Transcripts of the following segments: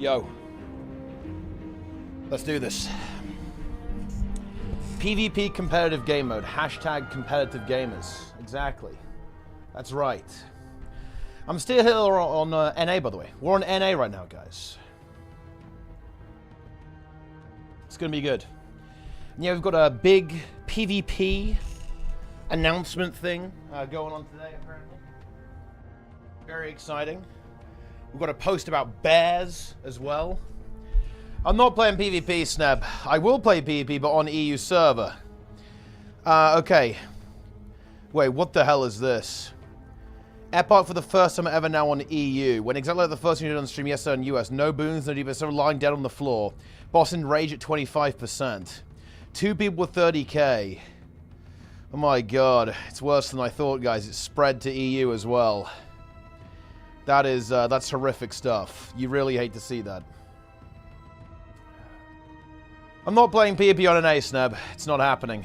Yo. Let's do this. PvP competitive game mode. Hashtag competitive gamers. Exactly. That's right. I'm still here on NA, by the way. We're on NA right now, guys. It's going to be good. Yeah, we've got a big PvP announcement thing going on today, apparently. Very exciting. We've got a post about bears as well. I'm not playing PvP, Sneb. I will play PvP, but on EU server. Okay. Wait, what the hell is this? Epoch for the first time ever now on EU. When exactly like the first one you did on stream yesterday in US. No boons, no debuffs, so lying dead on the floor. Boss in rage at 25%. 2 people with 30k. Oh my god. It's worse than I thought, guys. It's spread to EU as well. That is, that's horrific stuff. You really hate to see that. I'm not playing PvP on an A, Sneb. It's not happening.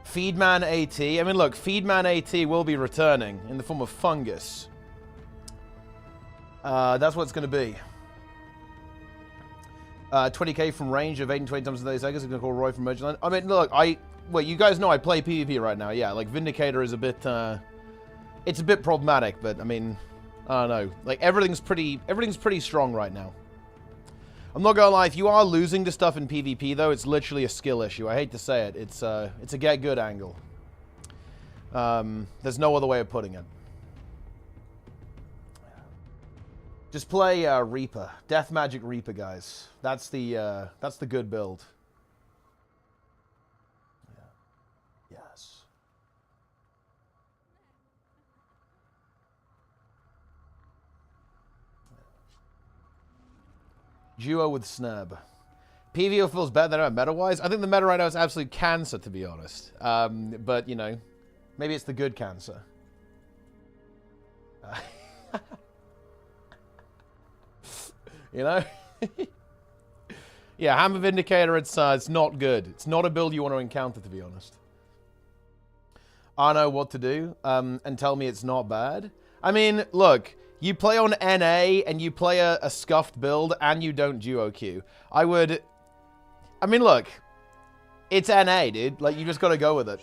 Feedman AT. I mean, look, Feedman AT will be returning in the form of fungus. That's what it's going to be. 20k from range of 8 and 20 times in 30 seconds. I'm going to call Roy from Merchantland. I mean, look, well, you guys know I play PvP right now. Yeah, like, Vindicator is a bit, it's a bit problematic, but, I mean, I don't know. Like, everything's pretty strong right now. I'm not gonna lie, if you are losing to stuff in PvP, though, it's literally a skill issue. I hate to say it. It's a get good angle. There's no other way of putting it. Just play Reaper. Death Magic Reaper, guys. That's the good build. Yeah. Yes. Duo with Snub. PvO feels better than meta-wise. I think the meta right now is absolute cancer, to be honest. But, you know, maybe it's the good cancer. You know? Yeah, Hammer Vindicator, it's not good. It's not a build you want to encounter, to be honest. I know what to do, and tell me it's not bad. I mean, look... You play on NA, and you play a scuffed build, and you don't duo queue. I mean, look. It's NA, dude. Like, you just gotta go with it.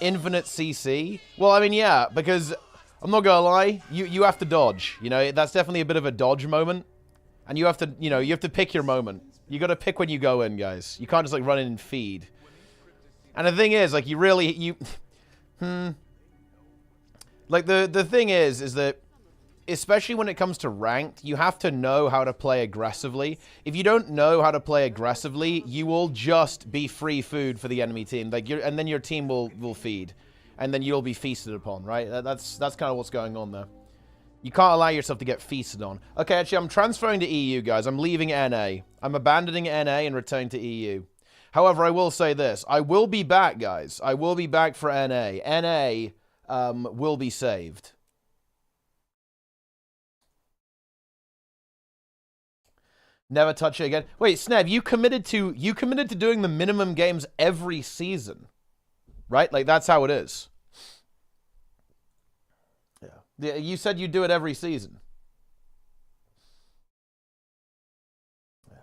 Infinite CC? Well, I mean, yeah, because... I'm not gonna lie. You have to dodge. You know, that's definitely a bit of a dodge moment. And you have to, you know, you have to pick your moment. You gotta pick when you go in, guys. You can't just, like, run in and feed. And the thing is, like, you really... Like, the thing is that, especially when it comes to ranked, you have to know how to play aggressively. If you don't know how to play aggressively, you will just be free food for the enemy team. Like, and then your team will feed. And then you'll be feasted upon, right? That's kind of what's going on there. You can't allow yourself to get feasted on. Okay, actually, I'm transferring to EU, guys. I'm leaving NA. I'm abandoning NA and returning to EU. However, I will say this. I will be back, guys. I will be back for NA. NA... will be saved. Never touch it again. Wait, Sneb, you committed to doing the minimum games every season, right? Like, that's how it is. Yeah. You said you'd do it every season. Yeah.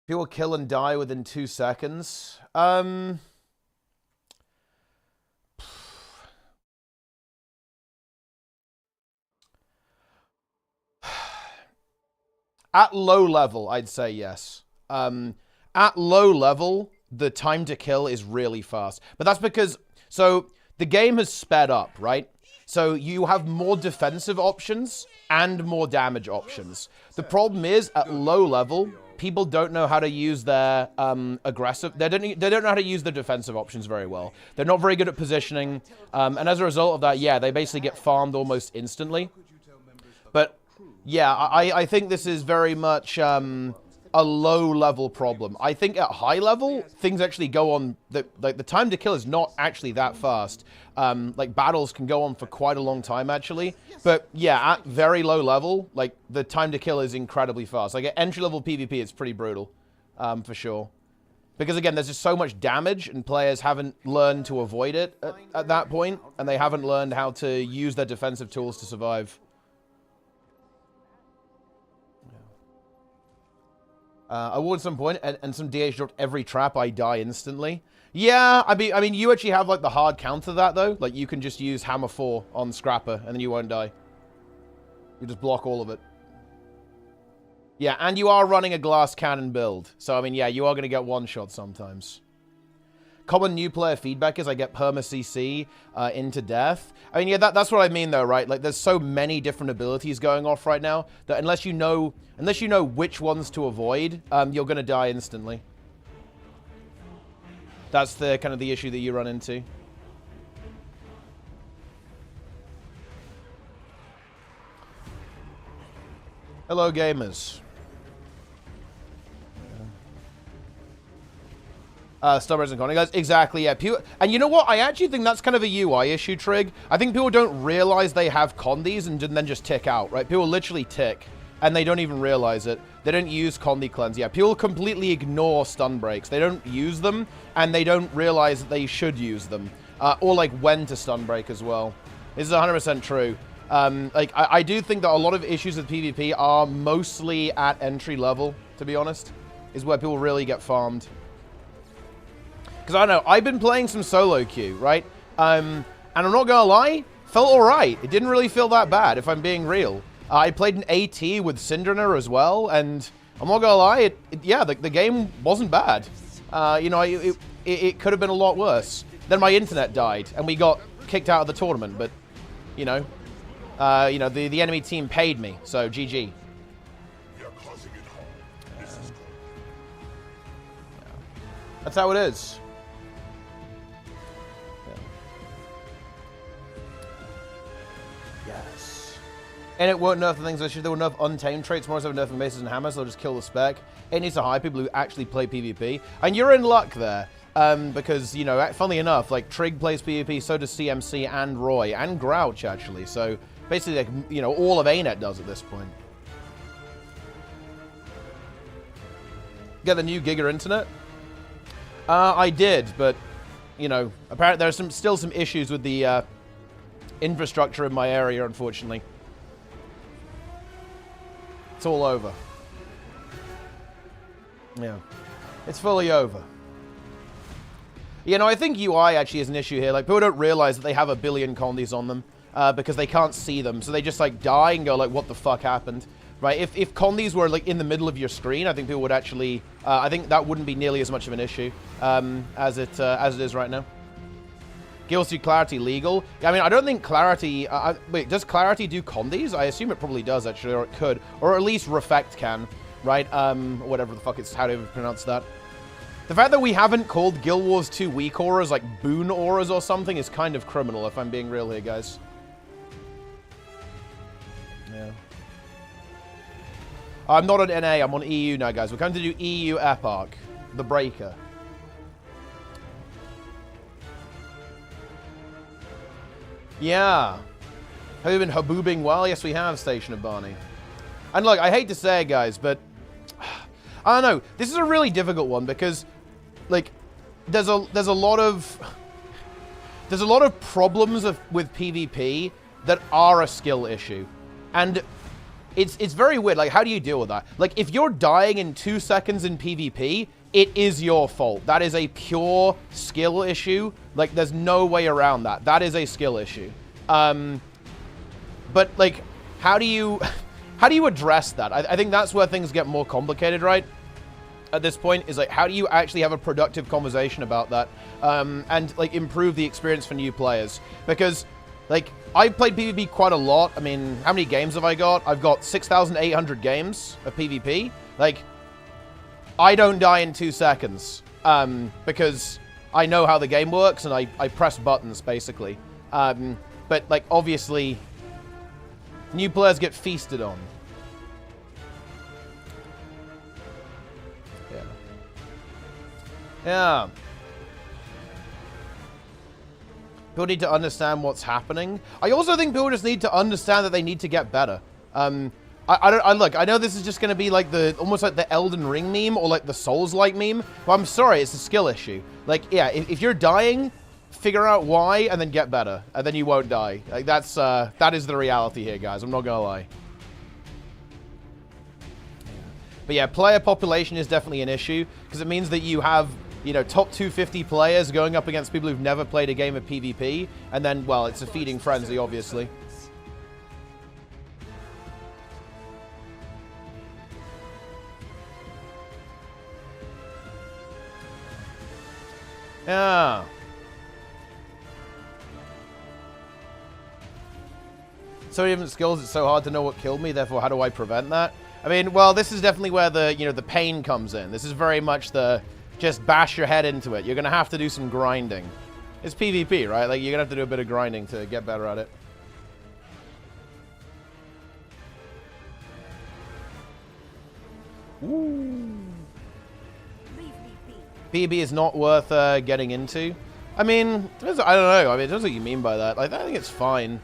People kill and die within 2 seconds. At low level, I'd say yes. At low level, the time to kill is really fast. But that's because... So, the game has sped up, right? So, you have more defensive options and more damage options. The problem is, at low level, people don't know how to use their aggressive... They don't know how to use their defensive options very well. They're not very good at positioning. And as a result of that, yeah, they basically get farmed almost instantly. But... yeah, I think this is very much a low-level problem. I think at high level, things actually go on... Like, the time to kill is not actually that fast. Like, battles can go on for quite a long time, actually. But, yeah, at very low level, like, the time to kill is incredibly fast. Like, at entry-level PvP, it's pretty brutal, for sure. Because, again, there's just so much damage, and players haven't learned to avoid it at that point, and they haven't learned how to use their defensive tools to survive. I will at some point, and some DH dropped every trap, I die instantly. Yeah, I mean, you actually have, like, the hard counter to that, though. Like, you can just use Hammer 4 on Scrapper, and then you won't die. You just block all of it. Yeah, and you are running a glass cannon build. So, I mean, yeah, you are going to get one-shot sometimes. Common new player feedback is I get perma-CC into death. I mean, yeah, that's what I mean, though, right? Like, there's so many different abilities going off right now that unless you know which ones to avoid, you're going to die instantly. That's the kind of the issue that you run into. Hello, gamers. Stubborn and Connie, guys. Exactly, yeah. And you know what? I actually think that's kind of a UI issue, Trig. I think people don't realize they have condies and then just tick out, right? People literally tick, and they don't even realize it. They don't use condi cleanse. Yeah, people completely ignore stun breaks. They don't use them, and they don't realize that they should use them. Or, like, when to stun break as well. This is 100% true. Like, I do think that a lot of issues with PvP are mostly at entry level, to be honest, is where people really get farmed. Because I don't know, I've been playing some solo queue, right? And I'm not gonna lie, felt alright. It didn't really feel that bad, if I'm being real. I played an AT with Syndrana as well, and I'm not gonna lie, yeah, the game wasn't bad. You know, it could have been a lot worse. Then my internet died, and we got kicked out of the tournament, but, you know, the enemy team paid me, so GG. That's how it is. Yes. And it won't nerf the things. There will nerf untamed traits more so nerfing maces and hammers. They'll just kill the spec. It needs to hire people who actually play PvP. And you're in luck there. Because, you know, funnily enough, like, Trig plays PvP, so does CMC and Roy, and Grouch, actually. So, basically, like, you know, all of ArenaNet does at this point. Get the new Giga Internet? I did, but, you know, apparently there's still some issues with the infrastructure in my area, unfortunately. It's all over. Yeah. It's fully over. You know, I think UI actually is an issue here. Like, people don't realize that they have a billion condies on them because they can't see them. So they just, like, die and go, like, what the fuck happened? Right? If condies were, like, in the middle of your screen, I think people would actually... I think that wouldn't be nearly as much of an issue as it is right now. Guilty Clarity legal? I mean, I don't think Clarity... wait, does Clarity do condies? I assume it probably does, actually, or it could. Or at least Refect can, right? Whatever the fuck it's... How do you pronounce that? The fact that we haven't called Guild Wars 2 weak auras, like boon auras or something, is kind of criminal, if I'm being real here, guys. Yeah. I'm not on NA, I'm on EU now, guys. We're going to do EU Epoch, the Breaker. Yeah. Have you been haboobing well? Yes, we have, Station of Barney. And look, I hate to say it, guys, but... I don't know. This is a really difficult one because... Like, there's a lot of problems with PvP that are a skill issue, and it's very weird. Like, how do you deal with that? Like, if you're dying in 2 seconds in PvP, it is your fault. That is a pure skill issue. Like, there's no way around that. That is a skill issue. But like, how do you address that? I think that's where things get more complicated, right? At this point, is like, how do you actually have a productive conversation about that and like improve the experience for new players? Because like, I've played PvP quite a lot. I mean, how many games have I got? I've got 6,800 games of PvP. Like, I don't die in 2 seconds because I know how the game works and I press buttons basically. But like, obviously, new players get feasted on. Yeah. People need to understand what's happening. I also think people just need to understand that they need to get better. Look, I know this is just going to be like almost like the Elden Ring meme or like the Souls-like meme, but I'm sorry, it's a skill issue. Like, yeah, if you're dying, figure out why and then get better, and then you won't die. Like, that is the reality here, guys. I'm not gonna lie. But yeah, player population is definitely an issue, because it means that you have, you know, top 250 players going up against people who've never played a game of PvP, and then, well, it's a feeding frenzy, obviously. Yeah. So many different skills, it's so hard to know what killed me, therefore how do I prevent that? I mean, well, this is definitely where the, you know, the pain comes in. This is very much the, just bash your head into it. You're going to have to do some grinding. It's PvP, right? Like, you're going to have to do a bit of grinding to get better at it. Ooh. PvP is not worth getting into. I mean, I don't know. I mean, it depends what you mean by that. Like, I think it's fine.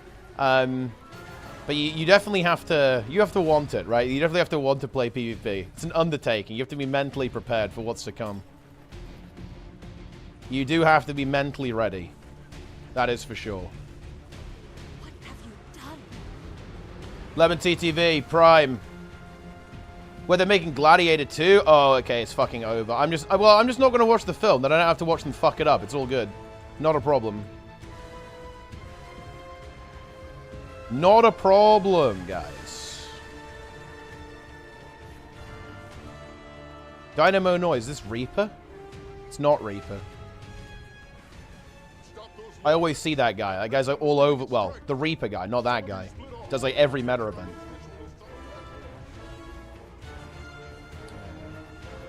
But you definitely have to, want it, right? You definitely have to want to play PvP. It's an undertaking. You have to be mentally prepared for what's to come. You do have to be mentally ready. That is for sure. What have you done? Lemon TTV, Prime. Where they're making Gladiator 2? Oh, okay, it's fucking over. I'm just not going to watch the film. Then I don't have to watch them fuck it up. It's all good. Not a problem. Not a problem, guys. Dynamo noise. Is this Reaper? It's not Reaper. I always see that guy. That guy's like all over. Well, the Reaper guy, not that guy. Does like every meta event.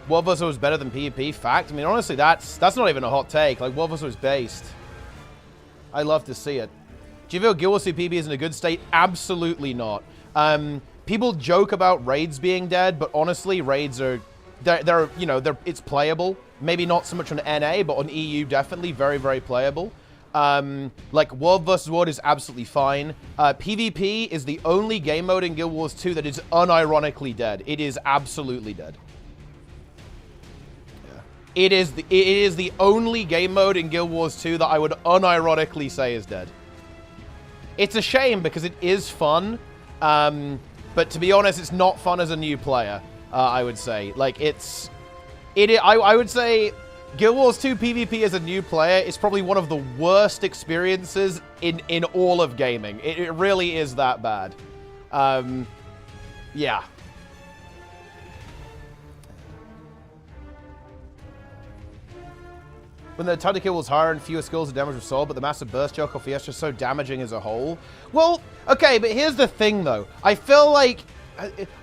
World vs. was better than PvP. Fact. I mean, honestly, that's not even a hot take. Like, World vs. was based. I love to see it. Do you feel Guild Wars 2 PvP is in a good state? Absolutely not. People joke about raids being dead, but honestly, raids are, it's playable. Maybe not so much on NA, but on EU, definitely very, very playable. Like, World vs. World is absolutely fine. PvP is the only game mode in Guild Wars 2 that is unironically dead. It is absolutely dead. It is the only game mode in Guild Wars 2 that I would unironically say is dead. It's a shame because it is fun, but to be honest, it's not fun as a new player. I would say, like, I would say, Guild Wars 2 PvP as a new player is probably one of the worst experiences in all of gaming. It really is that bad. Yeah. When the time to kill was higher and fewer skills and damage was sold, but the massive burst joke or Fiesta is so damaging as a whole. Well, okay, but here's the thing though. I feel like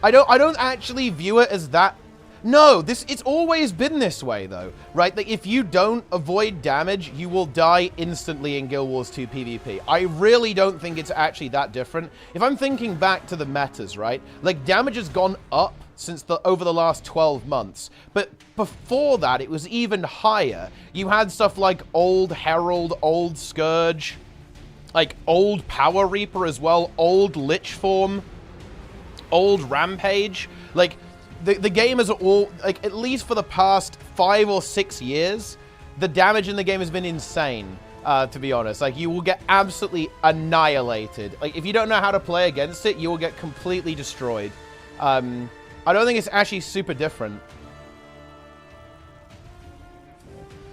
I don't actually view it as that. No, it's always been this way though, right? That if you don't avoid damage, you will die instantly in Guild Wars 2 PvP. I really don't think it's actually that different. If I'm thinking back to the metas, right? Like, damage has gone up since over the last 12 months. But before that, it was even higher. You had stuff like Old Herald, Old Scourge, like Old Power Reaper as well, Old Lich Form, Old Rampage. Like, the game is all, like, at least for the past 5 or 6 years, the damage in the game has been insane, to be honest. Like, you will get absolutely annihilated. Like, if you don't know how to play against it, you will get completely destroyed. I don't think it's actually super different.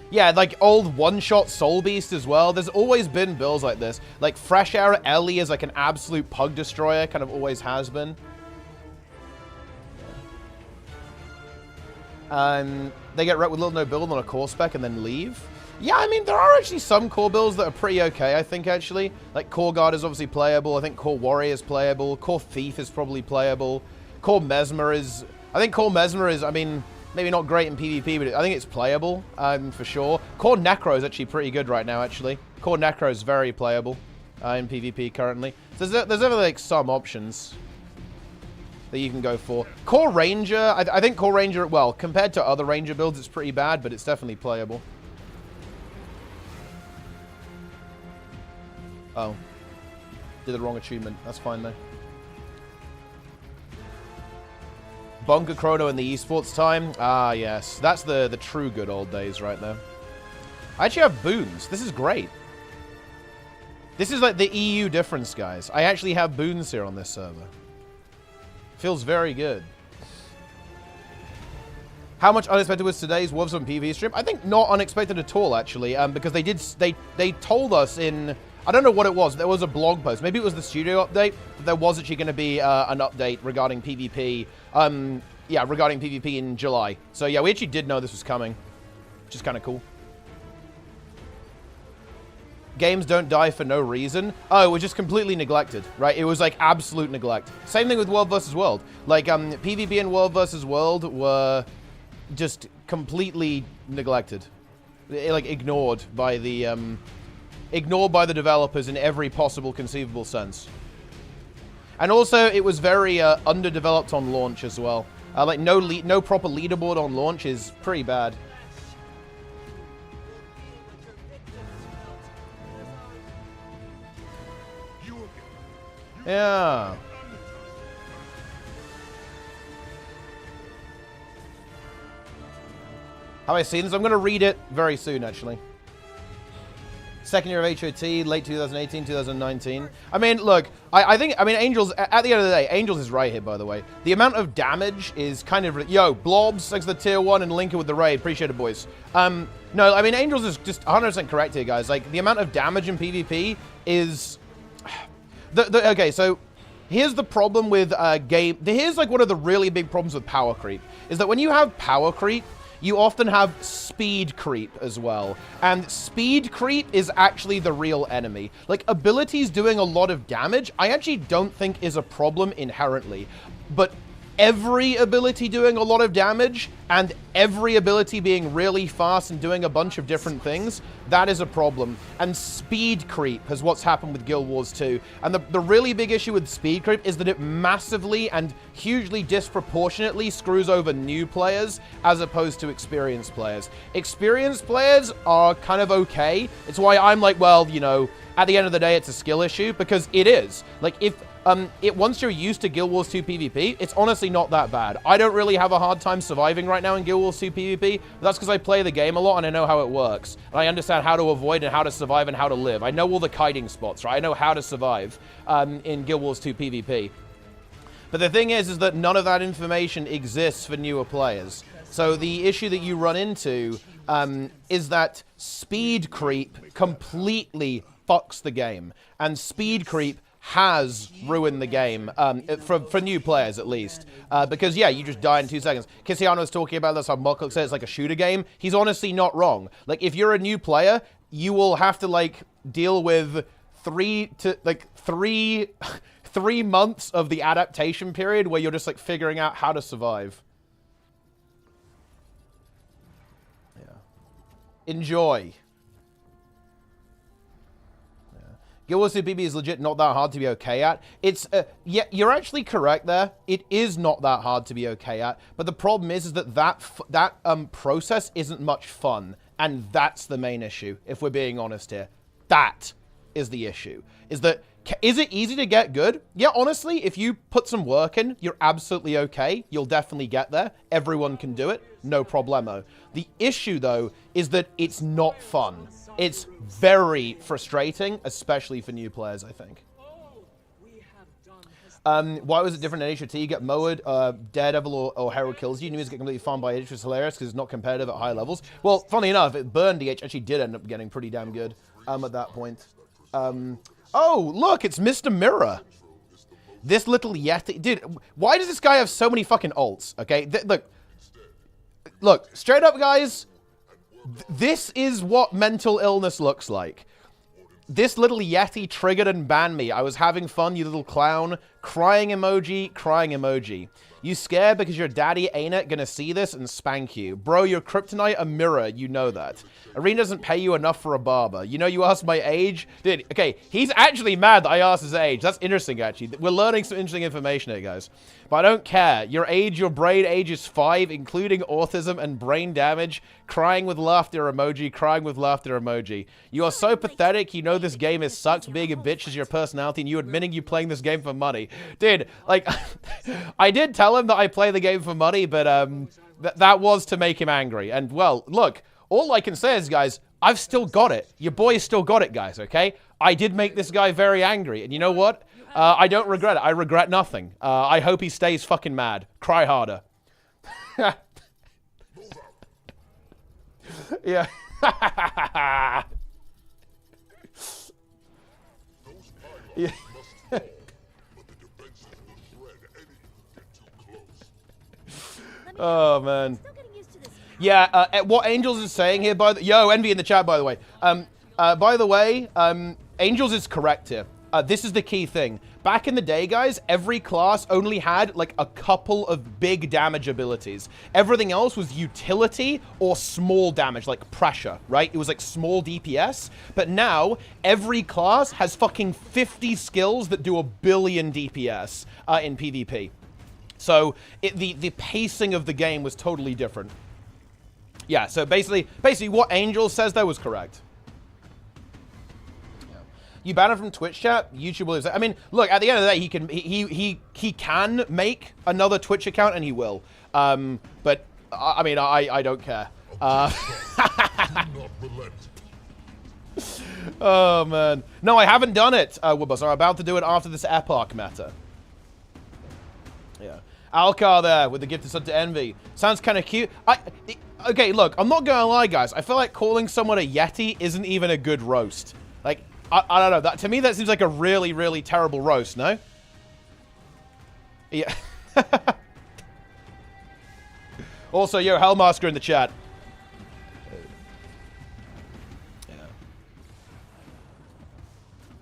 Yeah, like old one-shot Soul Beast as well. There's always been builds like this. Like, Fresh Air Ellie is like an absolute pug destroyer. Kind of always has been. They get wrecked with little no build on a core spec and then leave. Yeah, I mean, there are actually some core builds that are pretty okay, I think, actually. Like, Core Guard is obviously playable. I think Core Warrior is playable. Core Thief is probably playable. Core Mesmer is... I think Core Mesmer is, I mean, maybe not great in PvP, but I think it's playable, for sure. Core Necro is actually pretty good right now, actually. Core Necro is very playable in PvP currently. So there's only, like, some options that you can go for. Core Ranger, I think Core Ranger, well, compared to other Ranger builds, it's pretty bad, but it's definitely playable. Oh. Did the wrong achievement. That's fine, though. Bunker Chrono in the esports time. Ah, yes. That's the true good old days right there. I actually have boons. This is great. This is like the EU difference, guys. I actually have boons here on this server. Feels very good. How much unexpected was today's Wolves on PvE stream? I think not unexpected at all, actually, because they told us in, I don't know what it was. There was a blog post. Maybe it was the studio update. But there was actually going to be an update regarding PvP. Yeah, regarding PvP in July. So yeah, we actually did know this was coming, which is kind of cool. Games don't die for no reason. Oh, it was just completely neglected, right? It was like absolute neglect. Same thing with World vs. World. Like PvP and World vs. World were just completely neglected, like ignored by the developers in every possible conceivable sense. And also, it was very underdeveloped on launch as well. Like no proper leaderboard on launch is pretty bad. Yeah. Have I seen this? I'm going to read it very soon, actually. Second year of HOT, late 2018, 2019. I mean, look, I think, Angels, at the end of the day, Angels is right here, by the way. The amount of damage is kind of, yo, Blobs, thanks to the tier 1 and Lincoln with the raid. Appreciate it, boys. No, I mean, Angels is just 100% correct here, guys. Like, the amount of damage in PvP is... okay, so... Here's the problem with here's like one of the really big problems with power creep, is that when you have power creep, you often have speed creep as well. And speed creep is actually the real enemy. Like, abilities doing a lot of damage, I actually don't think is a problem inherently. But every ability doing a lot of damage, and every ability being really fast and doing a bunch of different things, that is a problem. And speed creep is what's happened with Guild Wars 2. And the really big issue with speed creep is that it massively and hugely disproportionately screws over new players as opposed to experienced players. Experienced players are kind of okay. It's why I'm like, well, you know, at the end of the day, it's a skill issue, because it is. Like, if once you're used to Guild Wars 2 PvP, it's honestly not that bad. I don't really have a hard time surviving right now in Guild Wars 2 PvP, but that's because I play the game a lot and I know how it works. And I understand how to avoid and how to survive and how to live. I know all the kiting spots, right? I know how to survive in Guild Wars 2 PvP. But the thing is that none of that information exists for newer players. So the issue that you run into is that speed creep completely fucks the game. And speed creep has ruined the game, for new players at least. Because, yeah, you just die in 2 seconds. Kisiano was talking about this, how Mocklock said it's like a shooter game. He's honestly not wrong. Like, if you're a new player, you will have to, like, deal with 3 months of the adaptation period where you're just, like, figuring out how to survive. Yeah. Enjoy. Guild Wars 2 PvP is legit not that hard to be okay at. It's, yeah, you're actually correct there. It is not that hard to be okay at. But the problem is that process isn't much fun. And that's the main issue, if we're being honest here. That is the issue. Is it easy to get good? Yeah, honestly, if you put some work in, you're absolutely okay. You'll definitely get there. Everyone can do it. No problemo. The issue, though, is that it's not fun. It's very frustrating, especially for new players, I think. Why was it different in HOT? You get mowed, Daredevil or Herald kills you. New get completely farmed by H, which is hilarious because it's not competitive at high levels. Well, funny enough, it burned DH actually did end up getting pretty damn good at that point. Oh, look, it's Mr. Mirror. This little Yeti. Dude, why does this guy have so many fucking ults? Okay, look, straight up, guys. This is what mental illness looks like. This little Yeti triggered and banned me. I was having fun, you little clown. Crying emoji, crying emoji. You scared because your daddy ain't it gonna see this and spank you. Bro, your kryptonite a mirror, you know that. Arena doesn't pay you enough for a barber. You know you asked my age? Dude, okay, he's actually mad that I asked his age. That's interesting, actually. We're learning some interesting information here, guys. But I don't care. Your age, your brain age is 5, including autism and brain damage. Crying with laughter emoji, crying with laughter emoji. You are so pathetic, you know this game is sucks. Being a bitch is your personality, and you admitting you playing this game for money. Dude, like, I did tell him that I play the game for money, but that was to make him angry. And, well, look, all I can say is, guys, I've still got it. Your boy still got it, guys, okay? I did make this guy very angry, and you know what? I don't regret it. I regret nothing. I hope he stays fucking mad. Cry harder. Yeah. Yeah. Oh man. Still getting used to this. Yeah, what Angels is saying here, yo, Envy in the chat, by the way. By the way, Angels is correct here. This is the key thing. Back in the day, guys, every class only had, like, a couple of big damage abilities. Everything else was utility or small damage, like pressure, right? It was, like, small DPS. But now, every class has fucking 50 skills that do a billion DPS in PvP. So, the pacing of the game was totally different. Yeah, so basically what Angel says there was correct. You ban him from Twitch chat, YouTube will. I mean, look, at the end of the day, he can make another Twitch account, and he will. But I mean, I don't care. Oh man, no, I haven't done it. Woodbus, I'm about to do it after this Epoch meta. Yeah, Alcar there with the gift of sub to Envy. Sounds kind of cute. Okay, look, I'm not gonna lie, guys. I feel like calling someone a Yeti isn't even a good roast. Like, I don't know. That to me, that seems like a really, really terrible roast, no? Yeah. Also, yo, Hellmaster in the chat. Yeah.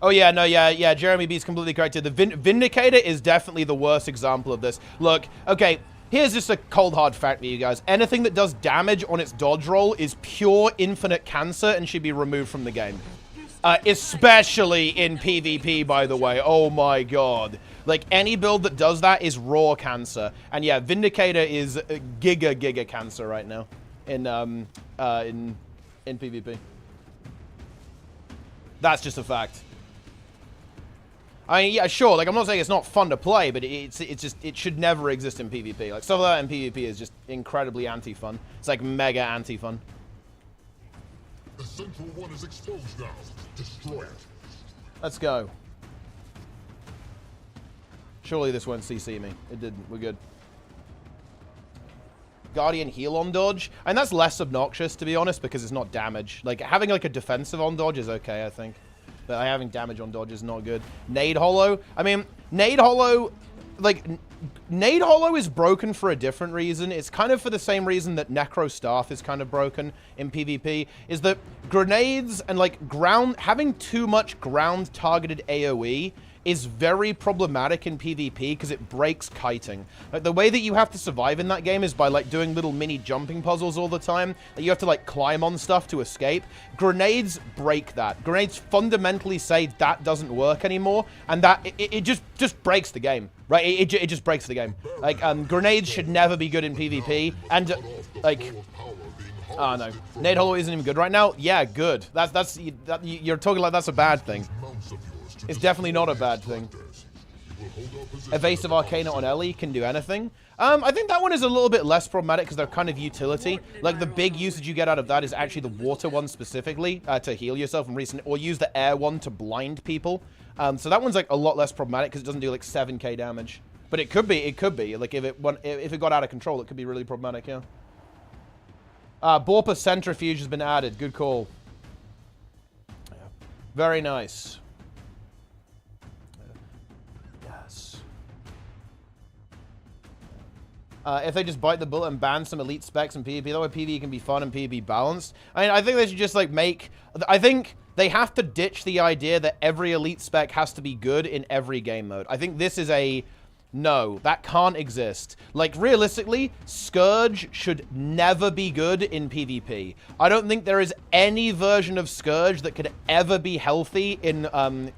Oh, yeah, no, yeah, Jeremy B's completely correct here. The Vindicator is definitely the worst example of this. Look, okay, here's just a cold, hard fact for you guys. Anything that does damage on its dodge roll is pure infinite cancer and should be removed from the game. Especially in PvP, by the way. Oh my god. Like, any build that does that is raw cancer. And yeah, Vindicator is giga cancer right now in PvP. That's just a fact. I mean, yeah, sure, like, I'm not saying it's not fun to play, but it's just, it should never exist in PvP. Like, stuff like that in PvP is just incredibly anti-fun. It's like mega anti-fun. The central one is exposed now. Destroy it. Let's go. Surely this won't CC me. It didn't. We're good. Guardian heal on dodge. And that's less obnoxious, to be honest, because it's not damage. Like, having, like, a defensive on dodge is okay, I think. But having damage on dodge is not good. Nade Hollow. I mean, Nade Hollow... Like, Nade Hollow is broken for a different reason. It's kind of for the same reason that Necro Staff is kind of broken in PvP, is that grenades and, like, having too much ground-targeted AoE is very problematic in PvP because it breaks kiting. Like, the way that you have to survive in that game is by, like, doing little mini jumping puzzles all the time. You have to, like, climb on stuff to escape. Grenades break that. Grenades fundamentally say that doesn't work anymore, and that it just breaks the game, right? It just breaks the game. Like, grenades should never be good in PvP, and like, oh no, Nade Hollow isn't even good right now. Yeah, good. You're talking like that's a bad thing. It's definitely not a bad thing. Evasive Arcana on Ellie can do anything. I think that one is a little bit less problematic because they're kind of utility. Like, the big usage you get out of that is actually the water one specifically to heal yourself and recent, or use the air one to blind people. So that one's like a lot less problematic because it doesn't do like 7k damage. But it could be. Like, if it got out of control, it could be really problematic, yeah. Borpa Centrifuge has been added. Good call. Very nice. If they just bite the bullet and ban some elite specs in PvP, that way PvE can be fun and PvP balanced. I mean, I think they should just, like, I think they have to ditch the idea that every elite spec has to be good in every game mode. I think this is no, that can't exist. Like, realistically, Scourge should never be good in PvP. I don't think there is any version of Scourge that could ever be healthy in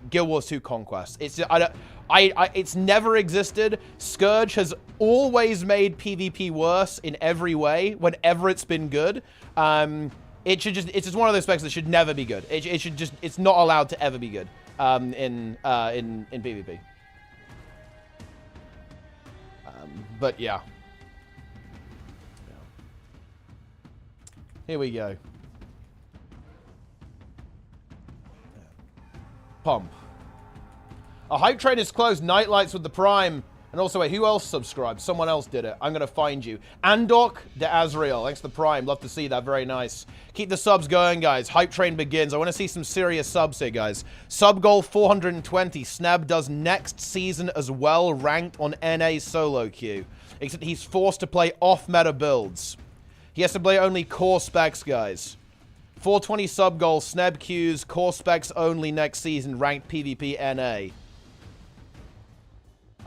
Guild Wars 2 Conquest. It's never existed. Scourge has always made PvP worse in every way whenever it's been good. It's just one of those specs that should never be good. It's not allowed to ever be good in PvP. But yeah. Here we go. Pump. A hype train is closed. Night lights with the Prime. And also, wait, who else subscribed? Someone else did it. I'm going to find you. Andok de Azriel. Thanks for the Prime. Love to see that. Very nice. Keep the subs going, guys. Hype train begins. I want to see some serious subs here, guys. Sub goal 420. Sneb does next season as well, ranked on NA solo queue. Except he's forced to play off-meta builds. He has to play only core specs, guys. 420 sub goal. Sneb queues. Core specs only next season, ranked PvP NA.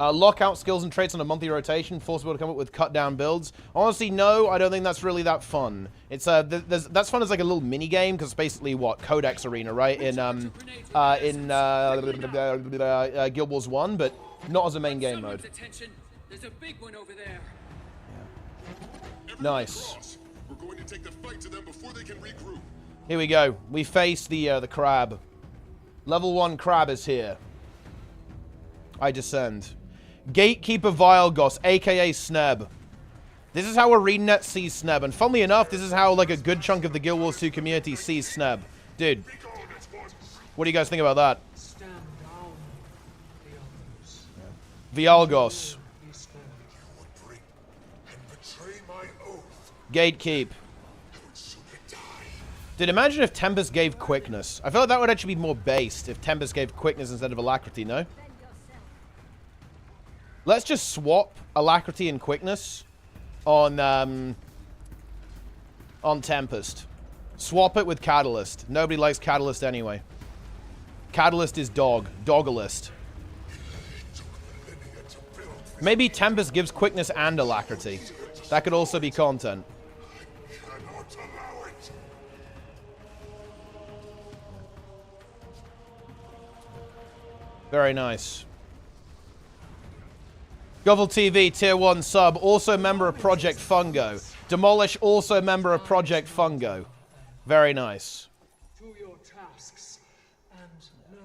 Lockout skills and traits on a monthly rotation. Force people to come up with cut-down builds. Honestly, no, I don't think that's really that fun. It's that's fun as like a little mini game because it's basically what Codex Arena, right? In Guild Wars 1, but not as a main game mode. There's a big one over there. Nice. We're going to take the fight to them before they can regroup. Here we go. We face the crab. Level 1 crab is here. I descend. Gatekeeper Vilgos, aka Sneb. This is how ArenaNet sees Sneb, and funnily enough, this is how like a good chunk of the Guild Wars 2 community sees Sneb. Dude, what do you guys think about that? Stand down, Vilgos. Gatekeep. Dude, imagine if Tempest gave quickness. I feel like that would actually be more based if Tempest gave quickness instead of alacrity, no? Let's just swap alacrity and quickness on Tempest. Swap it with Catalyst. Nobody likes Catalyst anyway. Catalyst is dog. Dogalist. Maybe Tempest gives quickness and alacrity. That could also be content. Very nice. gw2 tier 1 sub, also member of Project Fungo. Demolish, also member of Project Fungo. Very nice. Do your tasks and no.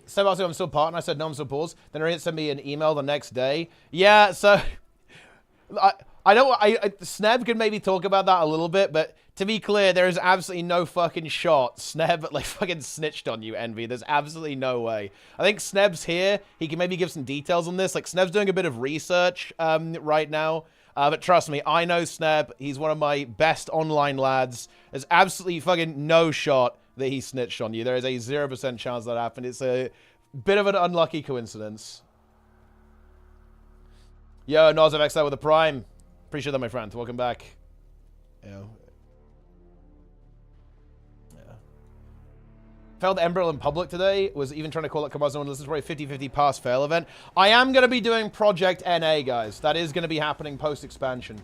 Sebastian, I'm still part, and I said no, I'm still pause. Then Arena sent me an email the next day. Yeah, so I don't. Sneb could maybe talk about that a little bit, but to be clear, there is absolutely no fucking shot Sneb like fucking snitched on you, Envy. There's absolutely no way. I think Sneb's here. He can maybe give some details on this. Like Sneb's doing a bit of research right now. But trust me, I know Sneb. He's one of my best online lads. There's absolutely fucking no shot that he snitched on you. There is a 0% chance that happened. It's a bit of an unlucky coincidence. Yo, Nozav XL with a Prime. Appreciate that, my friend. Welcome back. Yeah. Failed Embryo in public today. Was even trying to call it Kamazo and listen to a 50-50 pass-fail event. I am going to be doing Project NA, guys. That is going to be happening post-expansion.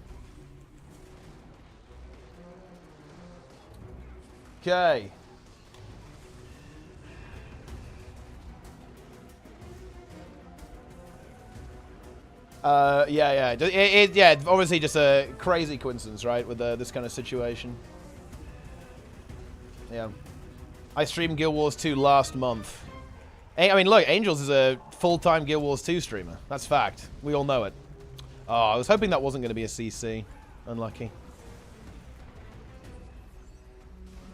Okay. Yeah. Yeah, obviously just a crazy coincidence, right, with this kind of situation. Yeah. I streamed Guild Wars 2 last month. I mean, look, Angels is a full-time Guild Wars 2 streamer. That's fact. We all know it. Oh, I was hoping that wasn't going to be a CC. Unlucky.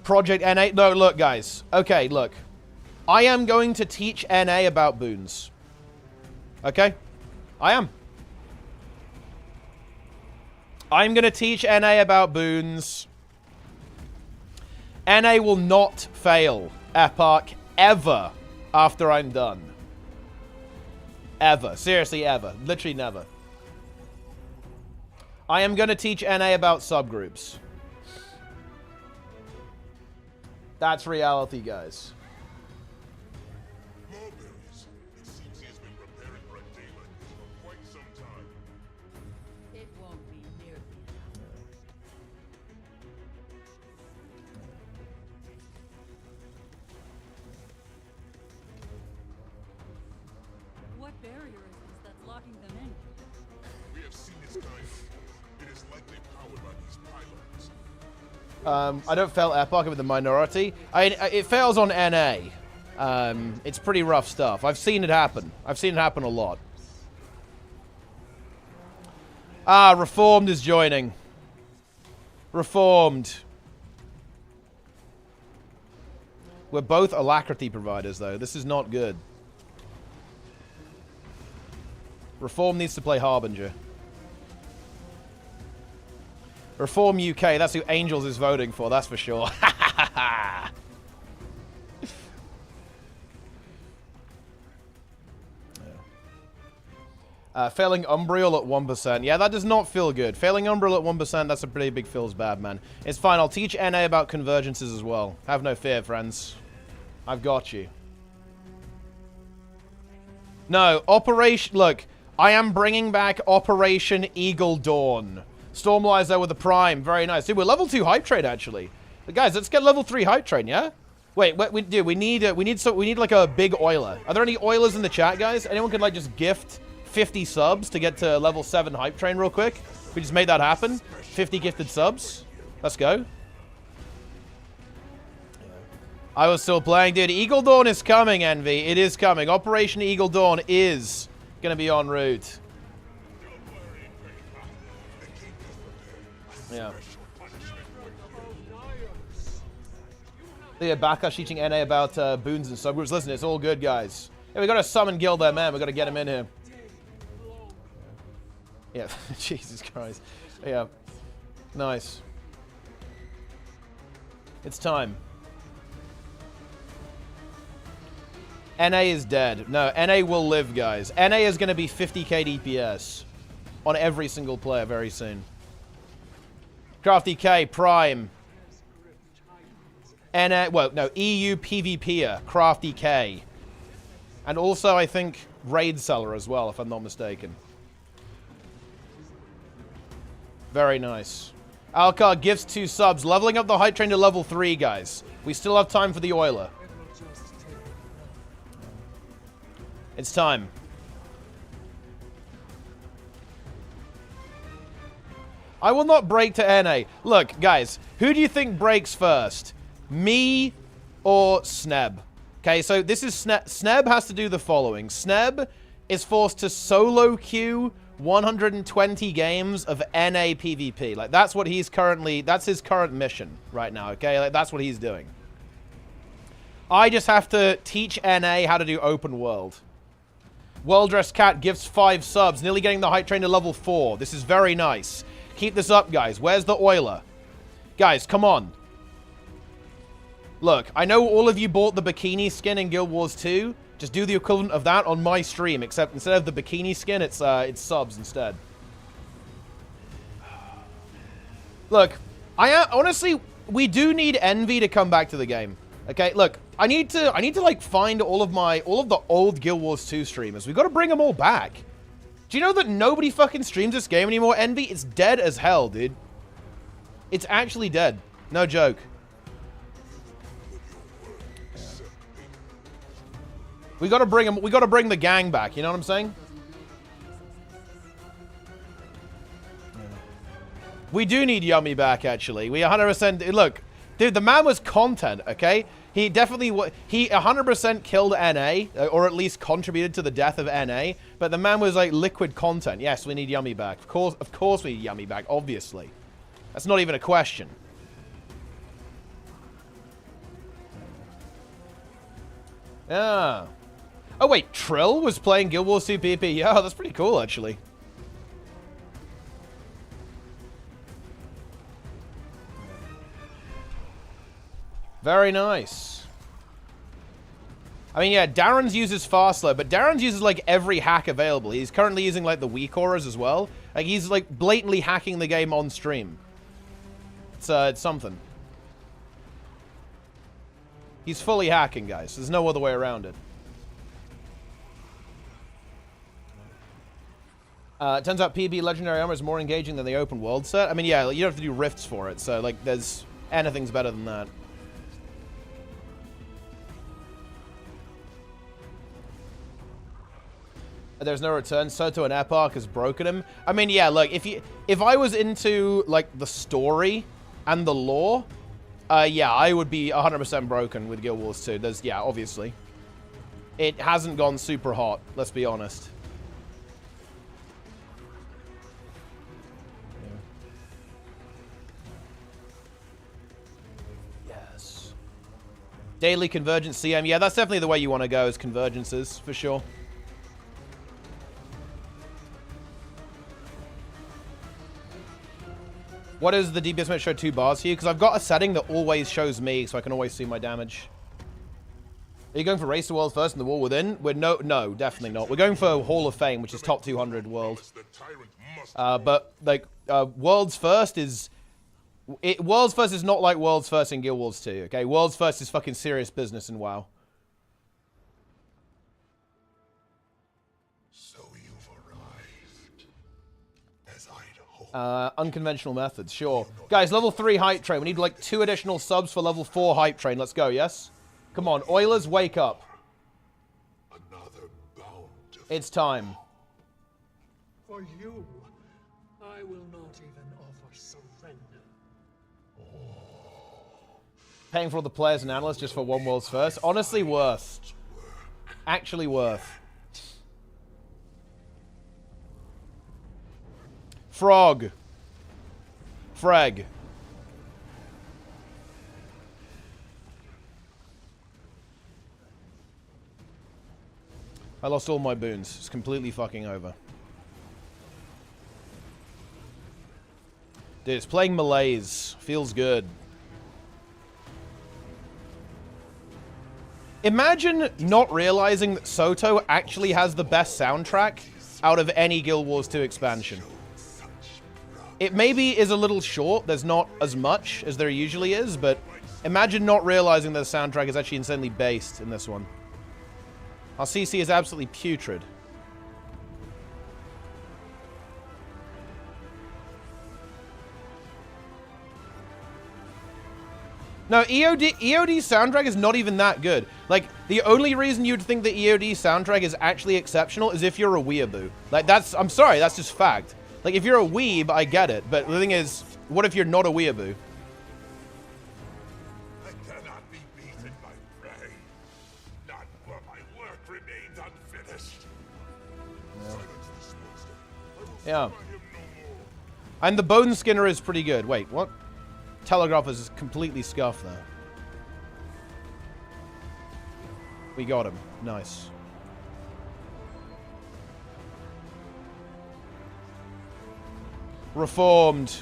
Project NA. No, look, guys. Okay, look. I am going to teach NA about boons. Okay? I am. I'm going to teach NA about boons. NA will not fail Epoch ever after I'm done. Ever. Seriously, ever. Literally never. I am going to teach NA about subgroups. That's reality, guys. Mulberries. It seems he has been preparing for a day like this for quite some time. It won't be nearly What barrier is this that's locking them in? We have seen this kind. It is likely powered by these pylons. I don't fail Epoch with the minority. It fails on NA. It's pretty rough stuff. I've seen it happen. I've seen it happen a lot. Ah, Reformed is joining. Reformed. We're both alacrity providers, though. This is not good. Reform needs to play Harbinger. Reform UK, that's who Angels is voting for, that's for sure. Failing Umbriel at 1%. Yeah, that does not feel good. Failing Umbriel at 1%, that's a pretty big feels bad, man. It's fine, I'll teach NA about convergences as well. Have no fear, friends. I've got you. No, Operation... Look, I am bringing back Operation Eagle Dawn. Stormlizer with a Prime. Very nice. Dude, we're level 2 hype train, actually. But guys, let's get level 3 hype train, yeah? Wait, dude, we need like a big oiler. Are there any oilers in the chat, guys? Anyone could like just gift 50 subs to get to level 7 hype train real quick? We just made that happen. 50 gifted subs. Let's go. I was still playing, dude. Eagle Dawn is coming, Envy. It is coming. Operation Eagle Dawn is gonna be en route. Yeah. Yeah, Bakash teaching NA about boons and subgroups. Listen, it's all good, guys. Yeah, we got to summon Guild there, man. We got to get him in here. Yeah, Jesus Christ. Yeah, nice. It's time. NA is dead. No, NA will live, guys. NA is going to be 50k DPS on every single player very soon. Crafty K, Prime. NA, well, no, EU PvPer, Crafty K. And also, I think, Raid Seller as well, if I'm not mistaken. Very nice. Alcar gives 2 subs, leveling up the hype train to level 3, guys. We still have time for the oiler. It's time. I will not break to NA. Look, guys, who do you think breaks first? Me or Sneb? Okay, so this is Sneb has to do the following. Sneb is forced to solo queue 120 games of NA PvP. Like, that's what he's currently... That's his current mission right now, okay? Like, that's what he's doing. I just have to teach NA how to do open world. Well-Dressed Cat gives 5 subs, nearly getting the hype train to level 4. This is very nice. Keep this up, guys. Where's the oiler? Guys, come on. Look, I know all of you bought the bikini skin in Guild Wars 2. Just do the equivalent of that on my stream, except instead of the bikini skin, it's subs instead. Look, honestly, we do need Envy to come back to the game. Okay, look, I need to like find all of the old Guild Wars 2 streamers. We've got to bring them all back. Do you know that nobody fucking streams this game anymore, Envy? It's dead as hell, dude. It's actually dead. No joke. We gotta bring him. We gotta bring the gang back. You know what I'm saying? We do need Yummy back. Actually, we 100%. Look, dude, the man was content. Okay, he definitely. He 100% killed NA, or at least contributed to the death of NA. But the man was like liquid content. Yes, we need Yummy back. Of course, we need Yummy back. Obviously, that's not even a question. Yeah. Oh, wait, Trill was playing Guild Wars 2 PP. Yeah, that's pretty cool, actually. Very nice. I mean, yeah, Darren's uses Fastlow, but Darren's uses, like, every hack available. He's currently using, like, the weak auras as well. Like, he's, like, blatantly hacking the game on stream. It's something. He's fully hacking, guys. There's no other way around it. It turns out PB Legendary Armor is more engaging than the open world set. I mean, yeah, you don't have to do rifts for it, so, like, there's... Anything's better than that. There's no return. Soto and Eparch has broken him. I mean, yeah, look, if I was into, like, the story and the lore, yeah, I would be 100% broken with Guild Wars 2. There's, yeah, obviously. It hasn't gone super hot, let's be honest. Yes. Daily Convergence CM. Yeah, that's definitely the way you want to go, is Convergences, for sure. What is the DPS meant to show 2 bars here? Because I've got a setting that always shows me, so I can always see my damage. Are you going for Race to World first and the War Within? We're no, definitely not. We're going for Hall of Fame, which is top 200 world. But like World's First is World's First is not like World's First in Guild Wars 2. Okay, World's First is fucking serious business in WoW. So you've arrived, as I'd hoped. Unconventional methods, sure. Guys, level 3 hype train. We need like 2 additional subs for level 4 hype train. Let's go, yes? Come on, Oilers, wake up. Another bound to It's time. For you, I will not even offer surrender. Paying for all the players and analysts just for 1 World's First. Honestly, worth. Actually worth. Frog. Freg. I lost all my boons. It's completely fucking over. Dude, it's playing Malaise. Feels good. Imagine not realizing that Soto actually has the best soundtrack out of any Guild Wars 2 expansion. It maybe is a little short. There's not as much as there usually is, but imagine not realizing that the soundtrack is actually insanely based in this one. Our CC is absolutely putrid. No, EOD's soundtrack is not even that good. Like, the only reason you'd think the EOD soundtrack is actually exceptional is if you're a weeaboo. Like, that's, I'm sorry, that's just fact. Like, if you're a weeb, I get it. But the thing is, what if you're not a weeaboo? I cannot be beaten by prey. Not while my work remains unfinished. Silence this monster. I will Yeah. spare him no more. And the Bone Skinner is pretty good. Wait, what? Telegraph is completely scuffed there. We got him. Nice. Reformed.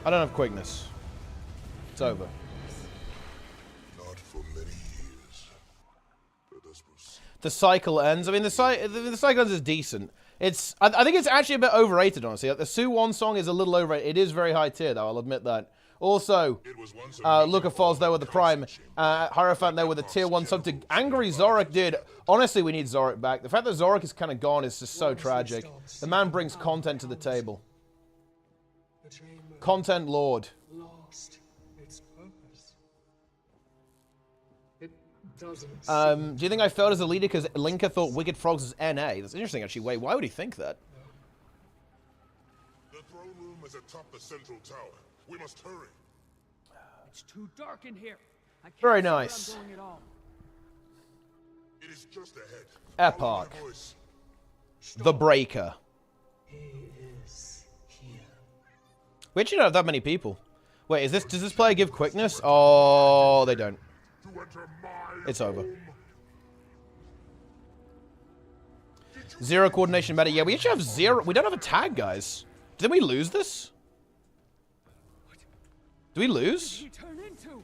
I don't have quickness. It's over. Not for many years. Let us proceed. The cycle ends. I mean, the cycle ends is decent. It's. I think it's actually a bit overrated, honestly. Like, the Sue-Won song is a little overrated. It is very high tier, though. I'll admit that. Also, It was once a Luca Falls there with the Prime. Hierophant there with a tier 1 sub to Angry Zorik, dude. Honestly, we need Zorik back. The fact that Zorik is kind of gone is just so tragic. The man brings content to the table. The chamber Content Lord. lost its purpose. It doesn't Do you think I failed as a leader because Linka thought Wicked Frogs was NA? That's interesting, actually. Wait, why would he think that? The throne room is atop the central tower. We must hurry. It's too dark in here. I can't Very see where nice. I'm going at all. It is just ahead. Epoch. Follow my voice. The Breaker. He is here. We actually don't have that many people. Wait, is this? Does this player give quickness? Oh, they don't. To enter my It's over. home. Zero coordination meta. Yeah, we actually have zero. We don't have a tag, guys. Did we lose this? Did we lose? He turned into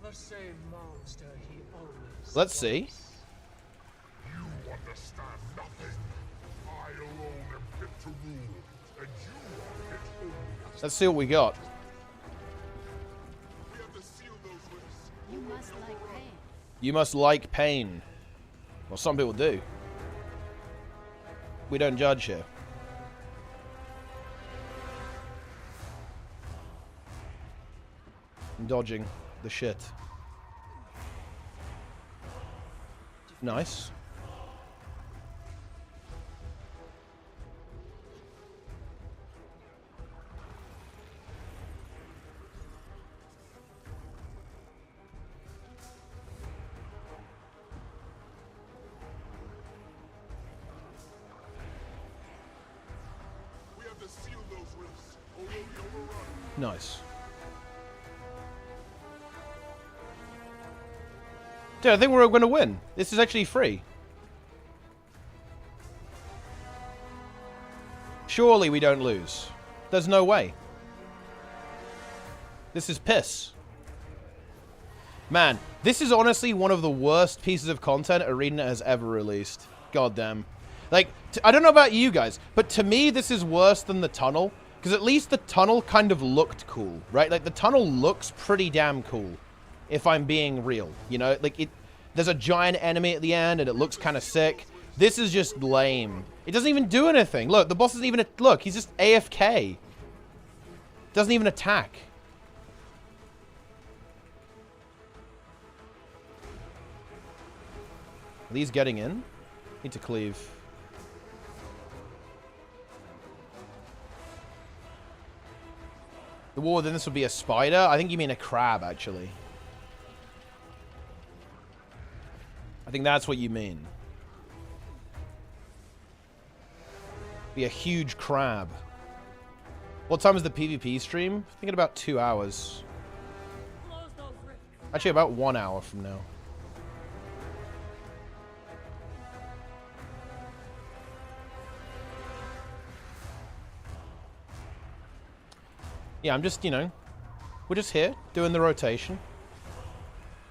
the same monster he always Let's see. You understand nothing. I alone am fit to rule, and you are fit only as Let's see what we got. we have to seal those lips. You must like pain. You must like pain. Well, some people do. We don't judge here. I'm dodging the shit. Nice. We have to seal those rifts, or we'll be overrun. Nice. Dude, I think we're going to win. This is actually free. Surely we don't lose. There's no way. This is piss. Man, this is honestly one of the worst pieces of content ArenaNet has ever released. Goddamn. Like, I don't know about you guys, but to me, this is worse than the tunnel. Because at least the tunnel kind of looked cool, right? Like, the tunnel looks pretty damn cool, if I'm being real. You know, like, there's a giant enemy at the end, and it looks kind of sick. This is just lame. It doesn't even do anything. Look, the boss isn't even... Look, he's just AFK. Doesn't even attack. Are these getting in? Need to cleave. The war within this would be a spider? I think you mean a crab, actually. I think that's what you mean. Be a huge crab. What time is the PvP stream? I'm thinking about 2 hours. Actually, about 1 hour from now. Yeah, I'm just, you know, we're just here doing the rotation.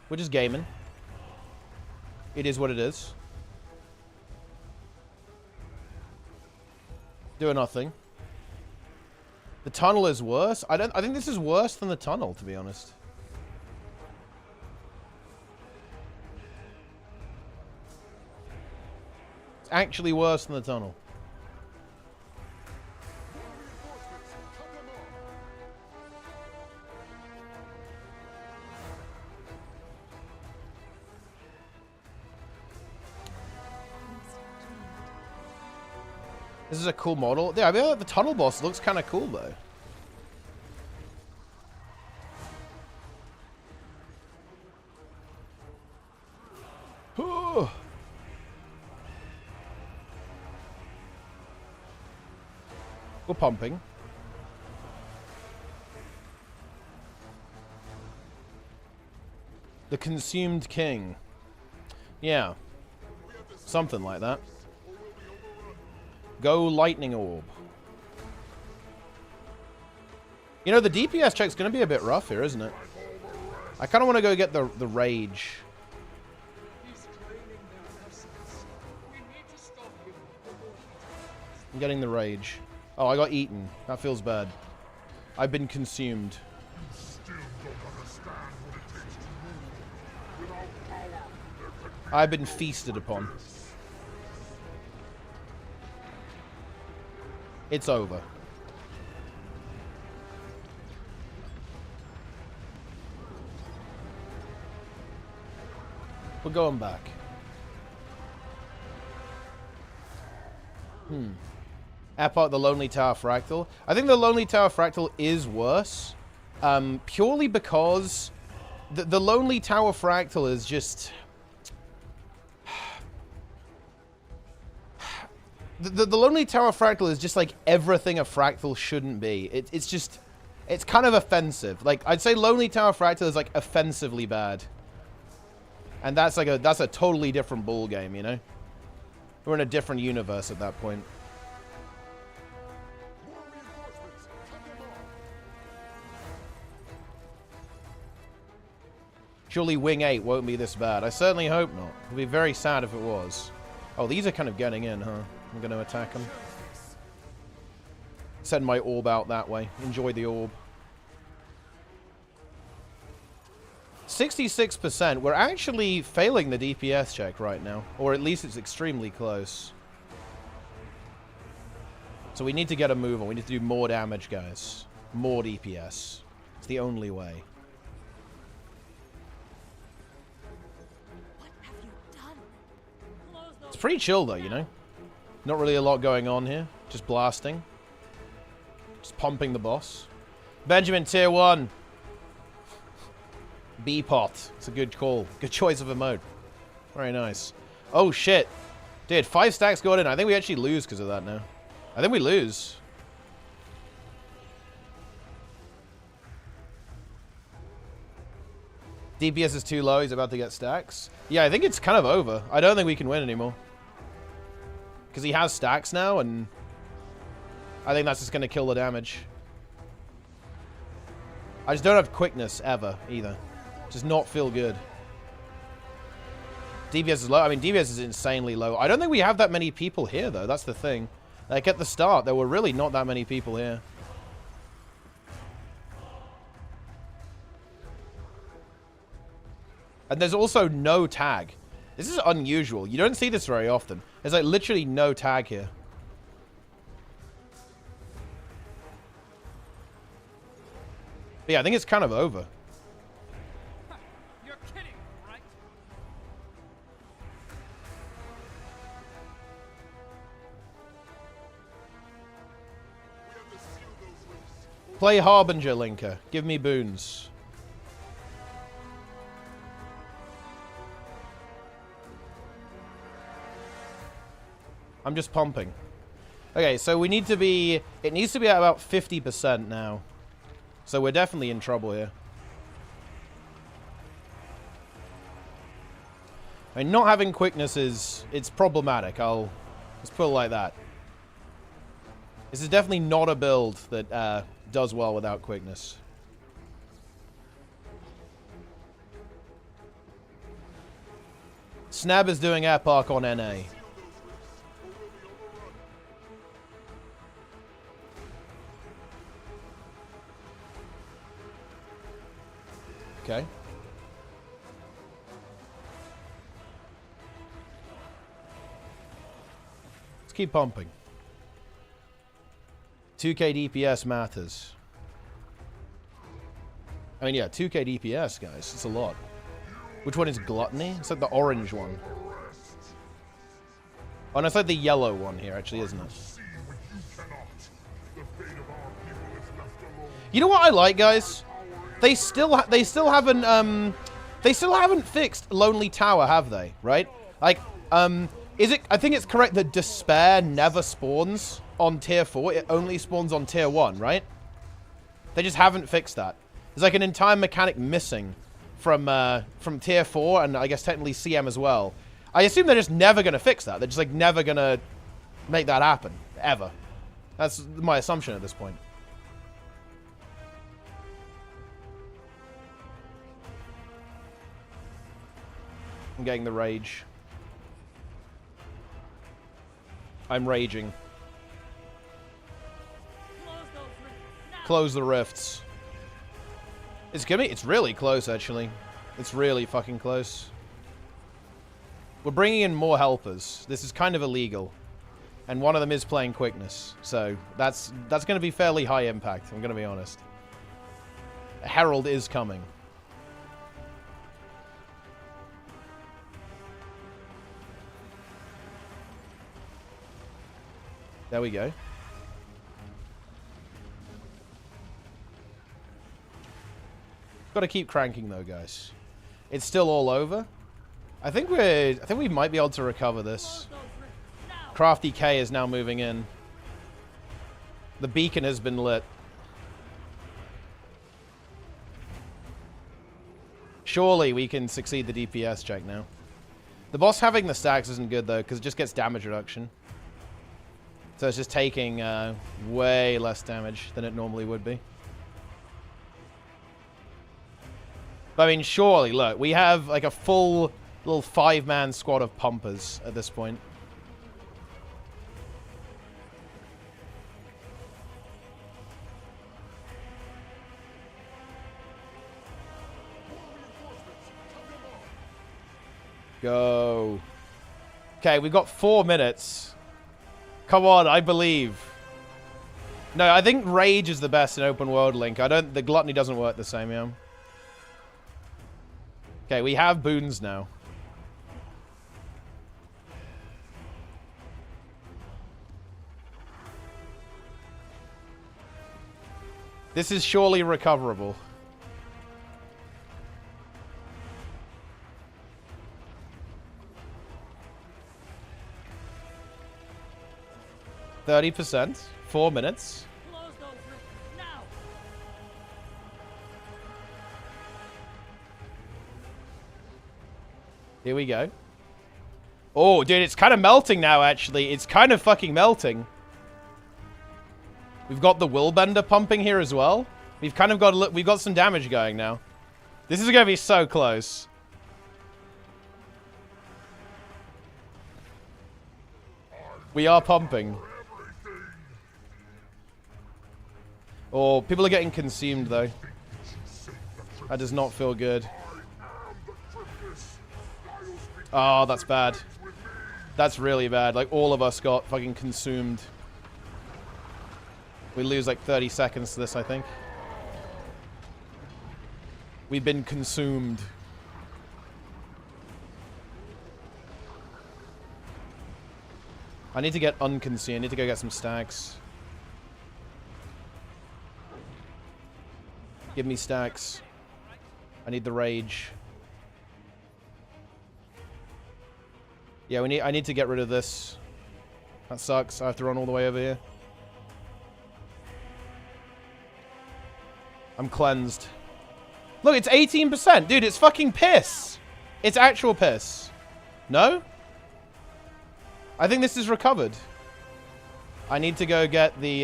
We're just gaming. It is what it is. Doing nothing. The tunnel is worse. I think this is worse than the tunnel, to be honest. It's actually worse than the tunnel. This is a cool model. Yeah, I mean, the tunnel boss looks kind of cool, though. We're pumping. The Consumed King. Yeah. Something like that. Go Lightning Orb. You know, the DPS check's going to be a bit rough here, isn't it? I kind of want to go get the Rage. I'm getting the Rage. Oh, I got eaten. That feels bad. I've been consumed. I've been feasted upon. It's over. We're going back. Apart the Lonely Tower Fractal. I think the Lonely Tower Fractal is worse. Purely because the Lonely Tower Fractal is just... The Lonely Tower Fractal is just like everything a fractal shouldn't be. It's just... It's kind of offensive. Like, I'd say Lonely Tower Fractal is like offensively bad. And that's like that's a totally different ball game, you know? We're in a different universe at that point. Surely Wing 8 won't be this bad. I certainly hope not. It would be very sad if it was. Oh, these are kind of getting in, huh? I'm going to attack them. Send my orb out that way. Enjoy the orb. 66%. We're actually failing the DPS check right now. Or at least it's extremely close. So we need to get a move on. We need to do more damage, guys. More DPS. It's the only way. What have you done? It's pretty chill, though, you know? Not really a lot going on here. Just blasting. Just pumping the boss. Benjamin, tier 1. B-pot. It's a good call. Good choice of a mode. Very nice. Oh, shit. Dude, 5 stacks got in. I think we actually lose because of that now. I think we lose. DPS is too low. He's about to get stacks. Yeah, I think it's kind of over. I don't think we can win anymore. Because he has stacks now, and... I think that's just going to kill the damage. I just don't have quickness ever, either. Does not feel good. DPS is low. I mean, DPS is insanely low. I don't think we have that many people here, though. That's the thing. Like, at the start, there were really not that many people here. And there's also no tag. This is unusual. You don't see this very often. There's, like, literally no tag here. But yeah, I think it's kind of over. You're kidding, right? Play Harbinger, Linker. Give me boons. I'm just pumping. Okay, so we need to be... It needs to be at about 50% now. So we're definitely in trouble here. I mean, not having quickness is... It's problematic. Let's put it like that. This is definitely not a build that does well without quickness. Snab is doing air park on NA. Okay. Let's keep pumping. 2k DPS matters. I mean, yeah, 2k DPS, guys. It's a lot. Which one is Gluttony? It's like the orange one. Oh, no, it's like the yellow one here, actually, isn't it? You know what I like, guys? They still haven't fixed Lonely Tower, have they? Right? Like, is it? I think it's correct that Despair never spawns on tier 4. It only spawns on tier 1, right? They just haven't fixed that. There's like an entire mechanic missing from tier 4, and I guess technically CM as well. I assume they're just never gonna fix that. They're just like never gonna make that happen ever. That's my assumption at this point. I'm getting the rage. I'm raging. Close the rifts. It's really close, actually. It's really fucking close. We're bringing in more helpers. This is kind of illegal. And one of them is playing quickness. So that's going to be fairly high impact, I'm going to be honest. Herald is coming. There we go. Got to keep cranking though, guys. It's still all over. I think we might be able to recover this. Crafty K is now moving in. The beacon has been lit. Surely we can succeed the DPS check now. The boss having the stacks isn't good though, because it just gets damage reduction. So it's just taking way less damage than it normally would be. But I mean, surely, look, we have like a full little 5-man squad of pumpers at this point. Go. Okay, we've got 4 minutes. Come on, I believe. No, I think Rage is the best in open world, Link. The Gluttony doesn't work the same, yeah. Okay, we have boons now. This is surely recoverable. %, 4 minutes. Close those rifts now. Here we go. Oh, dude, it's kind of melting now, actually. It's kind of fucking melting. We've got the Willbender pumping here as well. We've kind of got we've got some damage going now. This is going to be so close. We are pumping. Oh, people are getting consumed though. That does not feel good. Oh, that's bad. That's really bad. Like, all of us got fucking consumed. We lose like 30 seconds to this, I think. We've been consumed. I need to get unconsumed. I need to go get some stacks. Give me stacks. I need the rage. Yeah, I need to get rid of this. That sucks. I have to run all the way over here. I'm cleansed. Look, it's 18%. Dude, it's fucking piss. It's actual piss. No? I think this is recovered. I need to go get the,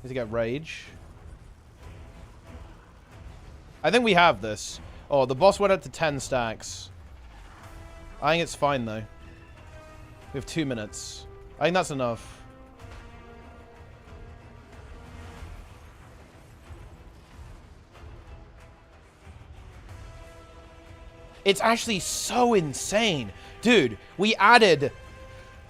need to get rage. I think we have this. Oh, the boss went up to 10 stacks. I think it's fine, though. We have 2 minutes. I think that's enough. It's actually so insane. Dude, we added...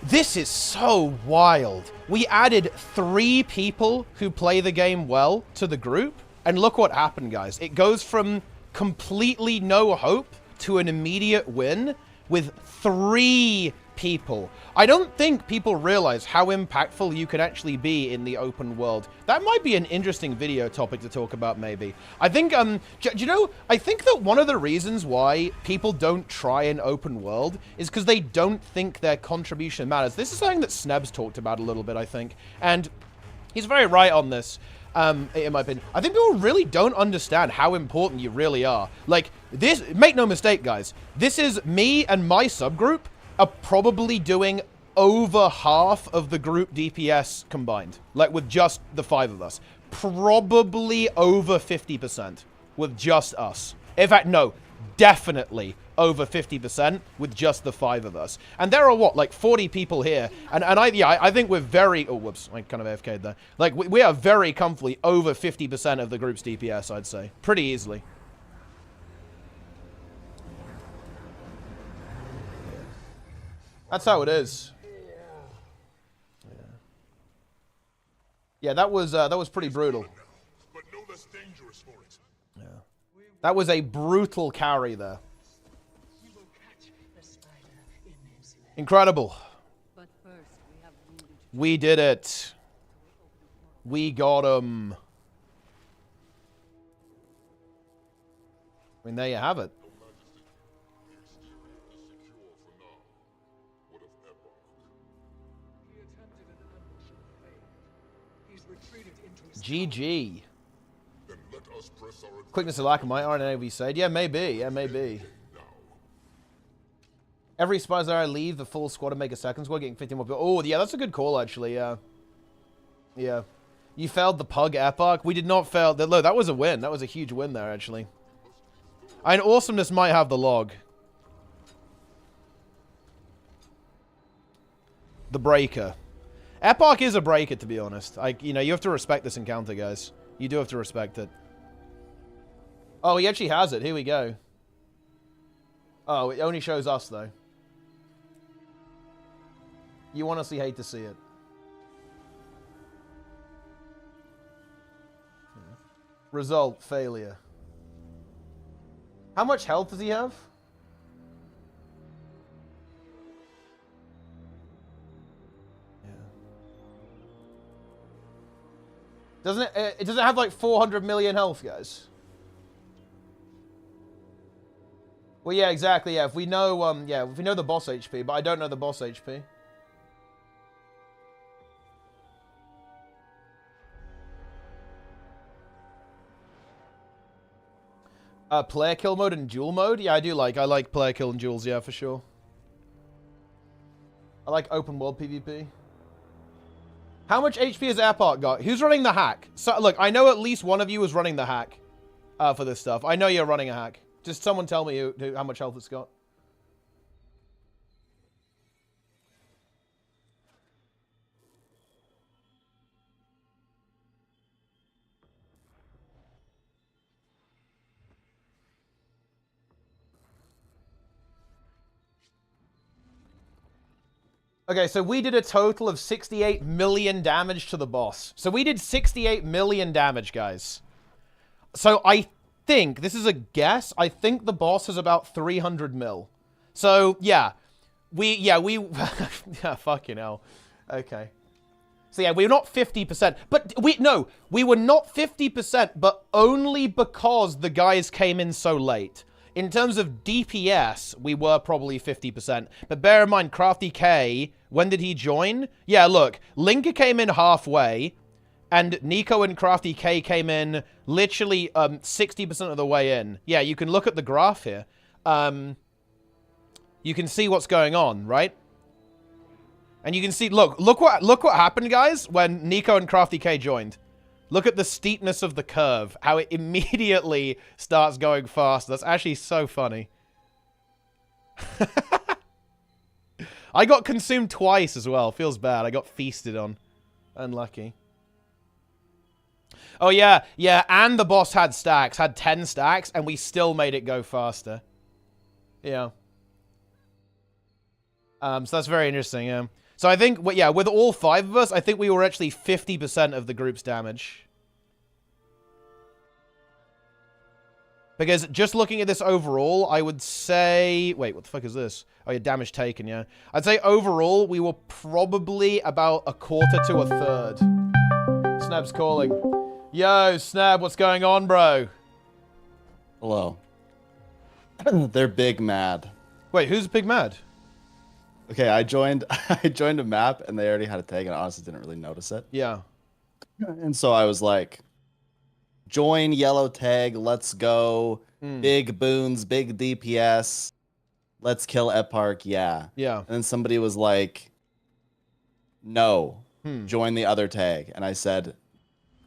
This is so wild. We added 3 people who play the game well to the group. And look what happened, guys. It goes from completely no hope to an immediate win with 3 people. I don't think people realize how impactful you can actually be in the open world. That might be an interesting video topic to talk about, maybe. I think, do you know, I think that one of the reasons why people don't try an open world is because they don't think their contribution matters. This is something that Snebs talked about a little bit, I think. And he's very right on this. In my opinion, I think people really don't understand how important you really are. Like, this, make no mistake, guys, this is me and my subgroup are probably doing over half of the group DPS combined. Like, with just the 5 of us. Probably over 50% with just us. In fact, no, definitely over 50% with just the 5 of us. And there are, what, like 40 people here. And I think we're very... Oh, whoops. I kind of AFK'd there. Like, we are very comfortably over 50% of the group's DPS, I'd say. Pretty easily. That's how it is. Yeah, that was pretty brutal. But no less dangerous for it. Yeah. That was a brutal carry there. Incredible. But first, we have We did it. We got him. I mean, there you have it. GG. Then let us press our Quickness of lack of my RNA, we said. Yeah, maybe. Yeah, maybe. Every spies there I leave the full squad and make a second squad, getting 15 more people. Oh, yeah, that's a good call, actually, yeah. Yeah. You failed the pug epoch. We did not fail. Look, that was a win. That was a huge win there, actually. And awesomeness might have the log. The breaker. Epoch is a breaker, to be honest. You know, you have to respect this encounter, guys. You do have to respect it. Oh, he actually has it. Here we go. Oh, it only shows us, though. You honestly hate to see it. Result, failure. How much health does he have? Yeah. Doesn't it doesn't have like 400 million health, guys? Well, yeah, exactly, yeah. If we know, yeah, if we know the boss HP, but I don't know the boss HP. Player kill mode and duel mode? Yeah, I like player kill and duels, yeah, for sure. I like open world PvP. How much HP has Epoch got? Who's running the hack? So, look, I know at least one of you is running the hack for this stuff. I know you're running a hack. Just someone tell me how much health it's got. Okay, so we did a total of 68 million damage to the boss. So we did 68 million damage, guys. So I think, this is a guess, I think the boss is about 300 mil. So, yeah. Yeah, fucking hell. Okay. So yeah, we were not 50%. But we were not 50%, but only because the guys came in so late. In terms of DPS, we were probably 50%. But bear in mind, Crafty K, when did he join? Yeah, look, Linker came in halfway, and Nico and Crafty K came in literally 60% of the way in. Yeah, you can look at the graph here. You can see what's going on, right? And you can see, look what happened, guys, when Nico and Crafty K joined. Look at the steepness of the curve, how it immediately starts going faster. That's actually so funny. I got consumed twice as well. Feels bad. I got feasted on. Unlucky. Oh, yeah. Yeah, and the boss had stacks. Had 10 stacks, and we still made it go faster. Yeah. So that's very interesting, yeah. So I think, yeah, with all 5 of us, I think we were actually 50% of the group's damage. Because just looking at this overall, I would say... Wait, what the fuck is this? Oh, yeah, damage taken, yeah. I'd say overall, we were probably about a quarter to a third. Snab's calling. Yo, Snab, what's going on, bro? Hello. They're big mad. Wait, who's big mad? Okay, I joined a map and they already had a tag and I honestly didn't really notice it. Yeah. And so I was like, join yellow tag, let's go. Big boons, big DPS. Let's kill Epark, yeah. Yeah. And then somebody was like, no, join the other tag. And I said,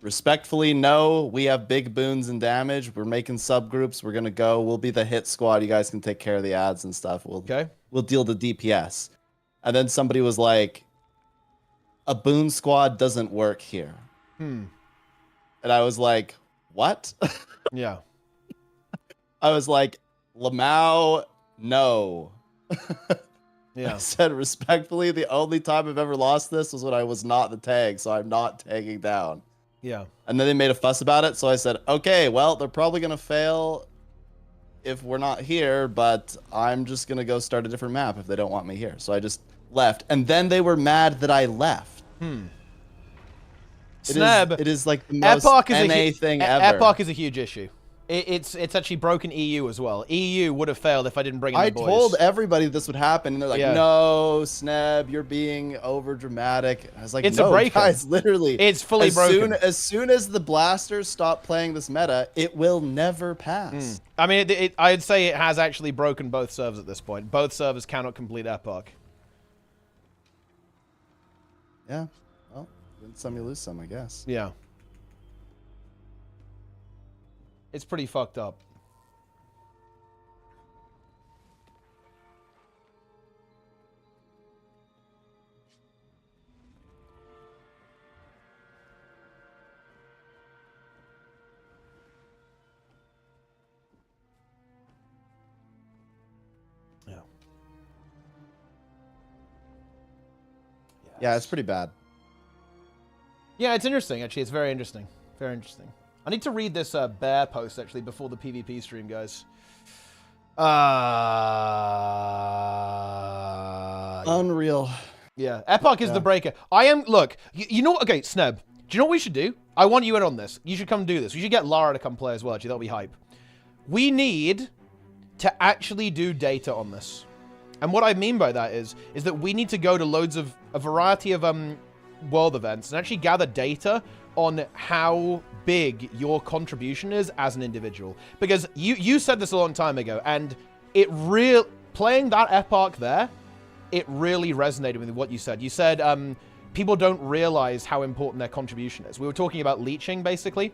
respectfully, no, we have big boons and damage. We're making subgroups. We're going to go. We'll be the hit squad. You guys can take care of the ads and stuff. We'll deal the DPS. And then somebody was like, a boon squad doesn't work here. And I was like, what? Yeah. I was like, Lamau, no. Yeah. I said, respectfully, the only time I've ever lost this was when I was not the tag, so I'm not tagging down. Yeah. And then they made a fuss about it, so I said, okay, well, they're probably going to fail if we're not here, but I'm just going to go start a different map if they don't want me here. So I just left. And then they were mad that I left. Snab, it is like the most NA thing ever. Epoch is a huge issue. It's actually broken EU as well. EU would have failed if I didn't bring in the boys. I told everybody this would happen, and they're like, no, Snab, you're being over dramatic. I was like, it's no, a breaker. Guys, literally. It's fully broken. As soon as the blasters stop playing this meta, it will never pass. I mean, I'd say it has actually broken both servers at this point. Both servers cannot complete Epoch. Yeah. Well, win some, you lose some, I guess. Yeah. It's pretty fucked up. Yeah. Yeah, it's pretty bad. Yeah, it's interesting, actually. It's very interesting. Very interesting. I need to read this bear post, actually, before the PvP stream, guys. Unreal. Yeah, Epoch is the breaker. Look, you know what? Okay, Sneb, do you know what we should do? I want you in on this. You should come do this. We should get Lara to come play as well, actually. That'll be hype. We need to actually do data on this. And what I mean by that is that we need to go to a variety of world events and actually gather data on how big your contribution is as an individual. Because you said this a long time ago, and playing that Epoch there it really resonated with what you said. You said people don't realize how important their contribution is. We were talking about leeching, basically,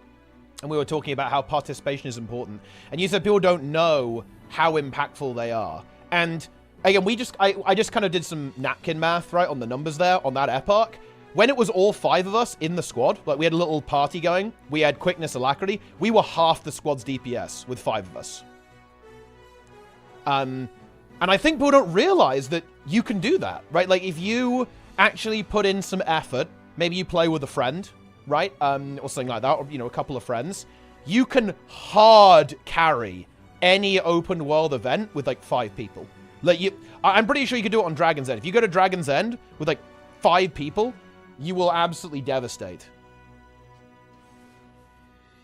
and we were talking about how participation is important. And you said people don't know how impactful they are. And again, I just kind of did some napkin math, right, on the numbers there, on that epoch. When it was all 5 of us in the squad, like we had a little party going, we had quickness, alacrity, we were half the squad's DPS with 5 of us. And I think people don't realize that you can do that, right? Like, if you actually put in some effort, maybe you play with a friend, right? Or something like that, or, you know, a couple of friends, you can hard carry any open world event with, like, 5 people. Like, I'm pretty sure you could do it on Dragon's End. If you go to Dragon's End with, like, 5 people, you will absolutely devastate.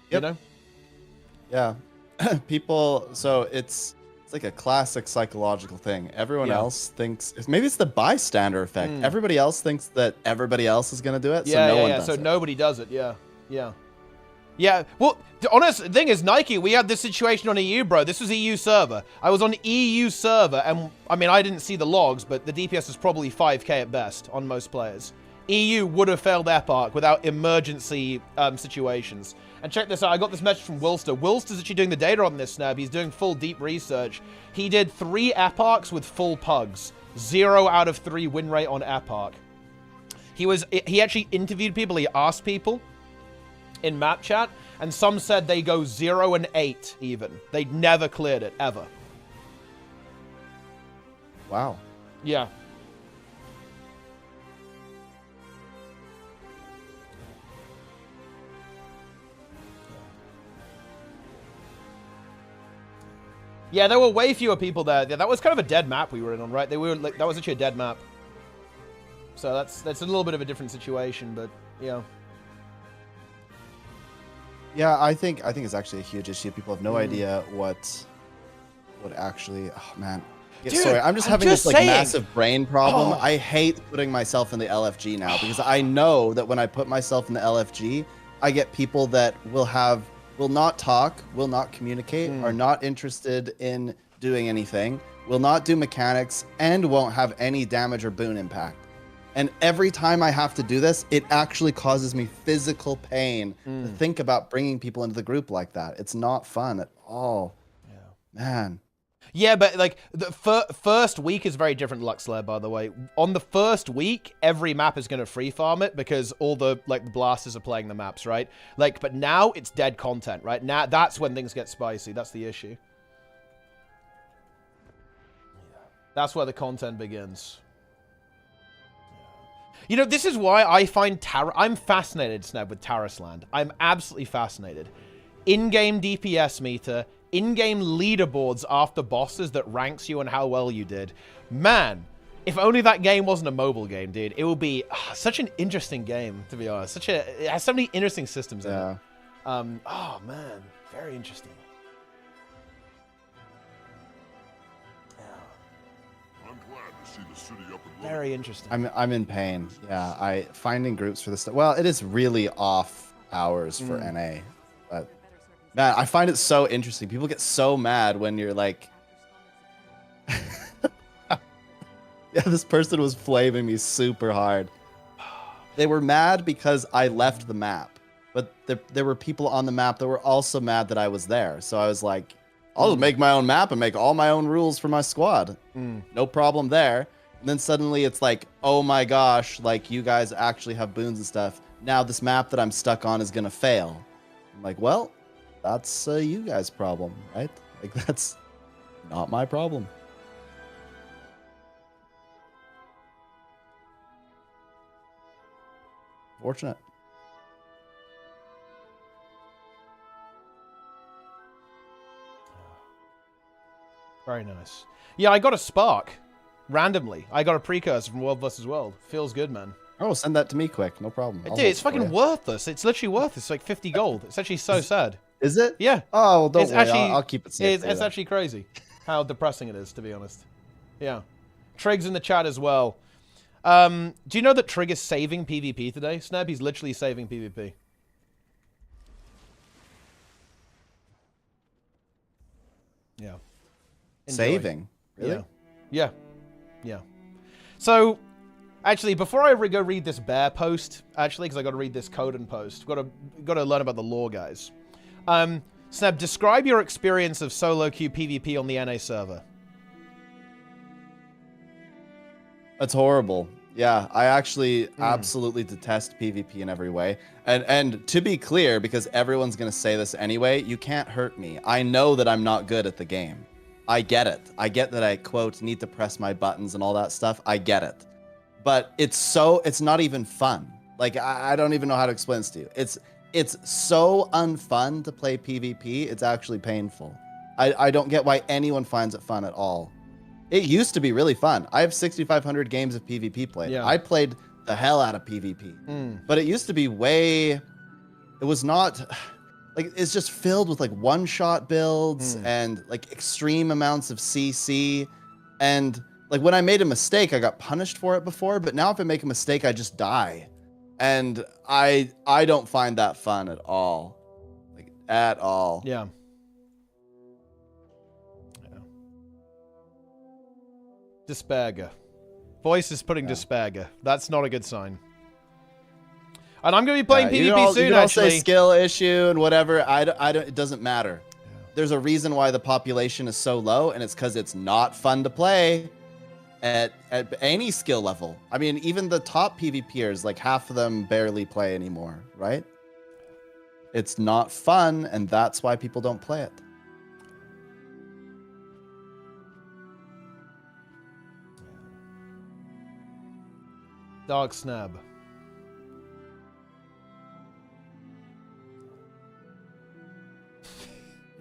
Yep. You know? Yeah. People, so it's like a classic psychological thing. Everyone else thinks, maybe it's the bystander effect. Everybody else thinks that everybody else is going to do it, so no one does it. So nobody does it, Yeah, well, the honest thing is, Nike, we had this situation on EU, bro. This was EU server. I was on EU server, and, I mean, I didn't see the logs, but the DPS was probably 5k at best on most players. EU would have failed Epoch without emergency situations. And check this out. I got this message from Wilster. Wilster's actually doing the data on this, Snap. He's doing full deep research. He did 3 Epochs with full pugs. 0 out of 3 win rate on Epoch. He actually interviewed people. He asked people in map chat, and some said they go 0 and 8 even. They never cleared it, ever. Wow. Yeah. Yeah, there were way fewer people there. That was kind of a dead map we were in on, right? They were like, that was actually a dead map. So that's a little bit of a different situation, but yeah. Yeah, I think it's actually a huge issue. People have no idea what actually. Oh man, Dude, sorry, I'm just having just this like saying. massive brain problem. Oh. I hate putting myself in the LFG now because I know that when I put myself in the LFG, I get people that will not talk, will not communicate, are not interested in doing anything, will not do mechanics, and won't have any damage or boon impact. And every time I have to do this, it actually causes me physical pain to think about bringing people into the group like that. It's not fun at all. Yeah. Man. Yeah, but like the first week is very different, Luxlair, by the way. On the first week, every map is going to free farm it because all the like blasters are playing the maps, right? Like, but now it's dead content, right? Now that's when things get spicy. That's the issue. That's where the content begins. You know, this is why I find I'm fascinated, Sneb, with Tarisland. I'm absolutely fascinated. In-game DPS meter, in-game leaderboards after bosses that ranks you and how well you did. Man, if only that game wasn't a mobile game, dude. It would be such an interesting game, to be honest. It has so many interesting systems in it. Oh, man. Very interesting. I'm glad to see the city up and Very interesting. I'm in pain. Yeah, finding groups for this stuff. Well, it is really off hours for NA, but man, I find it so interesting. People get so mad when you're like, yeah, this person was flaming me super hard. They were mad because I left the map, but there were people on the map that were also mad that I was there. So I was like, I'll just make my own map and make all my own rules for my squad. No problem there. And then suddenly it's like, oh my gosh, like you guys actually have boons and stuff. Now this map that I'm stuck on is going to fail. I'm like, well, that's you guys' problem, right? Like that's not my problem. Fortunate. Very nice. Yeah, I got a spark. Randomly. I got a precursor from World vs. World. Feels good, man. Oh, send that to me quick. No problem. Dude, it's fucking worthless. It's literally worthless. It's like 50 gold. It's actually so sad. Is it? Yeah. Oh, well, don't worry. Actually, I'll keep it safe. It's actually crazy how depressing it is, to be honest. Yeah. Trig's in the chat as well. Do you know that Trig is saving PvP today, Sneb? He's literally saving PvP. Yeah. Enjoy. Saving? Really? Yeah. Yeah. So, actually, before I go read this bear post, actually, because I got to read this Coden post, got to learn about the lore, guys. Sneb, describe your experience of solo queue PvP on the NA server. That's horrible. Yeah, I actually absolutely detest PvP in every way. And to be clear, because everyone's going to say this anyway, you can't hurt me. I know that I'm not good at the game. I get it. I get that I, quote, need to press my buttons and all that stuff. I get it. But it's not even fun. Like, I don't even know how to explain this to you. It's so unfun to play PvP, it's actually painful. I don't get why anyone finds it fun at all. It used to be really fun. I have 6,500 games of PvP played. Yeah. I played the hell out of PvP. But it used to be it was not, like, it's just filled with, like, one-shot builds and, like, extreme amounts of CC. And, like, when I made a mistake, I got punished for it before. But now if I make a mistake, I just die. And I don't find that fun at all. Like, at all. Yeah. Disperger. Voice is putting Disperger. That's not a good sign. And I'm going to be playing PvP soon, you can all actually. say skill issue and whatever. I don't, it doesn't matter. Yeah. There's a reason why the population is so low, and it's because it's not fun to play at any skill level. I mean, even the top PvPers, like half of them barely play anymore, right? It's not fun, and that's why people don't play it. Dog Snab.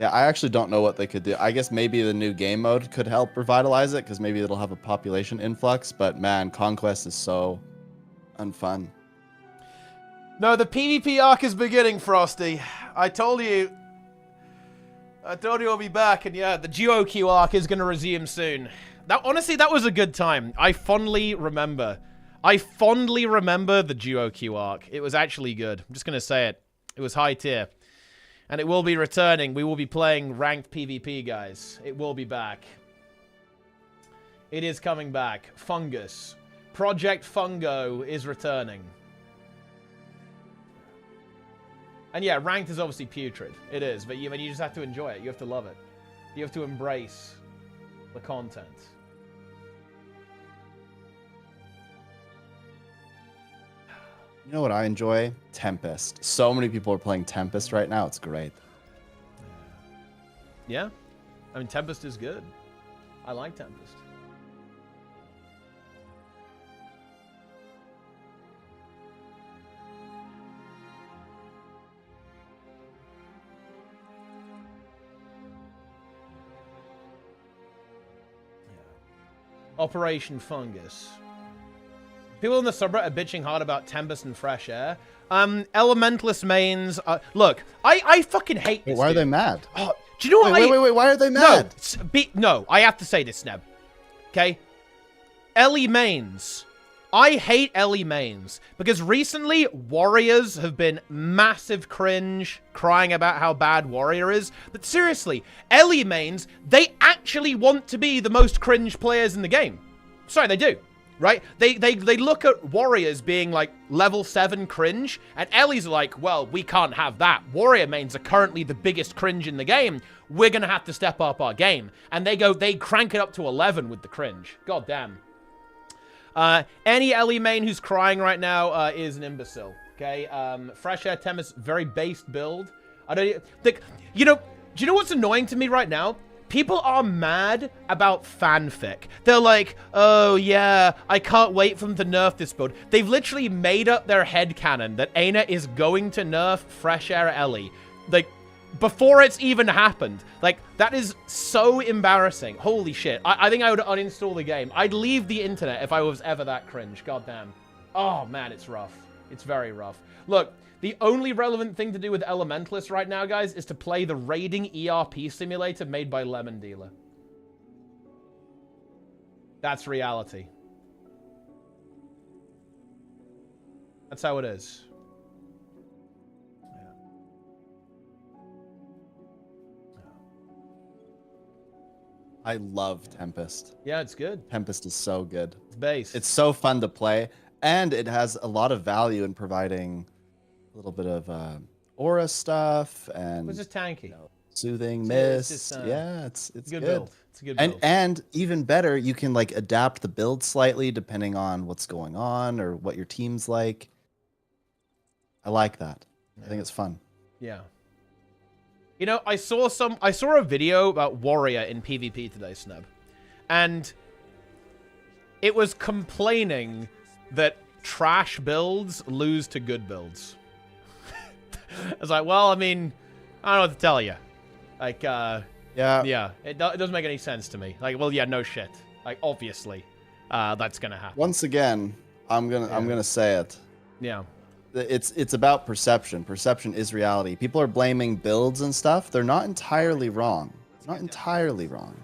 Yeah, I actually don't know what they could do. I guess maybe the new game mode could help revitalize it, because maybe it'll have a population influx. But man, Conquest is so unfun. No, the PvP arc is beginning, Frosty. I told you I'll be back, and yeah, the gw2 arc is going to resume soon. Honestly, that was a good time. I fondly remember the gw2 arc. It was actually good. I'm just going to say it. It was high tier. And it will be returning. We will be playing ranked PvP, guys. It will be back. It is coming back. Fungus. Project Fungo is returning. And yeah, ranked is obviously putrid. It is, but you just have to enjoy it. You have to love it. You have to embrace the content. You know what I enjoy? Tempest. So many people are playing Tempest right now. It's great. Yeah. I mean, Tempest is good. I like Tempest. Yeah. Operation Fungus. People in the subreddit are bitching hard about Tempest and Fresh Air. Elementalist mains. Look, I fucking hate this. Why are they mad? Oh, do you know what? Wait, why are they mad? No, I have to say this, Sneb. Okay? Ellie mains. I hate Ellie mains because recently Warriors have been massive cringe, crying about how bad Warrior is. But seriously, Ellie mains, they actually want to be the most cringe players in the game. Sorry, they do. Right? They look at Warriors being like level 7 cringe, and Ellie's like, well, we can't have that. Warrior mains are currently the biggest cringe in the game. We're gonna have to step up our game. And they crank it up to 11 with the cringe. God damn. Any Ellie main who's crying right now is an imbecile. Okay? Fresh Air Tempest, very based build. I don't think, do you know what's annoying to me right now? People are mad about fanfic. They're like, oh yeah, I can't wait for them to nerf this build. They've literally made up their headcanon that ArenaNet is going to nerf Fresh Air Ellie. Like, before it's even happened. Like, that is so embarrassing. Holy shit. I think I would uninstall the game. I'd leave the internet if I was ever that cringe. God damn. Oh man, it's rough. It's very rough. Look, the only relevant thing to do with Elementalist right now, guys, is to play the raiding ERP simulator made by Lemon Dealer. That's reality. That's how it is. Yeah. I love Tempest. Yeah, it's good. Tempest is so good. It's base. It's so fun to play, and it has a lot of value in providing a little bit of aura stuff and It's just tanky. Soothing It's mist. just, Yeah, it's good good. build. It's a good build. And even better, you can like adapt the build slightly depending on what's going on or what your team's like. I like that. I think it's fun. Yeah. You know, I saw a video about Warrior in PvP today, Snub. And it was complaining that trash builds lose to good builds. I was like, well, I mean, I don't know what to tell you. Like, yeah, it doesn't make any sense to me. Like, well, yeah, no shit. Like, obviously, that's gonna happen. Once again, I'm gonna say it. Yeah. It's about perception. Perception is reality. People are blaming builds and stuff. They're not entirely wrong. Not entirely wrong.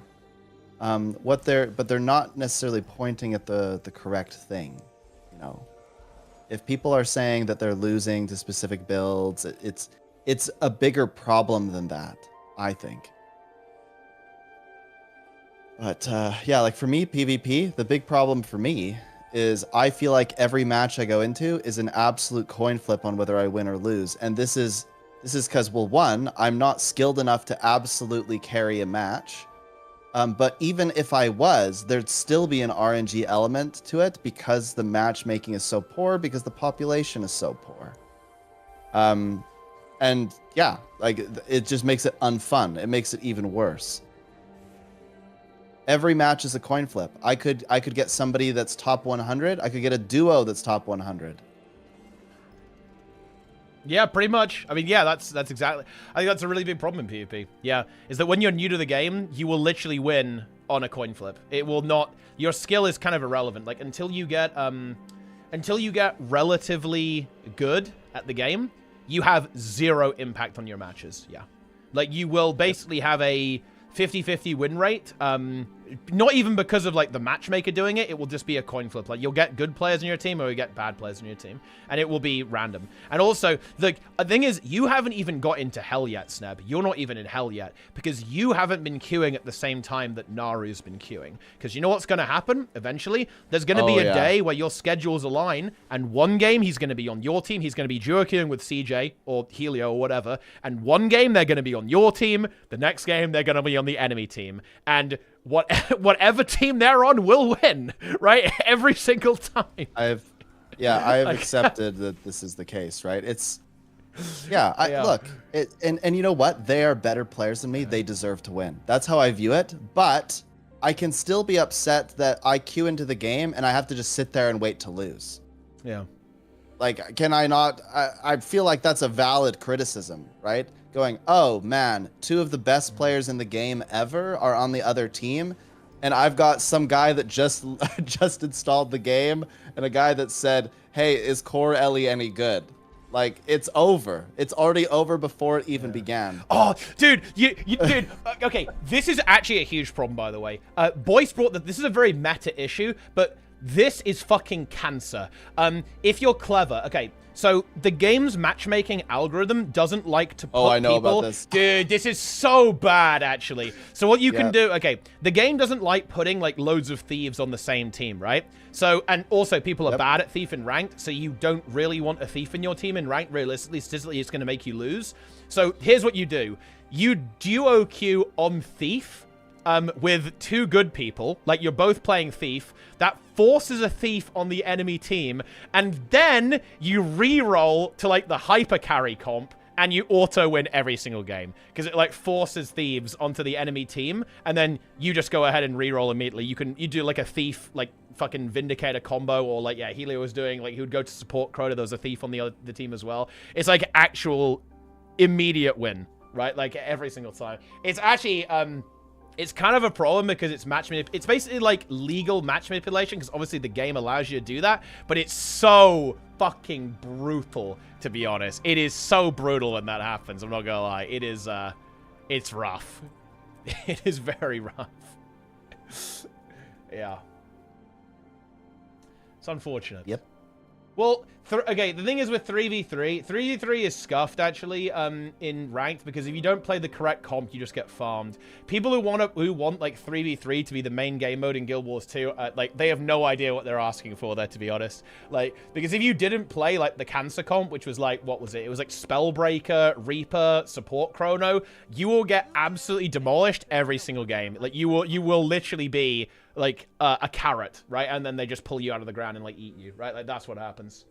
But they're not necessarily pointing at the correct thing. You know, if people are saying that they're losing to specific builds, it's a bigger problem than that, I think. But yeah, like for me, PvP, the big problem for me is I feel like every match I go into is an absolute coin flip on whether I win or lose. And this is because, well, one, I'm not skilled enough to absolutely carry a match. But even if I was, there'd still be an RNG element to it because the matchmaking is so poor, because the population is so poor. And yeah, like it just makes it unfun. It makes it even worse. Every match is a coin flip. I could get somebody that's top 100. I could get a duo that's top 100. Yeah, pretty much. I mean, yeah, that's exactly. I think that's a really big problem in PvP. Yeah, is that when you're new to the game, you will literally win on a coin flip. It will not. Your skill is kind of irrelevant. Like until you get relatively good at the game, you have zero impact on your matches. Yeah, like you will basically have a 50-50 win rate. Not even because of like the matchmaker doing it. It will just be a coin flip. Like you'll get good players in your team or you get bad players in your team, and it will be random. And also, the thing is, you haven't even got into hell yet, Sneb. You're not even in hell yet because you haven't been queuing at the same time that Naru's been queuing. Because you know what's going to happen eventually? There's going to be a day where your schedules align, and one game he's going to be on your team. He's going to be duo queuing with CJ or Helio or whatever. And one game they're going to be on your team. The next game they're going to be on the enemy team. And whatever team they're on will win, right? Every single time. I've accepted that this is the case, right? It's look, and you know what? They are better players than me. They deserve to win. That's how I view it. But I can still be upset that I queue into the game and I have to just sit there and wait to lose. Yeah. Like, can I not? I feel like that's a valid criticism, right? Going, oh man, two of the best players in the game ever are on the other team, and I've got some guy that just installed the game and a guy that said, hey, is Core Ellie any good? Like, it's over. It's already over before it even began. Oh, dude, dude. Okay, this is actually a huge problem, by the way. Boyce brought that. This is a very meta issue, but this is fucking cancer. If you're clever, okay. So the game's matchmaking algorithm doesn't like to put I know people... about this. Dude, this is so bad, actually. So what you can do... Okay, the game doesn't like putting, like, loads of thieves on the same team, right? So, and also, people are bad at thief in ranked, so you don't really want a thief in your team in ranked. Realistically, statistically, it's going to make you lose. So here's what you do. You duo queue on thief with two good people, like you're both playing thief. That forces a thief on the enemy team, and then you re-roll to like the hyper carry comp, and you auto win every single game because it like forces thieves onto the enemy team, and then you just go ahead and re-roll immediately. You do like a thief like fucking Vindicator combo, or like Helio was doing, like he would go to support Crota. There was a thief on the team as well. It's like actual immediate win, right? Like every single time. It's actually it's kind of a problem because it's it's basically like legal match manipulation because obviously the game allows you to do that, but it's so fucking brutal, to be honest. It is so brutal when that happens. I'm not gonna lie. It is, it's rough. It is very rough. Yeah. It's unfortunate. Yep. Well, okay, the thing is with 3v3, 3v3 is scuffed actually in ranked because if you don't play the correct comp, you just get farmed. People who want like 3v3 to be the main game mode in Guild Wars 2, like they have no idea what they're asking for there, to be honest. Like, because if you didn't play like the cancer comp, which was like, what was it? It was like Spellbreaker, Reaper, Support Chrono, you will get absolutely demolished every single game. Like you will literally be like a carrot, right? And then they just pull you out of the ground and like eat you, right? Like that's what happens.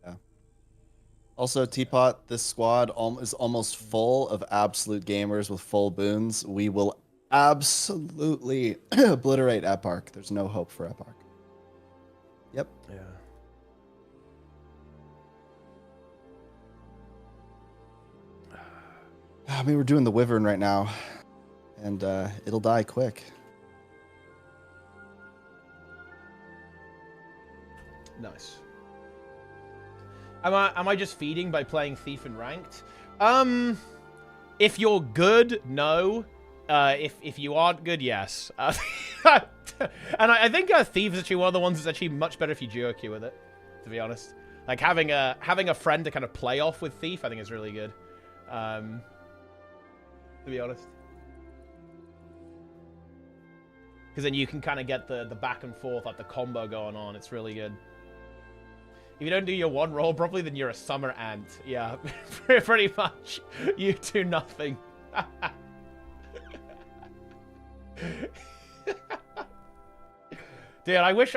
Yeah. Also, Teapot, this squad is almost full of absolute gamers with full boons. We will absolutely obliterate Epark. There's no hope for Epark. Yep. Yeah. I mean, we're doing the Wyvern right now, and it'll die quick. Nice. Am I just feeding by playing Thief and Ranked? If you're good, no. If you aren't good, yes. And I think Thief is actually one of the ones that's actually much better if you duo queue with it, to be honest. Like having a friend to kind of play off with Thief, I think is really good. To be honest. Because then you can kind of get the back and forth, like the combo going on. It's really good. If you don't do your one roll properly, then you're a summer ant. Yeah, pretty much. You do nothing. Dude, I wish...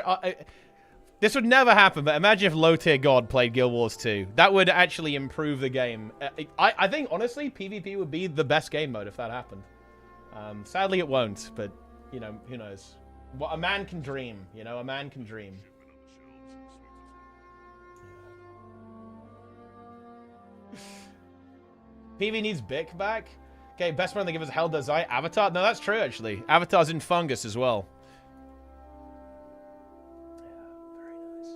this would never happen, but imagine if Low Tier God played Guild Wars 2. That would actually improve the game. I think, honestly, PvP would be the best game mode if that happened. Sadly, it won't, but, you know, who knows. Well, a man can dream, you know? A man can dream. PV needs Bic back. Okay, best friend they give us Hell Does I. Avatar? No, that's true, actually. Avatar's in Fungus as well. Yeah, very nice.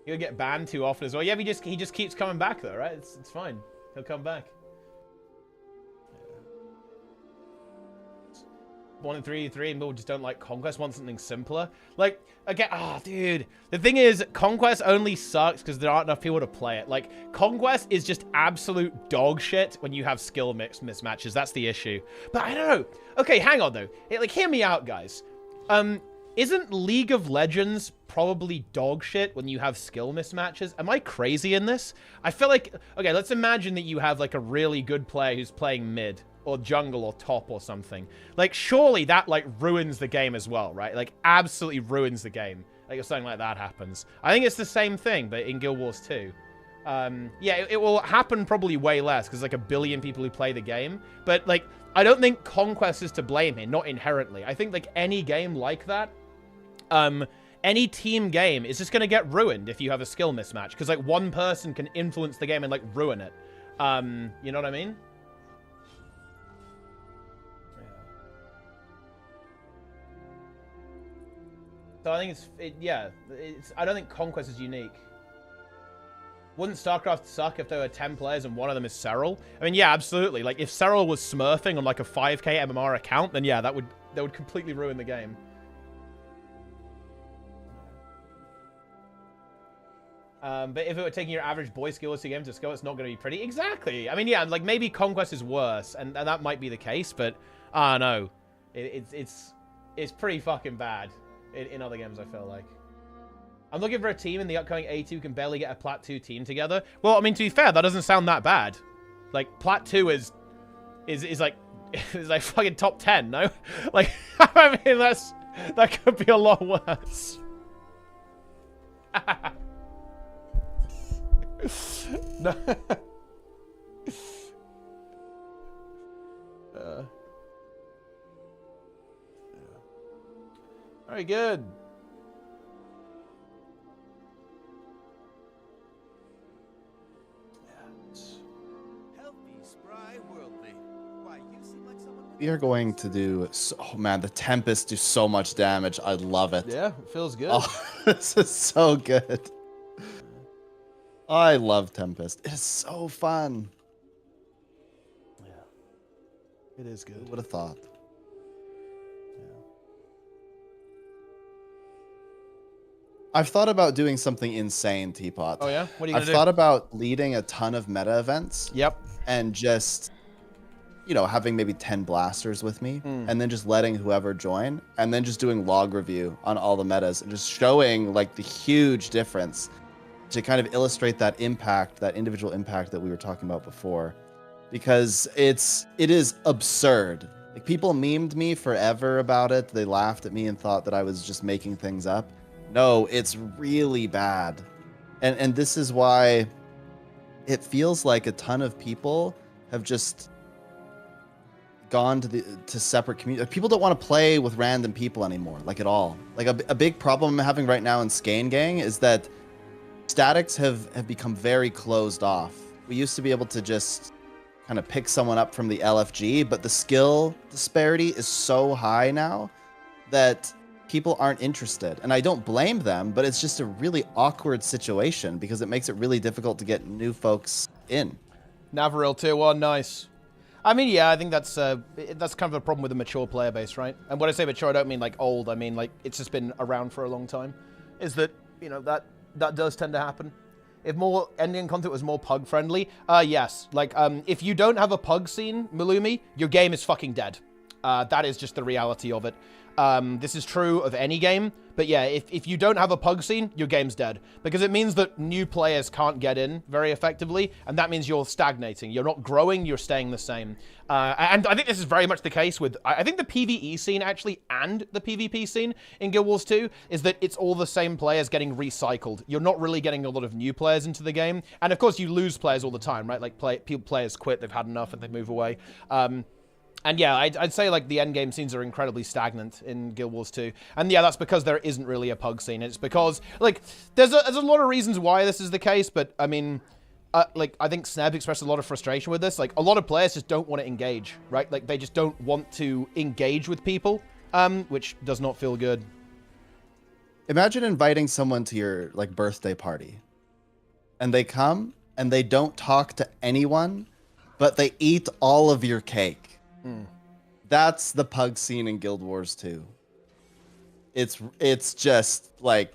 He'll get banned too often as well. Yeah, but he just keeps coming back, though, right? It's fine. He'll come back. 1 and 3 and people just don't like Conquest, want something simpler. Like, again, dude. The thing is, Conquest only sucks because there aren't enough people to play it. Like, Conquest is just absolute dog shit when you have skill mismatches. That's the issue. But I don't know. Okay, hang on, though. Like, hear me out, guys. Isn't League of Legends probably dog shit when you have skill mismatches? Am I crazy in this? I feel like... Okay, let's imagine that you have, like, a really good player who's playing mid. Or jungle or top or something. Like, surely that, like, ruins the game as well, right? Like, absolutely ruins the game. Like, if something like that happens. I think it's the same thing, but in Guild Wars 2. Yeah, it will happen probably way less, because, like, 1 billion people who play the game. But, like, I don't think Conquest is to blame here, not inherently. I think, like, any game like that, any team game is just going to get ruined if you have a skill mismatch. Because, like, one person can influence the game and, like, ruin it. You know what I mean? So I think I don't think Conquest is unique. Wouldn't StarCraft suck if there were 10 players and one of them is Serral? I mean, yeah, absolutely. Like, if Serral was smurfing on, like, a 5k MMR account, then yeah, that would completely ruin the game. But if it were taking your average boy skills to games to skill, it's not going to be pretty. Exactly. I mean, yeah, like, maybe Conquest is worse, and that might be the case, but, I don't know. It's pretty fucking bad. In other games, I feel like. I'm looking for a team in the upcoming A2 who can barely get a Plat 2 team together. Well, I mean, to be fair, that doesn't sound that bad. Like, Plat 2 is like fucking top 10, no? Like, I mean, that could be a lot worse. No. Very good. We are going to do... Oh, man, the Tempest do so much damage. I love it. Yeah, it feels good. Oh, this is so good. I love Tempest. It is so fun. Yeah. It is good. Who would have thought? I've thought about doing something insane, Teapot. Oh yeah? What are you gonna I've do? thought about leading a ton of meta events. Yep. And just, you know, having maybe 10 blasters with me, and then just letting whoever join, and then just doing log review on all the metas, and just showing like the huge difference to kind of illustrate that impact, that individual impact that we were talking about before. Because it is absurd. Like, people memed me forever about it. They laughed at me and thought that I was just making things up. No, it's really bad. And this is why it feels like a ton of people have just gone to separate communities. People don't want to play with random people anymore, like at all. Like a big problem I'm having right now in Skane Gang is that statics have become very closed off. We used to be able to just kind of pick someone up from the LFG, but the skill disparity is so high now that people aren't interested. And I don't blame them, but it's just a really awkward situation because it makes it really difficult to get new folks in. Navaril tier 1, nice. I mean, yeah, I think that's kind of a problem with the mature player base, right? And when I say mature, I don't mean like old. I mean like it's just been around for a long time. Is that, you know, that does tend to happen. If more endgame content was more pug friendly, yes. Like, if you don't have a pug scene, Malumi, your game is fucking dead. That is just the reality of it. This is true of any game, but yeah, if you don't have a pug scene, your game's dead. Because it means that new players can't get in very effectively, and that means you're stagnating. You're not growing, you're staying the same. And I think this is very much the case with, I think the PvE scene actually, and the PvP scene in Guild Wars 2, is that it's all the same players getting recycled. You're not really getting a lot of new players into the game. And of course you lose players all the time, right? Like players quit, they've had enough and they move away. And yeah, I'd say like the endgame scenes are incredibly stagnant in Guild Wars 2. And yeah, that's because there isn't really a pug scene. It's because, like, there's a lot of reasons why this is the case, but I mean, like, I think Sneb expressed a lot of frustration with this. Like, a lot of players just don't want to engage, right? Like, they just don't want to engage with people, which does not feel good. Imagine inviting someone to your, like, birthday party. And they come, and they don't talk to anyone, but they eat all of your cake. That's the pug scene in Guild Wars 2. It's just like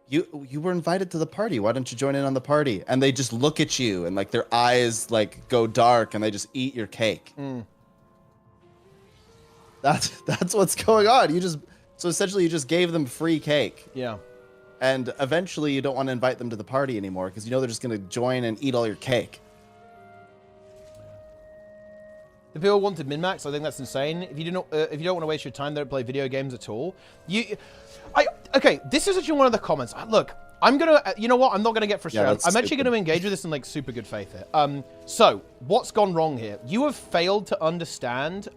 you were invited to the party. Why don't you join in on the party? And they just look at you and like their eyes like go dark and they just eat your cake. That's what's going on. So essentially you just gave them free cake. Yeah. And eventually you don't want to invite them to the party anymore because you know they're just going to join and eat all your cake. The people wanted min-max. I think that's insane. If you don't want to waste your time, don't play video games at all. Okay, this is actually one of the comments. Look, I'm gonna, you know what? I'm not gonna get frustrated. Yeah, I'm actually gonna engage with this in like super good faith here. So what's gone wrong here? You have failed to understand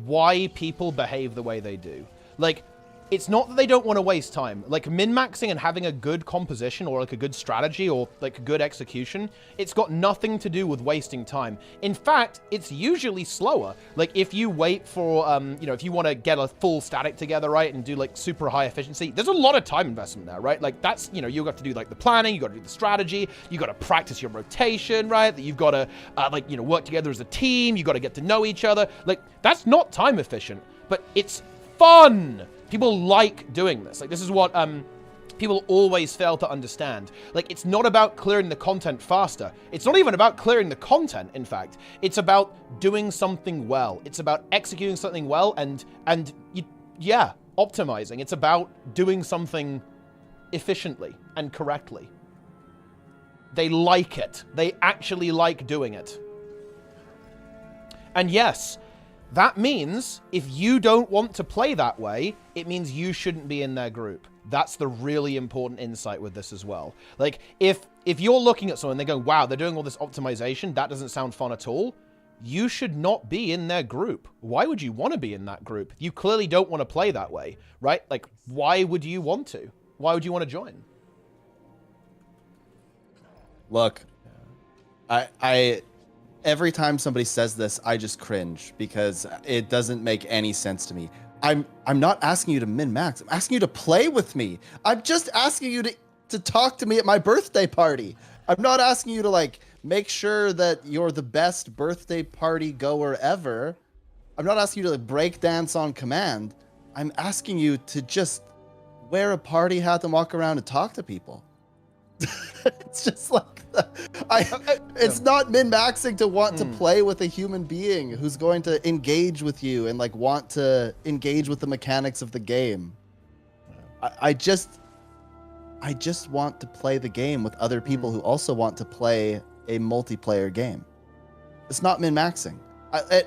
why people behave the way they do. Like, it's not that they don't want to waste time. Like, min-maxing and having a good composition or like a good strategy or like good execution, it's got nothing to do with wasting time. In fact, it's usually slower. Like, if you wait for, you know, if you want to get a full static together, right, and do like super high efficiency, there's a lot of time investment there, right? Like, that's, you know, you've got to do like the planning, you got to do the strategy, you got to practice your rotation, right? That you've got to, like, you know, work together as a team, you got to get to know each other. Like, that's not time efficient, but it's fun. People like doing this. Like, this is what people always fail to understand. Like, it's not about clearing the content faster. It's not even about clearing the content, in fact. It's about doing something well. It's about executing something well and yeah, optimizing. It's about doing something efficiently and correctly. They like it. They actually like doing it. And yes, that means if you don't want to play that way, it means you shouldn't be in their group. That's the really important insight with this as well. Like, if you're looking at someone, they're going, wow, they're doing all this optimization, that doesn't sound fun at all, you should not be in their group. Why would you want to be in that group? You clearly don't want to play that way, right? Like, why would you want to? Why would you want to join? Look, every time somebody says this, I just cringe because it doesn't make any sense to me. I'm not asking you to min-max. I'm asking you to play with me. I'm just asking you to talk to me at my birthday party. I'm not asking you to like make sure that you're the best birthday party goer ever. I'm not asking you to like, break dance on command. I'm asking you to just wear a party hat and walk around and talk to people. It's just like it's not min-maxing to want to play with a human being who's going to engage with you and like want to engage with the mechanics of the game. I just want to play the game with other people who also want to play a multiplayer game. It's not min-maxing.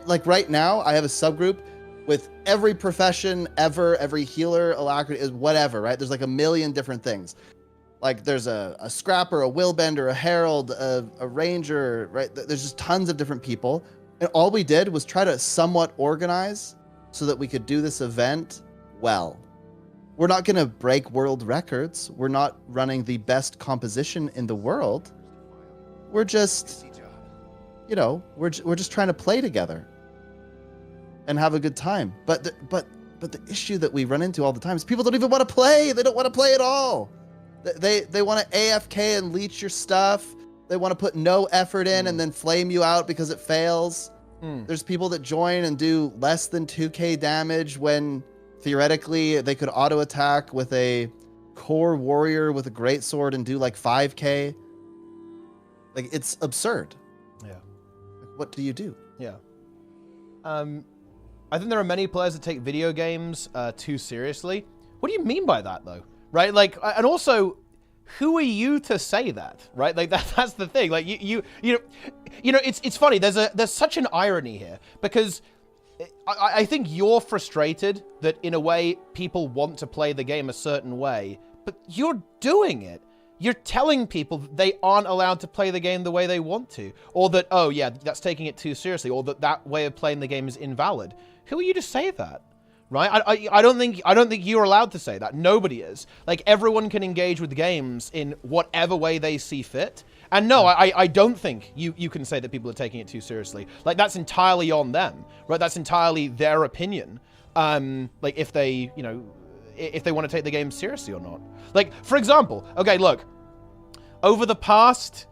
Like right now, I have a subgroup with every profession ever, every healer, alacrity, whatever, right? There's like a million different things. Like there's a scrapper, a willbender, a herald, a ranger, right? There's just tons of different people. And all we did was try to somewhat organize so that we could do this event well. We're not going to break world records. We're not running the best composition in the world. We're just, you know, we're just trying to play together and have a good time. But the issue that we run into all the time is people don't even want to play. They don't want to play at all. They want to AFK and leech your stuff. They want to put no effort in and then flame you out because it fails. There's people that join and do less than 2k damage when theoretically they could auto attack with a core warrior with a greatsword and do like 5k. Like it's absurd. Yeah. What do you do? Yeah. I think there are many players that take video games too seriously. What do you mean by that, though? Right? Like, and also, who are you to say that? Right? Like that's the thing. Like you know, it's funny. There's such an irony here because I think you're frustrated that in a way people want to play the game a certain way, but you're doing it. You're telling people that they aren't allowed to play the game the way they want to, or that, oh yeah, that's taking it too seriously, or that way of playing the game is invalid. Who are you to say that? Right? I don't think you're allowed to say that. Nobody is. Like, everyone can engage with games in whatever way they see fit. And no, I don't think you can say that people are taking it too seriously. Like, that's entirely on them, right? That's entirely their opinion. Like, if they, you know, if they want to take the game seriously or not. Like, for example, okay, look, over the past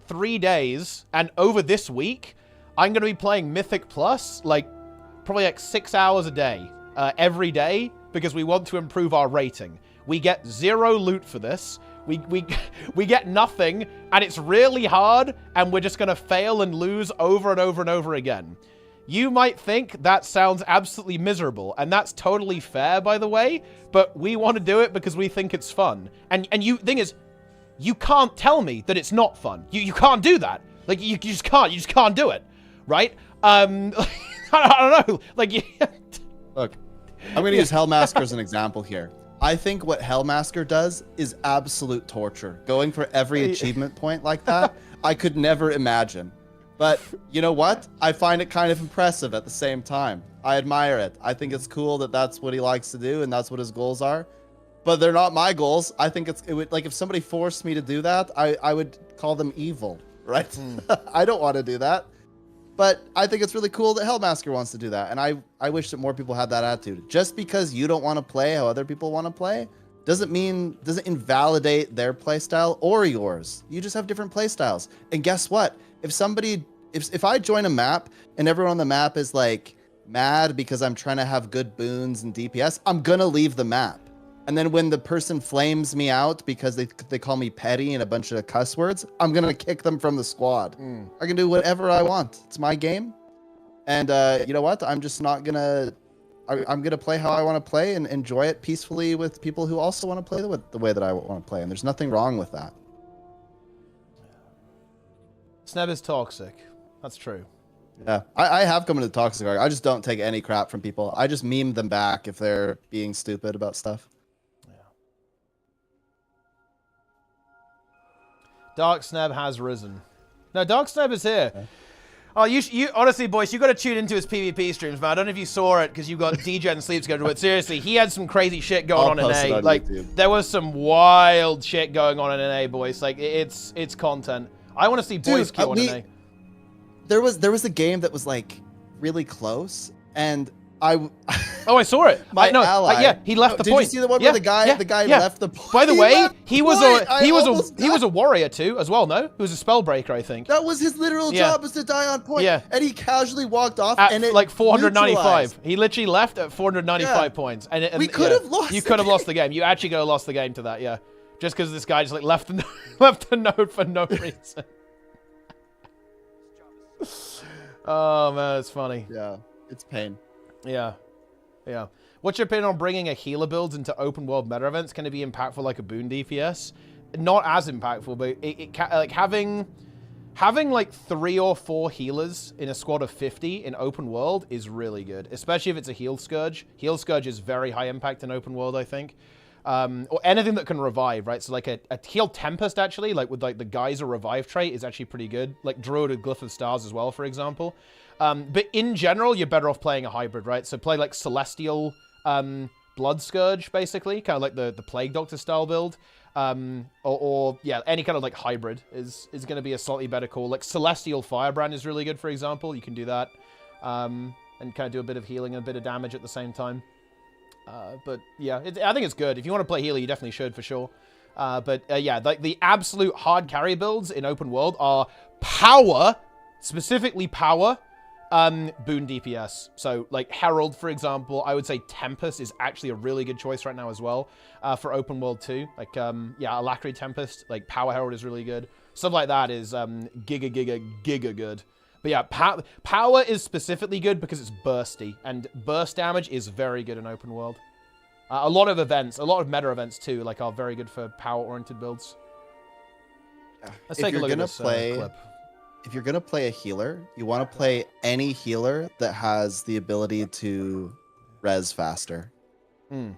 3 days and over this week, I'm going to be playing Mythic Plus, like, probably like 6 hours a day, every day, because we want to improve our rating. We get 0 loot for this. We get nothing, and it's really hard, and we're just going to fail and lose over and over and over again. You might think that sounds absolutely miserable, and that's totally fair, by the way, but we want to do it because we think it's fun. And thing is, you can't tell me that it's not fun. You can't do that. Like, you just can't do it, right? I don't know. Like, look, I'm going to use Hellmasker as an example here. I think what Hellmasker does is absolute torture. Going for every achievement point like that, I could never imagine. But you know what? I find it kind of impressive at the same time. I admire it. I think it's cool that that's what he likes to do and that's what his goals are. But they're not my goals. I think it would, like, if somebody forced me to do that, I would call them evil, right? I don't want to do that. But I think it's really cool that Hellmasker wants to do that. And I wish that more people had that attitude. Just because you don't want to play how other people want to play doesn't invalidate their playstyle or yours. You just have different playstyles. And guess what? If I join a map and everyone on the map is like mad because I'm trying to have good boons and DPS, I'm going to leave the map. And then when the person flames me out because they call me petty and a bunch of cuss words, I'm going to kick them from the squad. I can do whatever I want. It's my game. And you know what? I'm just not going to... I'm going to play how I want to play and enjoy it peacefully with people who also want to play the way that I want to play. And there's nothing wrong with that. Sneb is toxic. That's true. Yeah, I have come into toxic. I just don't take any crap from people. I just meme them back if they're being stupid about stuff. Dark Sneb has risen. No, Dark Sneb is here. Yeah. Oh, you honestly, boys, you got to tune into his PvP streams, man. I don't know if you saw it because you got DJ and sleep schedule, but seriously, he had some crazy shit going on in A. Like, there was some wild shit going on in A, boys. Like, it's content. I want to see boys kill on A. There was a game that was like really close, and Oh, I saw it. My no, ally. yeah, he left the Did point. you see the one where the guy left the point? By the way, he was a a warrior too, as well. No, he was a spellbreaker, I think. That was his literal job, was to die on point. Yeah. And he casually walked off At and it like 495. neutralized. He literally left at 495 points. And we could have lost. You could have lost the game. You actually could have lost the game to that, yeah. Just because this guy just like left the node for no reason. Oh man, it's funny. Yeah, it's pain. Yeah. Yeah. What's your opinion on bringing a healer builds into open world meta events? Can it be impactful like a boon DPS? Not as impactful, but it can, like having like 3 or 4 healers in a squad of 50 in open world is really good, especially if it's a heal scourge. Heal scourge is very high impact in open world, I think. Or anything that can revive, right? So like a heal Tempest actually, like with like the Geyser revive trait is actually pretty good. Like Druid with Glyph of Stars as well, for example. But in general, you're better off playing a hybrid, right? So play like Celestial Blood Scourge, basically, kind of like the Plague Doctor style build. Or yeah, any kind of like hybrid is going to be a slightly better call. Like Celestial Firebrand is really good, for example. You can do that and kind of do a bit of healing and a bit of damage at the same time. But yeah, I think it's good. If you want to play healer, you definitely should, for sure. But yeah, like the absolute hard carry builds in open world are power, specifically power, boon DPS. So like Herald, for example, I would say Tempest is actually a really good choice right now as well for open world too. Like yeah, Alacrity Tempest, like Power Herald is really good. Stuff like that is giga good. But yeah, power is specifically good because it's bursty, and burst damage is very good in open world. A lot of events, a lot of meta events too, like are very good for power-oriented builds. Let's take a look at this clip. If you're gonna play a healer, you want to play any healer that has the ability to res faster. And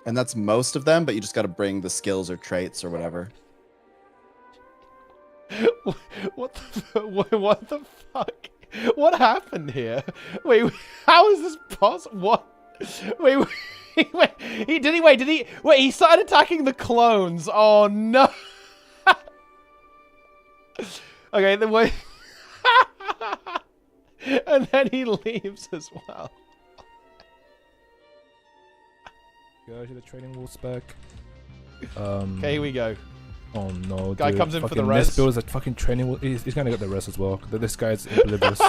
that's most of them, but you just got to bring the skills or traits or whatever. What the fuck? What happened here? Wait, how is this possible? What? Wait, he started attacking the clones. Oh no. Okay, then wait. And then he leaves as well. Go to the training walls back. Okay, here we go. Oh no, guy dude. comes in for the Fucking res. Nest builds a fucking training wall. He's gonna get the res as well. This guy's oblivious.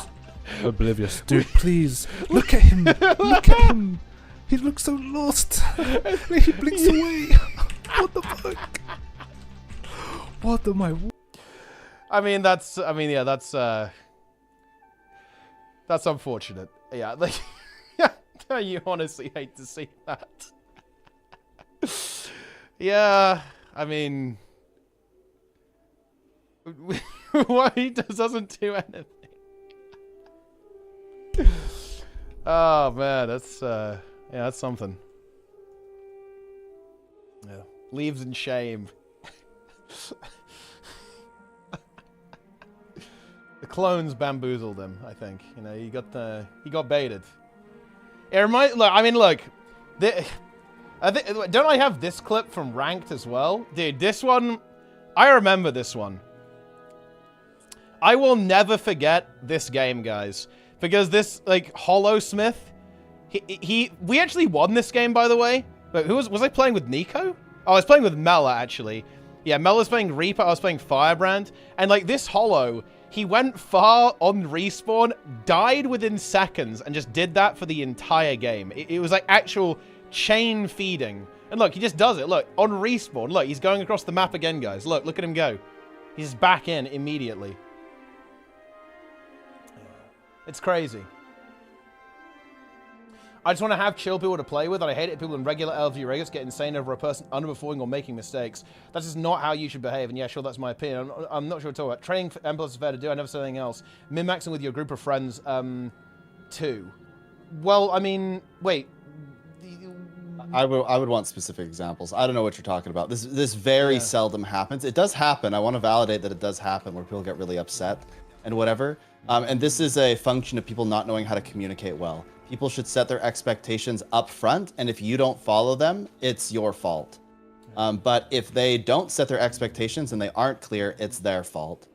Oblivious. Dude, please. Look at him. Look at him. He looks so lost. He blinks away. What the fuck? What am I? Yeah, that's unfortunate. Yeah, like, you honestly hate to see that. Yeah, I mean, what he doesn't do anything. Oh man, that's yeah, that's something. Yeah, leaves in shame. The clones bamboozled him, I think. You know, he got baited. It reminds, look, I mean, look, don't I have this clip from Ranked as well? Dude, this one, I remember this one. I will never forget this game, guys, because this, like, Hollowsmith, we actually won this game, by the way. But was I playing with Nico? Oh, I was playing with Mela, actually. Yeah, Mela's playing Reaper, I was playing Firebrand, and, like, this Hollow, he went far on respawn, died within seconds, and just did that for the entire game. It was like actual chain feeding. And look, he just does it. Look, on respawn. Look, he's going across the map again, guys. Look at him go. He's back in immediately. It's crazy. I just want to have chill people to play with, and I hate it people in regular LV regulars get insane over a person underperforming or making mistakes. That's just not how you should behave, and yeah, sure, that's my opinion. I'm not sure what to talk about. Training for M+ is fair to do, I never said anything else. Min-maxing with your group of friends, too. Well, I mean, wait. I would want specific examples. I don't know what you're talking about. This very seldom happens. It does happen. I want to validate that it does happen where people get really upset and whatever. And this is a function of people not knowing how to communicate well. People should set their expectations up front, and if you don't follow them, it's your fault. But if they don't set their expectations and they aren't clear, it's their fault.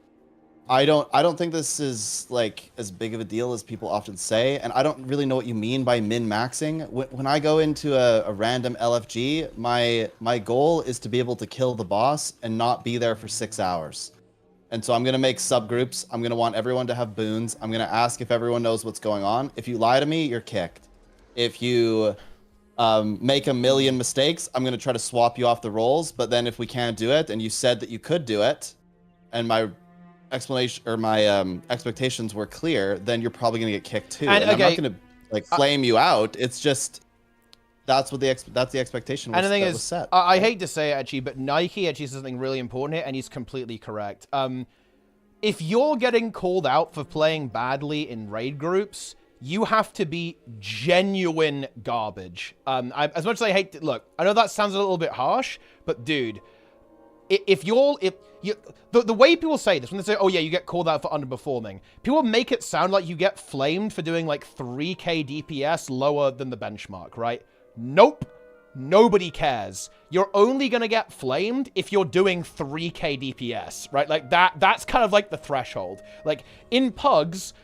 I don't think this is like as big of a deal as people often say, and I don't really know what you mean by min-maxing. When I go into a random LFG, my goal is to be able to kill the boss and not be there for 6 hours. And so I'm gonna make subgroups. I'm gonna want everyone to have boons. I'm gonna ask if everyone knows what's going on. If you lie to me, you're kicked. If you make a million mistakes, I'm gonna try to swap you off the rolls. But then if we can't do it, and you said that you could do it, and my explanation or my expectations were clear, then you're probably gonna get kicked too. And okay, I'm not gonna like flame you out. It's just that's what the expectation was. And the thing that is, was set. I hate to say it actually, but Nike actually says something really important here, and he's completely correct. If you're getting called out for playing badly in raid groups, you have to be genuine garbage. As much as I hate to, look, I know that sounds a little bit harsh, but dude, the way people say this, when they say, oh yeah, you get called out for underperforming, people make it sound like you get flamed for doing like 3k DPS lower than the benchmark, right? Nope. Nobody cares. You're only gonna get flamed if you're doing 3k DPS, right? Like that's kind of like the threshold. Like in pugs,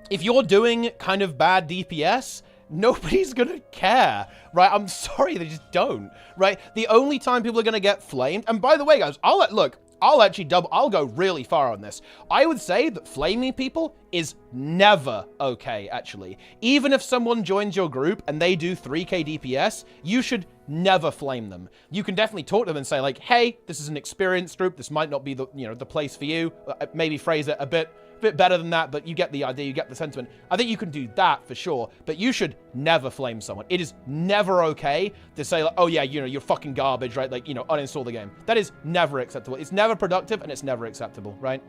if you're doing kind of bad DPS, nobody's gonna care, right? I'm sorry, they just don't, right? The only time people are gonna get flamed, and by the way, guys, I'll go really far on this. I would say that flaming people is never okay, actually. Even if someone joins your group and they do 3k DPS, you should never flame them. You can definitely talk to them and say like, hey, this is an experienced group. This might not be the, the place for you. Maybe phrase it a bit better than that, but you get the idea, you get the sentiment. I think you can do that for sure, but you should never flame someone. It is never okay to say like, oh yeah, you're fucking garbage, right? Like, uninstall the game. That is never acceptable. It's never productive and it's never acceptable, right?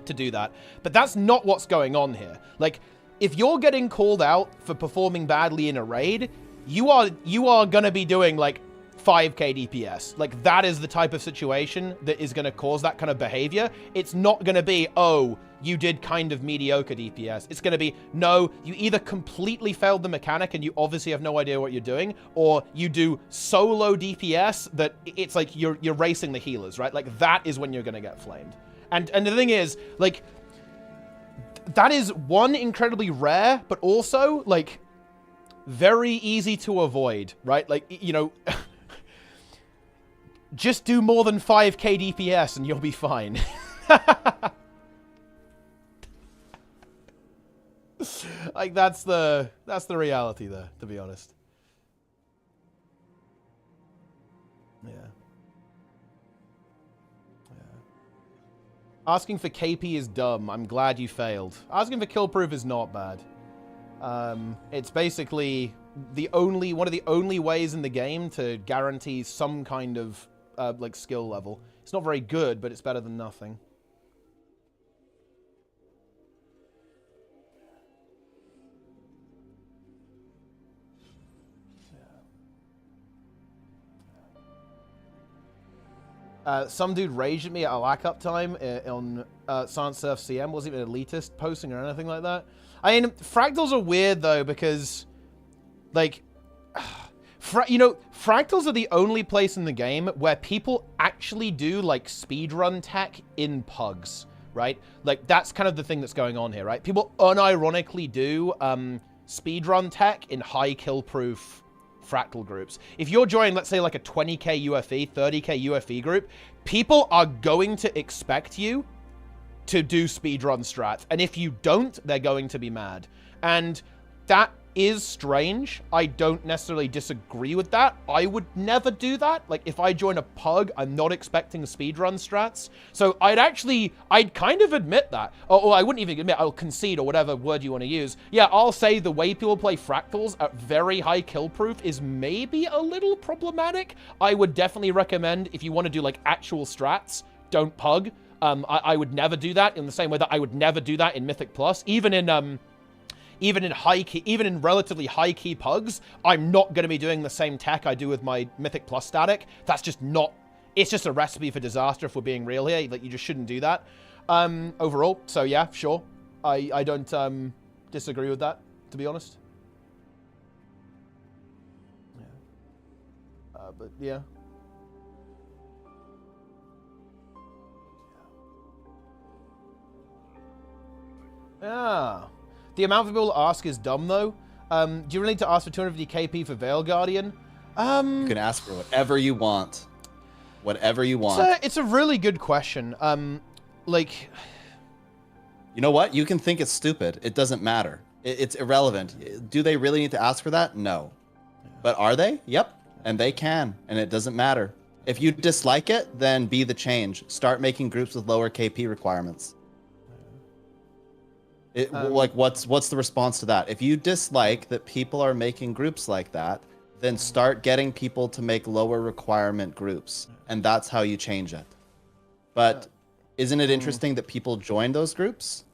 To do that. But that's not what's going on here. Like, if you're getting called out for performing badly in a raid, you are gonna be doing like 5k DPS. Like, that is the type of situation that is gonna cause that kind of behavior. It's not gonna be, oh, you did kind of mediocre DPS. It's gonna be, no, you either completely failed the mechanic and you obviously have no idea what you're doing, or you do so low DPS that it's like you're racing the healers, right? Like, that is when you're gonna get flamed. And the thing is, like, that is one, incredibly rare, but also like very easy to avoid, right? Like, just do more than 5k DPS and you'll be fine. Like, that's the reality there, to be honest. Yeah. Asking for KP is dumb. I'm glad you failed. Asking for kill proof is not bad. It's basically one of the only ways in the game to guarantee some kind of like skill level. It's not very good, but it's better than nothing. Some dude raged at me at a lockup time on Science Surf CM. Wasn't even elitist posting or anything like that. I mean, fractals are weird though, because like, fractals are the only place in the game where people actually do like speedrun tech in pugs, right? Like, that's kind of the thing that's going on here, right? People unironically do speedrun tech in high kill proof fractal groups. If you're joining, let's say, like a 20k UFE, 30k UFE group, people are going to expect you to do speedrun strats. And if you don't, they're going to be mad. And that is strange. I don't necessarily disagree with that. I would never do that. Like, if I join a pug, I'm not expecting speedrun strats. So I'd kind of admit that. Or I wouldn't even admit, I'll concede, or whatever word you want to use. Yeah, I'll say the way people play fractals at very high kill proof is maybe a little problematic. I would definitely recommend, if you want to do like actual strats, don't pug. I would never do that, in the same way that I would never do that in Mythic Plus. Even in relatively high key pugs, I'm not going to be doing the same tech I do with my Mythic Plus static. That's just not, it's just a recipe for disaster, if we're being real here. Like, you just shouldn't do that overall. So yeah, sure. I don't disagree with that, to be honest. Yeah. But yeah. Yeah. The amount of people ask is dumb, though. Do you really need to ask for 250 KP for Veil Guardian? You can ask for whatever you want. Whatever you want. It's a really good question. Like... You know what? You can think it's stupid. It doesn't matter. It's irrelevant. Do they really need to ask for that? No. But are they? Yep. And they can. And it doesn't matter. If you dislike it, then be the change. Start making groups with lower KP requirements. Like, what's the response to that? If you dislike that people are making groups like that, then start getting people to make lower requirement groups. And that's how you change it. But isn't it interesting that people join those groups?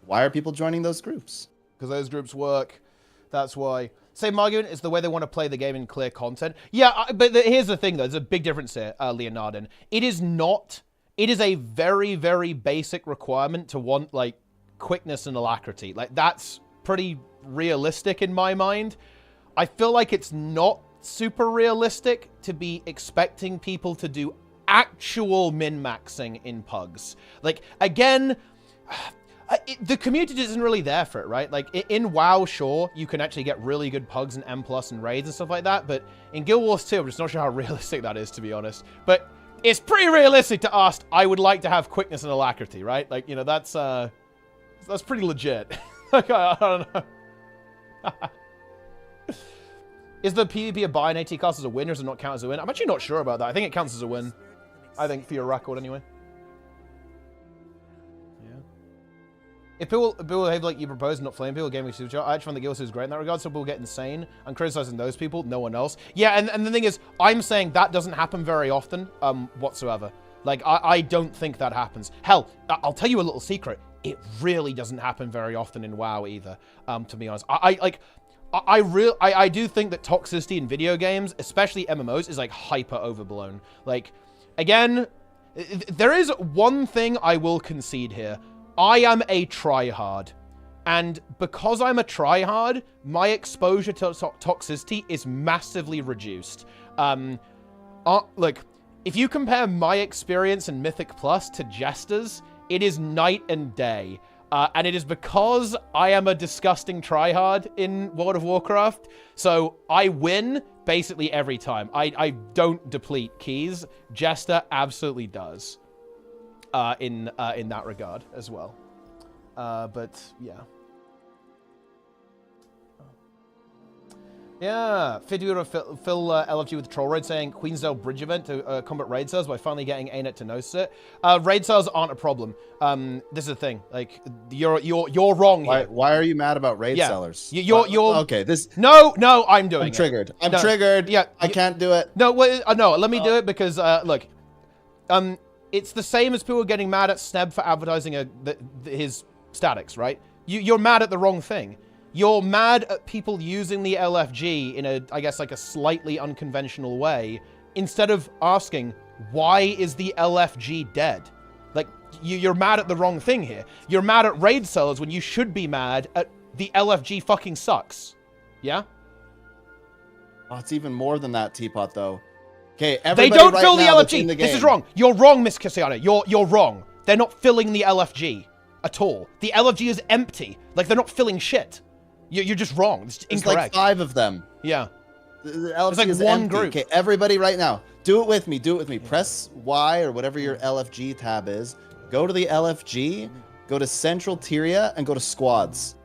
Why are people joining those groups? Because those groups work. That's why. Same argument is the way they want to play the game in clear content. Yeah, but here's the thing, though. There's a big difference here, Leonardin. It is not... It is a very, very basic requirement to want, like, quickness and alacrity. Like, that's pretty realistic in my mind. I feel like it's not super realistic to be expecting people to do actual min-maxing in pugs. Like, again... the community isn't really there for it, right? Like, in WoW, sure, you can actually get really good pugs and M+ and raids and stuff like that, but in Guild Wars 2, I'm just not sure how realistic that is, to be honest. But it's pretty realistic to ask, I would like to have quickness and alacrity, right? Like, you know, that's pretty legit. Like, I don't know. Is the PvP a buy in AT class as a win, or does it not count as a win? I'm actually not sure about that. I think it counts as a win. I think, for your record, anyway. If people behave like you propose, not flame people, gaming super chat, I actually find the Guild is great in that regard, so people get insane. I'm criticizing those people, no one else. Yeah, and the thing is, I'm saying that doesn't happen very often, whatsoever. Like, I don't think that happens. Hell, I'll tell you a little secret. It really doesn't happen very often in WoW either, to be honest. I do think that toxicity in video games, especially MMOs, is, like, hyper overblown. Like, again, there is one thing I will concede here. I am a tryhard, and because I'm a tryhard, my exposure to toxicity is massively reduced. Look, if you compare my experience in Mythic Plus to Jester's, it is night and day. And it is because I am a disgusting tryhard in World of Warcraft, so I win basically every time. I don't deplete keys. Jester absolutely does. In that regard as well. But yeah. Yeah, Phil LFG with the troll raid saying Queensdale Bridge event to combat raid cells by finally getting ArenaNet to notice it. Raid cells aren't a problem. This is the thing. Like, you're wrong here. Why are you mad about raid sellers? You're okay. No, I'm doing it. I'm triggered. I'm triggered. Yeah, I can't do it. No, wait, no. Let me do it because look, it's the same as people getting mad at Sneb for advertising his statics, right? You're mad at the wrong thing. You're mad at people using the LFG in a, I guess, like a slightly unconventional way, instead of asking, why is the LFG dead? Like, you're mad at the wrong thing here. You're mad at raid sellers when you should be mad at the LFG fucking sucks. Yeah? Oh, it's even more than that, Teapot, though. Okay, they don't fill the LFG. This is wrong. You're wrong, Miss Cassiano. You're wrong. They're not filling the LFG at all. The LFG is empty. Like, they're not filling shit. You're just wrong. It's incorrect. There's like 5 of them. Yeah. The LFG like is one empty. group. Okay, everybody right now, do it with me. Do it with me. Press Y or whatever your LFG tab is. Go to the LFG, go to Central Tyria, and go to Squads.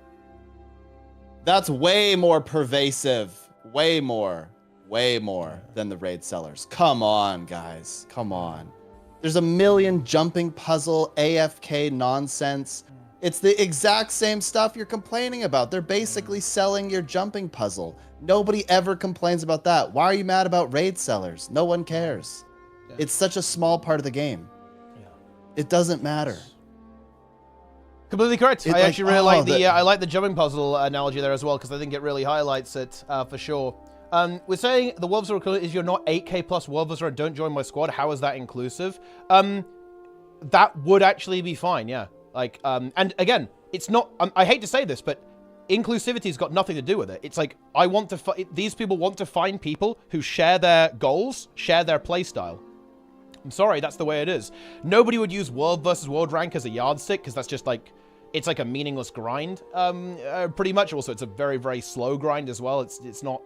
That's way more pervasive. Way more than the raid sellers. Come on, guys. Come on. There's a million jumping puzzle, AFK nonsense. It's the exact same stuff you're complaining about. They're basically selling your jumping puzzle. Nobody ever complains about that. Why are you mad about raid sellers? No one cares. Yeah. It's such a small part of the game. Yeah. It doesn't matter. Completely correct. I actually really like I like the jumping puzzle analogy there as well, because I think it really highlights it for sure. We're saying the Wolves are included. If you're not 8K plus Wolves or don't join my squad, how is that inclusive? That would actually be fine, yeah. Like, and again, it's not, I hate to say this, but inclusivity's got nothing to do with it. It's like, these people want to find people who share their goals, share their playstyle. I'm sorry, that's the way it is. Nobody would use world versus world rank as a yardstick, because that's just like, it's like a meaningless grind, pretty much. Also, it's a very, very slow grind as well. It's not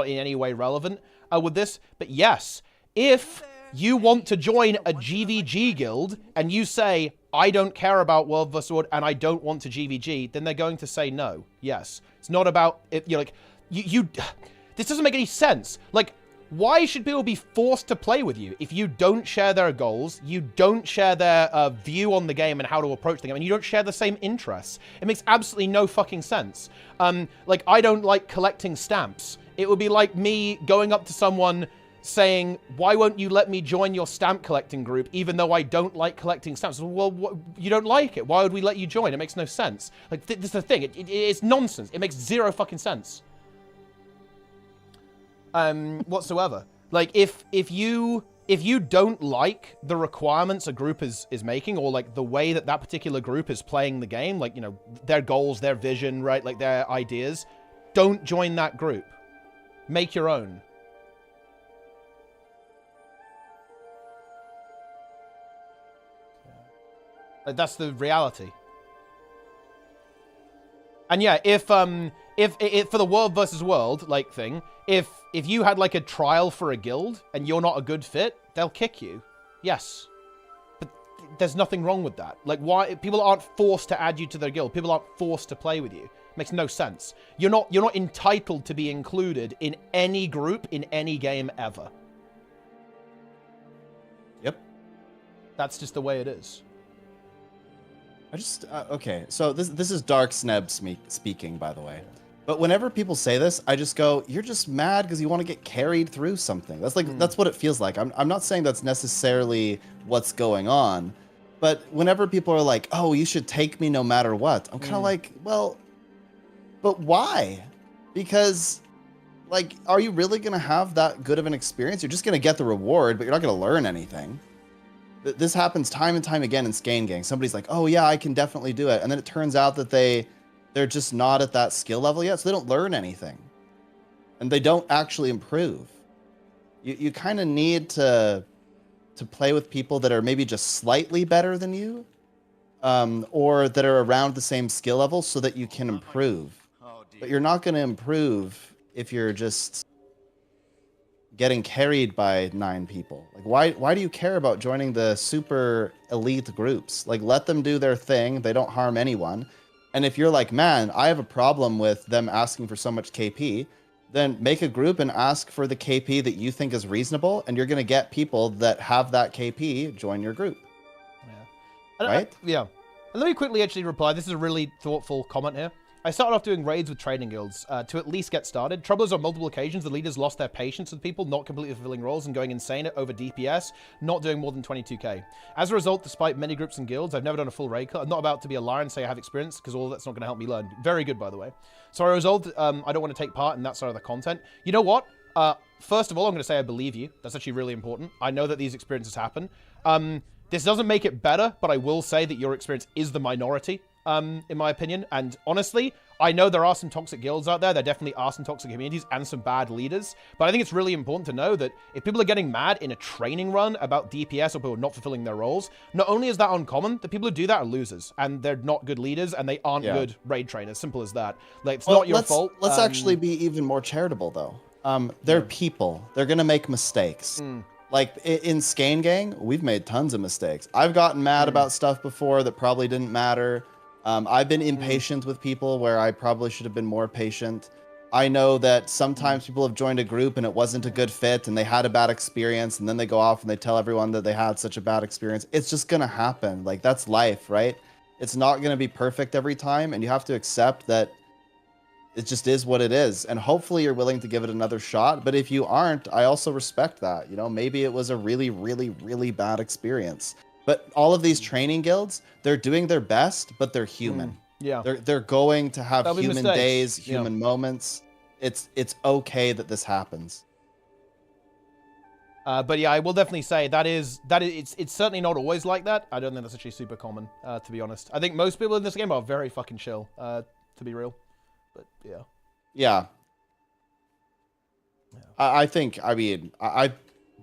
in any way relevant with this. But yes, if you want to join a GVG guild and you say, I don't care about World vs. World and I don't want to GVG, then they're going to say no. Yes. It's not about it. You're like, this doesn't make any sense. Like, why should people be forced to play with you if you don't share their goals, you don't share their view on the game and how to approach the game, and you don't share the same interests? It makes absolutely no fucking sense. Like, I don't like collecting stamps. It would be like me going up to someone saying, why won't you let me join your stamp collecting group even though I don't like collecting stamps? Well, you don't like it. Why would we let you join? It makes no sense. Like, this is the thing. It's nonsense. It makes zero fucking sense. Whatsoever. Like, if you don't like the requirements a group is making, or like the way that particular group is playing the game, like, you know, their goals, their vision, right, like their ideas, don't join that group. Make your own. Like, that's the reality. And yeah, if for the World versus World like thing, if you had like a trial for a guild and you're not a good fit, they'll kick you. Yes. But there's nothing wrong with that. Like, why people aren't forced to add you to their guild. People aren't forced to play with you. Makes no sense. You're not entitled to be included in any group in any game ever. Yep. That's just the way it is. I just okay. So this is Dark Sneb speaking, by the way. But whenever people say this, I just go, "You're just mad because you want to get carried through something." That's like that's what it feels like. I'm not saying that's necessarily what's going on, but whenever people are like, "Oh, you should take me no matter what," I'm kind of like, "Well, but why?" Because, like, are you really gonna have that good of an experience? You're just gonna get the reward, but you're not gonna learn anything. This happens time and time again in Skein Gang. Somebody's like, "Oh yeah, I can definitely do it," and then it turns out that they're just not at that skill level yet, so they don't learn anything, and they don't actually improve. You kind of need to play with people that are maybe just slightly better than you, or that are around the same skill level, so that you can improve. But you're not going to improve if you're just getting carried by 9 people. Like, why do you care about joining the super elite groups? Like, let them do their thing. They don't harm anyone. And if you're like, man, I have a problem with them asking for so much KP, then make a group and ask for the KP that you think is reasonable, and you're going to get people that have that KP join your group. Yeah. Right? Yeah. And let me quickly actually reply. This is a really thoughtful comment here. I started off doing raids with training guilds to at least get started. Trouble is, on multiple occasions, the leaders lost their patience with people not completely fulfilling roles and going insane over DPS, not doing more than 22k. As a result, despite many groups and guilds, I've never done a full raid cut. I'm not about to be a liar and say I have experience, because all that's not going to help me learn. Very good, by the way. So I resolved I don't want to take part in that side of the content. You know what? First of all, I'm going to say I believe you. That's actually really important. I know that these experiences happen. This doesn't make it better, but I will say that your experience is the minority. In my opinion. And honestly, I know there are some toxic guilds out there. There definitely are some toxic communities and some bad leaders. But I think it's really important to know that if people are getting mad in a training run about DPS or people not fulfilling their roles, not only is that uncommon, the people who do that are losers. And they're not good leaders and they aren't good raid trainers. Simple as that. Like, it's not your fault. Let's actually be even more charitable, though. They're people. They're going to make mistakes. Like, in Skein Gang, we've made tons of mistakes. I've gotten mad about stuff before that probably didn't matter. I've been impatient with people where I probably should have been more patient. I know that sometimes people have joined a group and it wasn't a good fit and they had a bad experience, and then they go off and they tell everyone that they had such a bad experience. It's just going to happen. Like, that's life, right? It's not going to be perfect every time, and you have to accept that it just is what it is. And hopefully you're willing to give it another shot. But if you aren't, I also respect that. You know, maybe it was a really, really, really bad experience. But all of these training guilds, they're doing their best, but they're human. Yeah. They're going to have human mistakes. days, human moments. It's okay that this happens. But yeah, I will definitely say it's certainly not always like that. I don't think that's actually super common, to be honest. I think most people in this game are very fucking chill, to be real. But yeah. Yeah. I think, I mean, I've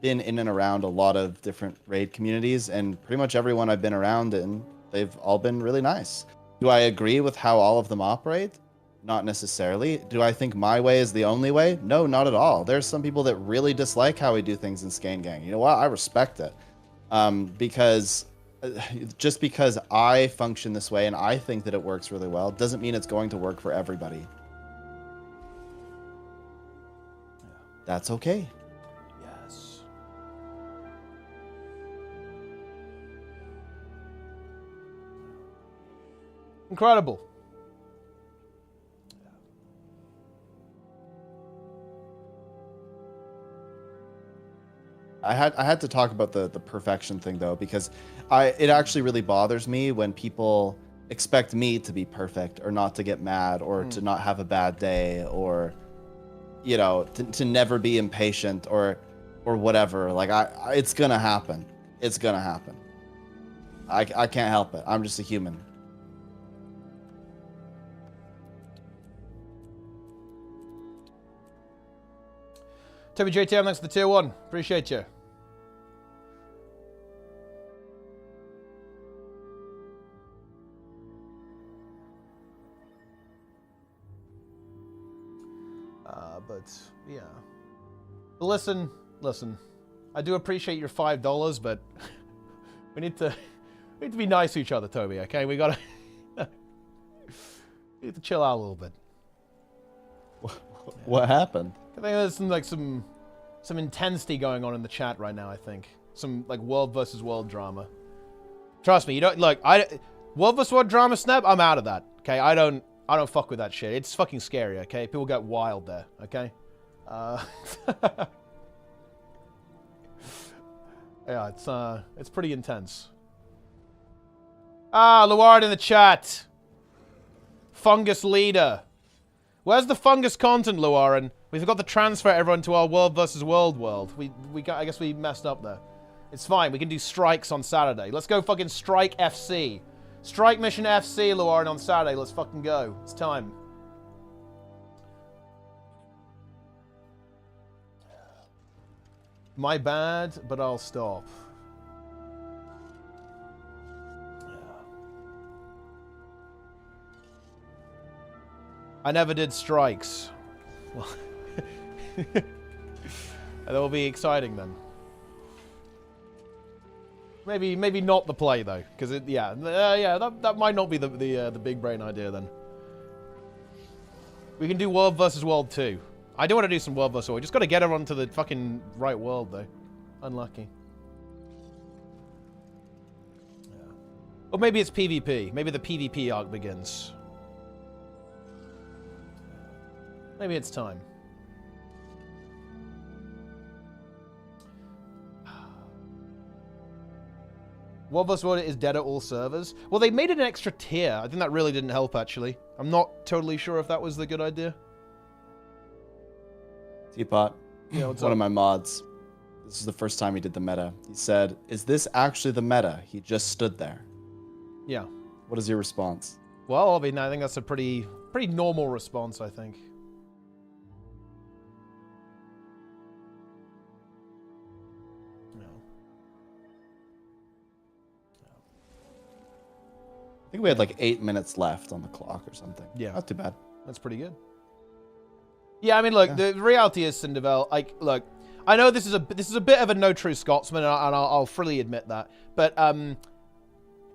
been in and around a lot of different raid communities, and pretty much everyone I've been around in, they've all been really nice. Do I agree with how all of them operate? Not necessarily. Do I think my way is the only way? No, not at all. There's some people that really dislike how we do things in Skein Gang. You know what? I respect it. Because just because I function this way and I think that it works really well doesn't mean it's going to work for everybody. That's okay. Yes. Incredible. I had to talk about the perfection thing though, because it actually really bothers me when people expect me to be perfect or not to get mad or to not have a bad day or, you know, to never be impatient or whatever. Like it's gonna happen. It's gonna happen. I can't help it. I'm just a human. Toby JTM, thanks for the tier 1. Appreciate you. But yeah. But listen. I do appreciate your $5, but we need to be nice to each other, Toby. Okay, we gotta need to chill out a little bit. What happened? I think there's some intensity going on in the chat right now. I think some like world versus world drama. Trust me, you don't look. World versus world drama, Snap. I'm out of that. Okay, I don't fuck with that shit. It's fucking scary. Okay, people get wild there. Okay. Yeah, it's pretty intense. Ah, Luard in the chat. Fungus leader. Where's the fungus content, Luarin? We forgot to transfer everyone to our world versus world. I guess we messed up there. It's fine. We can do strikes on Saturday. Let's go fucking strike FC. Strike mission FC, Luarin, on Saturday. Let's fucking go. It's time. My bad, but I'll stop. I never did strikes. Well, that will be exciting then. Maybe not the play though, because that might not be the big brain idea then. We can do world versus world too. I do want to do some world versus world. Just got to get everyone to the fucking right world though. Unlucky. Yeah. Or maybe it's PvP. Maybe the PvP arc begins. Maybe it's time. World vs. World is dead at all servers. Well, they made it an extra tier. I think that really didn't help, actually. I'm not totally sure if that was the good idea. Teapot, yeah, what's one up? of my mods. This is the first time he did the meta. He said, "Is this actually the meta?" He just stood there. Yeah. What is your response? Well, I mean, I think that's a pretty normal response, I think. I think we had like 8 minutes left on the clock or something. Yeah. Not too bad. That's pretty good. Yeah, I mean, look, the reality is, Cindervel, like, look, I know this is a bit of a no true Scotsman, and I'll freely admit that, but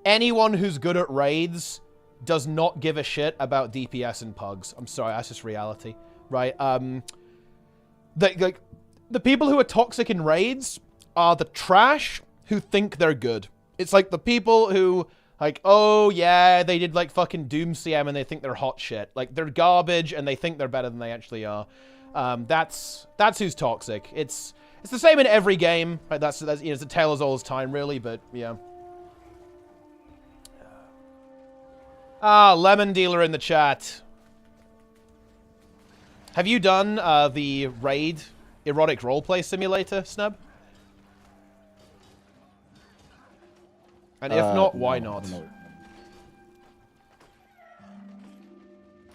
anyone who's good at raids does not give a shit about DPS and pugs. I'm sorry, that's just reality, right? The people who are toxic in raids are the trash who think they're good. It's like the people who, like, oh yeah, they did like fucking Doom CM and they think they're hot shit. Like, they're garbage and they think they're better than they actually are. That's who's toxic. It's the same in every game. Right? That's you know, it's a tale as old as time, really. But yeah. Ah, Lemon Dealer in the chat. Have you done the raid erotic roleplay simulator, Snub? And if not, why not? No.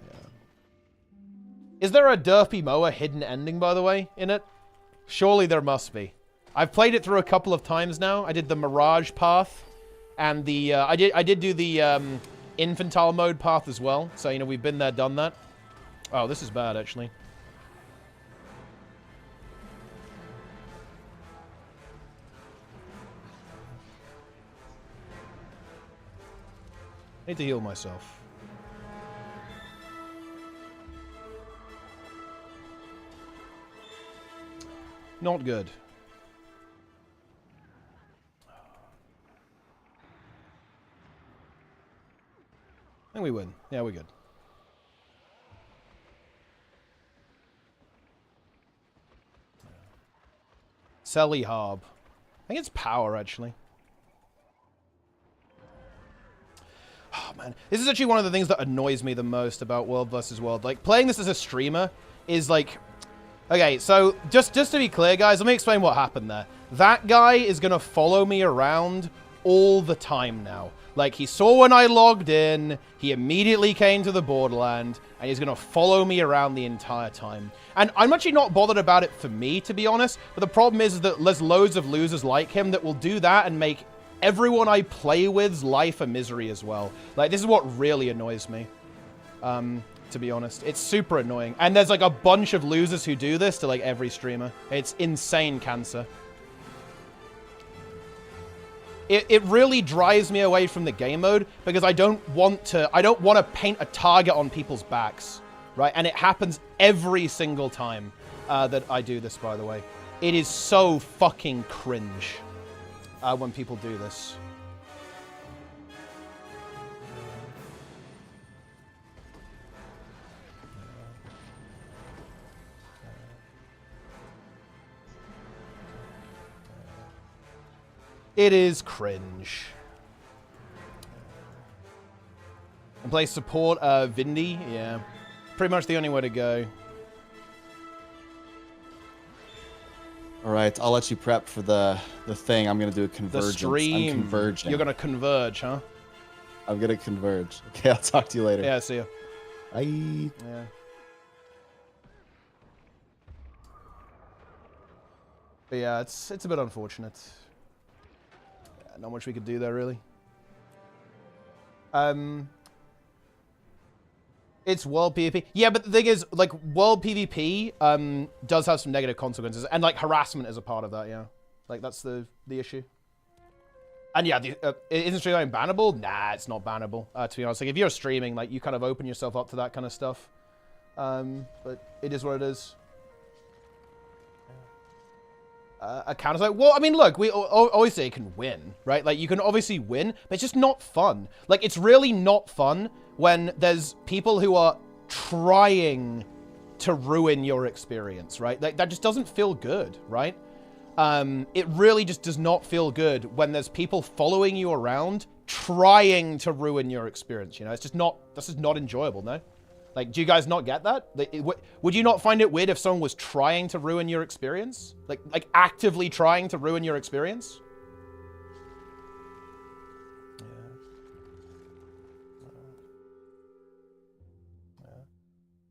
Yeah. Is there a Derpy Moa hidden ending, by the way, in it? Surely there must be. I've played it through a couple of times now. I did the Mirage path, and the I did do the infantile mode path as well. So, you know, we've been there, done that. Oh, this is bad, actually. I need to heal myself. Not good. I think we win. Yeah, we're good. Selly Harb. I think it's power, actually. Oh, man. This is actually one of the things that annoys me the most about World vs. World. Like, playing this as a streamer is like... Okay, so just to be clear, guys, let me explain what happened there. That guy is going to follow me around all the time now. Like, he saw when I logged in, he immediately came to the borderland, and he's going to follow me around the entire time. And I'm actually not bothered about it for me, to be honest, but the problem is that there's loads of losers like him that will do that and make everyone I play with's life a misery as well. Like, this is what really annoys me, to be honest. It's super annoying. And there's, like, a bunch of losers who do this to, like, every streamer. It's insane cancer. It really drives me away from the game mode because I don't want to paint a target on people's backs, right? And it happens every single time that I do this, by the way. It is so fucking cringe when people do this. It is cringe. And play support Vindy, yeah. Pretty much the only way to go. Alright, I'll let you prep for the thing. I'm gonna do a convergence. The stream. I'm converging. You're gonna converge, huh? I'm gonna converge. Okay, I'll talk to you later. Yeah, see ya. Bye. Yeah. But yeah, it's a bit unfortunate. Not much we could do there, really. It's world PvP. Yeah, but the thing is, like, world PvP does have some negative consequences. And, like, harassment is a part of that, yeah. Like, that's the issue. And, yeah, isn't streaming bannable? Nah, it's not bannable, to be honest. Like, if you're streaming, like, you kind of open yourself up to that kind of stuff. But it is what it is. A counter, well, I mean, look, we always say it can win, right? Like, you can obviously win, but it's just not fun. Like, it's really not fun when there's people who are trying to ruin your experience, right? Like, that just doesn't feel good, right? It really just does not feel good when there's people following you around trying to ruin your experience, you know? It's just not, this is not enjoyable, no? Like, do you guys not get that? Would you not find it weird if someone was trying to ruin your experience? Like actively trying to ruin your experience? Yeah.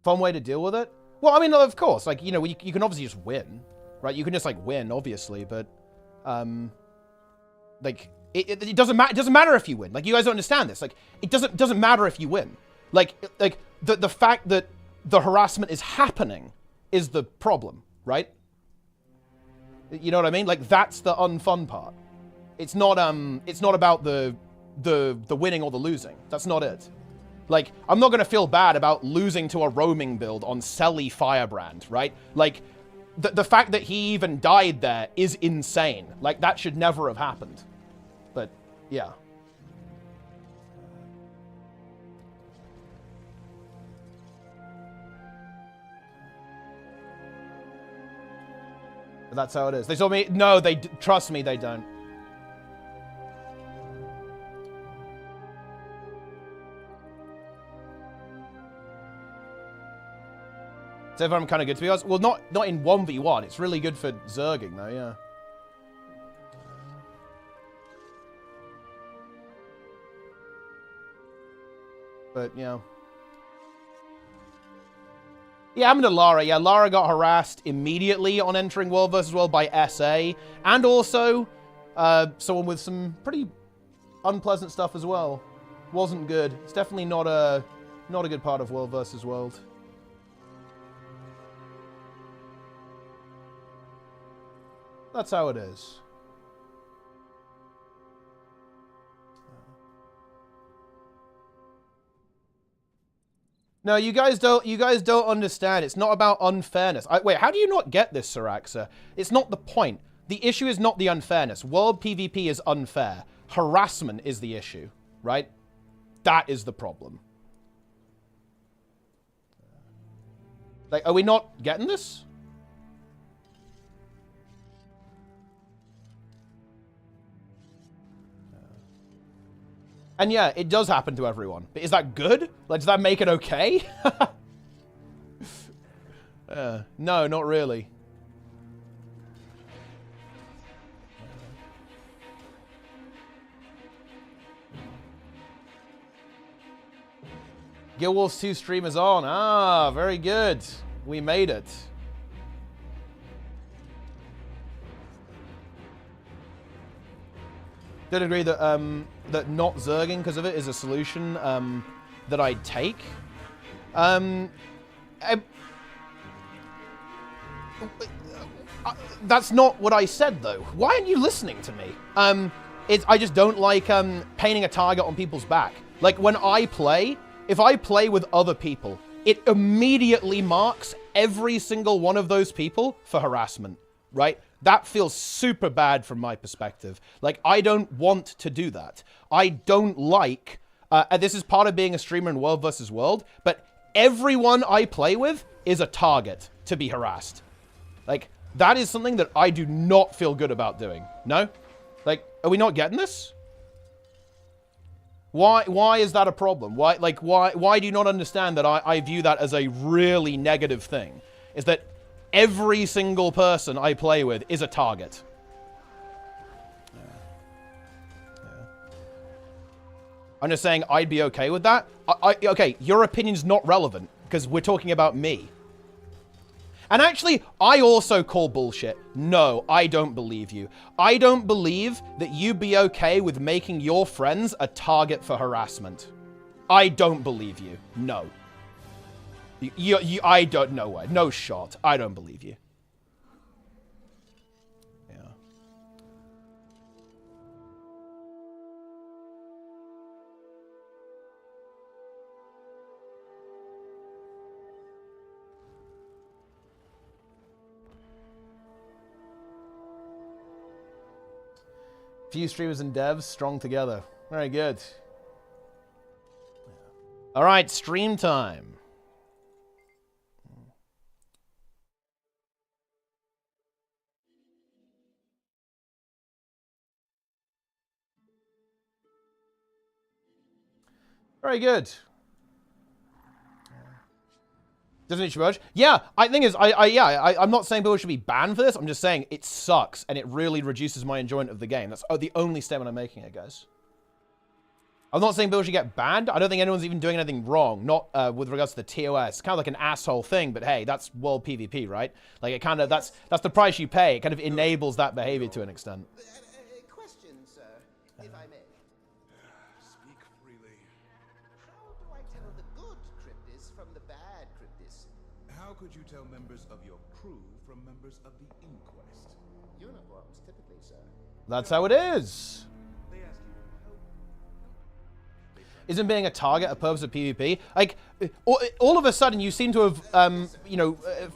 Fun way to deal with it? Well, I mean, of course, like, you know, you can obviously just win, right? You can just, like, win, obviously, but, like, it doesn't matter. It doesn't matter if you win. Like, you guys don't understand this. Like, it doesn't matter if you win. Like the fact that the harassment is happening is the problem, right? You know what I mean? Like, that's the unfun part. It's not about the winning or the losing. That's not it. Like, I'm not gonna feel bad about losing to a roaming build on Selly Firebrand, right? Like, the fact that he even died there is insane. Like, that should never have happened. But yeah. But that's how it is. They told me, no, trust me, they don't. So if I'm kind of good to be honest, well, not in 1v1. It's really good for zerging though, yeah. But yeah. Yeah, I'm into Lara. Yeah, Lara got harassed immediately on entering World vs. World by SA. And also, someone with some pretty unpleasant stuff as well. Wasn't good. It's definitely not a good part of World versus World. That's how it is. No, you guys don't understand. It's not about unfairness. Wait, how do you not get this, Siraxa? It's not the point. The issue is not the unfairness. World PvP is unfair. Harassment is the issue, right? That is the problem. Like, are we not getting this? And yeah, it does happen to everyone. But is that good? Like, does that make it okay? No, not really. gw2 stream is on. Ah, very good. We made it. Don't agree that that not zerging because of it is a solution that I'd take. That's not what I said, though. Why aren't you listening to me? I just don't like painting a target on people's back. Like, when I play, if I play with other people, it immediately marks every single one of those people for harassment, right? That feels super bad from my perspective. Like, I don't want to do that. I don't like... this is part of being a streamer in World vs. World, but everyone I play with is a target to be harassed. Like, that is something that I do not feel good about doing. No? Like, are we not getting this? Why is that a problem? Why do you not understand that I view that as a really negative thing? Is that every single person I play with is a target. I'm just saying I'd be okay with that. Okay, your opinion's not relevant because we're talking about me. And actually, I also call bullshit. No, I don't believe you. I don't believe that you'd be okay with making your friends a target for harassment. I don't believe you. No. I don't know why. No shot. I don't believe you. Yeah. Few streamers and devs strong together. Very good. All right, stream time. Very good. Doesn't it budge? Yeah, I think is I'm not saying people should be banned for this. I'm just saying it sucks and it really reduces my enjoyment of the game. That's the only statement I'm making here, guys. I'm not saying people should get banned. I don't think anyone's even doing anything wrong. Not with regards to the TOS. Kind of like an asshole thing, but hey, that's world PvP, right? Like it kind of that's the price you pay. It kind of enables that behavior to an extent. Question, sir, if I may. Speak freely. How do I tell the good cryptis from the bad cryptis? How could you tell members of your crew from members of the inquest? Uniforms, typically, sir. That's how it is. They ask you help. Isn't being a target a purpose of PvP? Like, all of a sudden, you seem to have,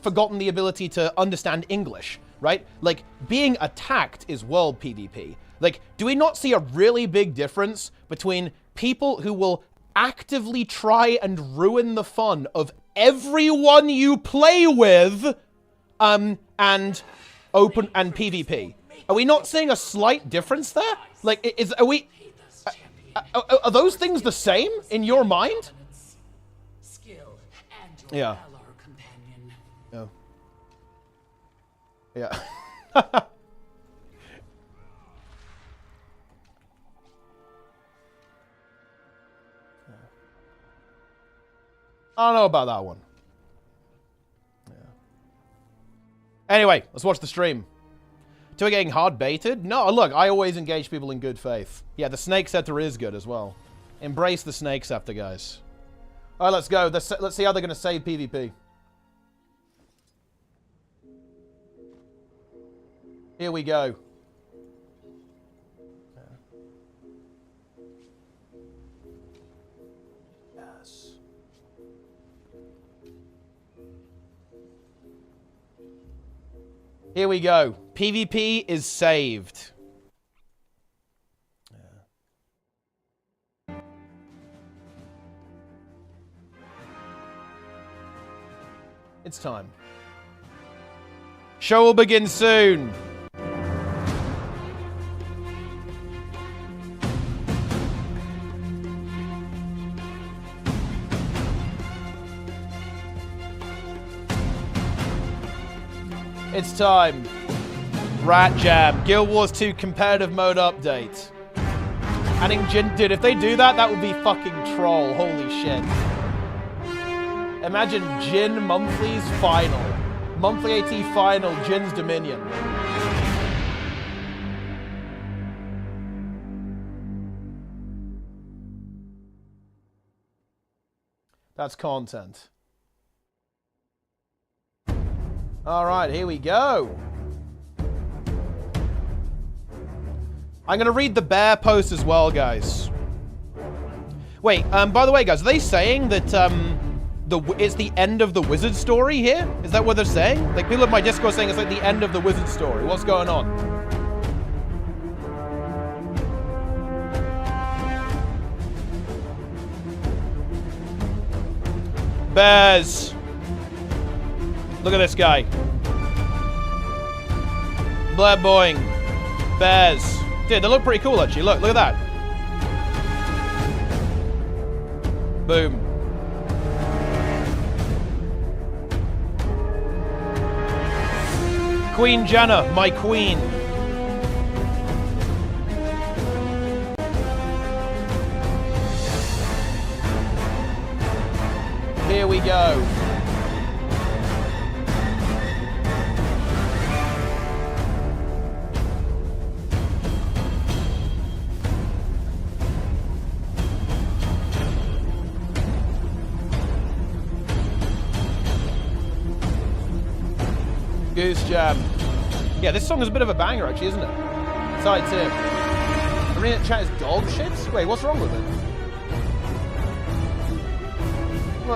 forgotten the ability to understand English, right? Like, being attacked is world PvP. Like, do we not see a really big difference between people who will actively try and ruin the fun of everyone you play with, and open and PvP? Are we not seeing a slight difference there? Like, are those things the same in your mind? Skill and your Yeah. valor, companion. Yeah. I don't know about that one. Yeah. Anyway, let's watch the stream. Do we getting hard baited? No, look, I always engage people in good faith. Yeah, the snake setter is good as well. Embrace the snake scepter, guys. All right, let's go. Let's see how they're going to save PvP. Here we go. Yes. Here we go. PvP is saved. It's time. Show will begin soon. It's time. Rat Jam. Guild Wars 2 competitive mode update. Adding Jin. Dude, if they do that, that would be fucking troll. Holy shit. Imagine Jin Monthly's final. Monthly AT final, Jin's Dominion. That's content. Alright, here we go. I'm gonna read the bear post as well, guys. Wait, by the way, guys, are they saying that, it's the end of the wizard story here? Is that what they're saying? Like, people at my Discord saying it's like the end of the wizard story. What's going on? Bears. Look at this guy. Blair Boing. Bears. Dude, they look pretty cool, actually. Look at that. Boom. Queen Janna, my queen. Here we go. Goose Jam. Yeah, this song is a bit of a banger, actually, isn't it? Side tip. ArenaNet chat is dog shit? Wait, what's wrong with it?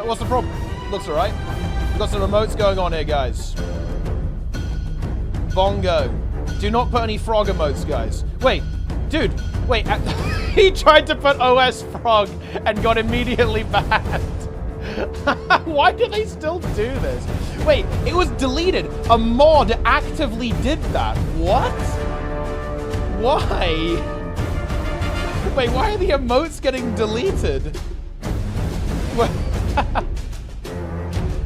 What's the problem? Looks alright. We've got some remotes going on here, guys. Bongo. Do not put any frog emotes, guys. Wait, dude. Wait, he tried to put OS frog and got immediately banned. Why do they still do this? Wait, it was deleted. A mod actively did that. What? Why? Wait, why are the emotes getting deleted?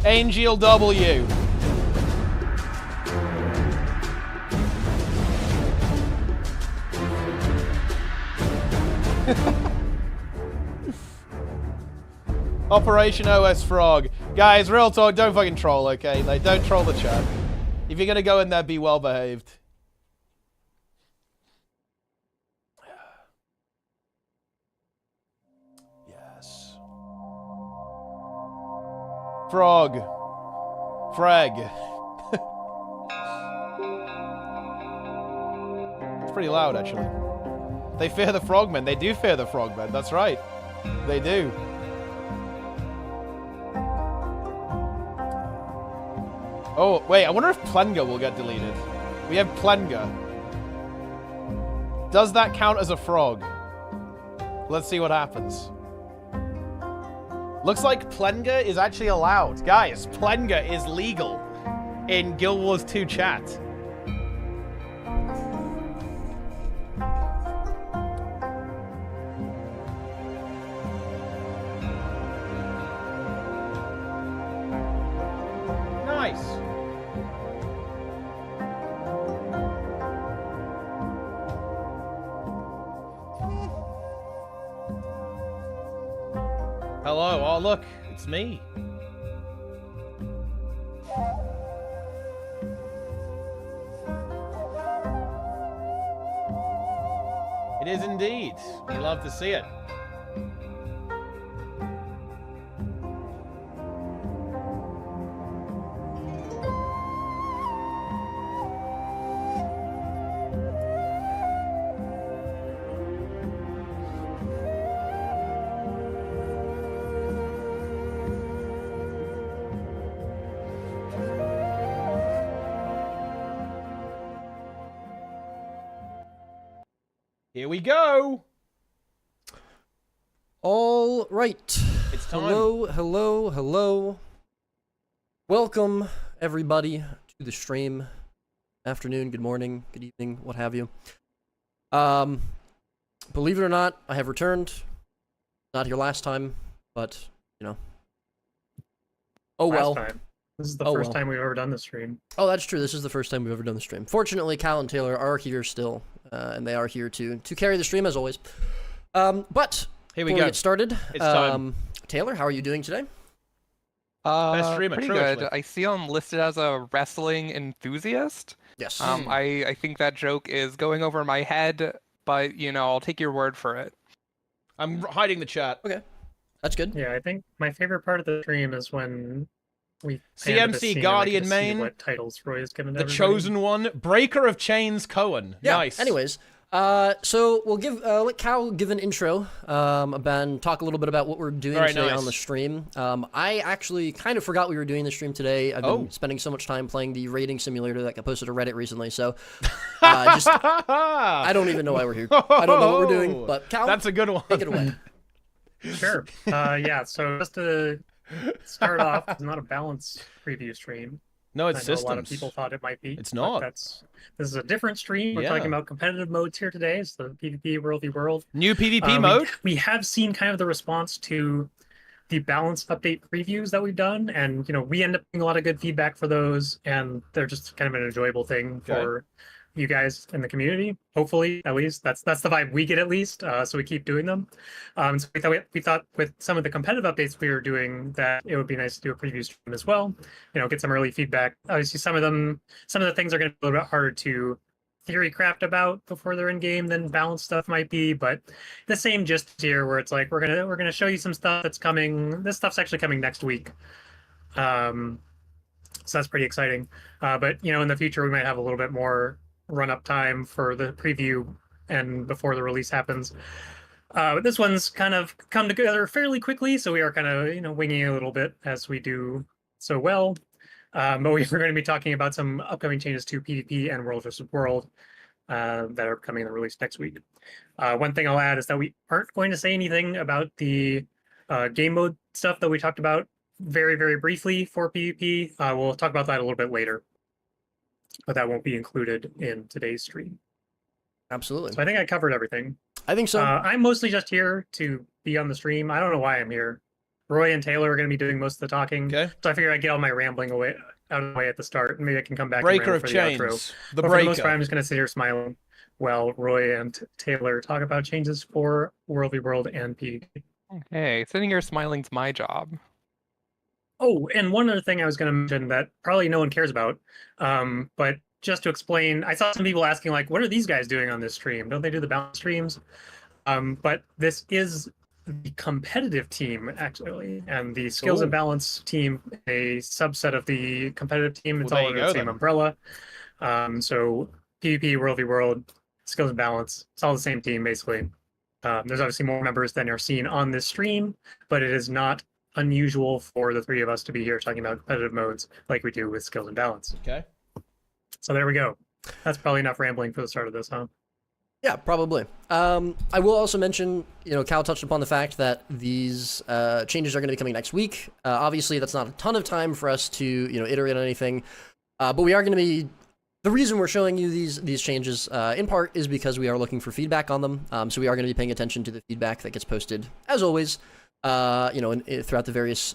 Angel W. Operation OS Frog. Guys, real talk, don't fucking troll, okay? Like, don't troll the chat. If you're gonna go in there, be well behaved. Yes. Frog. Frag. It's pretty loud, actually. They fear the frogmen. They do fear the frogmen. That's right. They do. Oh, wait, I wonder if Plenga will get deleted. We have Plenga. Does that count as a frog? Let's see what happens. Looks like Plenga is actually allowed. Guys, Plenga is legal in Guild Wars 2 chat. Nice. Hello, oh look, it's me. It is indeed. We love to see it. Here we go. All right. It's time. Hello, hello, hello. Welcome, everybody, to the stream. Afternoon, good morning, good evening, what have you. Believe it or not, I have returned. Not here last time, but, you know. Oh well. Last time. This is the Oh, first well. time we've ever done the stream. Oh, that's true. This is the first time we've ever done the stream. Fortunately, Cal and Taylor are here still, and they are here to carry the stream as always. But Here we before go. we get started, It's time. Taylor, how are you doing today? Best streamer, pretty truly. good. I see I'm listed as a wrestling enthusiast. Yes. I think that joke is going over my head, but you know, I'll take your word for it. I'm hiding the chat. Okay, that's good. Yeah, I think my favorite part of the stream is when we pan to the CMC scene Guardian and I can see main. what titles Roy has given to The everybody. chosen one, Breaker of Chains, Cohen. Yeah. Nice. Anyways, so we'll let Cal give an intro, and talk a little bit about what we're doing Very today nice. on the stream. I actually kind of forgot we were doing the stream today. I've been spending so much time playing the rating simulator that got posted to Reddit recently, so I don't even know why we're here. I don't know what we're doing, but Cal, That's a good one. take it away. Sure. Yeah, so just to start off, it's not a balanced preview stream. No, it's I know systems. a lot of people thought it might be. It's but not. This is a different stream. We're Yeah. talking about competitive modes here today. It's the PvP World v World. New PvP mode. We have seen kind of the response to the balance update previews that we've done, and you know we end up getting a lot of good feedback for those, and they're just kind of an enjoyable thing for you guys in the community. Hopefully, at least that's the vibe we get at least. So we keep doing them. So we thought with some of the competitive updates we were doing that it would be nice to do a preview stream as well. You know, get some early feedback. Obviously, some of the things are going to be a little bit harder to theory craft about before they're in game than balance stuff might be, but the same gist here where it's like we're gonna show you some stuff that's coming. This stuff's actually coming next week. So that's pretty exciting. But you know, in the future we might have a little bit more run up time for the preview and before the release happens. But this one's kind of come together fairly quickly, so we are kind of, you know, winging it a little bit as we do so well. But we're going to be talking about some upcoming changes to PvP and World vs. World that are coming in the release next week. One thing I'll add is that we aren't going to say anything about the game mode stuff that we talked about very, very briefly for PvP. We'll talk about that a little bit later, but that won't be included in today's stream. Absolutely. So I think I covered everything. I think so. I'm mostly just here to be on the stream. I don't know why I'm here. Roy and Taylor are going to be doing most of the talking. Okay. So I figured I'd get all my rambling out of the way at the start, and maybe I can come back Breaker and of ramble for Chains. the outro. The But for the most part, Breaker. I'm just going to sit here smiling while Roy and Taylor talk about changes for World v World and PvP. Hey, sitting here smiling's my job. Oh, and one other thing I was going to mention that probably no one cares about, but just to explain, I saw some people asking, like, what are these guys doing on this stream? Don't they do the balance streams? But this is the competitive team, actually, and the skills and balance team, a subset of the competitive team. It's Well, all there under you the go, same then. umbrella. So PvP, World v World, skills and balance, it's all the same team, basically. There's obviously more members than are seen on this stream, but it is not unusual for the three of us to be here talking about competitive modes like we do with skills and balance. Okay. So there we go. That's probably enough rambling for the start of this, huh? Yeah, probably. I will also mention, you know, Cal touched upon the fact that these changes are going to be coming next week. Obviously, that's not a ton of time for us to, you know, iterate on anything. But we are going to be... The reason we're showing you these changes, in part, is because we are looking for feedback on them. So we are going to be paying attention to the feedback that gets posted, as always, you know, throughout the various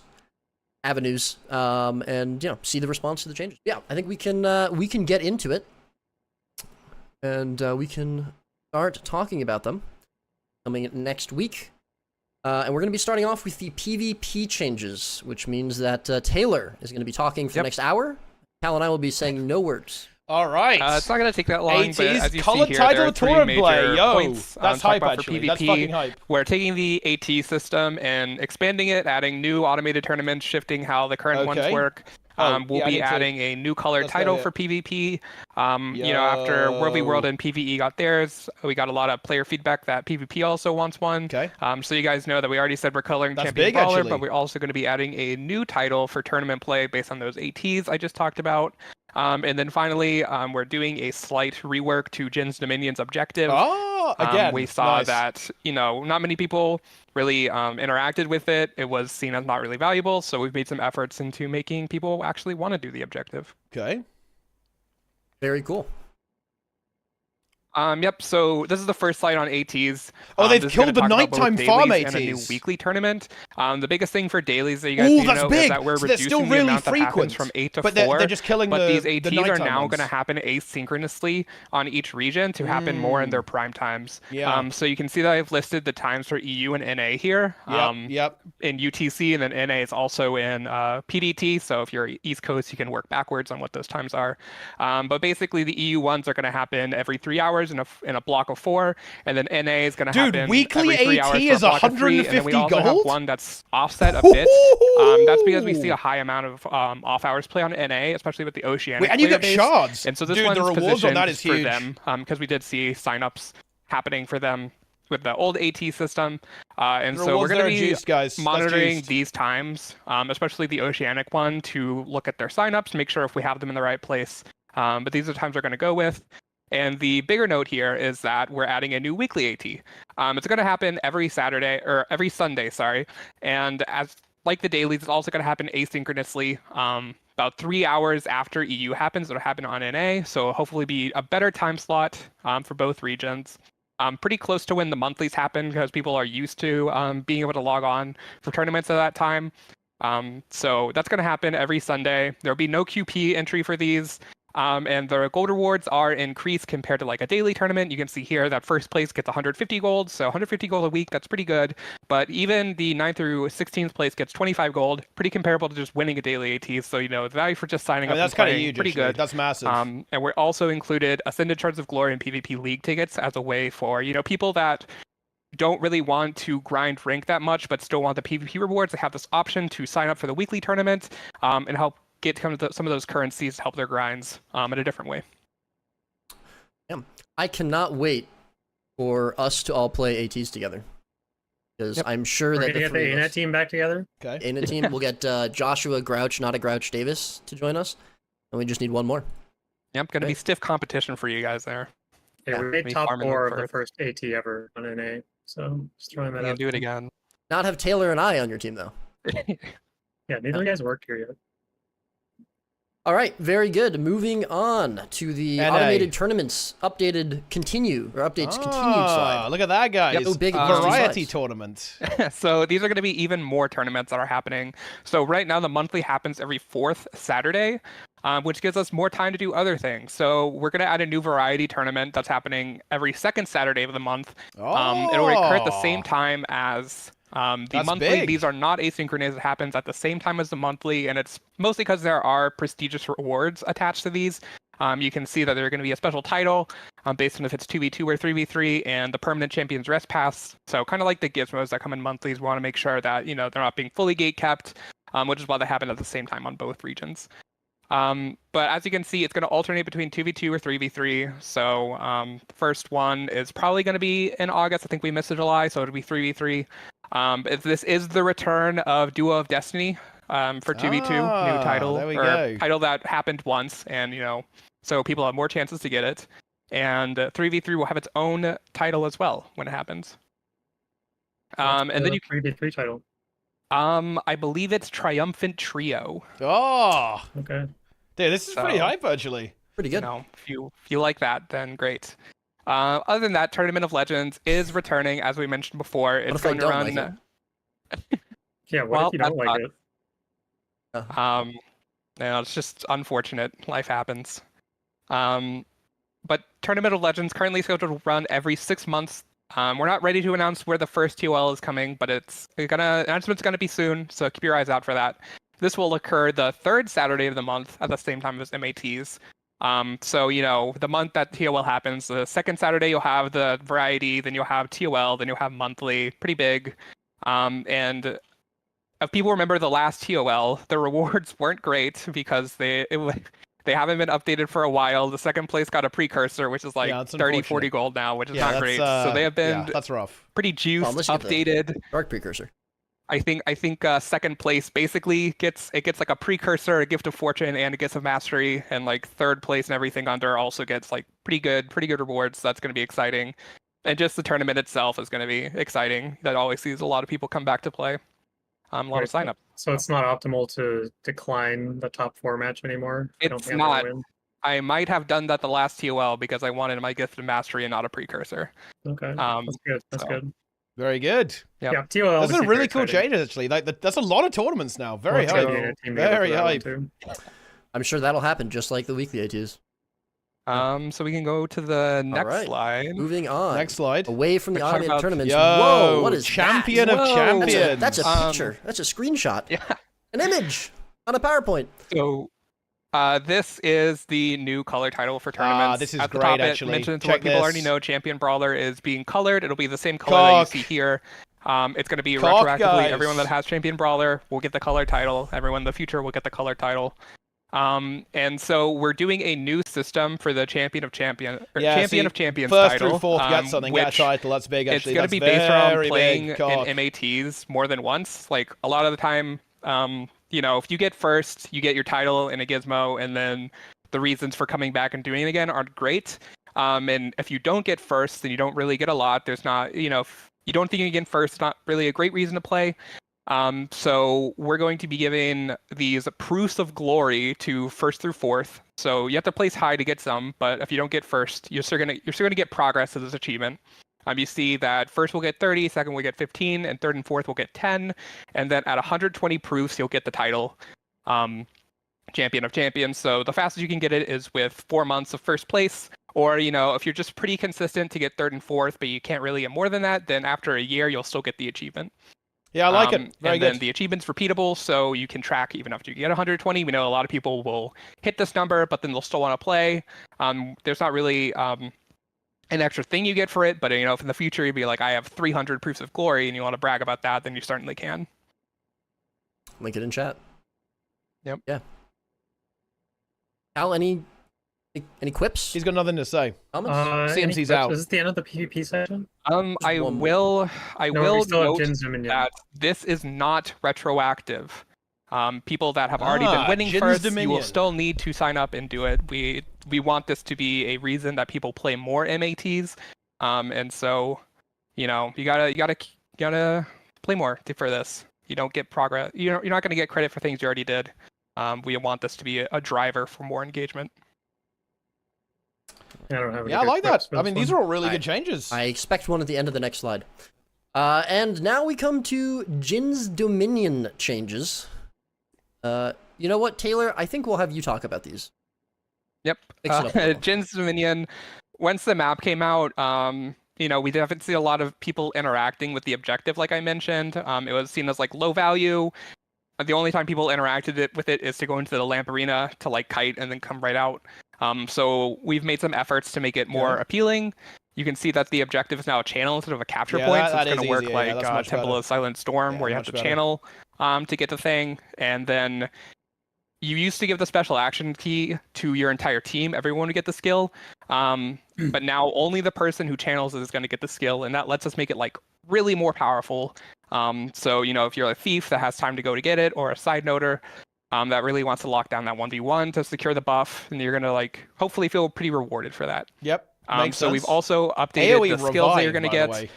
avenues, and, you know, see the response to the changes. Yeah, I think we can get into it, and we can start talking about them coming next week. And we're going to be starting off with the PvP changes, which means that Taylor is going to be talking for the next hour. Cal and I will be saying no words. All right. It's not going to take that long, but ATs, as you color see here, there title are three tour major play. Yo, points that's to talk hype, about for actually. PvP. That's fucking hype. We're taking the AT system and expanding it, adding new automated tournaments, shifting how the current ones Okay. work. We'll be adding a new colored Let's go, title yeah. for PvP. You know, after World v World and PvE got theirs, we got a lot of player feedback that PvP also wants one. Okay. So you guys know that we already said we're coloring That's Champion big, Brawler, actually. but we're also going to be adding a new title for tournament play based on those ATs I just talked about. And then finally, we're doing a slight rework to Jin's Dominion's objective. Oh, again, we saw nice. that, not many people really interacted with it. It was seen as not really valuable, so we've made some efforts into making people actually want to do the objective. Okay. Very cool. Yep, so this is the first slide on ATs. Oh, they've this is gonna killed the talk about both nighttime farm dailies and a new ATs. weekly tournament. The biggest thing for dailies that you guys Ooh, need to that's know big. is that we're So they're still reducing the really amount that happens frequent, from 8 to but 4. they're just killing but the these ATs are nighttime now ones. going to happen asynchronously on each region to happen more in their prime times. Yeah. So you can see that I've listed the times for EU and NA here. Yep. In UTC, and then NA is also in PDT. So if you're East Coast, you can work backwards on what those times are. But basically, the EU ones are going to happen every 3 hours in a block of 4. And then NA is going to happen weekly every 3 AT hours for is a block of 3, 150 and then we also have gold? one that's offset a bit. That's because we see a high amount of off hours play on NA, especially with the Oceanic. Wait, and you player get base. shards. And so this Dude, one's the rewards on positioned that is for huge. them because we did see signups happening for them with the old AT system. And The so we're rewards going to there are be juiced, guys. That's monitoring juiced. these times, especially the Oceanic one, to look at their signups, make sure if we have them in the right place. But these are the times we're going to go with. And the bigger note here is that we're adding a new weekly AT. It's going to happen every Sunday, sorry. And as like the dailies, it's also going to happen asynchronously. About 3 hours after EU happens, it'll happen on NA. So hopefully be a better time slot for both regions. Pretty close to when the monthlies happen because people are used to being able to log on for tournaments at that time. So that's going to happen every Sunday. There'll be no QP entry for these. And the gold rewards are increased compared to like a daily tournament. You can see here that first place gets 150 gold, so 150 gold a week, that's pretty good. But even the 9th through 16th place gets 25 gold, pretty comparable to just winning a daily AT. So, the value for just signing up that's and kind of playing, huge, pretty actually. good. That's massive. And we're also included Ascended Shards of Glory and PvP League tickets as a way for, people that don't really want to grind rank that much, but still want the PvP rewards. They have this option to sign up for the weekly tournament and help get some of those currencies to help their grinds in a different way. Yeah. I cannot wait for us to all play ATs together. Because I'm sure We're that going to get the ArenaNet team back together. Okay. ArenaNet team, we'll get Joshua Grouch, not a Grouch Davis, to join us. And we just need one more. Yep, going to be stiff competition for you guys there. Yeah, we made me top farming 4 them of the first AT ever on NA. So just throwing that You out. can do it again. Not have Taylor and I on your team, though. Yeah, neither of you guys worked here yet. All right, very good. Moving on to the NA. automated tournaments updates continued slide. Look at that, guys. Yep, big variety slides. tournament. So these are going to be even more tournaments that are happening. So right now the monthly happens every 4th Saturday, which gives us more time to do other things. So we're going to add a new variety tournament that's happening every 2nd Saturday of the month. It'll occur at the same time as the That's monthly. big. These are not asynchronous. It happens at the same time as the monthly, and it's mostly because there are prestigious rewards attached to these. You can see that there's going to be a special title based on if it's 2v2 or 3v3, and the permanent champion's rest pass. So kind of like the gizmos that come in monthlies, we want to make sure that they're not being fully gate kept, which is why they happen at the same time on both regions. But as you can see, it's going to alternate between 2v2 or 3v3. So the first one is probably going to be in August. I think we missed July, so it'll be 3v3. This is the return of Duo of Destiny for 2v2, new title, there we go. title that happened once, and so people have more chances to get it. And 3v3 will have its own title as well when it happens. And then you 3v3 title. I believe it's Triumphant Trio. Oh, Okay. dude, this is pretty So- hype, actually. Pretty good. If you like that, then great. Other than that, Tournament of Legends is returning, as we mentioned before. It's if I going to don't run. like Yeah, what Well, if you don't that like it? It's just unfortunate. Life happens. But Tournament of Legends currently scheduled to run every 6 months. We're not ready to announce where the first TOL is coming, but announcement's gonna be soon, so keep your eyes out for that. This will occur the 3rd Saturday of the month at the same time as MATs. So the month that TOL happens, the 2nd Saturday you'll have the variety, then you'll have TOL, then you'll have monthly, pretty big. And if people remember the last TOL, the rewards weren't great because they haven't been updated for a while. The 2nd place got a precursor, which is like that's 30, 40 unfortunate. gold now, which is Yeah, not that's, great. So they have been that's rough. pretty juiced, unless you get the updated. Dark Precursor. I think second place basically gets like a precursor, a gift of fortune, and a gift of mastery, and like third place and everything under also gets like pretty good rewards. So that's going to be exciting, and just the tournament itself is going to be exciting. That always sees a lot of people come back to play. A lot of sign up. So it's not optimal to decline the top 4 match anymore. It's not. I might have done that the last TOL because I wanted my gift of mastery and not a precursor. Okay, that's good. That's good. Very good. Yeah, TOL. Those are really cool changes, actually. Like, that's a lot of tournaments now. Very hype. Very hype. I'm sure that'll happen, just like the weekly ATs. So we can go to the next slide. Moving on. Next slide. Away from the automated tournaments. Yo, whoa, what is champion that? of champions. That's a picture. That's a screenshot. Yeah. An image on a PowerPoint. So this is the new color title for tournaments. This is At the great, top, actually. It mentions Check what people this. already know. Champion Brawler is being colored. It'll be the same color that you see here. It's going to be retroactively. Guys. Everyone that has Champion Brawler will get the color title. Everyone in the future will get the color title. And so we're doing a new system for the Champion of Champions first title. Through fourth get something, get a title. That's big, actually. It's going to be based around playing in MATs more than once. Like a lot of the time, if you get first, you get your title and a gizmo, and then the reasons for coming back and doing it again aren't great. And if you don't get first, then you don't really get a lot. There's not, if you don't think you get first, it's not really a great reason to play. So we're going to be giving these proofs of glory to first through fourth. So you have to place high to get some, but if you don't get first, you're still gonna get progress as this achievement. You see that first will get 30, second will get 15, and third and fourth will get 10. And then at 120 proofs, you'll get the title, Champion of Champions. So the fastest you can get it is with 4 months of first place. Or, if you're just pretty consistent to get third and fourth, but you can't really get more than that, then after a year, you'll still get the achievement. Yeah, I like it. Very and good. Then the achievement's repeatable, so you can track even after you get 120. We know a lot of people will hit this number, but then they'll still want to play. There's not really an extra thing you get for it, but if in the future you'd be like, I have 300 proofs of glory, and you want to brag about that, then you certainly can. Link it in chat. Yep. Yeah. Al, any quips? He's got nothing to say. CMC's out. Is this the end of the PvP session? I will note that this is not retroactive. People that have already been winning first, you will still need to sign up and do it. We want this to be a reason that people play more MATs, and so you gotta play more for this. You don't get progress. You're not going to get credit for things you already did. We want this to be a driver for more engagement. I like that. I mean, these are all really good changes. I expect one at the end of the next slide. And now we come to Jin's Dominion changes. You know what, Taylor? I think we'll have you talk about these. Yep. Jin's Dominion, once the map came out, we definitely see a lot of people interacting with the objective, like I mentioned. It was seen as like low value. The only time people interacted with it is to go into the lamp arena to like kite and then come right out. So we've made some efforts to make it more appealing. You can see that the objective is now a channel instead of a capture point, so it's going to work like Temple of Silent Storm, where you have to channel to get the thing. And then you used to give the special action key to your entire team. Everyone would get the skill. But now only the person who channels is going to get the skill, and that lets us make it like really more powerful. So, if you're a thief that has time to go to get it, or a side noter that really wants to lock down that 1v1 to secure the buff, and you're going to like hopefully feel pretty rewarded for that. Yep. So we've also updated the skills that you're going to get.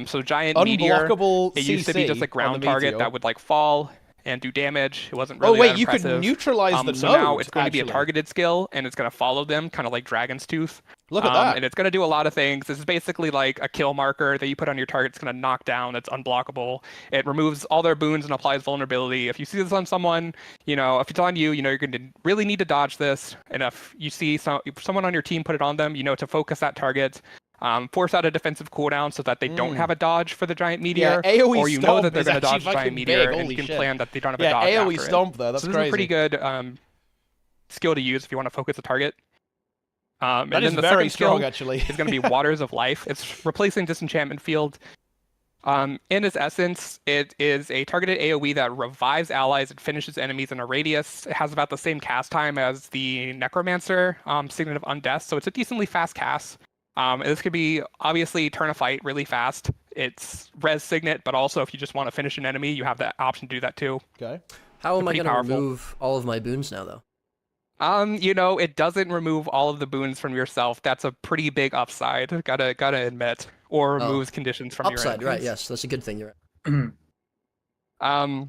So Giant Meteor, it used to be just a ground target that would like fall and do damage. It wasn't really that impressive. You could neutralize the node. So now it's going to be a targeted skill, and it's going to follow them, kind of like Dragon's Tooth. Look at that. And it's going to do a lot of things. This is basically like a kill marker that you put on your target. It's going to knock down. It's unblockable. It removes all their boons and applies vulnerability. If you see this on someone, if it's on you, you're going to really need to dodge this. And if you see someone on your team put it on them, to focus that target. Force out a defensive cooldown so that they don't have a dodge for the Giant Meteor, or you know that they're going to dodge the Giant Meteor, and you can plan that they don't have a dodge AoE after Stomp there, that's so crazy. This is a pretty good skill to use if you want to focus a target. That is very strong, actually. Is going to be Waters of Life. It's replacing Disenchantment Field. In its essence, it is a targeted AoE that revives allies and finishes enemies in a radius. It has about the same cast time as the Necromancer, Signet of Undeath, so it's a decently fast cast. This could be obviously turn a fight really fast it's res signet, but also if you just want to finish an enemy, you have that option to do that too. Okay. How am I Pretty going to powerful. remove all of my boons now, though? You know, it doesn't remove all of the boons from yourself. That's a pretty big upside. Gotta admit, or removes conditions from your Upside, right? enemies. Yes, that's a good thing. You're right.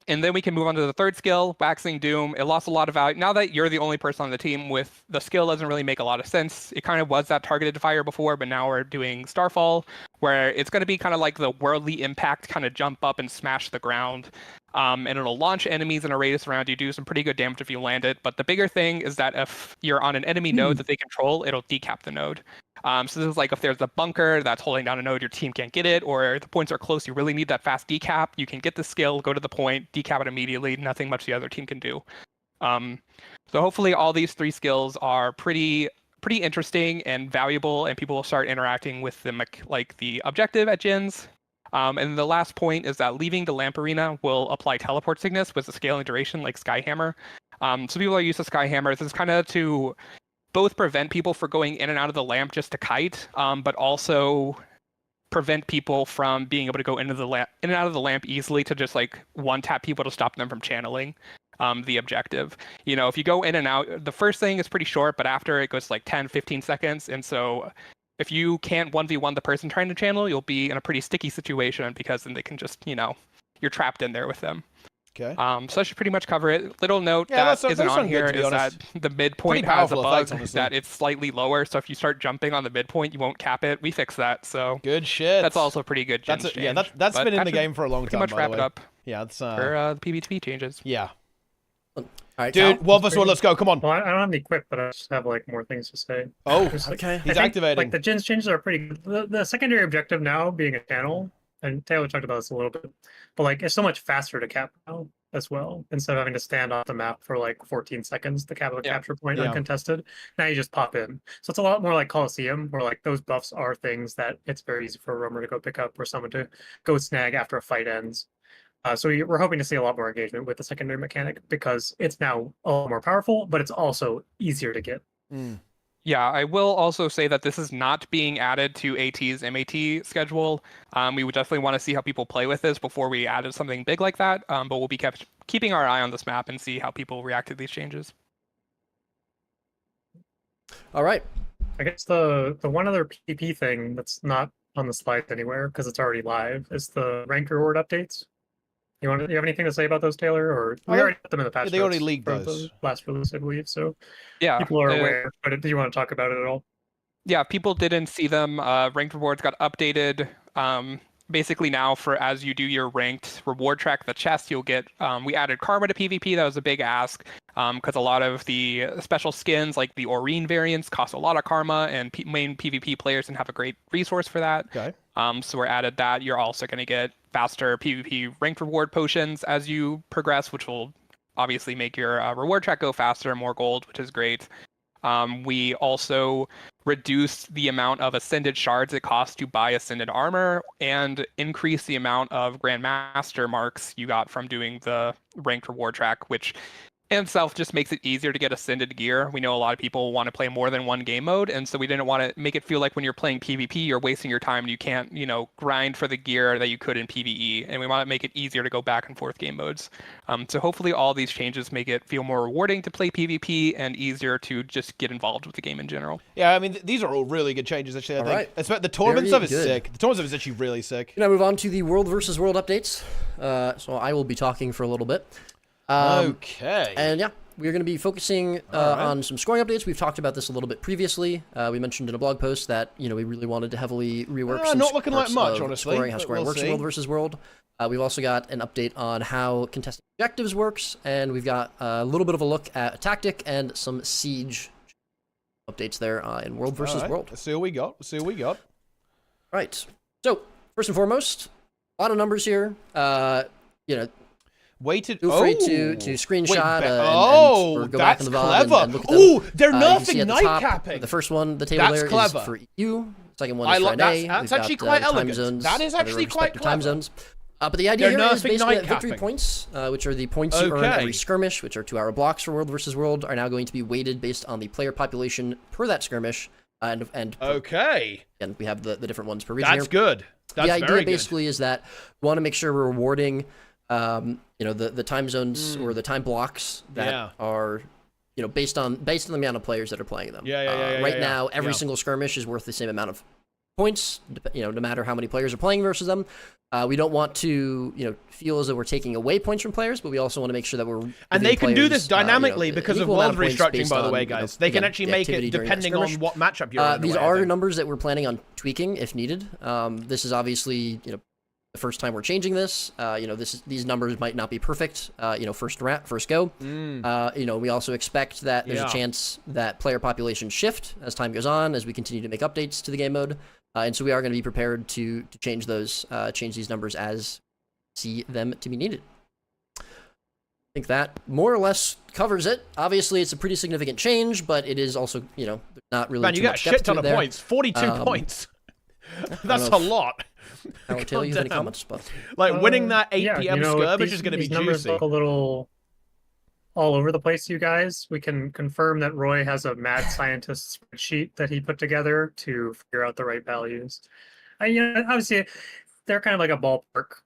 And then we can move on to the third skill, Waxing Doom. It lost a lot of value. Now that you're the only person on the team with the skill, doesn't really make a lot of sense. It kind of was that targeted fire before, but now we're doing Starfall, where it's going to be kind of like the worldly impact, kind of jump up and smash the ground. And it'll launch enemies in a radius around you, do some pretty good damage if you land it. But the bigger thing is that if you're on an enemy node that they control, it'll decap the node. So this is like if there's a bunker that's holding down a node, your team can't get it, or the points are close, you really need that fast decap. You can get the skill, go to the point, decap it immediately. Nothing much the other team can do. So hopefully all these three skills are pretty interesting and valuable, and people will start interacting with them like the objective at gens. And the last point is that leaving the lamp arena will apply teleport sickness with a scaling duration like Skyhammer. So people are used to Skyhammer. This is kind of to both prevent people from going in and out of the lamp just to kite, but also prevent people from being able to go in and out of the lamp easily to just like one-tap people to stop them from channeling the objective. You know, if you go in and out, the first thing is pretty short, but after it goes like 10, 15 seconds. And so if you can't 1v1 the person trying to channel, you'll be in a pretty sticky situation because then they can just, you know, you're trapped in there with them. Okay. So that should pretty much cover it. Little note Yeah, that isn't on here is that the midpoint has a bug that it's slightly lower. So if you start jumping on the midpoint, you won't cap it. We fixed that. So good shit. That's also pretty good. That's been in the game for a long time. Pretty much wrap it up. Yeah, that's for the PvP changes. Yeah. All right, dude. World vs. World, let's go. Come on. Well, I don't have any equip, but I just have like more things to say. Oh, okay. He's activating. Like the gens changes are pretty good. The secondary objective now being a channel, and Taylor talked about this a little bit, but like it's so much faster to cap now as well. Instead of having to stand off the map for like 14 seconds to cap a capture point uncontested, now you just pop in. So it's a lot more like Coliseum, where like those buffs are things that it's very easy for a roamer to go pick up or someone to go snag after a fight ends. So we're hoping to see a lot more engagement with the secondary mechanic because it's now a lot more powerful, but it's also easier to get. Yeah, I will also say that this is not being added to AT's MAT schedule. We would definitely want to see how people play with this before we added something big like that, but we'll be keeping our eye on this map and see how people react to these changes. All right. I guess the one other PvP thing that's not on the slides anywhere because it's already live is the rank reward updates. You have anything to say about those, Taylor? Or we already put them in the past. They already leaked those. The last release, I believe. So yeah, people are aware. But do you want to talk about it at all? Yeah, people didn't see them. Ranked rewards got updated. Basically now for as you do your ranked reward track, the chest you'll get. We added karma to PvP. That was a big ask because a lot of the special skins like the Aurene variants cost a lot of karma, and main PvP players didn't have a great resource for that. Okay. So we're added that. You're also going to get faster PvP ranked reward potions as you progress, which will obviously make your reward track go faster, more gold, which is great. We also reduced the amount of ascended shards it costs to buy ascended armor and increase the amount of Grandmaster marks you got from doing the ranked reward track, which in itself just makes it easier to get ascended gear. We know a lot of people want to play more than one game mode, and so we didn't want to make it feel like when you're playing PvP, you're wasting your time and you can't, you know, grind for the gear that you could in PvE, and we want to make it easier to go back and forth game modes. So hopefully all these changes make it feel more rewarding to play PvP and easier to just get involved with the game in general. Yeah, I mean, these are all really good changes, actually, I think. Right. It's the tournament stuff is sick. The tournament stuff is actually really sick. Can I move on to the World versus World updates? So I will be talking for a little bit. Okay. And yeah, we're going to be focusing on some scoring updates. We've talked about this a little bit previously. We mentioned in a blog post that, you know, we really wanted to heavily rework some not looking like much, honestly. Scoring, how scoring works in World versus World. We've also got an update on how contesting objectives works, and we've got a little bit of a look at tactic and some siege updates there in World versus World. Let's see what we got. Right. So, first and foremost, a lot of numbers here. You know, feel free to screenshot or go back in the VOD and look at them. Oh, they're nerfing the night top, capping. The first one, the table there, is for EU. Second one is for NA. That's actually quite elegant. Zones, that is actually quite clever. Time zones. But the idea here is basically that victory capping. Points, which are the points you earn every skirmish, which are 2-hour blocks for World versus World, are now going to be weighted based on the player population per that skirmish. And okay. And we have the different ones per region. That's good. That's the idea very good. basically is that we want to make sure we're rewarding, the time zones or the time blocks that are, based on the amount of players that are playing them. Right now, every single skirmish is worth the same amount of points, no matter how many players are playing versus them. We don't want to, feel as though we're taking away points from players, but we also want to make sure that we're and they can do this dynamically an because of equal world amount of points restructuring. based By the on, way, guys, they can actually make it depending on what matchup you're in. These are numbers that we're planning on tweaking if needed. This is obviously, the first time we're changing this. These numbers might not be perfect. First go. We also expect that there's a chance that player populations shift as time goes on, as we continue to make updates to the game mode. And so we are going to be prepared to change these numbers as see them to be needed. I think that more or less covers it. Obviously, it's a pretty significant change, but it is also, not really Man, too you got much a shit depth ton to of it there. points. 42 points. That's a lot. I won't tell you any comments, but winning that 8 p.m. skirmish is going to be these numbers juicy. look a little all over the place, you guys. We can confirm that Roy has a mad scientist spreadsheet that he put together to figure out the right values. Obviously, they're kind of like a ballpark.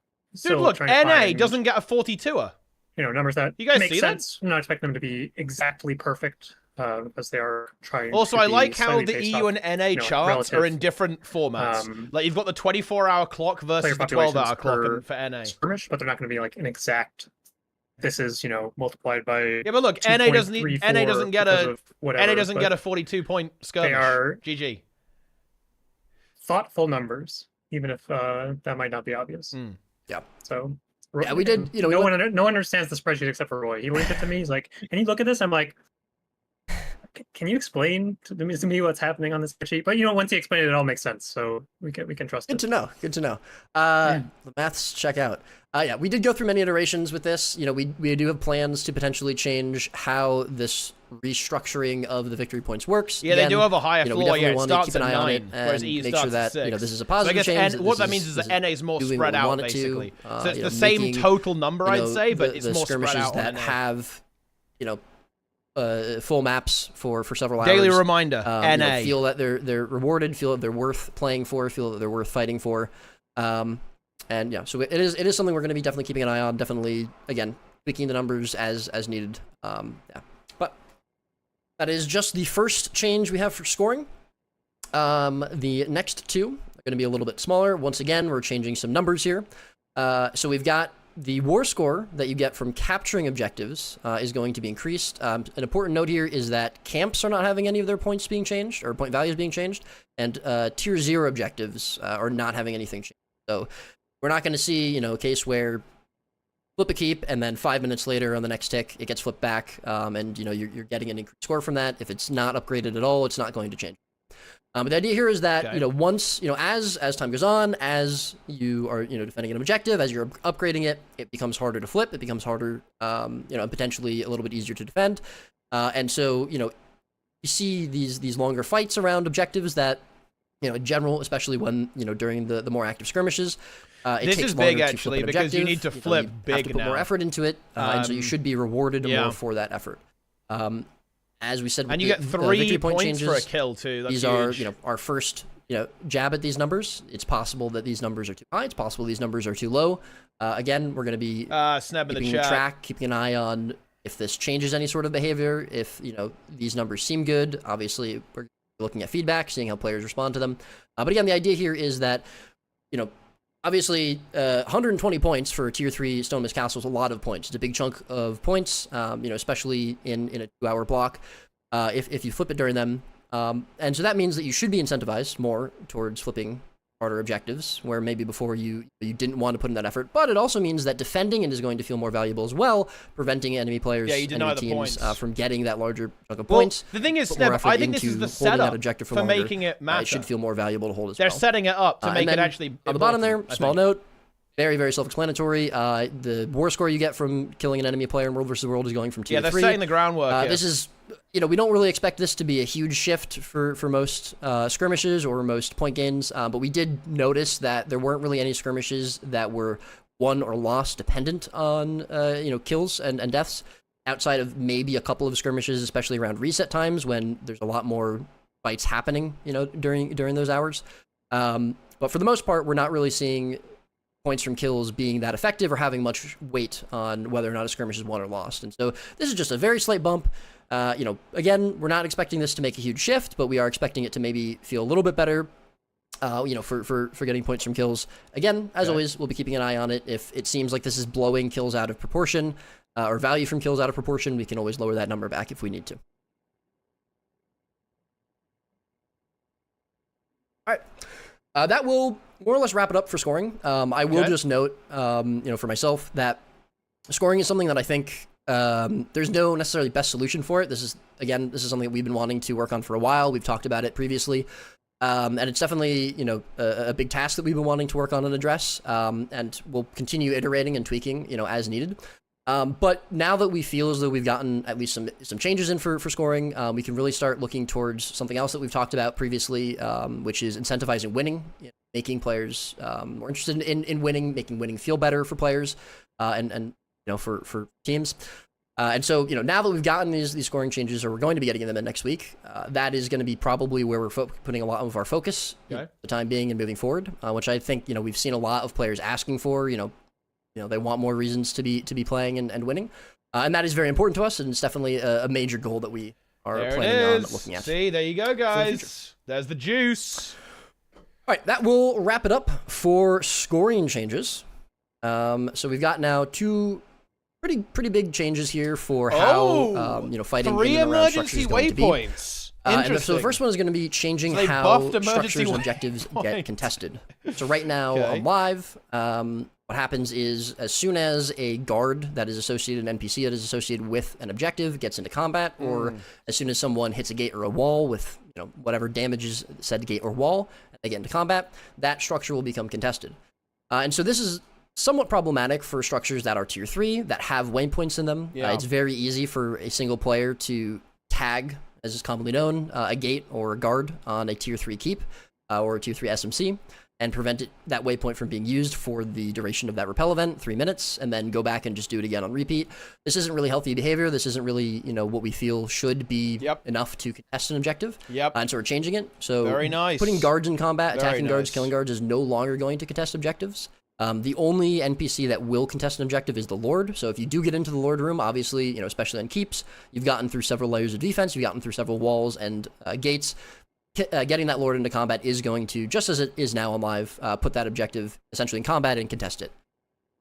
Dude, look, NA doesn't get a 42er. Numbers that you guys make see sense. I'm not expecting them to be exactly perfect because they are trying. Also, to I be like how slightly the based EU off, and NA charts are in different formats. Like you've got the 24-hour clock versus the 12-hour clock for NA. Skirmish, but they're not going to be like an exact. This is multiplied by. Yeah, but look, NA doesn't get a 42-point skirmish. They are GG. Thoughtful numbers, even if that might not be obvious. Yeah. So. Yeah, we did. No one understands the spreadsheet except for Roy. He linked it to me. He's like, "Can you look at this?" I'm like, "Can you explain to me what's happening on this spreadsheet?" But once he explained it, it all makes sense. So we can trust it. Good to know. The maths check out. We did go through many iterations with this. We do have plans to potentially change how this restructuring of the victory points works. Yeah, they do have a higher floor. We definitely want to keep an eye on it whereas and E make sure that this is a positive change. What that means is that NA is more spread out, basically. So it's the same total number, I'd say, but it's more spread out. The skirmishes that have, full maps for several hours. Daily reminder, NA. Feel that they're rewarded, feel that they're worth playing for, feel that they're worth fighting for. So it is something we're going to be definitely keeping an eye on. Definitely, again, tweaking the numbers as needed. But that is just the first change we have for scoring. The next two are going to be a little bit smaller. Once again, we're changing some numbers here. So we've got the war score that you get from capturing objectives is going to be increased. An important note here is that camps are not having any of their points being changed, or point values being changed, and tier 0 objectives are not having anything changed. So we're not going to see, a case where flip a keep and then 5 minutes later on the next tick it gets flipped back, and you're getting an increased score from that. If it's not upgraded at all, it's not going to change. But the idea here is that once as time goes on, as you are defending an objective, as you're upgrading it, it becomes harder to flip. It becomes harder, and potentially a little bit easier to defend. And so you see these longer fights around objectives that in general, especially when during the more active skirmishes. This is big actually because you need to flip big have to put more effort into it, and so you should be rewarded more for that effort. As we said, and you get 3 victory point points changes, for a kill too. That's these huge. are our first jab at these numbers. It's possible that these numbers are too high. It's possible these numbers are too low. Again, we're going to be keeping track, keeping an eye on if this changes any sort of behavior. If these numbers seem good, obviously we're looking at feedback, seeing how players respond to them. But again, the idea here is that obviously 120 points for tier 3 Stone Mist Castle is a lot of points. It's a big chunk of points, especially in a 2-hour block if you flip it during them. And so that means that you should be incentivized more towards flipping harder objectives, where maybe before you didn't want to put in that effort. But it also means that defending it is going to feel more valuable as well, preventing enemy players, enemy teams from getting that larger chunk of points. The thing is, Sneb, I think this is the setup for making it matter. It should feel more valuable to hold as They're well. They're setting it up to make it actually on the bottom there, small note, very, very self-explanatory. The war score you get from killing an enemy player in World vs. World is going from tier 3. Yeah, they're setting the groundwork. This is, we don't really expect this to be a huge shift for most skirmishes or most point gains, but we did notice that there weren't really any skirmishes that were won or lost dependent on, kills and deaths, outside of maybe a couple of skirmishes, especially around reset times when there's a lot more fights happening, during those hours. But for the most part, we're not really seeing points from kills being that effective or having much weight on whether or not a skirmish is won or lost. And so this is just a very slight bump. Again, we're not expecting this to make a huge shift, but we are expecting it to maybe feel a little bit better, for getting points from kills. Again, as always, we'll be keeping an eye on it. If it seems like this is blowing kills out of proportion, or value from kills out of proportion, we can always lower that number back if we need to. All right. That will more or less wrap it up for scoring. I will just note, for myself, that scoring is something that I think there's no necessarily best solution for it. This is something that we've been wanting to work on for a while. We've talked about it previously. And it's definitely, a big task that we've been wanting to work on and address. And we'll continue iterating and tweaking, as needed. But now that we feel as though we've gotten at least some changes in for scoring, we can really start looking towards something else that we've talked about previously, which is incentivizing winning, making players more interested in winning, making winning feel better for players, and for teams. And so, now that we've gotten these scoring changes, or we're going to be getting them in next week, that is going to be probably where we're putting a lot of our focus for the time being and moving forward, which I think, we've seen a lot of players asking for, they want more reasons to be playing and winning. And that is very important to us, and it's definitely a major goal that we are planning on looking at. See, there you go, guys. There's the juice. All right, that will wrap it up for scoring changes. So we've got now two pretty big changes here for how fighting in and around structures is going to be. Waypoints. And so the first one is going to be changing how structures and objectives get contested. So right now on live, what happens is as soon as a guard that is associated, an NPC that is associated with an objective gets into combat, or as soon as someone hits a gate or a wall with whatever damages said gate or wall, and they get into combat, that structure will become contested. And so this is somewhat problematic for structures that are tier 3 that have waypoints in them. It's very easy for a single player to tag, as is commonly known, a gate or a guard on a tier 3 keep or a tier 3 SMC, and prevent that waypoint from being used for the duration of that repel event, 3 minutes, and then go back and just do it again on repeat. This isn't really healthy behavior. This isn't really, what we feel should be enough to contest an objective. And so we're changing it. So very nice. Putting guards in combat, attacking guards, killing guards is no longer going to contest objectives. The only NPC that will contest an objective is the Lord. So if you do get into the Lord room, obviously, especially on keeps, you've gotten through several layers of defense, you've gotten through several walls and gates. Getting that Lord into combat is going to, just as it is now on live, put that objective essentially in combat and contest it.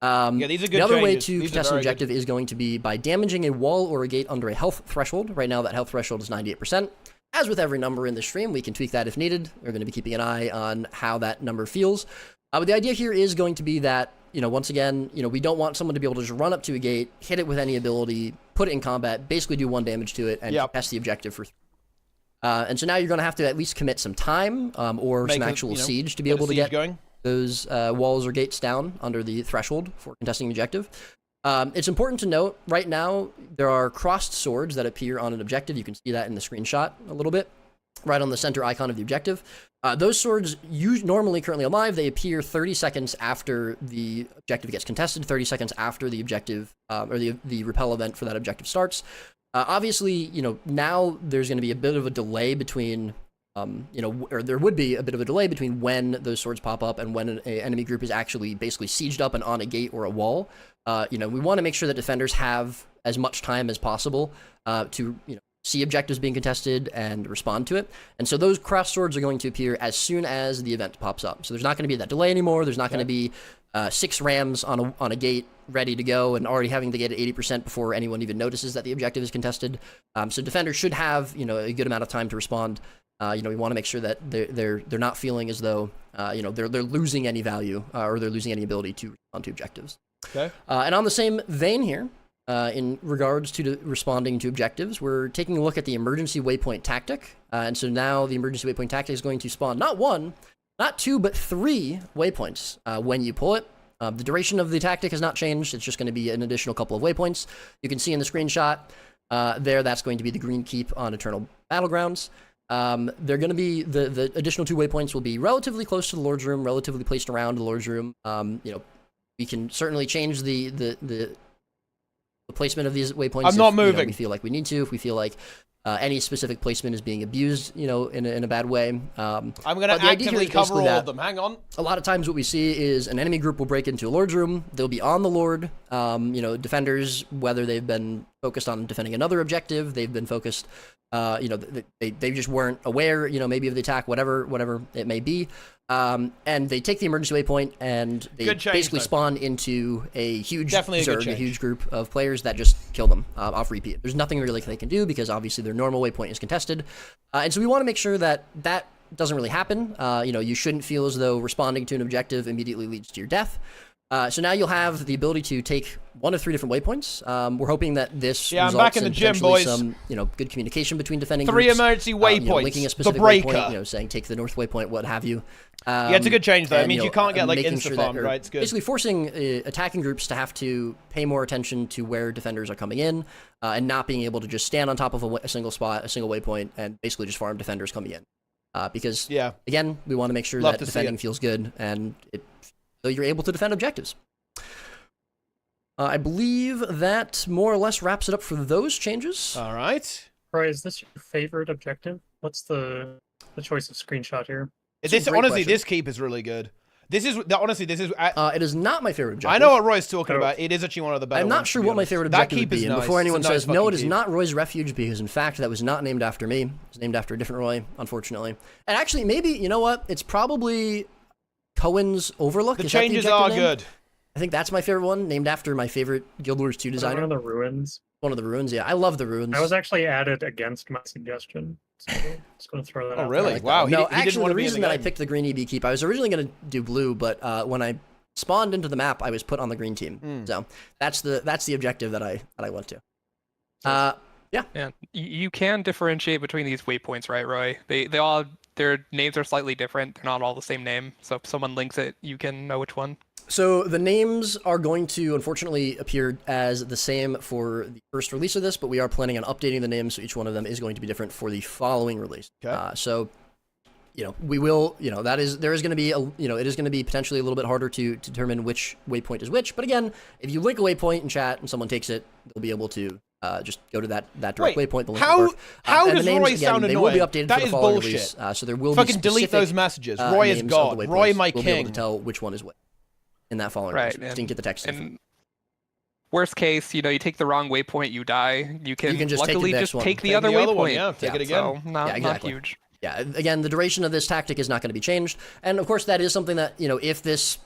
These are good the other changes. way to contest an objective is going to be by damaging a wall or a gate under a health threshold. Right now, that health threshold is 98%. As with every number in the stream, we can tweak that if needed. We're going to be keeping an eye on how that number feels. But the idea here is going to be that, once again, we don't want someone to be able to just run up to a gate, hit it with any ability, put it in combat, basically do 1 damage to it, and contest the objective for 3. And so now you're going to have to at least commit some time or some actual siege to be able to get those walls or gates down under the threshold for contesting the objective. It's important to note, right now, there are crossed swords that appear on an objective. You can see that in the screenshot a little bit, right on the center icon of the objective. Those swords, normally currently alive, they appear 30 seconds after the objective gets contested, 30 seconds after the objective, or the repel event for that objective starts. Obviously, now there's going to be a bit of a delay between, or there would be a bit of a delay between when those swords pop up and when an enemy group is actually basically sieged up and on a gate or a wall. We want to make sure that defenders have as much time as possible to, see objectives being contested and respond to it. And so those cross swords are going to appear as soon as the event pops up. So there's not going to be that delay anymore. There's not going to be 6 rams on a gate ready to go and already having the gate at 80% before anyone even notices that the objective is contested. So defenders should have, a good amount of time to respond. We want to make sure that they're not feeling as though, they're losing any value or they're losing any ability to respond to objectives. Okay. And on the same vein here, in regards to responding to objectives, we're taking a look at the emergency waypoint tactic. And so now the emergency waypoint tactic is going to spawn not 1, not 2, but 3 waypoints when you pull it. The duration of the tactic has not changed. It's just going to be an additional couple of waypoints. You can see in the screenshot there, that's going to be the green keep on Eternal Battlegrounds. They're going to be, the additional 2 waypoints will be relatively close to the Lord's Room, relatively placed around the Lord's Room. We can certainly change the placement of these waypoints. I'm not moving. We feel like we need to. If we feel like any specific placement is being abused, you know, in a bad way. I'm going to actively cover all of them. Hang on. A lot of times what we see is an enemy group will break into a Lord's room. They'll be on the Lord. You know, defenders, whether they've been focused on defending another objective, they've been focused, you know, they just weren't aware, you know, maybe of the attack, whatever it may be. And they take the emergency waypoint and they basically spawn into a huge Zerg, a huge group of players that just kill them off repeat. There's nothing really they can do because obviously their normal waypoint is contested. And so we want to make sure that that doesn't really happen. You know, you shouldn't feel as though responding to an objective immediately leads to your death. So now you'll have the ability to take 1 of 3 different waypoints. We're hoping that this results I'm back in the gym, boys. Some, you know, good communication between defending 3 groups. emergency waypoints. You know, linking a specific waypoint, you know, saying take the north waypoint, what have you. Yeah, it's a good change though. It means you can't get like insta-farmed, right? It's good. Basically forcing attacking groups to have to pay more attention to where defenders are coming in, and not being able to just stand on top of a single spot, a single waypoint, and basically just farm defenders coming in. Because again, we want to make sure that defending feels good and so you're able to defend objectives. I believe that more or less wraps it up for those changes. All right. Roy, is this your favorite objective? What's the choice of screenshot here? Honestly, this keep is really good. This is it is not my favorite objective. I know what Roy's talking about. It is actually one of the better I'm not sure what my favorite objective would be. And before anyone says, no, it is keep. not Roy's Refuge, because in fact, that was not named after me. It was named after a different Roy, unfortunately. And actually, maybe, you know what? It's probably Cohen's Overlook. The changes are good. I think that's my favorite one, named after my favorite Guild Wars 2 designer. One of the ruins. One of the ruins, yeah. I love the ruins. I was actually added against my suggestion. So just going to throw that out. Oh, really? Like wow. No, actually, the reason that I picked the green EB keep, I was originally going to do blue, but when I spawned into the map, I was put on the green team. So that's the objective that I went to. Yeah. You can differentiate between these waypoints, right, Roy? They all, their names are slightly different. They're not all the same name. So if someone links it, you can know which one. So the names are going to unfortunately appear as the same for the first release of this, but we are planning on updating the names, so each one of them is going to be different for the following release. Okay. So, you know, we will, you know, there is going to be, it is going to be potentially a little bit harder to determine which waypoint is which. But again, if you link a waypoint in chat and someone takes it, they'll be able to just go to that direct waypoint. How does names, Roy again, sound annoying? They will be updated that for the is following bullshit. release. So there will fucking be delete those messages. Roy is God. Roy my king. We'll be able to tell which one is which in that following release. Just didn't get the text. And worst case, you know, you take the wrong waypoint, you die. You can just luckily take the other waypoint. Yeah, take it again. So not huge. Yeah, again, the duration of this tactic is not going to be changed, and of course, that is something that, you know, if this,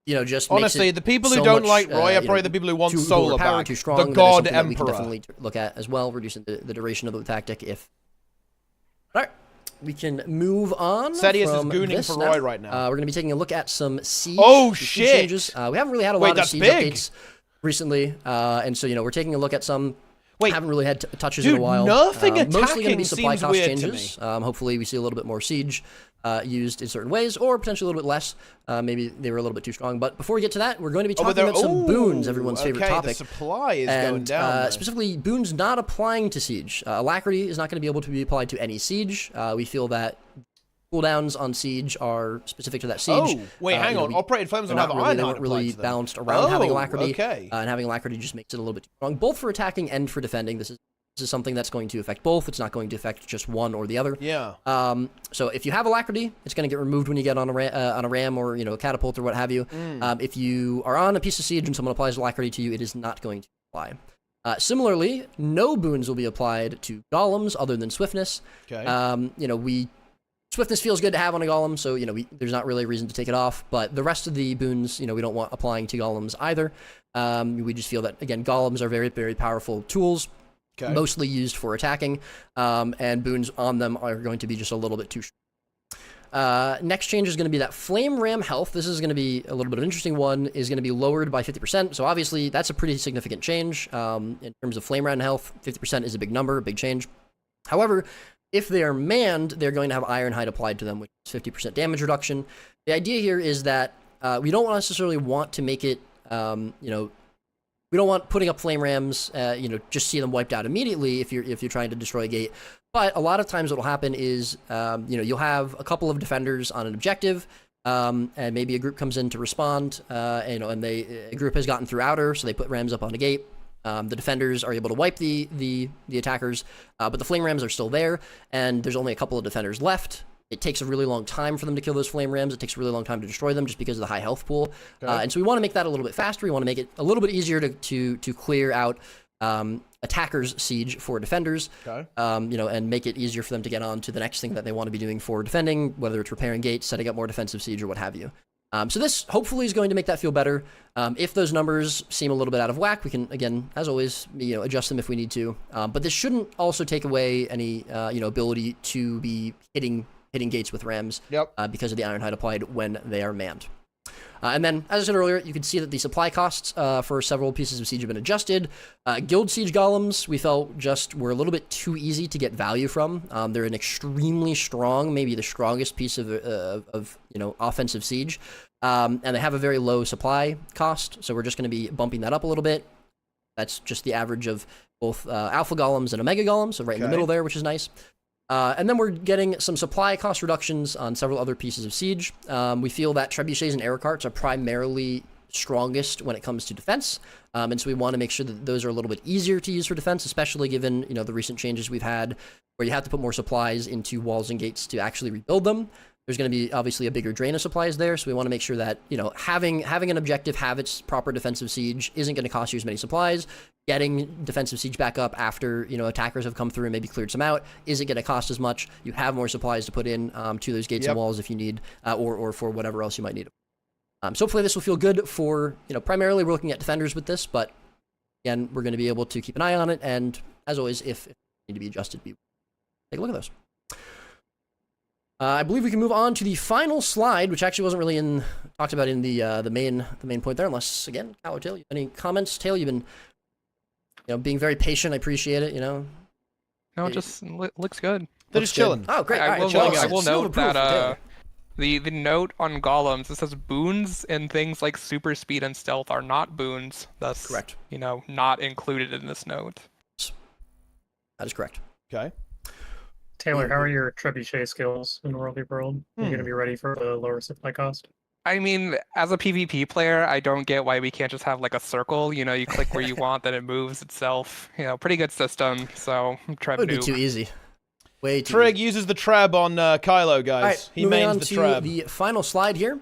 you know, just honestly, makes it the people who so don't much, like Roy are probably the people who want solar back. The God Emperor. We can definitely look at as well, reducing the duration of the tactic. All right, we can move on. Sedius is gooning for Roy right now. We're going to be taking a look at some siege. Oh shit! Changes. We haven't really had a lot of siege updates recently, and so, you know, we're taking a look at some. Haven't really had touches in a while. Nothing mostly going to be supply seems cost weird changes. Hopefully, we see a little bit more siege used in certain ways, or potentially a little bit less. Maybe they were a little bit too strong. But before we get to that, we're going to be talking about some boons, everyone's favorite topic. The supply is going down. Specifically, boons not applying to siege. Alacrity is not going to be able to be applied to any siege. We feel that cooldowns on siege are specific to that siege. Oh, wait, hang on. Operated flames don't have iron. They weren't really balanced around having alacrity. Okay. And having alacrity just makes it a little bit too strong, both for attacking and for defending. This is something that's going to affect both. It's not going to affect just one or the other. Yeah. So if you have alacrity, it's going to get removed when you get on a ram or, you know, a catapult or what have you. If you are on a piece of siege and someone applies alacrity to you, it is not going to apply. Similarly, no boons will be applied to golems other than swiftness. Okay. You know, swiftness feels good to have on a golem, so, you know, there's not really a reason to take it off. But the rest of the boons, you know, we don't want applying to golems either. We just feel that, again, golems are very, very powerful tools. Okay. Mostly used for attacking, and boons on them are going to be just a little bit too strong. Next change is going to be that flame ram health. This is going to be a little bit of an interesting one, is going to be lowered by 50%. So obviously that's a pretty significant change. In terms of flame ram health, 50% is a big number, a big change. However, if they are manned, they're going to have Ironhide applied to them, which is 50% damage reduction. The idea here is that we don't necessarily want to make it, you know, we don't want putting up flame rams, you know, just see them wiped out immediately if you're trying to destroy a gate. But a lot of times what will happen is, you know, you'll have a couple of defenders on an objective, and maybe a group comes in to respond, you know, and a group has gotten through outer, so they put rams up on a gate. The defenders are able to wipe the attackers, but the flame rams are still there, and there's only a couple of defenders left. It takes a really long time for them to kill those flame rams. It takes a really long time to destroy them just because of the high health pool. And so we want to make that a little bit faster. We want to make it a little bit easier to clear out attackers' siege for defenders. And make it easier for them to get on to the next thing that they want to be doing for defending, whether it's repairing gates, setting up more defensive siege, or what have you. So this hopefully is going to make that feel better. If those numbers seem a little bit out of whack, we can, again, as always, adjust them if we need to. But this shouldn't also take away any, ability to be hitting gates with rams because of the Ironhide applied when they are manned. And then, as I said earlier, you can see that the supply costs for several pieces of siege have been adjusted. Guild siege golems, we felt were a little bit too easy to get value from. They're an extremely strong, maybe the strongest piece of offensive siege. And they have a very low supply cost, so we're just going to be bumping that up a little bit. That's just the average of both alpha golems and omega golems, so right in the middle there, which is nice. And then we're getting some supply cost reductions on several other pieces of siege. We feel that trebuchets and arrow carts are primarily strongest when it comes to defense, and so we want to make sure that those are a little bit easier to use for defense, especially given the recent changes we've had, where you have to put more supplies into walls and gates to actually rebuild them. There's going to be obviously a bigger drain of supplies there, so we want to make sure that having an objective have its proper defensive siege isn't going to cost you as many supplies. Getting defensive siege back up after attackers have come through and maybe cleared some out isn't going to cost as much. You have more supplies to put in to those gates and walls if you need, or for whatever else you might need. So hopefully this will feel good for primarily we're looking at defenders with this, but again we're going to be able to keep an eye on it, and as always, if it need to be adjusted, we take a look at those. I believe we can move on to the final slide, which actually wasn't really talked about in the main point there, unless again, Cal or Tail, any comments? Tail, you've been being very patient. I appreciate it. No, it just looks good. They're just chilling. Oh, great! I will note that the note on golems, it says boons and things like super speed and stealth are not boons. Thus, correct. Not included in this note. That is correct. Okay. Taylor, how are your trebuchet skills in World v World? Are you going to be ready for the lower supply cost? I mean, as a PvP player, I don't get why we can't just have like a circle. You click where you want, then it moves itself. Pretty good system. So Treb would be too easy. Way too. Trig easy. uses the Treb on Kylo, guys. Right, he mains the Treb. To the final slide here.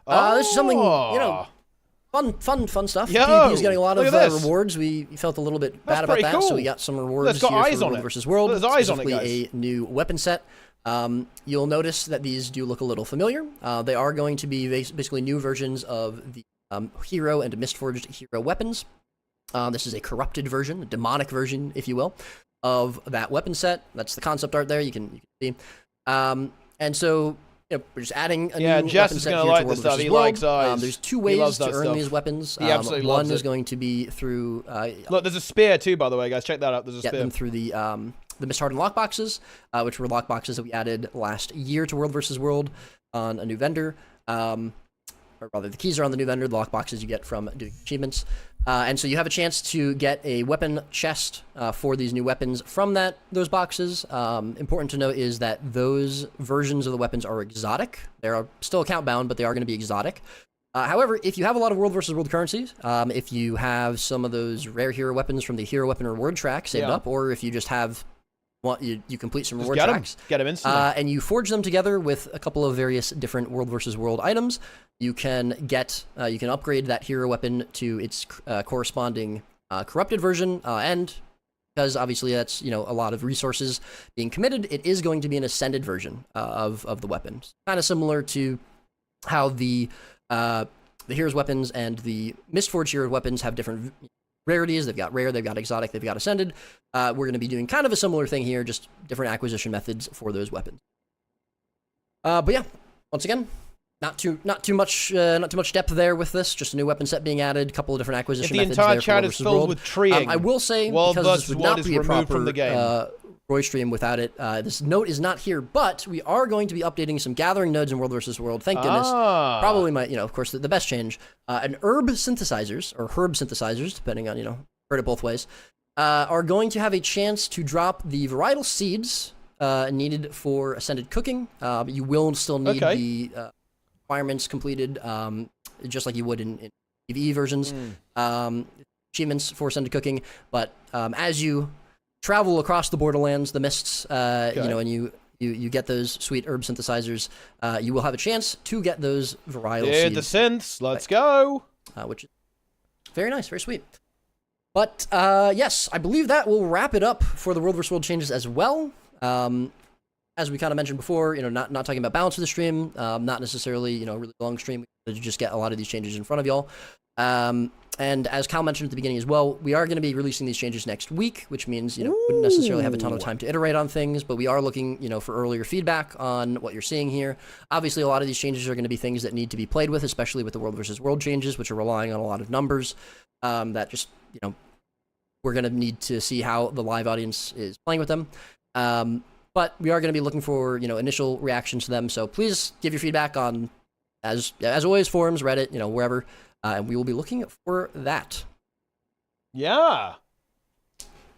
This is something fun stuff. PvP is getting a lot of rewards. We felt a little bit bad about that, cool. so we got some rewards here for World versus World. There's eyes on it, guys. Specifically a new weapon set. You'll notice that these do look a little familiar. They are going to be basically new versions of the hero and Mistforged hero weapons. This is a corrupted version, a demonic version, if you will, of that weapon set. That's the concept art there. You can see. And so we're just adding a new Jess weapon is set gonna here like to World this stuff. versus He World. likes eyes. There's two ways to earn stuff. these weapons. He absolutely one loves is it. going to be through. Look, there's a spear too, by the way, guys. Check that out. There's a Get spear. them through the Mist-Hardened lockboxes, which were lockboxes that we added last year to World versus World on a new vendor. Or rather, the keys are on the new vendor. The lockboxes you get from doing achievements. And so you have a chance to get a weapon chest for these new weapons from those boxes. Important to note is that those versions of the weapons are exotic. They're still account bound, but they are going to be exotic. However, if you have a lot of World versus World currencies, if you have some of those rare hero weapons from the hero weapon reward track saved up, or if you just have you complete some reward tracks, get them instantly, and you forge them together with a couple of various different World versus World items, you can upgrade that hero weapon to its corresponding corrupted version, and because obviously that's a lot of resources being committed, it is going to be an ascended version of the weapon, kind of similar to how the hero's weapons and the Mistforged hero weapons have different rarities. They've got rare, they've got exotic, they've got ascended. We're going to be doing kind of a similar thing here, just different acquisition methods for those weapons. But yeah, once again, not too much depth there with this. Just a new weapon set being added, a couple of different acquisition methods. The entire there chat is filled with TRIG. I will say, World because this versus would World not is be a removed proper from the game. Roy stream without it. This note is not here, but we are going to be updating some gathering nodes in World versus World. Thank goodness. Probably my, of course, the best change. An herb synthesizers, depending on, heard it both ways, are going to have a chance to drop the varietal seeds needed for ascended cooking. You will still need the requirements completed, just like you would in PvE versions. achievements for Send to Cooking, but as you travel across the borderlands, the mists, and you get those sweet herb synthesizers, you will have a chance to get those varial Dude, seeds. the synths, let's go! Which is very nice, very sweet. But yes, I believe that will wrap it up for the World vs. World changes as well. As we kind of mentioned before, not talking about balance for the stream, not necessarily, really long stream, to just get a lot of these changes in front of y'all. And as Cal mentioned at the beginning as well, we are going to be releasing these changes next week, which means, wouldn't necessarily have a ton of time to iterate on things, but we are looking, for earlier feedback on what you're seeing here. Obviously, a lot of these changes are going to be things that need to be played with, especially with the World vs. World changes, which are relying on a lot of numbers, that just, we're going to need to see how the live audience is playing with them. But we are going to be looking for, initial reactions to them. So please give your feedback on, as always, forums, Reddit, wherever. And we will be looking for that. Yeah.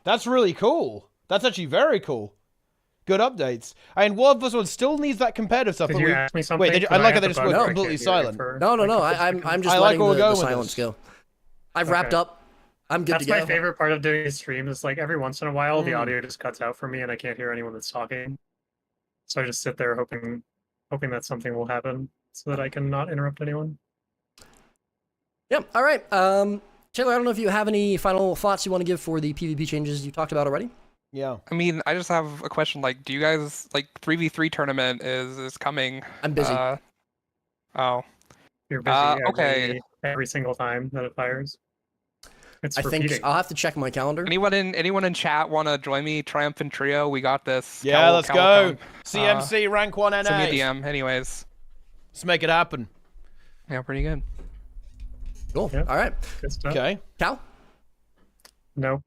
That's really cool. That's actually very cool. Good updates. And World vs. World still needs that competitive stuff. Did you ask me something? Wait, I like how they just went No. completely silent. No. I'm just letting the silence go. I've wrapped up. I'm good to go. That's my favorite part of doing a stream is like every once in a while the audio just cuts out for me and I can't hear anyone that's talking. So I just sit there hoping that something will happen so that I can not interrupt anyone. Yeah, all right. Taylor, I don't know if you have any final thoughts you want to give for the PvP changes you talked about already? Yeah. I mean, I just have a question. Like, do you guys, 3v3 tournament is coming? I'm busy. Oh. You're busy okay. every single time that it fires. It's I repeating. think I'll have to check my calendar. Anyone in chat want to join me? Triumphant Trio, we got this. Yeah, let's go. CMC, rank 1 NA. Send me a DM, anyways. Let's make it happen. Yeah, pretty good. Cool. Yeah. All right. Good stuff. Okay. Cal? No.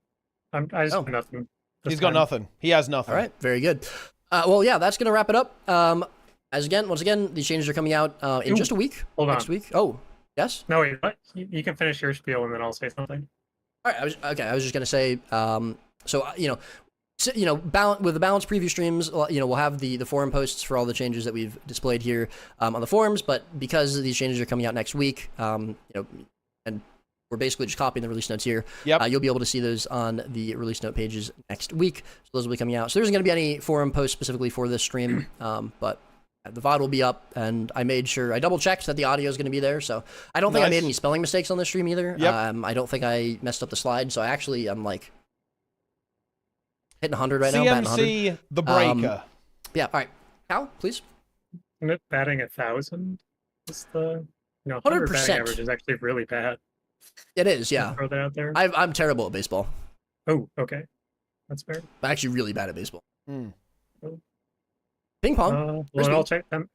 I just have nothing. He's got nothing. He has nothing. All right. Very good. Well, yeah, that's going to wrap it up. Once again, these changes are coming out in just a week. Next week. Oh, yes? No, wait. What? You can finish your spiel and then I'll say something. All right. I was just going to say, with the balanced preview streams, we'll have the forum posts for all the changes that we've displayed here on the forums, but because these changes are coming out next week, and we're basically just copying the release notes here, you'll be able to see those on the release note pages next week. So those will be coming out. So there isn't going to be any forum posts specifically for this stream, but the VOD will be up, and I double-checked that the audio is going to be there, so I don't think I made any spelling mistakes on this stream either. I don't think I messed up the slide, so I'm hitting 100 right now. CMC, the breaker. Yeah, all right. Cal, please. Isn't it batting 1,000? Is the 100% batting average is actually really bad. It is, yeah. Throw that out there. I'm terrible at baseball. Oh, okay. That's fair. I'm actually really bad at baseball. Mm. Ping pong. Well, I'll check them.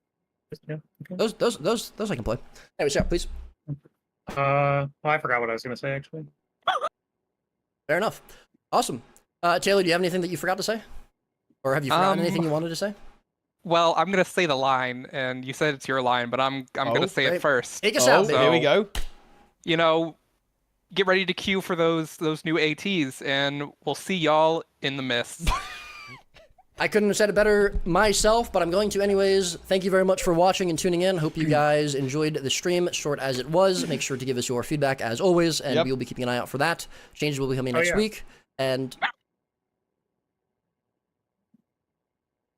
Yeah. Okay. Those I can play. Anyways, yeah, please. Well, I forgot what I was gonna say actually. Fair enough. Awesome. Taylor, do you have anything that you forgot to say, or have you forgotten anything you wanted to say? Well, I'm gonna say the line, and you said it's your line, but I'm gonna say it first. Take us out, baby. Here we go. Get ready to queue for those new ATs, and we'll see y'all in the mist. I couldn't have said it better myself, but I'm going to anyways. Thank you very much for watching and tuning in. Hope you guys enjoyed the stream, short as it was. Make sure to give us your feedback as always, and we will be keeping an eye out for that. Changes will be coming next week, and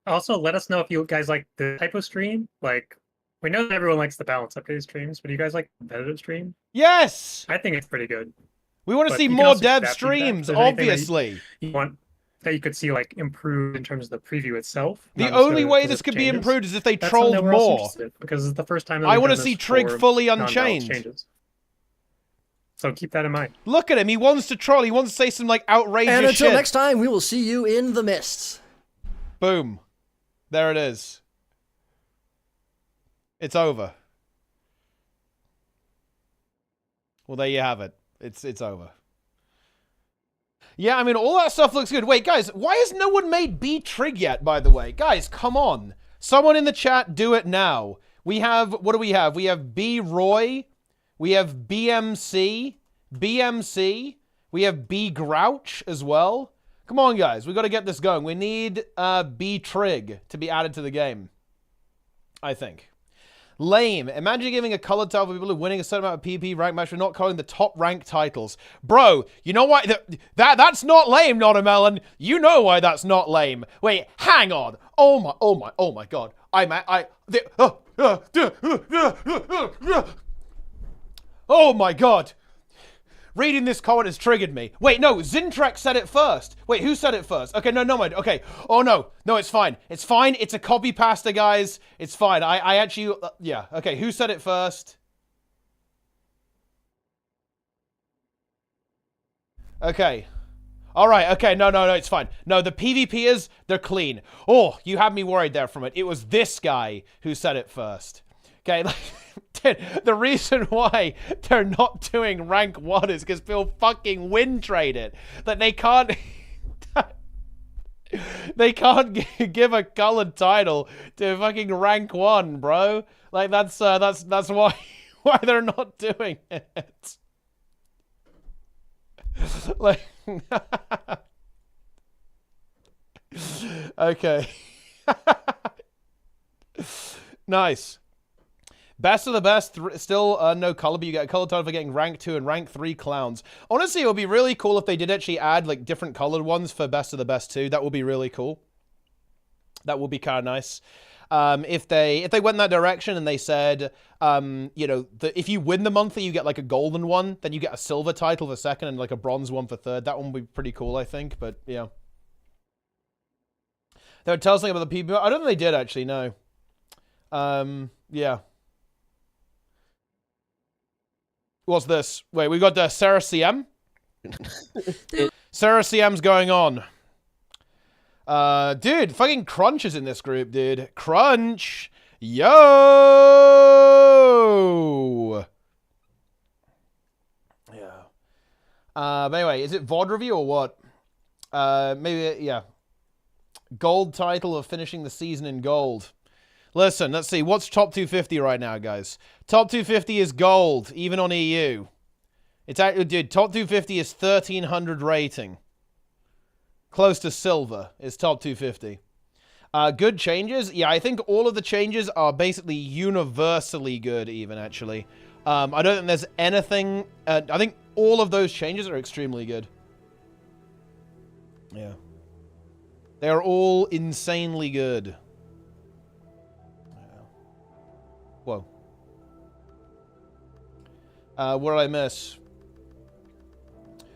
also let us know if you guys like the type of stream. Like, we know that everyone likes the balance update streams, but do you guys like competitive stream? Yes! I think it's pretty good. We want to see more dev streams, obviously. You want that you could see like improved in terms of the preview itself. The only way this could be improved is if they trolled more. Because it's the first time that I want to see Trig fully unchained. So keep that in mind. Look at him. He wants to troll. He wants to say some like outrageous shit. And until next time, we will see you in the mists. Boom. There it is. It's over. Well, there you have it. It's over. Yeah, I mean, all that stuff looks good. Wait, guys, why has no one made B-Trig yet, by the way? Guys, come on. Someone in the chat, do it now. We have, what do we have? We have B-Roy. We have BMC. We have B-Grouch as well. Come on, guys. We got to get this going. We need B-Trig to be added to the game, I think. Lame. Imagine giving a colored title for people who are winning a certain amount of PvP rank match for not calling the top ranked titles. Bro, you know why? That's not lame, not a melon. You know why that's not lame. Wait, hang on. Oh my god. Oh my god. Reading this comment has triggered me. Wait, no, Zintrek said it first. Wait, who said it first? Okay, no, mind. Okay. Oh, no. No, it's fine. It's fine. It's a copy pasta, guys. It's fine. I actually... yeah. Okay, who said it first? Okay. All right. Okay, no, it's fine. No, the PvPers, they're clean. Oh, you had me worried there from it. It was this guy who said it first. Okay, like... The reason why they're not doing rank 1 is because people fucking win trade it. That they can't... they can't give a colored title to fucking rank 1, bro. Like, that's why they're not doing it. Like... okay. Nice. Best of the best, still no color, but you get a color title for getting rank 2 and rank 3 clowns. Honestly, it would be really cool if they did actually add like different colored ones for best of the best too. That would be really cool. That would be kind of nice. If they went in that direction and they said, you know, if you win the monthly, you get like a golden one, then you get a silver title for second and like a bronze one for third. That one would be pretty cool, I think. But yeah, they would tell us something about the PvP. I don't think they did actually. No. Yeah. What's this? Wait, we got Sarah CM? Sarah CM's going on. Dude, fucking Crunch is in this group, dude. Crunch! Yo! Yeah. But anyway, is it VOD review or what? Maybe, yeah. Gold title of finishing the season in gold. Listen, let's see. What's top 250 right now, guys? Top 250 is gold, even on EU. It's actually, dude, top 250 is 1300 rating. Close to silver is top 250. Good changes? Yeah, I think all of the changes are basically universally good, even, actually. I don't think there's anything... I think all of those changes are extremely good. Yeah. They are all insanely good. Whoa. What did I miss?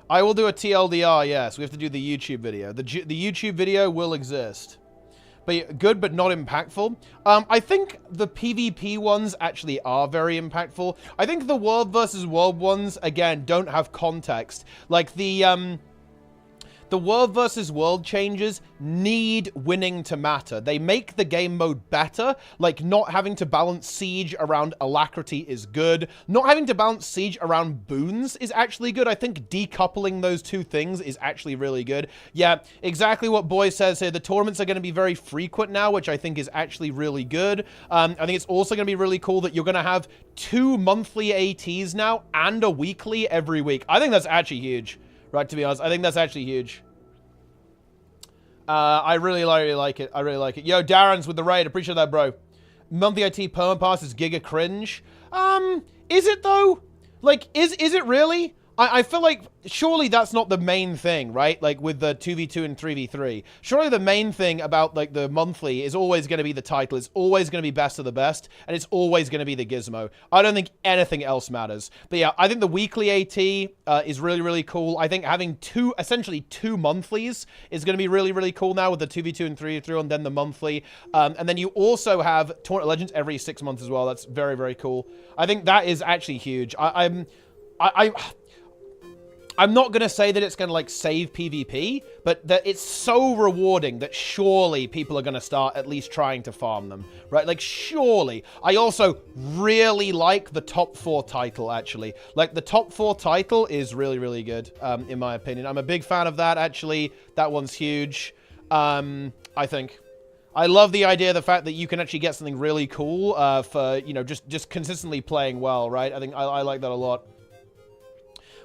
I will do a TLDR, yes. We have to do the YouTube video. The YouTube video will exist. But good, but not impactful. I think the PvP ones actually are very impactful. I think the world versus world ones, again, don't have context. Like the world versus world changes need winning to matter. They make the game mode better. Like, not having to balance siege around alacrity is good. Not having to balance siege around boons is actually good. I think decoupling those two things is actually really good. Yeah, exactly what Boy says here. The tournaments are going to be very frequent now, which I think is actually really good. I think it's also going to be really cool that you're going to have 2 monthly ATs now and a weekly every week. I think that's actually huge. Right, to be honest, I think that's actually huge. I really like it. I really like it. Yo, Darren's with the raid. Appreciate that, bro. Monthly IT permapass is giga cringe. Is it though? Like, is it really? I feel like surely that's not the main thing, right? Like with the 2v2 and 3v3. Surely the main thing about like the monthly is always going to be the title. It's always going to be best of the best. And it's always going to be the gizmo. I don't think anything else matters. But yeah, I think the weekly AT is really, really cool. I think having essentially two monthlies is going to be really, really cool now with the 2v2 and 3v3 and then the monthly. And then you also have Tournament of Legends every 6 months as well. That's very, very cool. I think that is actually huge. I'm not going to say that it's going to, like, save PvP, but that it's so rewarding that surely people are going to start at least trying to farm them, right? Like, surely. I also really like the top 4 title, actually. Like, the top 4 title is really, really good, in my opinion. I'm a big fan of that, actually. That one's huge, I think. I love the idea of the fact that you can actually get something really cool for, you know, just consistently playing well, right? I think I like that a lot.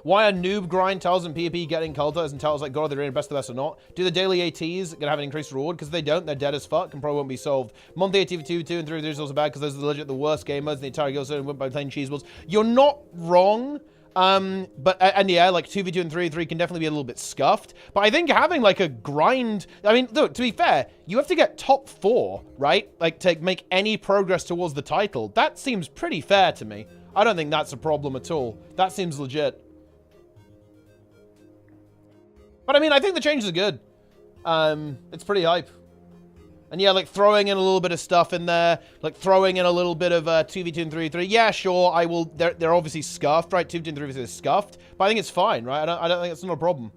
Why are noob grind tiles and PvP getting cultists and tiles like God of the Arena best of the best or not? Do the daily ATs gonna have an increased reward? Because if they don't, they're dead as fuck and probably won't be solved. Monthly AT for 2, 2, and 3 is also bad because those are legit the worst gamers in the entire guild, so went by playing cheese balls. You're not wrong. But yeah, like 2v2 and 3v3 can definitely be a little bit scuffed. But I think having like a grind, I mean, look, to be fair, you have to get top 4, right? Like to make any progress towards the title. That seems pretty fair to me. I don't think that's a problem at all. That seems legit. But I mean, I think the changes are good. It's pretty hype. And yeah, like throwing in a little bit of stuff in there, like throwing in a little bit of 2v2 and 3v3. Yeah, sure, I will. They're obviously scuffed, right? 2v2 and 3v3 is scuffed, but I think it's fine, right? I don't think it's not a problem.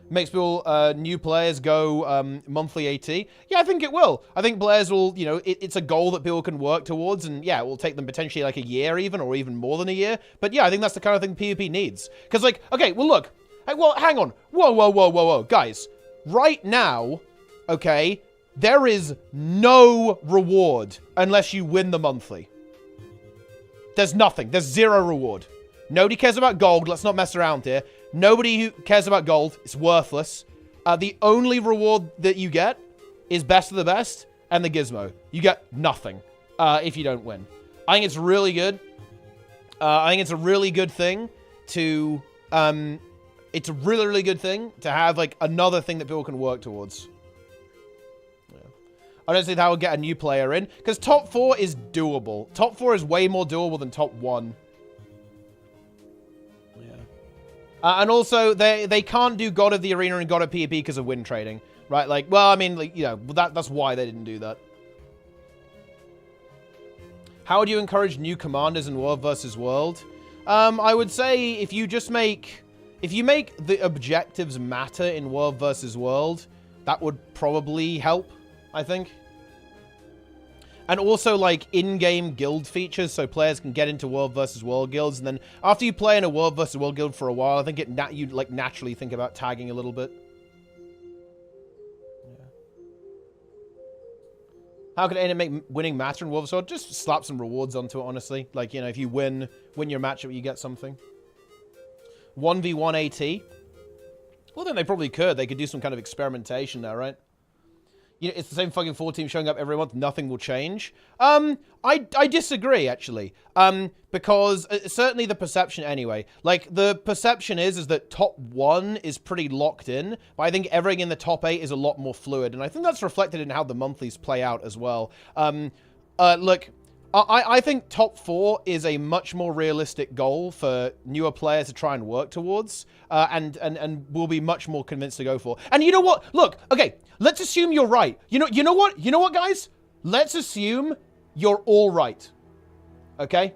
Makes people, new players go monthly AT. Yeah, I think it will. I think players will, you know, it's a goal that people can work towards, and yeah, it will take them potentially like a year even, or even more than a year. But yeah, I think that's the kind of thing PvP needs. Because like, okay, well look, well, hang on. Whoa, guys. Right now, okay, there is no reward unless you win the monthly. There's nothing. There's zero reward. Nobody cares about gold. Let's not mess around here. Nobody who cares about gold. It's worthless. The only reward that you get is best of the best and the gizmo. You get nothing if you don't win. I think it's really good. I think it's a really good thing to... it's a really, really good thing to have like another thing that people can work towards. I don't see how we'll get a new player in. Because top 4 is doable. Top 4 is way more doable than top 1. Yeah. And also, they can't do God of the Arena and God of PvP because of win trading. Right? Like, well, I mean, like, you know, that's why they didn't do that. How would you encourage new commanders in World versus World? I would say if you just make... If you make the objectives matter in World versus World, that would probably help. I think. And also, like, in-game guild features, so players can get into World versus World guilds, and then after you play in a World versus World guild for a while, I think you'd, like, naturally think about tagging a little bit. Yeah. How could ArenaNet make winning matter in World versus World? Just slap some rewards onto it, honestly. Like, you know, if you win your matchup, you get something. 1v1 AT? Well, then they probably could. They could do some kind of experimentation there, right? You know, it's the same fucking 4 teams showing up every month. Nothing will change. I disagree, actually. Because certainly the perception anyway. Like, the perception is that top 1 is pretty locked in. But I think everything in the top 8 is a lot more fluid. And I think that's reflected in how the monthlies play out as well. Look, I think top 4 is a much more realistic goal for newer players to try and work towards, and will be much more convinced to go for. And you know what? Look, okay, let's assume you're right. You know what, guys? Let's assume you're all right. Okay?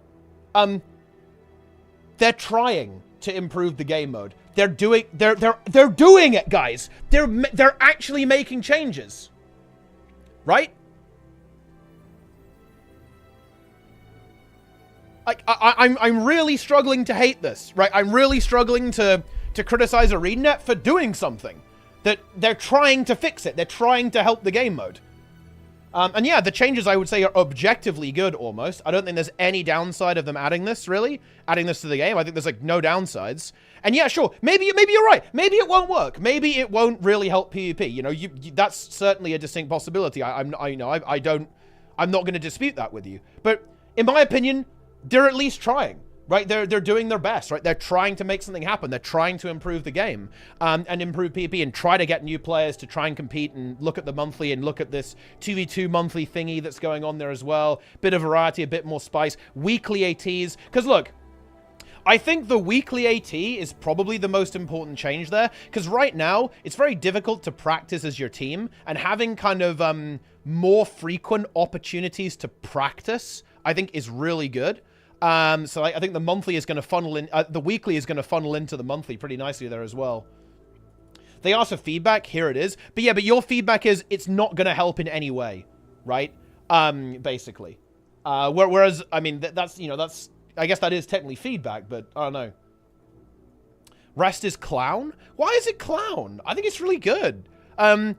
They're trying to improve the game mode. They're doing it, guys. They're actually making changes. Right? I'm really struggling to hate this, right? I'm really struggling to criticize ArenaNet for doing something. That they're trying to fix it. They're trying to help the game mode. And yeah, the changes I would say are objectively good almost. I don't think there's any downside of them adding this, really. Adding this to the game. I think there's like no downsides. And yeah, sure, maybe you're right. Maybe it won't work. Maybe it won't really help PvP. You know, that's certainly a distinct possibility. I'm not going to dispute that with you. But in my opinion, they're at least trying, right? They're doing their best, right? They're trying to make something happen. They're trying to improve the game and improve PvP and try to get new players to try and compete and look at the monthly and look at this 2v2 monthly thingy that's going on there as well. Bit of variety, a bit more spice. Weekly ATs. Because look, I think the weekly AT is probably the most important change there. Because right now, it's very difficult to practice as your team. And having kind of more frequent opportunities to practice, I think is really good. So I think the monthly is going to funnel in, the weekly is going to funnel into the monthly pretty nicely there as well. They asked for feedback. Here it is. But yeah, but your feedback is it's not going to help in any way, right? Basically. Whereas, I mean, that's, you know, that's, I guess that is technically feedback, but I don't know. Rest is clown? Why is it clown? I think it's really good. Okay,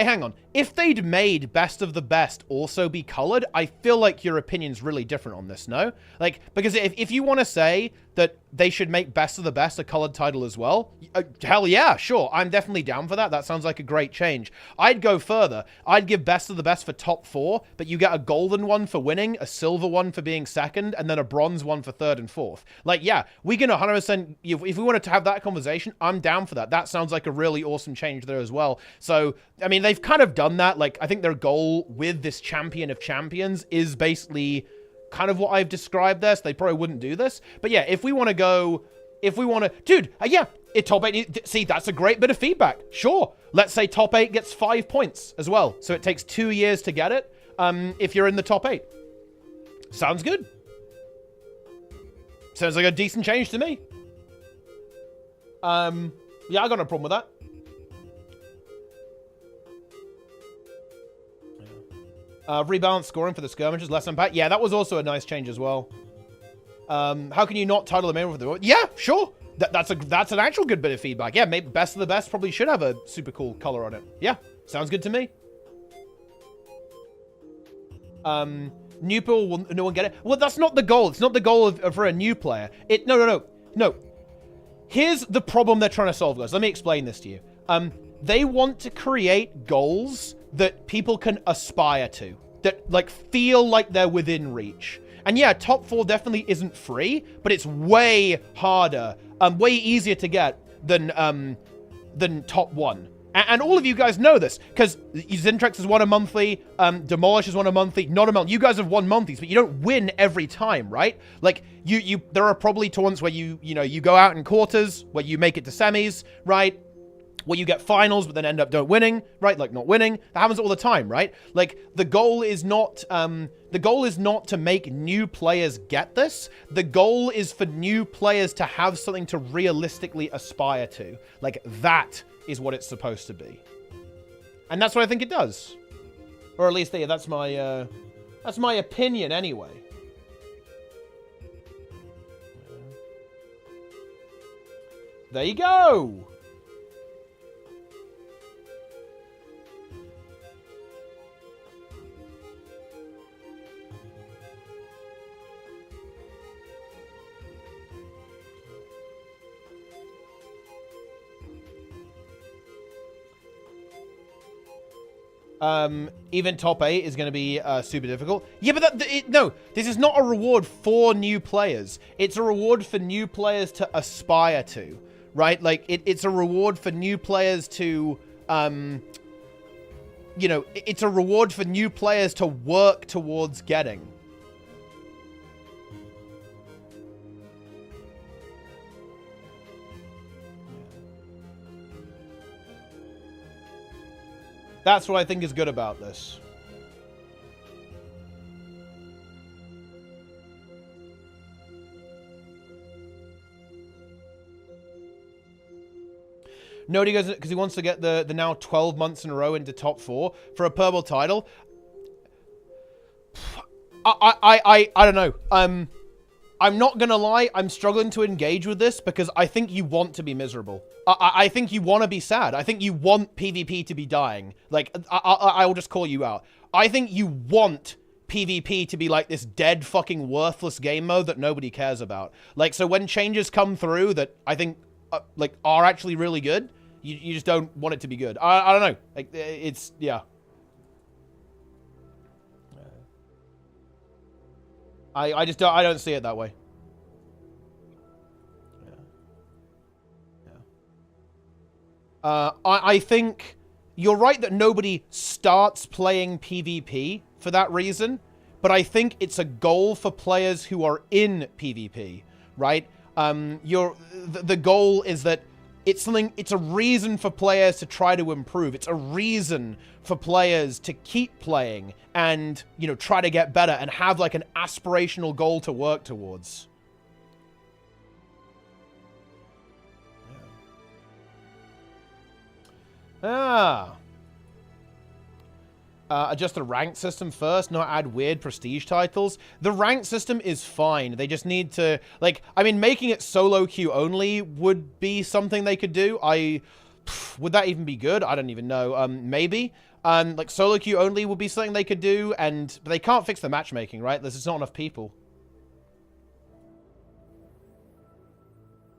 hang on. if they'd made best of the best also be colored, I feel like your opinion's really different on this, no? Like, because if you want to say that they should make best of the best a colored title as well, hell yeah, sure. I'm definitely down for that. That sounds like a great change. I'd go further. I'd give best of the best for top 4, but you get a golden one for winning, a silver one for being second, and then a bronze one for third and fourth. Like, yeah, we can 100%, if we wanted to have that conversation, I'm down for that. That sounds like a really awesome change there as well. So, I mean, they've kind of done that. Like, I think their goal with this champion of champions is basically kind of what I've described there, so they probably wouldn't do this. But yeah, if we want to go, dude, yeah, top 8, see, that's a great bit of feedback. Sure, let's say top 8 gets 5 points as well, so it takes 2 years to get it if you're in the top 8. Sounds good. Sounds like a decent change to me. Yeah, I got no problem with that. Rebalance scoring for the skirmishes, less impact. Yeah, that was also a nice change as well. How can you not title the main for the... Yeah, sure. That's an actual good bit of feedback. Yeah, maybe best of the best probably should have a super cool color on it. Yeah, sounds good to me. New people will no one get it. Well, that's not the goal. It's not the goal for a new player. No. Here's the problem they're trying to solve, guys. Let me explain this to you. They want to create goals that people can aspire to, that like feel like they're within reach. And yeah, top 4 definitely isn't free, but it's way harder, way easier to get than top 1. And all of you guys know this, because Zintrex has won a monthly, Demolish has won a monthly, not a monthly. You guys have won monthlies, but you don't win every time, right? Like, there are probably tournaments where you go out in quarters, where you make it to semis, right? Where you get finals, but then end up don't winning, right? Like not winning. That happens all the time, right? Like the goal is not to make new players get this. The goal is for new players to have something to realistically aspire to. Like that is what it's supposed to be. And that's what I think it does. Or at least that's my opinion anyway. There you go. Even top 8 is going to be super difficult. Yeah, but no, this is not a reward for new players. It's a reward for new players to aspire to, right? Like, it's a reward for new players to, it's a reward for new players to work towards getting. That's what I think is good about this. No, he goes because he wants to get the now 12 months in a row into top 4 for a purple title. I don't know. I'm not gonna lie, I'm struggling to engage with this because I think you want to be miserable. I think you want to be sad. I think you want PvP to be dying. Like, I will just call you out. I think you want PvP to be like this dead fucking worthless game mode that nobody cares about. Like, so when changes come through that I think, like, are actually really good, you just don't want it to be good. I don't know. Like, it's, yeah. I just don't, I don't see it that way. I think you're right that nobody starts playing PvP for that reason, but I think it's a goal for players who are in PvP, right? The goal is that it's a reason for players to try to improve. It's a reason for players to keep playing and, try to get better and have like an aspirational goal to work towards. Adjust the rank system first, not add weird prestige titles. The rank system is fine. They just need to, like, I mean, making it solo queue only would be something they could do. Would that even be good? I don't even know. Maybe. Like solo queue only would be something they could do, but they can't fix the matchmaking, right? There's just not enough people.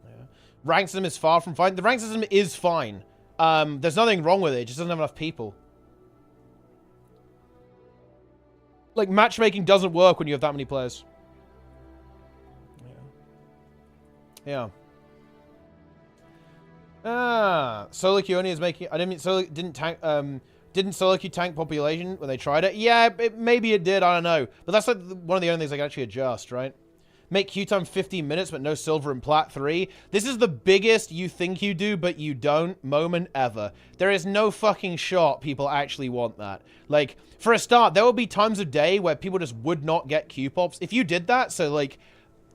Yeah. Rank system is far from fine. The rank system is fine. There's nothing wrong with it. It just doesn't have enough people. Like, matchmaking doesn't work when you have that many players. Yeah. Solo queue only is making... I didn't mean solo... Didn't tank... Didn't solo queue tank population when they tried it? Yeah, maybe it did. I don't know. But that's like one of the only things I can actually adjust, right? Make queue time 15 minutes, but no silver and plat 3. This is the biggest you think you do, but you don't moment ever. There is no fucking shot people actually want that. Like, for a start, there will be times of day where people just would not get queue pops. If you did that, so like,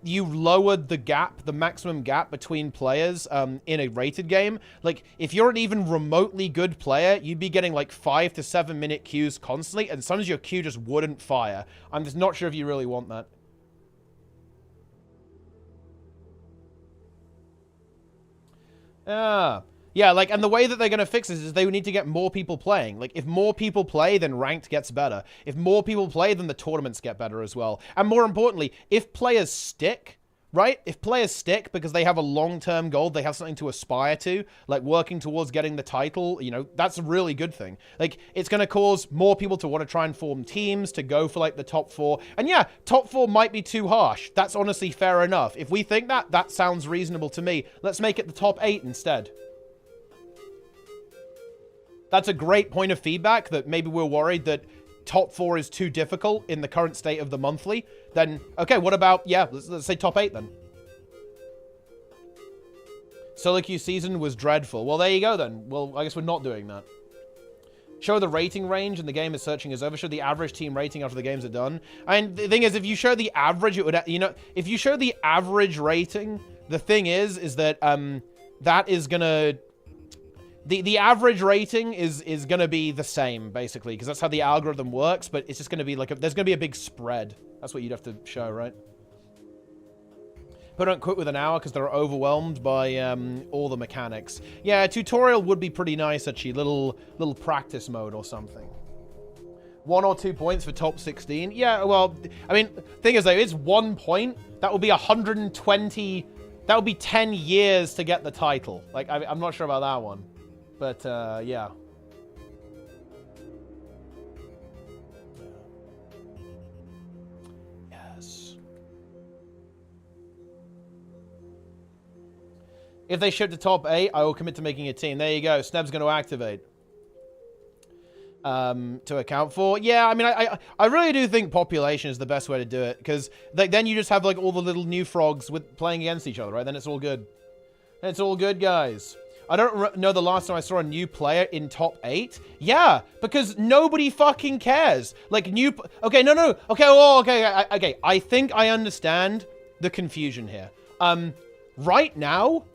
you lowered the gap, the maximum gap between players in a rated game. Like, if you're an even remotely good player, you'd be getting like 5 to 7 minute queues constantly, and sometimes your queue just wouldn't fire. I'm just not sure if you really want that. Yeah, like, and the way that they're going to fix this is they need to get more people playing. Like, if more people play, then ranked gets better. If more people play, then the tournaments get better as well. And more importantly, if players stick, right? If players stick because they have a long-term goal, they have something to aspire to, like working towards getting the title, you know, that's a really good thing. Like, it's going to cause more people to want to try and form teams, to go for, like, the top 4. And yeah, top 4 might be too harsh. That's honestly fair enough. If we think that, that sounds reasonable to me. Let's make it the top 8 instead. That's a great point of feedback, that maybe we're worried that top 4 is too difficult in the current state of the monthly. Then, okay, what about, yeah, let's say top 8 then. Solo queue season was dreadful. Well, there you go then. Well, I guess we're not doing that. Show the rating range and the game is searching is over. Show the average team rating after the games are done. And the thing is, if you show the average, it would, you know, if you show the average rating, the thing is that, that is gonna... The average rating is going to be the same, basically, because that's how the algorithm works, but it's just going to be like, there's going to be a big spread. That's what you'd have to show, right? But don't quit with an hour because they're overwhelmed by all the mechanics. Yeah, a tutorial would be pretty nice, actually. Little practice mode or something. 1 or 2 points for top 16. Yeah, well, I mean, thing is, though, it's 1 point. That would be 120... That would be 10 years to get the title. Like, I'm not sure about that one. But, yeah. Yes. If they ship to top 8, I will commit to making a team. There you go. Sneb's going to activate. To account for. Yeah, I mean, I really do think population is the best way to do it. Because then you just have, like, all the little new frogs playing against each other, right? Then it's all good. It's all good, guys. I don't know the last time I saw a new player in top 8. Yeah, because nobody fucking cares. Like, okay, no. Okay, well, okay. I think I understand the confusion here. Right now,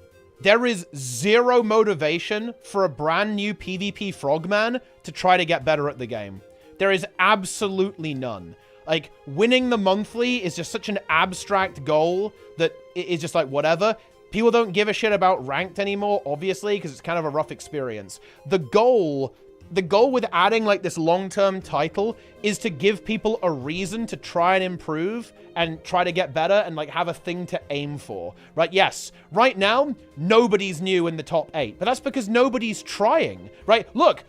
there is zero motivation for a brand new PvP frogman to try to get better at the game. There is absolutely none. Like, winning the monthly is just such an abstract goal that it is just like, whatever. People don't give a shit about ranked anymore, obviously, because it's kind of a rough experience. The goal with adding, like, this long-term title is to give people a reason to try and improve and try to get better and, like, have a thing to aim for, right? Yes, right now, nobody's new in the top 8, but that's because nobody's trying, right? Look,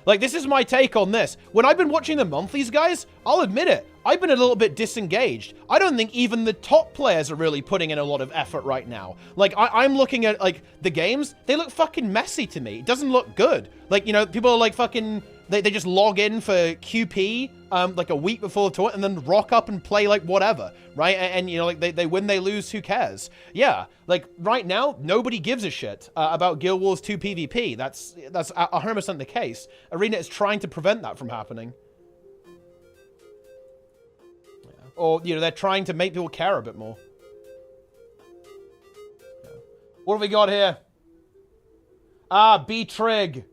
like, this is my take on this. When I've been watching the monthlies, guys, I'll admit it. I've been a little bit disengaged. I don't think even the top players are really putting in a lot of effort right now. Like, I'm looking at, like, the games. They look fucking messy to me. It doesn't look good. Like, you know, people are, like, fucking... They just log in for QP, like, a week before the tour, and then rock up and play, like, whatever, right? And you know, like, they win, they lose, who cares? Yeah, like, right now, nobody gives a shit about Guild Wars 2 PvP. That's 100% the case. ArenaNet is trying to prevent that from happening. Or, you know, they're trying to make people care a bit more. What have we got here? B-Trig.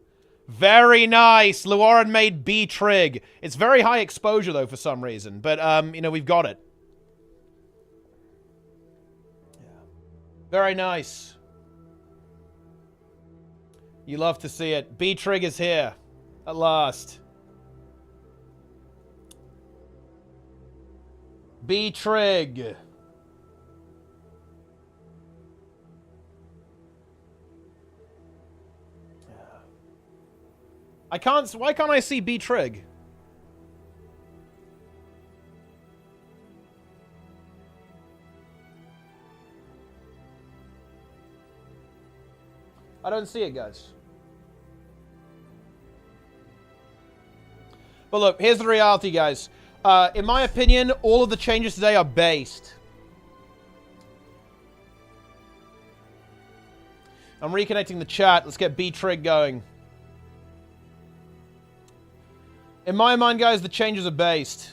Very nice. Luarin made B-Trig. It's very high exposure, though, for some reason. But, you know, we've got it. Yeah. Very nice. You love to see it. B-Trig is here. At last. TRIG. I can't. Why can't I see TRIG? I don't see it, guys. But look, here's the reality, guys. In my opinion, all of the changes today are based. I'm reconnecting the chat. Let's get TRIG going. In my mind, guys, the changes are based.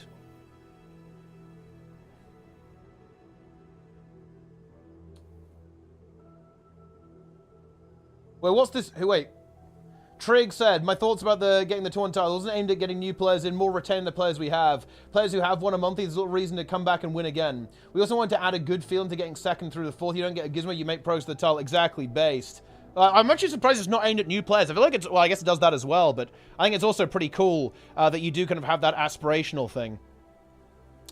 Wait, what's this? Wait. TRIG said, my thoughts about getting the tournament title wasn't aimed at getting new players in, more retaining the players we have. Players who have won a monthly, there's a little reason to come back and win again. We also want to add a good feeling to getting second through the fourth. You don't get a gizmo, you make pros to the title. Exactly, based. I'm actually surprised it's not aimed at new players. I feel like it's, well, I guess it does that as well, but I think it's also pretty cool that you do kind of have that aspirational thing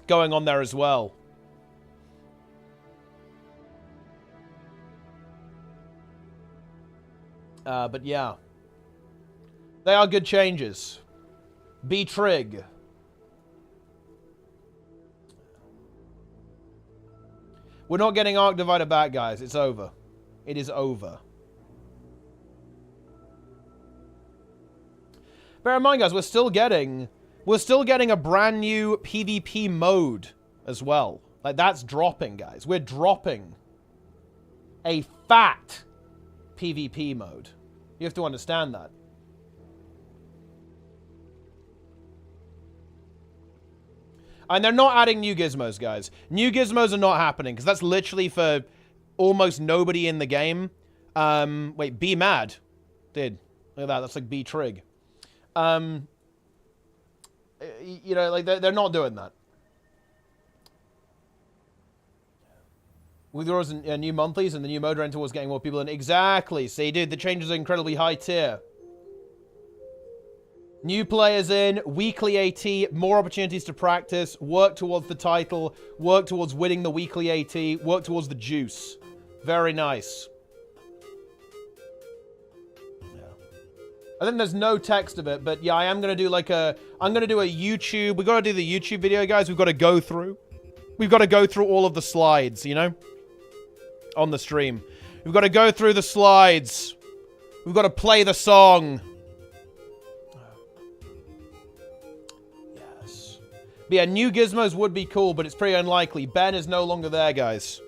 going on there as well. But yeah. They are good changes. TRIG. We're not getting Arc Divider back, guys. It's over. It is over. Bear in mind, guys, we're still getting a brand new PvP mode as well. Like, that's dropping, guys. We're dropping a fat PvP mode. You have to understand that. And they're not adding new gizmos, guys. New gizmos are not happening, because that's literally for almost nobody in the game. Wait, Be Mad did. Look at that. That's like TRIG. You know, like, they're not doing that. With yours and new monthlies and the new mode rental was getting more people in. Exactly. See, dude, the changes are incredibly high tier. New players in, weekly AT, more opportunities to practice, work towards the title, work towards winning the weekly AT, work towards the juice. Very nice. Yeah. I think there's no text of it, but yeah, I am going to do like I'm going to do a YouTube. We've got to do the YouTube video, guys. We've got to go through. We've got to go through all of the slides, you know? On the stream. We've got to go through the slides. We've got to play the song. But yeah, new gizmos would be cool, but it's pretty unlikely. Ben is no longer there, guys.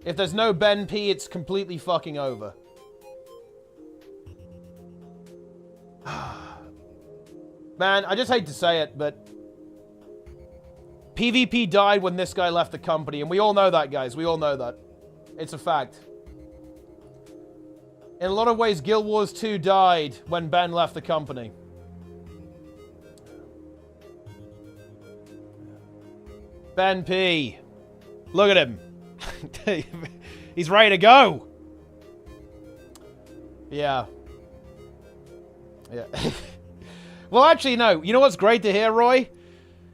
If there's no Ben P, it's completely fucking over. Man, I just hate to say it, but PvP died when this guy left the company, and we all know that, guys. We all know that. It's a fact. In a lot of ways, Guild Wars 2 died when Ben left the company. Ben P. Look at him. He's ready to go. Yeah. Yeah. Well, actually, no. You know what's great to hear, Roy?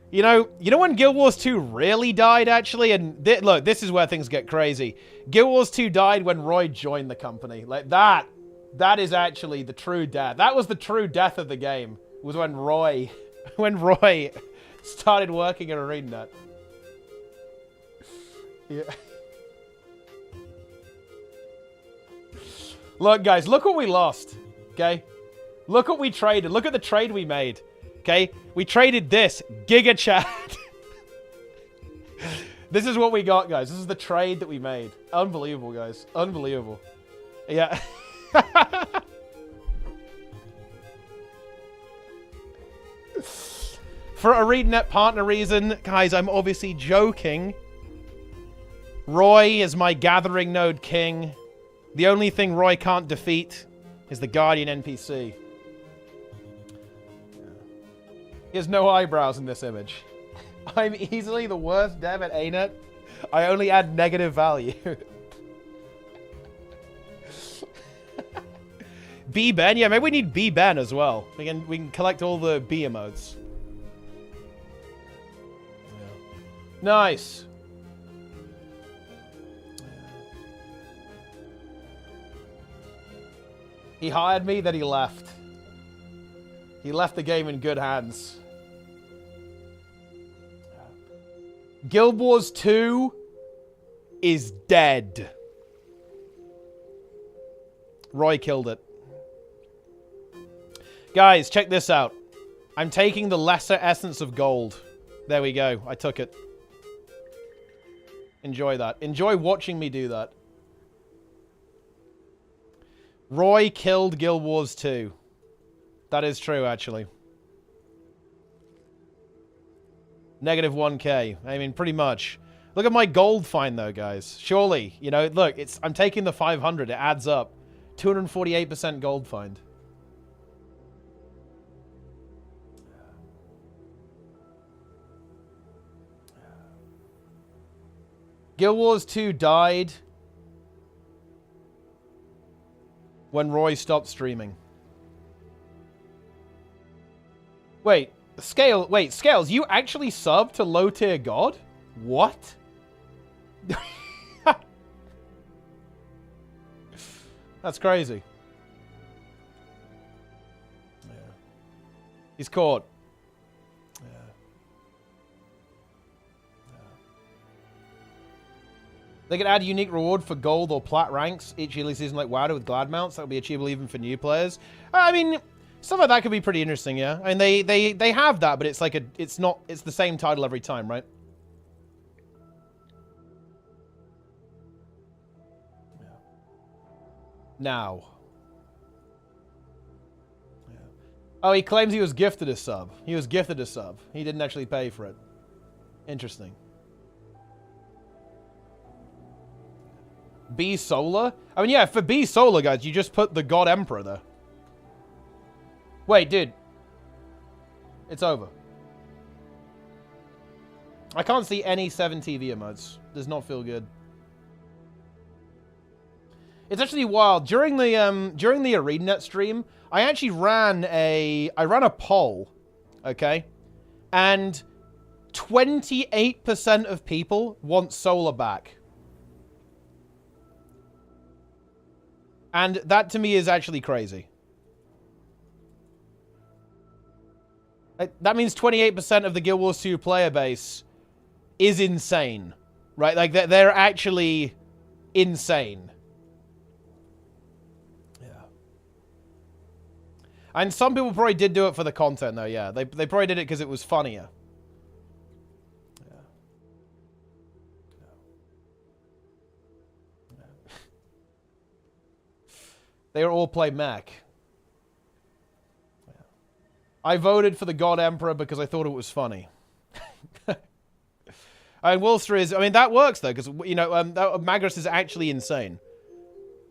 You know when Guild Wars 2 really died, actually? And look, this is where things get crazy. Guild Wars 2 died when Roy joined the company. Like, that is actually the true death. That was the true death of the game. Was when Roy started working at ArenaNet. Yeah. Look, guys, look what we lost, okay? Look what we traded. Look at the trade we made, okay? We traded this, Giga Chat. This is what we got, guys. This is the trade that we made. Unbelievable, guys. Unbelievable. Yeah. For a ArenaNet partner reason, guys, I'm obviously joking. Roy is my gathering node king. The only thing Roy can't defeat is the Guardian NPC. He has no eyebrows in this image. I'm easily the worst dev at ArenaNet. I only add negative value. B Ben. Yeah, maybe we need B Ben as well. We can collect all the B emotes. Yeah. Nice. He hired me, then he left. He left the game in good hands. Guild Wars 2 is dead. Roy killed it. Guys, check this out. I'm taking the lesser essence of gold. There we go. I took it. Enjoy that. Enjoy watching me do that. Roy killed Guild Wars 2. That is true, actually. Negative 1k. I mean, pretty much. Look at my gold find, though, guys. Surely, you know, look, I'm taking the 500. It adds up. 248% gold find. Guild Wars 2 died when Roy stopped streaming. Wait, Scales, you actually subbed to low tier god? What? That's crazy. Yeah. He's caught. Yeah. Yeah. They could add unique reward for gold or plat ranks each yearly season like WoW with glad mounts. That would be achievable even for new players. I mean, stuff like that could be pretty interesting, yeah. I mean, they have that, but it's like it's the same title every time, right? Yeah. Now. Yeah. Oh, he claims he was gifted a sub. He was gifted a sub. He didn't actually pay for it. Interesting. B Solar? I mean, yeah, for B Solar, guys, you just put the God Emperor there. Wait, dude. It's over. I can't see any 7 TV emotes. Does not feel good. It's actually wild. During the ArenaNet stream, I actually ran a poll, okay? And 28% of people want Solar back. And that to me is actually crazy. That means 28% of the Guild Wars 2 player base is insane, right? Like, they're actually insane. Yeah. And some people probably did do it for the content, though, yeah. They probably did it because it was funnier. Yeah. Yeah. They all play mech. I voted for the God Emperor because I thought it was funny. And Wolster is... I mean, that works, though, because, you know, Magnus is actually insane.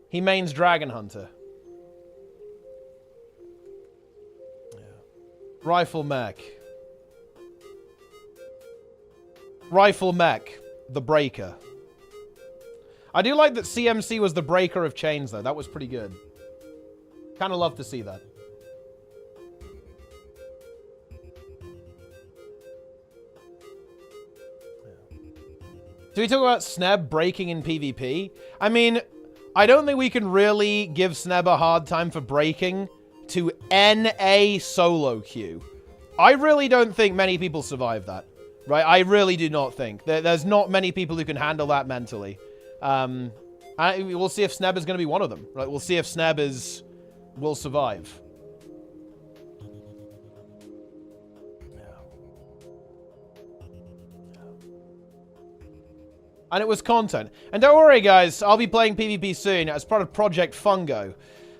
He mains Dragon Hunter. Yeah. Rifle Mech. Rifle Mech. The Breaker. I do like that CMC was the breaker of chains, though. That was pretty good. Kind of love to see that. Do we talk about Sneb breaking in PvP? I mean, I don't think we can really give Sneb a hard time for breaking to NA solo queue. I really don't think many people survive that, right? I really do not think. There's not many people who can handle that mentally. We'll see if Sneb is going to be one of them, right? We'll see if Sneb will survive. And it was content. And don't worry, guys. I'll be playing PvP soon as part of Project Fungo.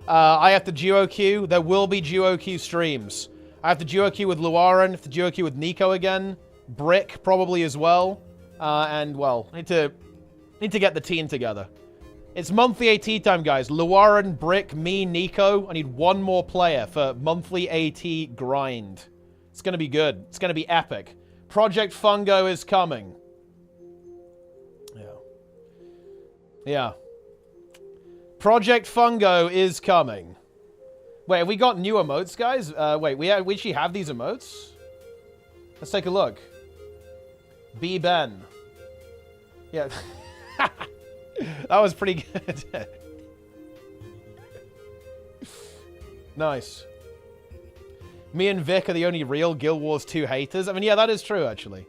I have to duo queue. There will be duo queue streams. I have to duo queue with Luaran. I have to duo queue with Nico again. Brick, probably, as well. And, well, need to get the team together. It's monthly AT time, guys. Luaran, Brick, me, Nico. I need one more player for monthly AT grind. It's going to be good. It's going to be epic. Project Fungo is coming. Yeah. Project Fungo is coming. Wait, have we got new emotes, guys? Wait, we actually have these emotes? Let's take a look. B Ben. Yeah. That was pretty good. Nice. Me and Vic are the only real Guild Wars 2 haters. I mean, yeah, that is true, actually.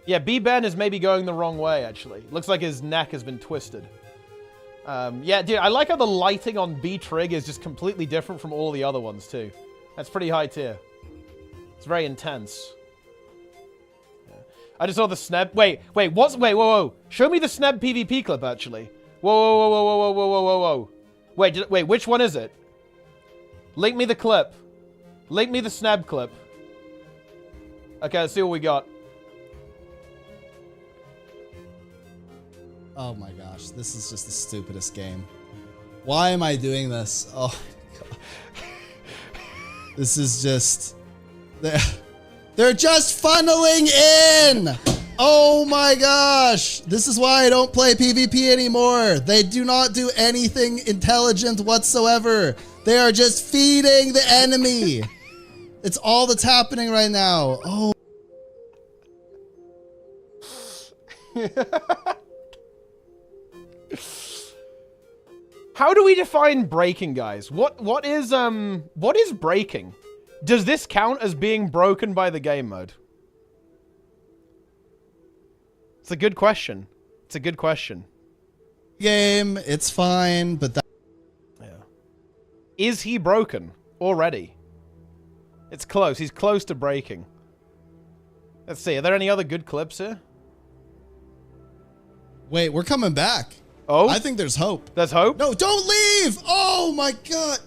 Yeah, B Ben is maybe going the wrong way, actually. Looks like his neck has been twisted. Yeah, dude, I like how the lighting on B-Trig is just completely different from all the other ones, too. That's pretty high tier. It's very intense. Yeah. I just saw the Sneb. Wait, whoa. Show me the Sneb PvP clip, actually. Whoa. Wait, which one is it? Link me the clip. Link me the Sneb clip. Okay, let's see what we got. Oh my gosh, this is just the stupidest game. Why am I doing this? Oh my god. This is just... They're just funneling in! Oh my gosh! This is why I don't play PvP anymore. They do not do anything intelligent whatsoever. They are just feeding the enemy. It's all that's happening right now. Oh. How do we define breaking, guys? What is breaking? Does this count as being broken by the game mode? It's a good question. It's a good question. Game, it's fine, but that... Yeah. Is he broken already? It's close. He's close to breaking. Let's see. Are there any other good clips here? Wait, we're coming back. Oh? I think there's hope. There's hope? No, don't leave! Oh my god!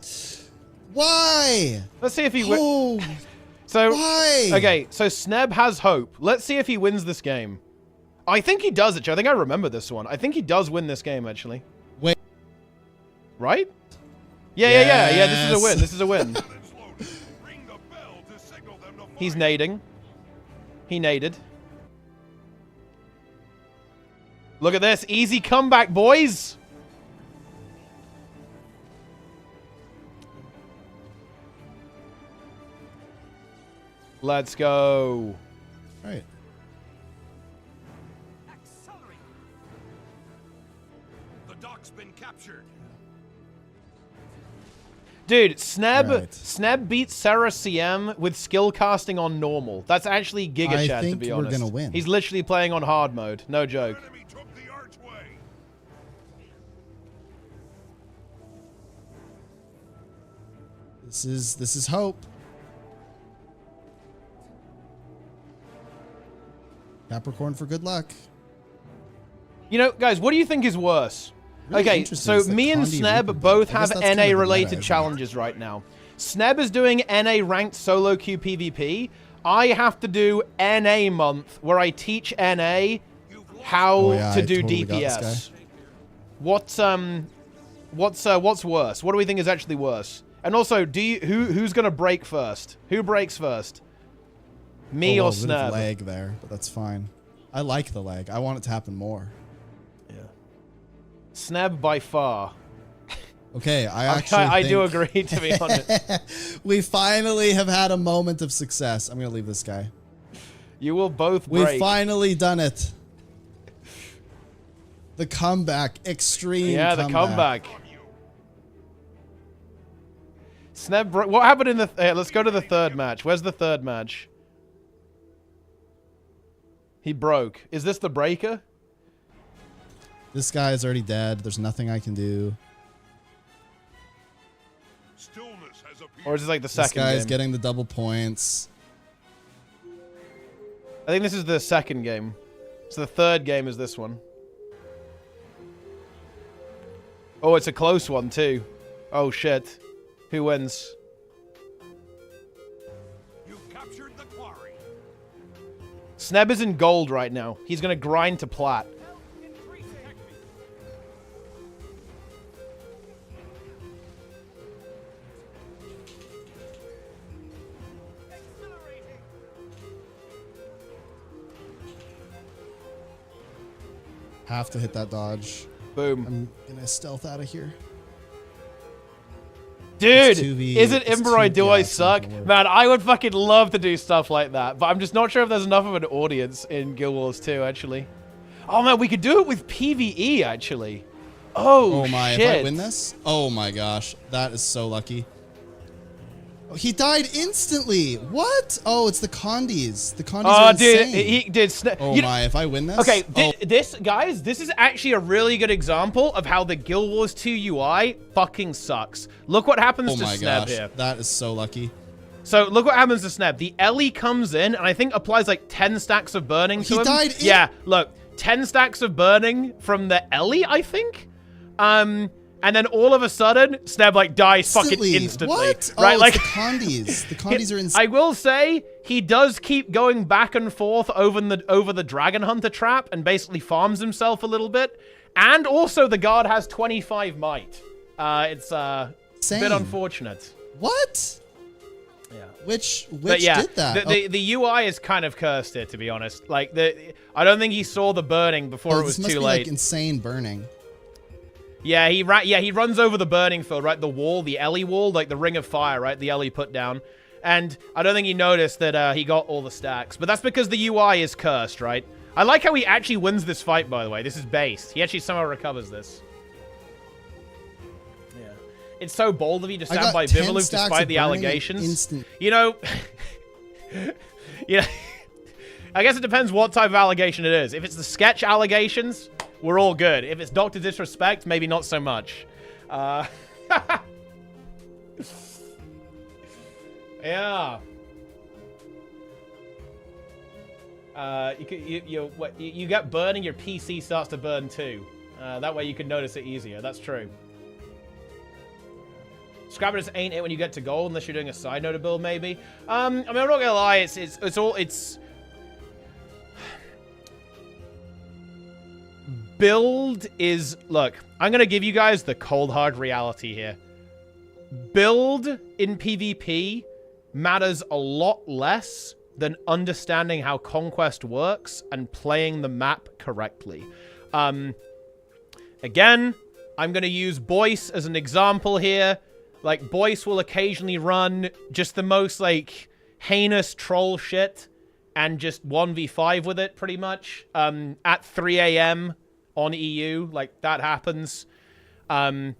Why? Let's see if he Oh, So, why? Okay, so Sneb has hope. Let's see if he wins this game. I think he does, actually. I think I remember this one. I think he does win this game, actually. Wait. Right? Yeah, this is a win. This is a win. He's nading. He naded. Look at this. Easy comeback, boys. Let's go. All right. Accelerate. The dock's been captured. Dude, Sneb Right. Sneb beats Sarah CM with skill casting on normal. That's actually Giga I Chad, to think be we're honest. gonna win. He's literally playing on hard mode. No joke. Enemy took the archway. This is hope. Capricorn for good luck. You know, guys, what do you think is worse? Really Okay, interesting so is the me and Condi Sneb Reaper both build. I guess have that's kind of the meta, NA-related isn't it? challenges right now. Sneb is doing NA ranked solo queue PvP. I have to do NA month, where I teach NA how Oh, yeah, to I do totally got this DPS. What's worse? What do we think is actually worse? And also, who's gonna break first? Who breaks first? Me Oh, or a bit of Sneb? lag there, but that's fine. I like the lag. I want it to happen more. Yeah. Sneb by far. Okay, I do agree, to be honest. We finally have had a moment of success. I'm gonna leave this guy. You will both We've break. finally done it. The comeback, extreme. Yeah, the comeback. Sneb, what happened in the? Let's go to the third match. Where's the third match? He broke. Is this the breaker? This guy is already dead. There's nothing I can do. Stillness has appeared. Or is this like the This second guy game? is getting the double points. I think this is the second game. So the third game is this one. Oh, it's a close one too. Oh shit. Who wins? You've captured the quarry. Sneb is in gold right now. He's gonna grind to plat. Have to hit that dodge. Boom. I'm gonna stealth out of here. Dude, 2v, is it it's Imbroi? 2v, Do yeah, I it's not suck? gonna work. Man, I would fucking love to do stuff like that, but I'm just not sure if there's enough of an audience in Guild Wars 2, actually. Oh man, we could do it with PvE, actually. Oh my, shit. if I win this? Oh my gosh, that is so lucky. Oh, he died instantly. What? Oh, it's the Condis. The Condis are dude, insane. he did. Oh my, if I win this? Okay, oh. this, guys, this is actually a really good example of how the Guild Wars 2 UI fucking sucks. Look what happens Oh to my Sneb gosh, here. that is so lucky. So look what happens to Sneb. The Ellie comes in and I think applies like 10 stacks of burning to him. He died in- Yeah, look, 10 stacks of burning from the Ellie, I think. And then all of a sudden, Sneb like dies fucking instantly. What? Right? Oh, Like it's the Condis. The Condis are insane. I will say he does keep going back and forth over the Dragon Hunter trap and basically farms himself a little bit. And also the guard has 25 might. It's a bit unfortunate. What? Yeah. Which yeah, did that? The UI is kind of cursed here, to be honest. Like I don't think he saw the burning before it was this must too be late. like insane burning. Yeah, he runs over the burning field, right? The wall, the Ellie wall, like the ring of fire, right? The Ellie put down. And I don't think he noticed that he got all the stacks. But that's because the UI is cursed, right? I like how he actually wins this fight, by the way. This is based. He actually somehow recovers this. Yeah. It's so bold of you to stand by Vivaloop despite the allegations. You know... yeah. I guess it depends what type of allegation it is. If it's the sketch allegations... we're all good. If it's Dr. Disrespect, maybe not so much. Yeah. You get burning, your PC starts to burn too. That way you can notice it easier. That's true. Scrappers ain't it when you get to gold unless you're doing a side note build, maybe. I mean, I'm not gonna lie. It's build is, look, I'm going to give you guys the cold hard reality here. Build in PvP matters a lot less than understanding how Conquest works and playing the map correctly. Again, I'm going to use Boyce as an example here. Like, Boyce will occasionally run just the most, like, heinous troll shit and just 1v5 with it, pretty much, at 3 a.m., on EU, like, that happens. And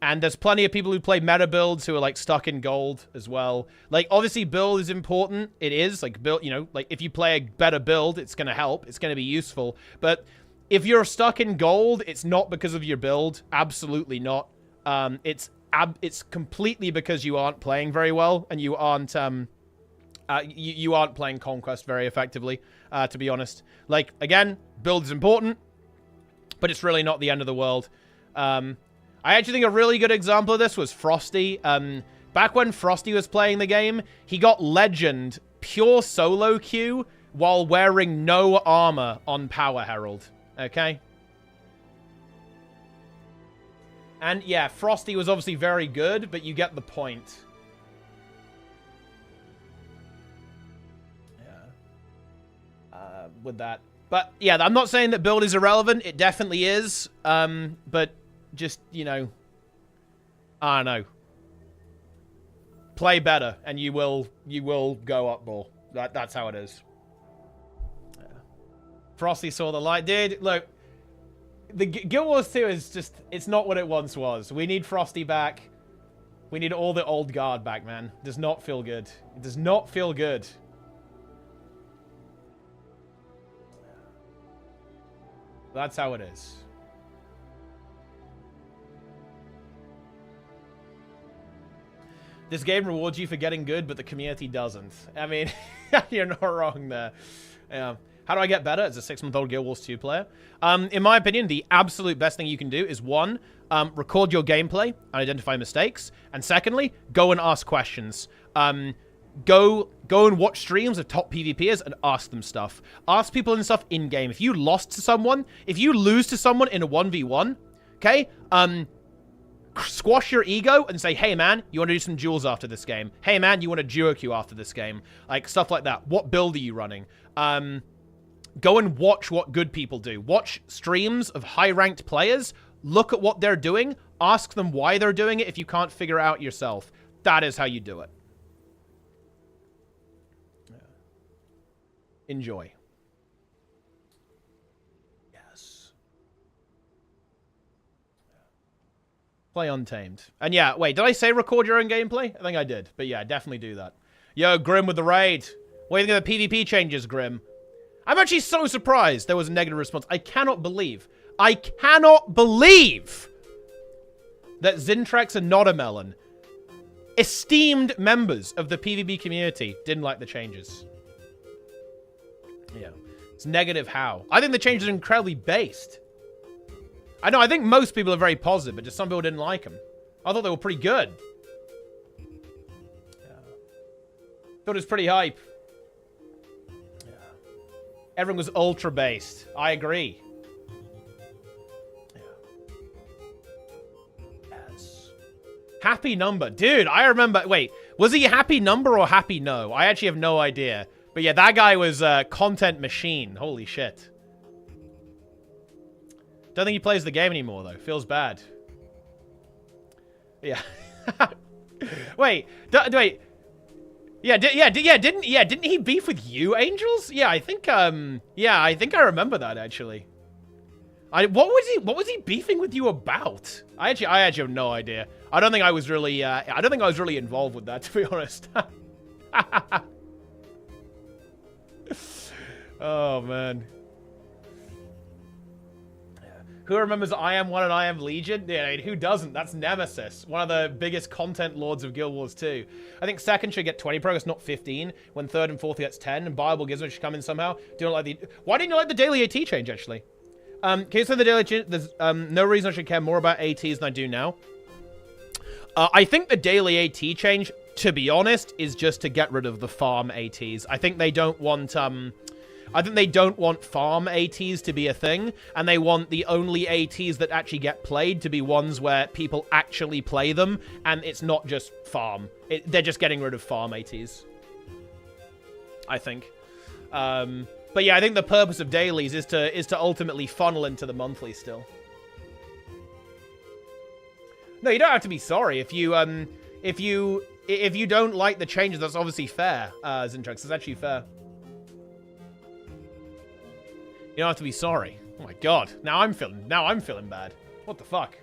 there's plenty of people who play meta builds who are, like, stuck in gold as well. Like, obviously, build is important. It is. Like, build, you know, like, if you play a better build, it's going to help. It's going to be useful. But if you're stuck in gold, it's not because of your build. Absolutely not. It's completely because you aren't playing very well, and you aren't, you aren't playing Conquest very effectively, to be honest. Like, again, build is important, but it's really not the end of the world. I actually think a really good example of this was Frosty. Back when Frosty was playing the game, he got Legend pure solo queue while wearing no armor on Power Herald. Okay? And yeah, Frosty was obviously very good, but you get the point. Yeah. With that. But, yeah, I'm not saying that build is irrelevant. It definitely is. But just, you know, I don't know. Play better, and you will go up more. That's how it is. Yeah. Frosty saw the light. Dude, look. The Guild Wars 2 is just, it's not what it once was. We need Frosty back. We need all the old guard back, man. It does not feel good. It does not feel good. That's how it is. This game rewards you for getting good, but the community doesn't. I mean, you're not wrong there. Yeah. How do I get better as a 6-month-old Guild Wars 2 player? In my opinion, the absolute best thing you can do is, one, record your gameplay and identify mistakes. And secondly, go and ask questions. Go and watch streams of top PvPers and ask them stuff. Ask people and stuff in-game. If you lost to someone, if you lose to someone in a 1v1, okay, squash your ego and say, hey, man, you want to do some duels after this game? Hey, man, you want a duo queue after this game? Like, stuff like that. What build are you running? Go and watch what good people do. Watch streams of high-ranked players. look at what they're doing, ask them why they're doing it if you can't figure it out yourself. That is how you do it. Enjoy. Yes. Play Untamed. And yeah, wait, did I say record your own gameplay? I think I did. But yeah, definitely do that. Yo, Grim with the raid. What do you think of the PvP changes, Grim? I'm actually so surprised there was a negative response. I cannot believe that Zintrex and Notamelon, esteemed members of the PvP community, didn't like the changes. Yeah. It's negative how? I think the changes are incredibly based. I know, I think most people are very positive, but just some people didn't like them. I thought they were pretty good. Yeah. Thought it was pretty hype. Everyone was ultra-based. I agree. Yeah. Yes. Happy Number. Dude, I remember... Wait, was he Happy Number or Happy No? I actually have no idea. But yeah, that guy was a content machine. Holy shit. Don't think he plays the game anymore, though. Feels bad. Yeah. Wait. Wait. Yeah, didn't he beef with you, Angels? Yeah, I think I remember that actually. What was he beefing with you about? I actually have no idea. I don't think I was really involved with that, to be honest. Oh man. Who remembers I Am One and I Am Legion? Yeah, I mean, who doesn't? That's Nemesis, one of the biggest content lords of Guild Wars 2. I think second should get 20 progress, not 15. When third and fourth gets 10, and Bible Gizmo should come in somehow. Why didn't you like the daily AT change, actually? Can you say the daily change? There's no reason I should care more about ATs than I do now. I think the daily AT change, to be honest, is just to get rid of the farm ATs. I think they don't want, farm ATs to be a thing, and they want the only ATs that actually get played to be ones where people actually play them, and it's not just farm. They're just getting rid of farm ATs, I think. But yeah, I think the purpose of dailies is to ultimately funnel into the monthly still. No, you don't have to be sorry if you don't like the changes. That's obviously fair, Zintrex. It's actually fair. You don't have to be sorry. Oh my god. Now I'm feeling bad. What the fuck?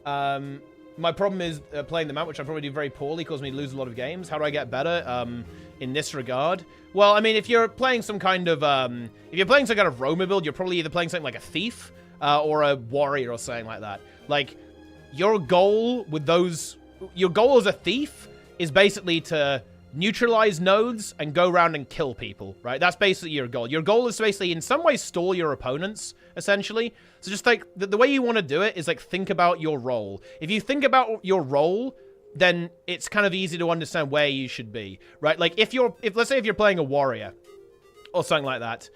My problem is playing the map, which I probably do very poorly, causes me to lose a lot of games. How do I get better in this regard? Well, I mean, if you're playing some kind of Roma build, you're probably either playing something like a thief or a warrior or something like that. Like, your goal as a thief is basically to neutralize nodes and go around and kill people, right? That's basically your goal. Your goal is to basically, in some way, stall your opponents, essentially. So just, like, the way you want to do it is, like, think about your role. If you think about your role, then it's kind of easy to understand where you should be, right? Like, let's say if you're playing a warrior or something like that,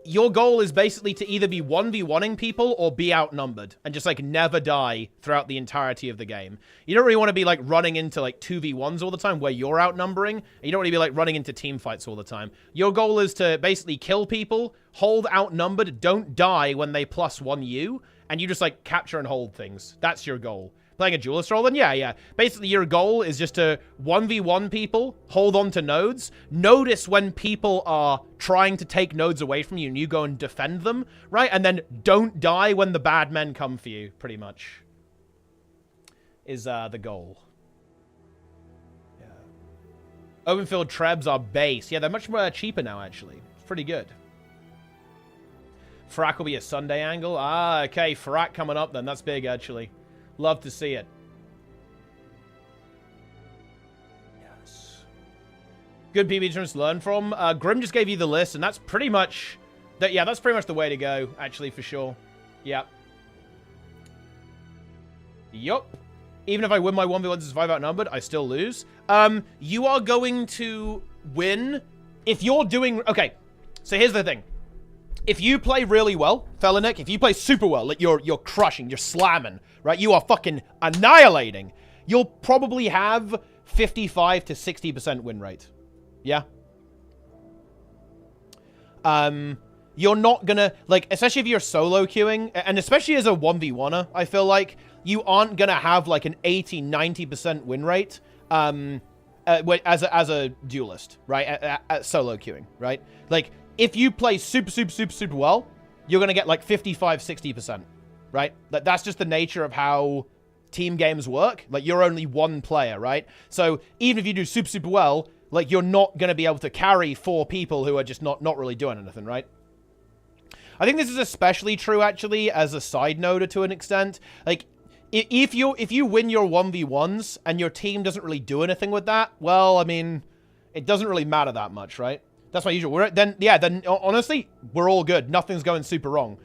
your goal is basically to either be 1v1ing people or be outnumbered and just, like, never die throughout the entirety of the game. You don't really want to be, like, running into, like, 2v1s all the time where you're outnumbering, and you don't want to be, like, running into team fights all the time. Your goal is to basically kill people, hold outnumbered, don't die when they +1 you, and you just, like, capture and hold things. That's your goal. Playing a duelist role, then yeah. Basically, your goal is just to 1v1 people, hold on to nodes, notice when people are trying to take nodes away from you, and you go and defend them, right? And then don't die when the bad men come for you, pretty much, is the goal. Yeah. Openfield Trebs are base. Yeah, they're much more cheaper now, actually. It's pretty good. Frack will be a Sunday angle. Ah, okay, Frack coming up then. That's big, actually. Love to see it. Yes. Good PvP terms to learn from. Grim just gave you the list, and that's pretty much... that's pretty much the way to go, actually, for sure. Yep. Yup. Even if I win my 1v1 to survive outnumbered, I still lose. You are going to win if you're doing... Okay, so here's the thing. If you play really well, Felonic, if you play super well, like you're crushing, you're slamming, right? You are fucking annihilating. You'll probably have 55 to 60% win rate. Yeah? you're not gonna, like, especially if you're solo queuing, and especially as a 1v1er, I feel like you aren't gonna have like an 80-90% win rate as a duelist, right? At solo queuing, right? Like, if you play super well, you're gonna get like 55-60%, right? That's just the nature of how team games work. Like, you're only one player, right? So even if you do super well, like, you're not gonna be able to carry 4 people who are just not really doing anything, right? I think this is especially true, actually, as a side note to an extent. Like, if you win your 1v1s and your team doesn't really do anything with that, well, I mean, it doesn't really matter that much, right? That's my usual. Then honestly, we're all good. Nothing's going super wrong.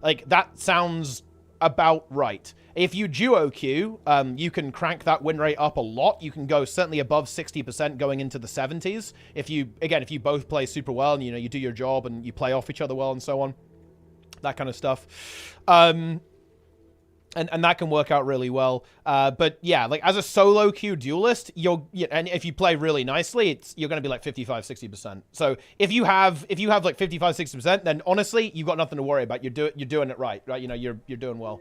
Like, that sounds about right. If you duo queue, you can crank that win rate up a lot. You can go certainly above 60% going into the 70s. If you both play super well and, you do your job and you play off each other well and so on. That kind of stuff. And that can work out really well. But yeah, like, as a solo queue duelist, and if you play really nicely, you're going to be like 55-60%. So if you have like 55-60%, then honestly, you've got nothing to worry about. You're doing it right? You're doing well.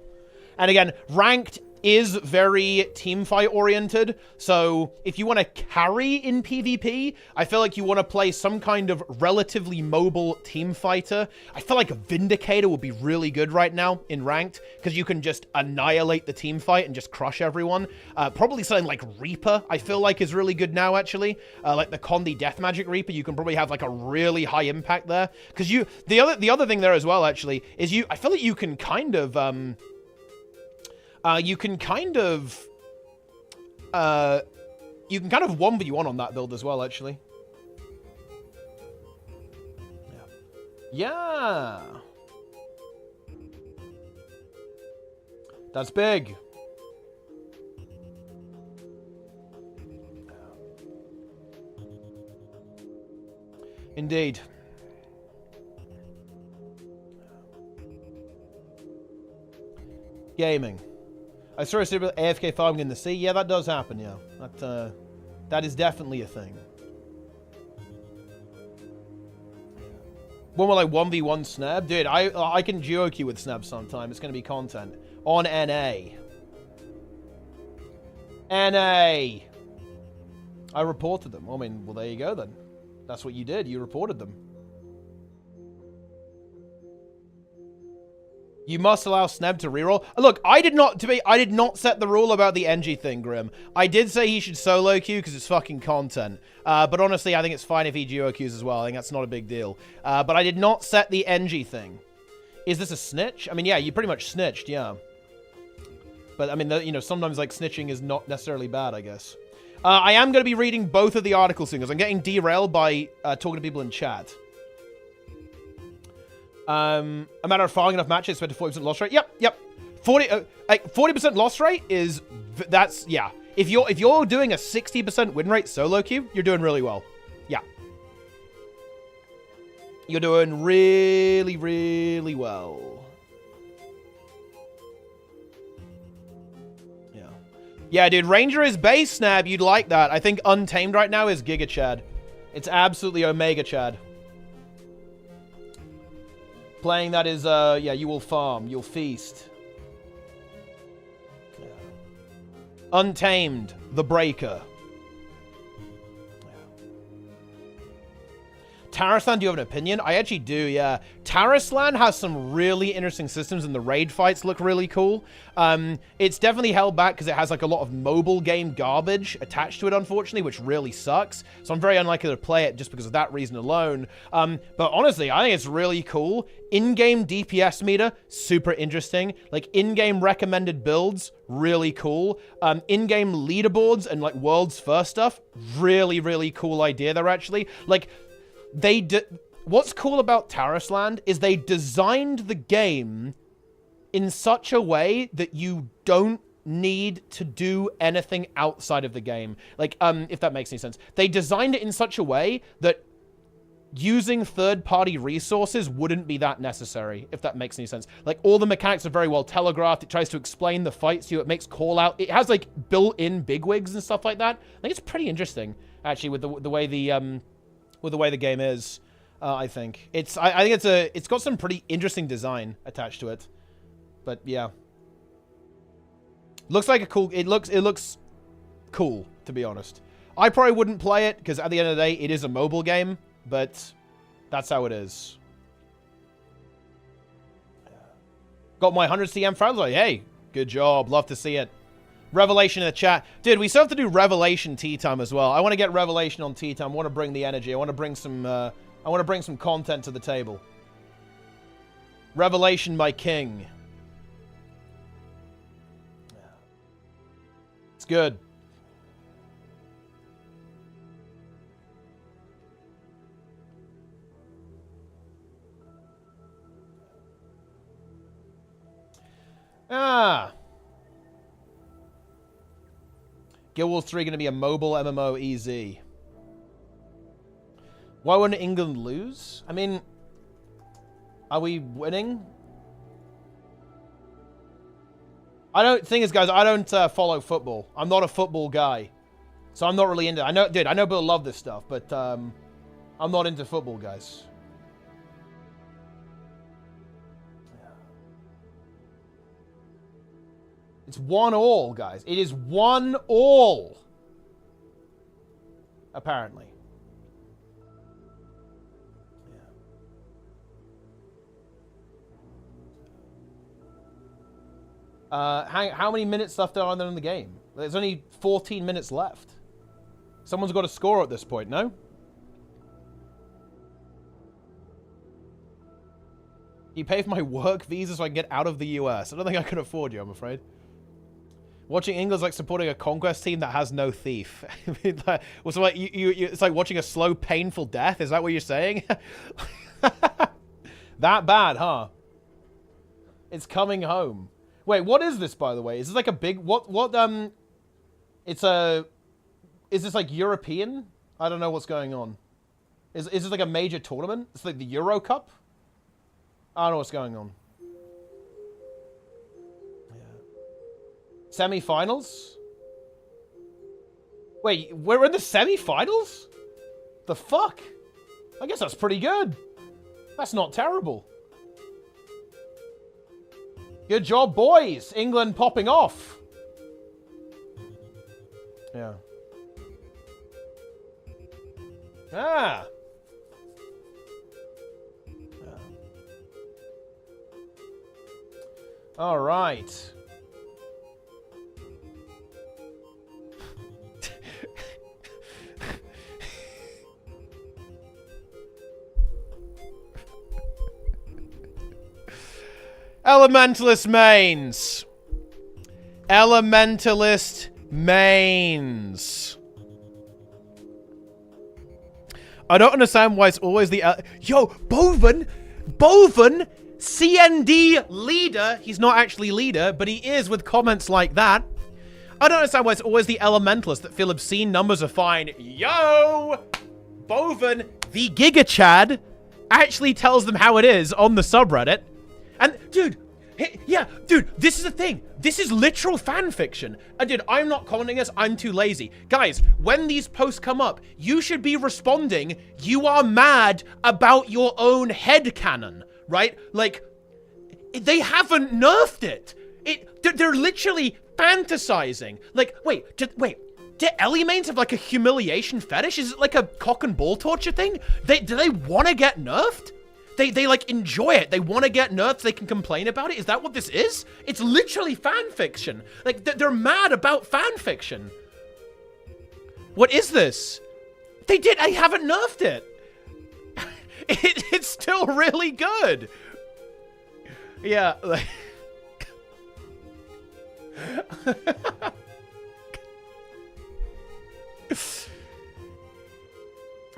And again, ranked is very team fight oriented. So if you want to carry in PvP, I feel like you want to play some kind of relatively mobile team fighter. I feel like a Vindicator would be really good right now in ranked, because you can just annihilate the team fight and just crush everyone. Probably something like Reaper, I feel like, is really good now, actually. Like the Condi Death Magic Reaper, you can probably have like a really high impact there. Because the other thing there as well, actually, is I feel like you can kind of 1v1 on that build as well, actually. Yeah. That's big. Indeed. Gaming. I saw a super AFK farming in the sea. Yeah, that does happen, yeah. That is definitely a thing. When will I 1v1 Snab? Dude, I can duo queue with Snab sometime. It's going to be content. On NA. NA! I reported them. I mean, well, there you go then. That's what you did. You reported them. You must allow Sneb to reroll. Look, I did not set the rule about the NG thing, Grim. I did say he should solo queue because it's fucking content. But honestly, I think it's fine if he duo queues as well. I think that's not a big deal. But I did not set the NG thing. Is this a snitch? I mean, yeah, you pretty much snitched, yeah. But I mean, sometimes like snitching is not necessarily bad, I guess. I am going to be reading both of the articles soon because I'm getting derailed by talking to people in chat. A matter of firing enough matches, expect a 40% loss rate. Yep. 40% loss rate is yeah. If you're doing a 60% win rate solo queue, you're doing really well. Yeah. You're doing really, really well. Yeah. Yeah, dude, Ranger is base Snab. You'd like that. I think Untamed right now is Giga Chad. It's absolutely Omega Chad. Playing that is, yeah, you will farm. You'll feast. Yeah. Untamed, the Breaker. Tarislan, do you have an opinion? I actually do, yeah. Tarislan has some really interesting systems and the raid fights look really cool. It's definitely held back because it has like a lot of mobile game garbage attached to it, unfortunately, which really sucks. So I'm very unlikely to play it just because of that reason alone. But honestly, I think it's really cool. In-game DPS meter, super interesting. Like in-game recommended builds, really cool. In-game leaderboards and like world's first stuff, really, really cool idea there actually. Like, what's cool about Tarisland is they designed the game in such a way that you don't need to do anything outside of the game. Like, if that makes any sense. They designed it in such a way that using third-party resources wouldn't be that necessary, if that makes any sense. Like, all the mechanics are very well telegraphed. It tries to explain the fights to you. It makes call-out. It has, like, built-in bigwigs and stuff like that. I think it's pretty interesting, actually, with the way the game is. I think I think it's got some pretty interesting design attached to it, but yeah, looks like a cool. It looks cool, to be honest. I probably wouldn't play it because at the end of the day, it is a mobile game, but that's how it is. Got my 100 CM friends like, hey, good job, love to see it. Revelation in the chat. Dude, we still have to do Revelation tea time as well. I want to get Revelation on tea time. I want to bring the energy. I want to bring some content to the table. Revelation, my king. It's good. Guild Wars 3 going to be a mobile MMO easy. Why wouldn't England lose? I mean, are we winning? Thing is, guys, I don't follow football. I'm not a football guy. So I'm not really into I know people love this stuff, but I'm not into football, guys. It's 1-1, guys. It is 1-1. Apparently. Yeah. How many minutes left are there in the game? There's only 14 minutes left. Someone's got to score at this point, no? You pay for my work visa so I can get out of the US. I don't think I can afford you, I'm afraid. Watching England's like supporting a conquest team that has no thief. It's like watching a slow, painful death. Is that what you're saying? That bad, huh? It's coming home. Wait, what is this, by the way? Is this like a big... Is this like European? I don't know what's going on. Is this like a major tournament? It's like the Euro Cup? I don't know what's going on. Semi-finals? Wait, we're in the semi-finals? The fuck? I guess that's pretty good. That's not terrible. Good job, boys. England popping off. Yeah. Ah. All right. Elementalist mains. Elementalist mains. I don't understand why it's always the... Yo, Boven, CND leader. He's not actually leader, but he is with comments like that. I don't understand why it's always the elementalists that feel obscene numbers are fine. Yo! Boven, the Giga Chad, actually tells them how it is on the subreddit. And, dude, this is the thing. This is literal fan fiction. And, dude, I'm not commenting this. I'm too lazy. Guys, when these posts come up, you should be responding, you are mad about your own headcanon, right? Like, they haven't nerfed it. They're literally fantasizing. Like, wait, do Ellie mains have, like, a humiliation fetish? Is it, like, a cock and ball torture thing? Do they want to get nerfed? They like enjoy it. They want to get nerfed. They can complain about it. Is that what this is? It's literally fan fiction. Like they're mad about fan fiction. What is this? They haven't nerfed it. It's still really good. Yeah. Like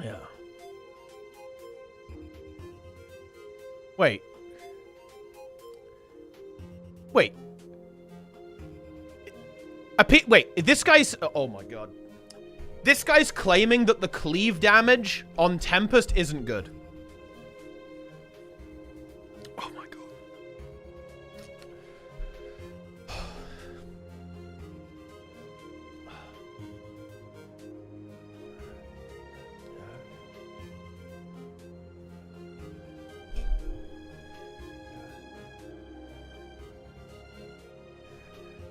yeah. Wait. Wait, this guy's... Oh my god. This guy's claiming that the cleave damage on Tempest isn't good. Oh my god.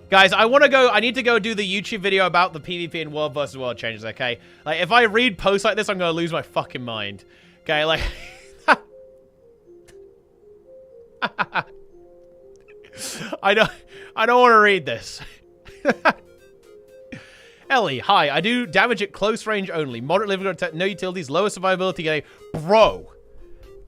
Guys, I need to go do the YouTube video about the PvP and World vs. World changes, okay? Like, if I read posts like this, I'm gonna lose my fucking mind. Okay, like... I don't want to read this. Ellie, hi. I do damage at close range only. Moderate living attack, no utilities, lower survivability game. Bro,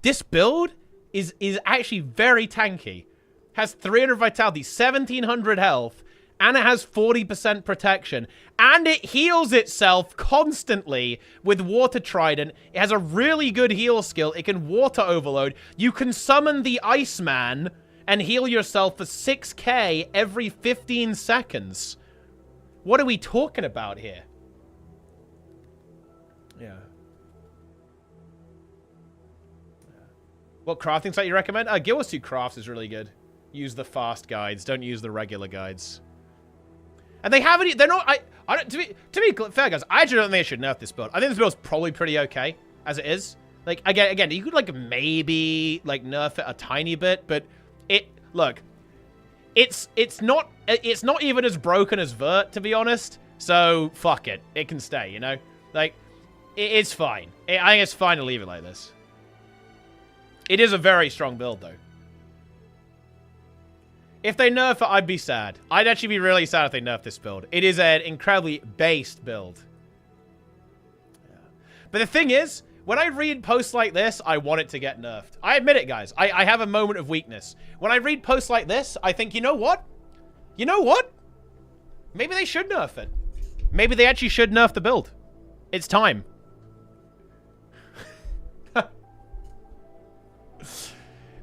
this build is actually very tanky. Has 300 vitality, 1700 health, and it has 40% protection. And it heals itself constantly with Water Trident. It has a really good heal skill. It can Water Overload. You can summon the Iceman and heal yourself for 6k every 15 seconds. What are we talking about here? Yeah. What crafting site you recommend? gw2 Crafts is really good. Use the fast guides. Don't use the regular guides. And they haven't... They're not... I don't... To be fair, guys, I actually don't think they should nerf this build. I think this build's probably pretty okay as it is. Like, again, you could, like, maybe, like, nerf it a tiny bit, but it... Look... It's not even as broken as Vert, to be honest. So, fuck it. It can stay, you know? Like, it's fine. I think it's fine to leave it like this. It is a very strong build, though. If they nerf it, I'd be sad. I'd actually be really sad if they nerf this build. It is an incredibly based build. Yeah. But the thing is, when I read posts like this, I want it to get nerfed. I admit it, guys. I have a moment of weakness. When I read posts like this, I think, you know what? You know what? Maybe they should nerf it. Maybe they actually should nerf the build. It's time.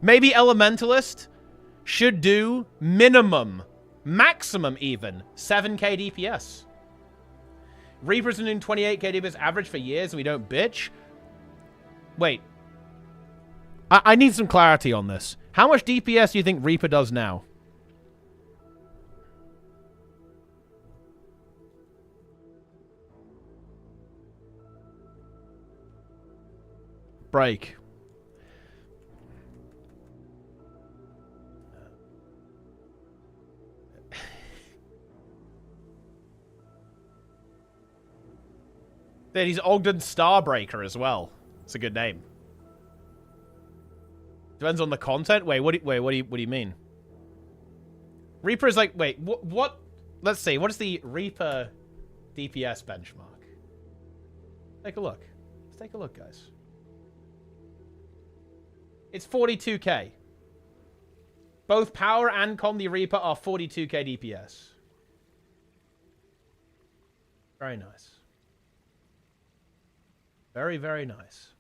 Maybe Elementalist should do minimum, maximum even, 7k DPS. Reaper's been doing 28k DPS average for years and we don't bitch. Wait. I need some clarity on this. How much DPS do you think Reaper does now? Break. Then he's Ogden Starbreaker as well. It's a good name. Depends on the content. Wait, what do you mean? Reaper is like, wait, what? Let's see. What is the Reaper DPS benchmark? Take a look. Let's take a look, guys. It's 42k. Both Power and Comedy Reaper are 42k DPS. Very nice. Very, very nice.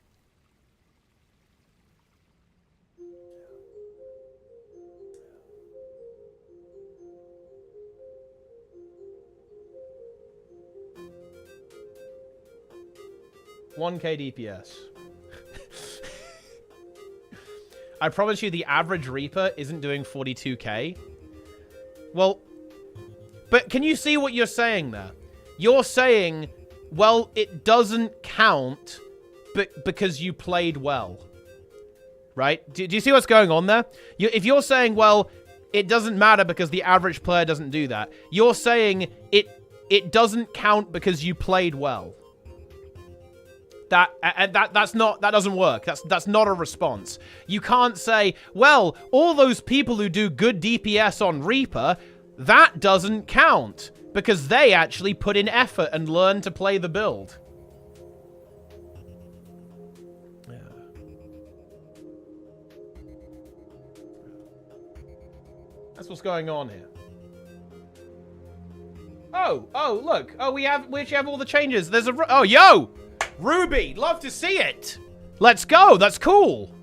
$1k DPS. I promise you the average Reaper isn't doing 42k. Well, but can you see what you're saying there? You're saying, well, it doesn't count because you played well. Right? Do you see what's going on there? If you're saying, well, it doesn't matter because the average player doesn't do that, you're saying it doesn't count because you played well. That doesn't work. That's not a response. You can't say, well, all those people who do good DPS on Reaper, that doesn't count because they actually put in effort and learn to play the build. Yeah. That's what's going on here. Oh, look. Oh, we actually have all the changes. There's oh, yo! Ruby, love to see it. Let's go. That's cool.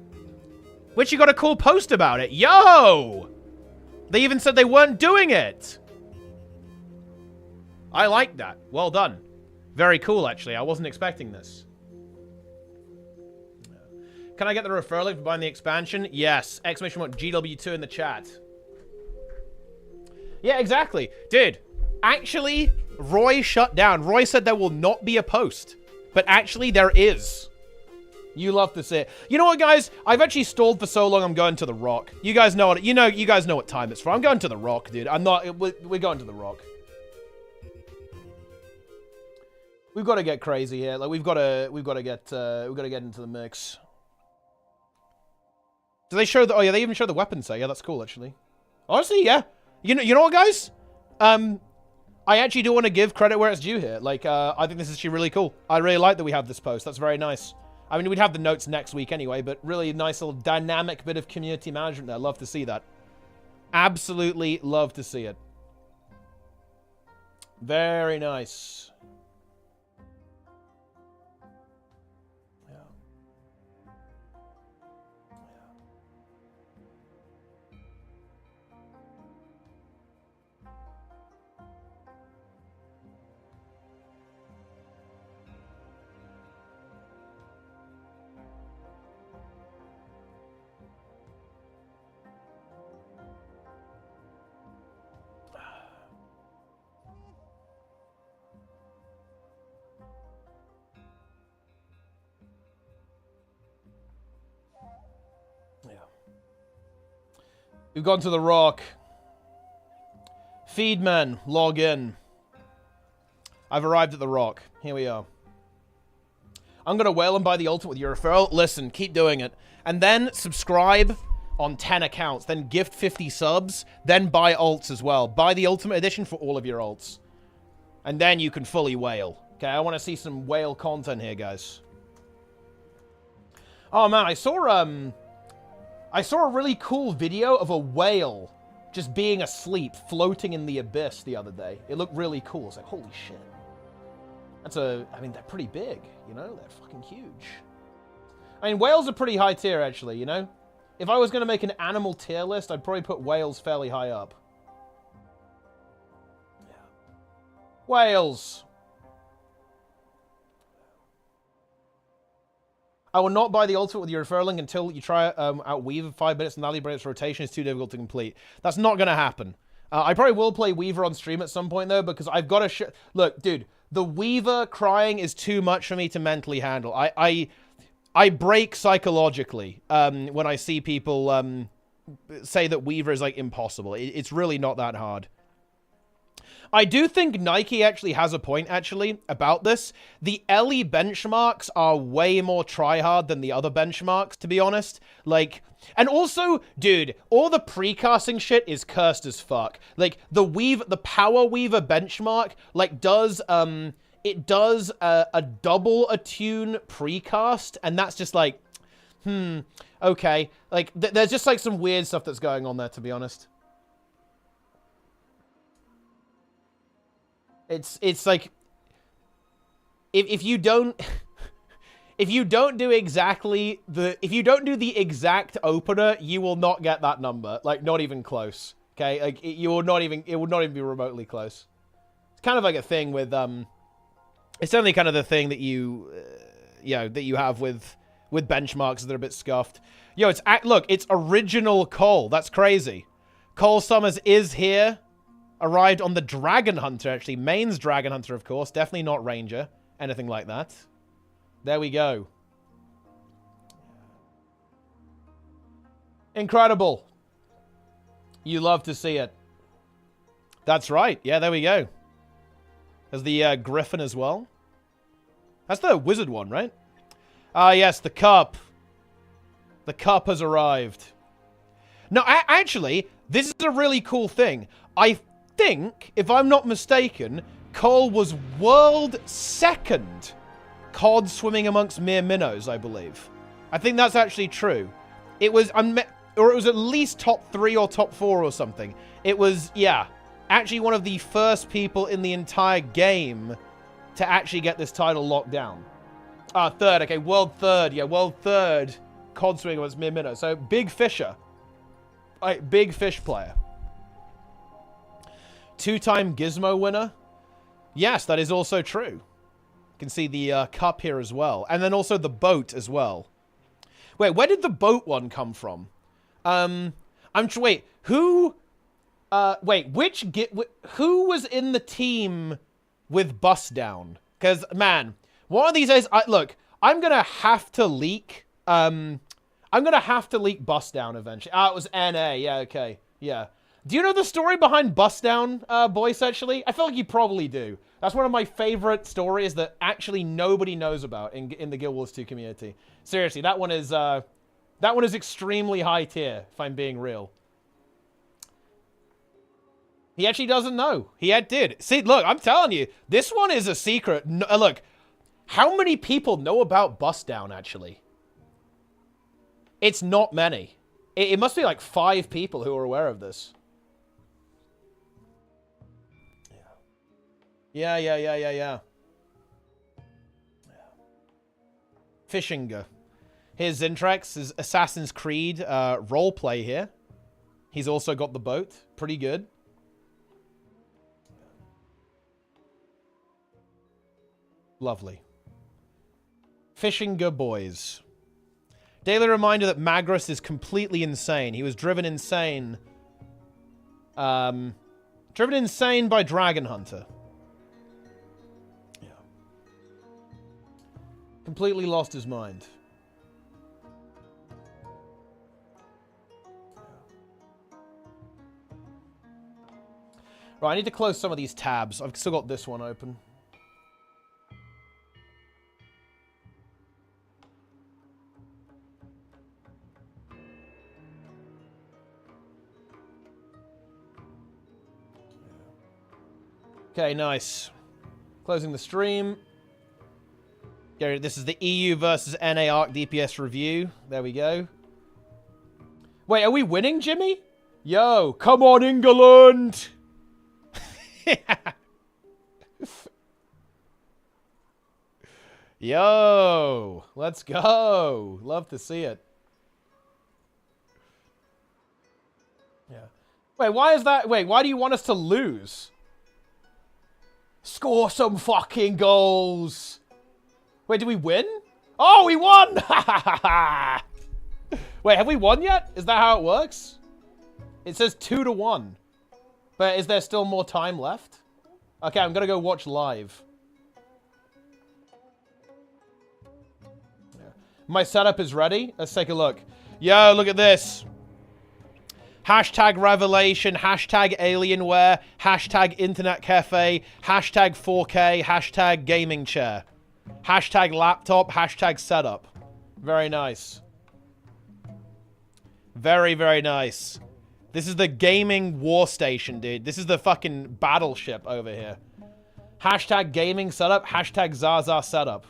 Which you got a cool post about it. Yo! They even said they weren't doing it. I like that. Well done. Very cool, actually. I wasn't expecting this. Can I get the referral link for buying the expansion? Yes. Exclamation mark GW2 in the chat. Yeah, exactly. Dude, actually, Roy shut down. Roy said there will not be a post. But actually, there is. You love to see it. You know what, guys? I've actually stalled for so long. I'm going to the Rock. You guys know what? You guys know what time it's for. I'm going to the Rock, dude. I'm not. We're going to the Rock. We've got to get crazy here. Like we've got to get into the mix. Do they show the? Oh yeah, they even show the weapons there. Yeah, that's cool actually. Honestly, yeah. You know what, guys? I actually do want to give credit where it's due here. Like, I think this is actually really cool. I really like that we have this post. That's very nice. I mean, we'd have the notes next week anyway, but really nice little dynamic bit of community management there. Love to see that. Absolutely love to see it. Very nice. We've gone to the Rock. Feedmen, log in. I've arrived at the Rock. Here we are. I'm going to whale and buy the ultimate with your referral. Listen, keep doing it. And then subscribe on 10 accounts. Then gift 50 subs. Then buy ults as well. Buy the ultimate edition for all of your ults. And then you can fully whale. Okay, I want to see some whale content here, guys. Oh, man, I saw a really cool video of a whale just being asleep, floating in the abyss the other day. It looked really cool. It's like, holy shit. I mean, they're pretty big, you know? They're fucking huge. I mean, whales are pretty high tier, actually, you know? If I was going to make an animal tier list, I'd probably put whales fairly high up. Yeah. Whales. I will not buy the ultimate with your referral link until you try out Weaver 5 minutes and Nally Break's rotation is too difficult to complete. That's not going to happen. I probably will play Weaver on stream at some point, though, because I've got to... Look, dude, the Weaver crying is too much for me to mentally handle. I break psychologically when I see people say that Weaver is, like, impossible. It's really not that hard. I do think Nike actually has a point, actually, about this. The Ellie benchmarks are way more tryhard than the other benchmarks, to be honest. Like, and also, dude, all the precasting shit is cursed as fuck. Like, the Power Weaver benchmark, like, does a double attune precast, and that's just like, okay. Like, there's just, like, some weird stuff that's going on there, to be honest. It's like if you don't do exactly if you don't do the exact opener, you will not get that number. Like, not even close. Okay, like it will not even be remotely close. It's kind of like a thing with it's certainly kind of the thing that you have with benchmarks that are a bit scuffed. Yo, look, it's original Cole. That's crazy. Cole Summers is here. Arrived on the Dragon Hunter, actually. Main's Dragon Hunter, of course. Definitely not Ranger. Anything like that. There we go. Incredible. You love to see it. That's right. Yeah, there we go. There's the Griffin as well. That's the wizard one, right? Ah, yes, the cup. The cup has arrived. No, actually, this is a really cool thing. I think, if I'm not mistaken, Cole was world second cod swimming amongst mere minnows, I believe. I think that's actually true. It was, or it was at least top 3 or top 4 or something. It was, yeah, actually one of the first people in the entire game to actually get this title locked down. Third, okay, world third, yeah, world third cod swimming amongst mere minnows. So, big fisher. Big fish player. 2-time Gizmo winner. Yes, that is also true. You can see the cup here as well. And then also the boat as well. Wait, where did the boat one come from? Wait, who... who was in the team with Bust Down? Because, man, one of these days... Look, I'm gonna have to leak. I'm gonna have to leak Bust Down eventually. Ah, it was NA. Yeah, okay. Yeah. Do you know the story behind Bust Down, Boyce, actually? I feel like you probably do. That's one of my favorite stories that actually nobody knows about in the Guild Wars 2 community. Seriously, that one is extremely high tier, if I'm being real. He actually doesn't know. He did. See, look, I'm telling you, this one is a secret. No, look, how many people know about Bust Down, actually? It's not many. It must be like 5 people who are aware of this. Yeah. Fishinger. Here's Zintrax, his Assassin's Creed roleplay here. He's also got the boat. Pretty good. Lovely. Fishinger boys. Daily reminder that Magrus is completely insane. He was driven insane. Driven insane by Dragon Hunter. Yeah. Completely lost his mind. Right, I need to close some of these tabs. I've still got this one open. Okay, nice. Closing the stream. Gary, this is the EU versus NA Arc DPS review. There we go. Wait, are we winning, Jimmy? Yo, come on, England! Yo, let's go. Love to see it. Yeah. Wait, why is that? Wait, why do you want us to lose? Score some fucking goals. Wait, did we win? Oh, we won! Wait, have we won yet? Is that how it works? It says 2-1. But is there still more time left? Okay, I'm gonna go watch live. Yeah. My setup is ready. Let's take a look. Yo, look at this. Hashtag Revelation, hashtag Alienware, hashtag Internet Cafe, hashtag 4K, hashtag Gaming Chair, hashtag Laptop, hashtag Setup. Very nice. Very, very nice. This is the gaming war station, dude. This is the fucking battleship over here. Hashtag Gaming Setup, hashtag Zaza Setup.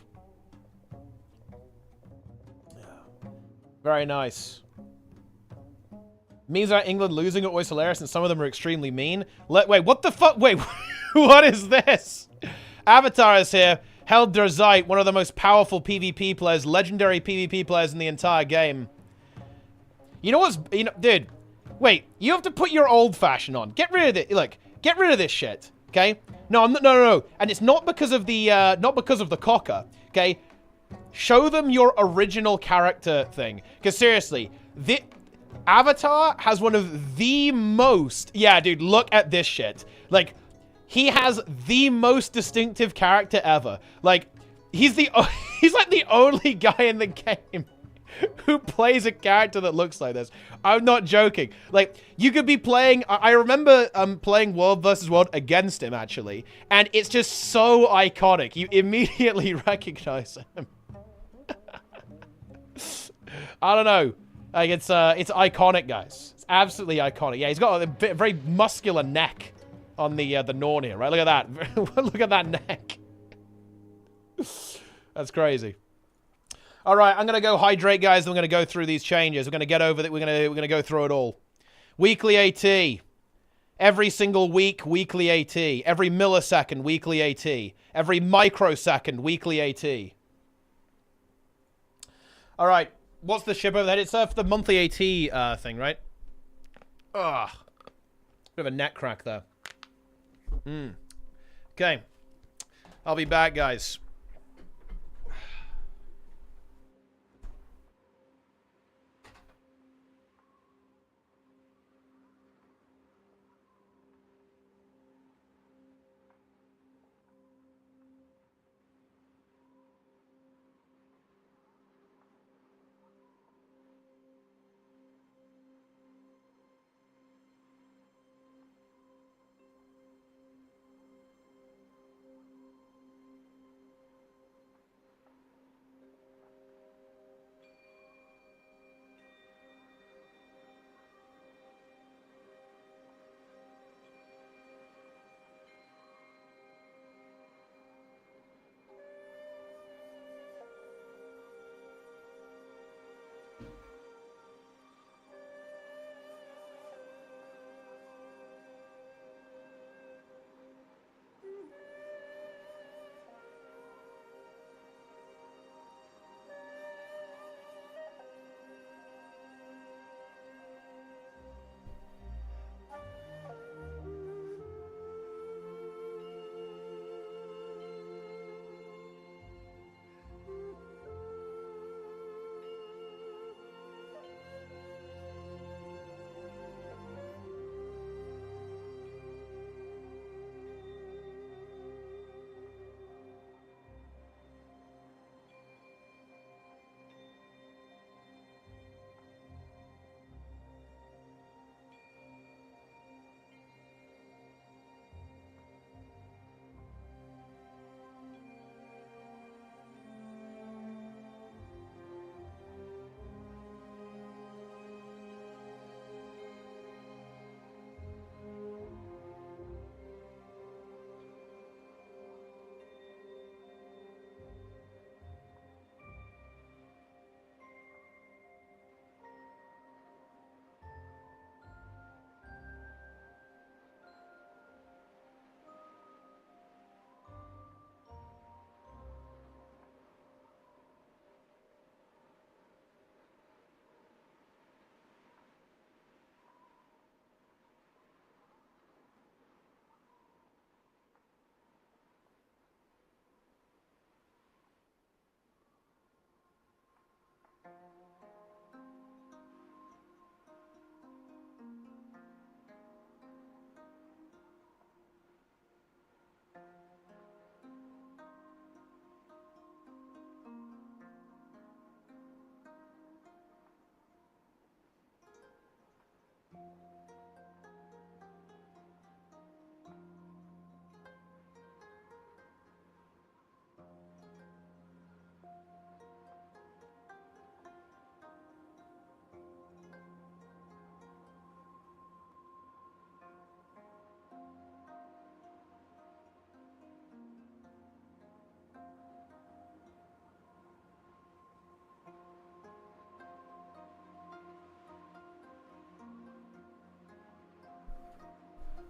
Very nice. Memes about England losing are always hilarious, and some of them are extremely mean. Wait, what the fuck? Wait, what is this? Avatar is here. Held der Zeit, one of the most powerful PvP players, legendary PvP players in the entire game. You know what's... dude, wait, you have to put your old fashion on. Get rid of it. Look, get rid of this shit, okay? No, no. And it's not because of the, cocker, okay? Show them your original character thing. Because seriously, Avatar has one of the most... Yeah, dude, look at this shit. Like, he has the most distinctive character ever. Like, he's like the only guy in the game who plays a character that looks like this. I'm not joking. Like, you could be playing... I remember playing World vs. World against him, actually. And it's just so iconic. You immediately recognize him. I don't know. Like, it's iconic, guys. It's absolutely iconic. Yeah, he's got a very muscular neck on the Norn here, right? Look at that. Look at that neck. That's crazy. All right, I'm gonna go hydrate, guys. I'm gonna go through these changes. We're gonna get over that. We're gonna go through it all. Weekly AT. Every single week, weekly AT. Every millisecond, weekly AT. Every microsecond, weekly AT. All right. What's the ship over there? It's for the monthly AT thing, right? Ugh. Bit of a neck crack there. Okay. I'll be back, guys.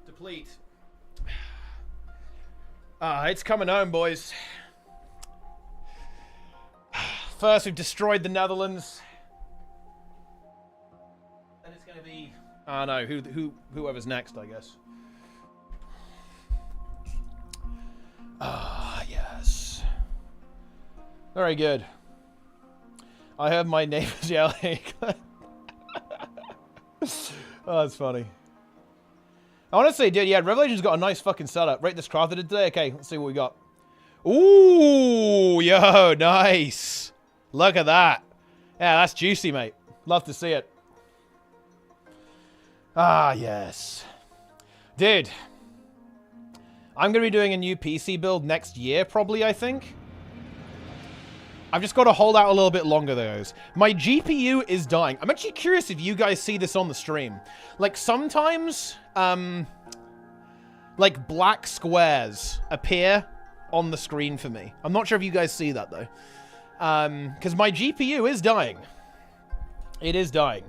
Deplete. It's coming home, boys. First, we've destroyed the Netherlands. Then it's gonna be... I don't know, whoever's next, I guess. Yes. Very good. I heard my neighbors yelling. Oh, that's funny. Honestly, dude, yeah, Revelation's got a nice fucking setup. Rate this crafted today. Okay, let's see what we got. Ooh, yo, nice. Look at that. Yeah, that's juicy, mate. Love to see it. Ah, yes. Dude. I'm going to be doing a new PC build next year, probably, I think. I've just got to hold out a little bit longer, though. My GPU is dying. I'm actually curious if you guys see this on the stream. Like, sometimes, like, black squares appear on the screen for me. I'm not sure if you guys see that, though. Because my GPU is dying. It is dying.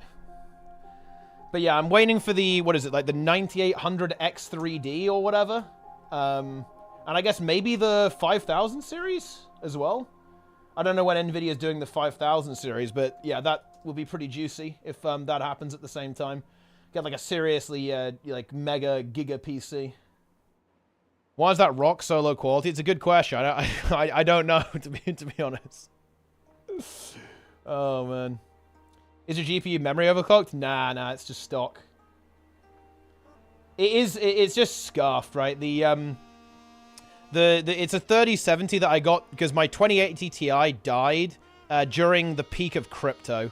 But yeah, I'm waiting for the, what is it, like the 9800X3D or whatever. And I guess maybe the 5000 series as well. I don't know when NVIDIA is doing the 5000 series, but yeah, that will be pretty juicy if that happens at the same time. Get like a seriously like mega giga PC. Why is that rock so low quality? It's a good question. I don't know to be honest. Oh man, is your GPU memory overclocked? Nah, it's just stock. It's just scuffed, right? It's a 3070 that I got because my 2080 Ti died during the peak of crypto,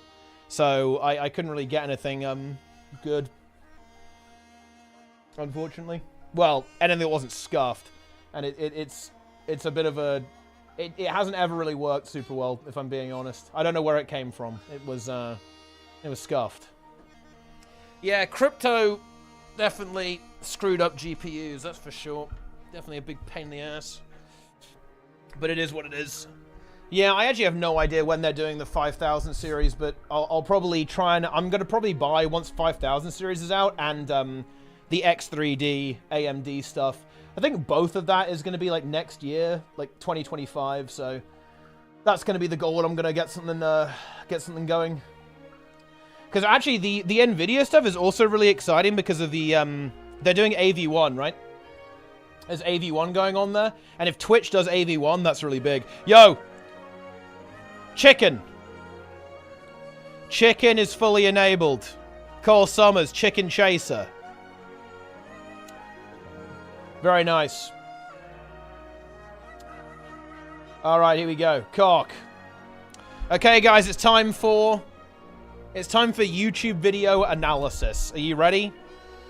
so I couldn't really get anything good, unfortunately. Well, anything that wasn't scuffed, and it's a bit of a it hasn't ever really worked super well, if I'm being honest. I don't know where it came from. It was scuffed. Yeah, crypto definitely screwed up GPUs, that's for sure. Definitely a big pain in the ass. But it is what it is. Yeah, I actually have no idea when they're doing the 5000 series, but I'll probably try and... I'm going to probably buy once 5000 series is out, and the X3D, AMD stuff. I think both of that is going to be like next year, like 2025, so that's going to be the goal, and I'm going to get something going. Because actually, the NVIDIA stuff is also really exciting because of the... they're doing AV1, right? There's AV1 going on there. And if Twitch does AV1, that's really big. Yo! Chicken! Chicken is fully enabled. Cole Summers, Chicken Chaser. Very nice. Alright, here we go. Cock. Okay, guys, it's time for YouTube video analysis. Are you ready?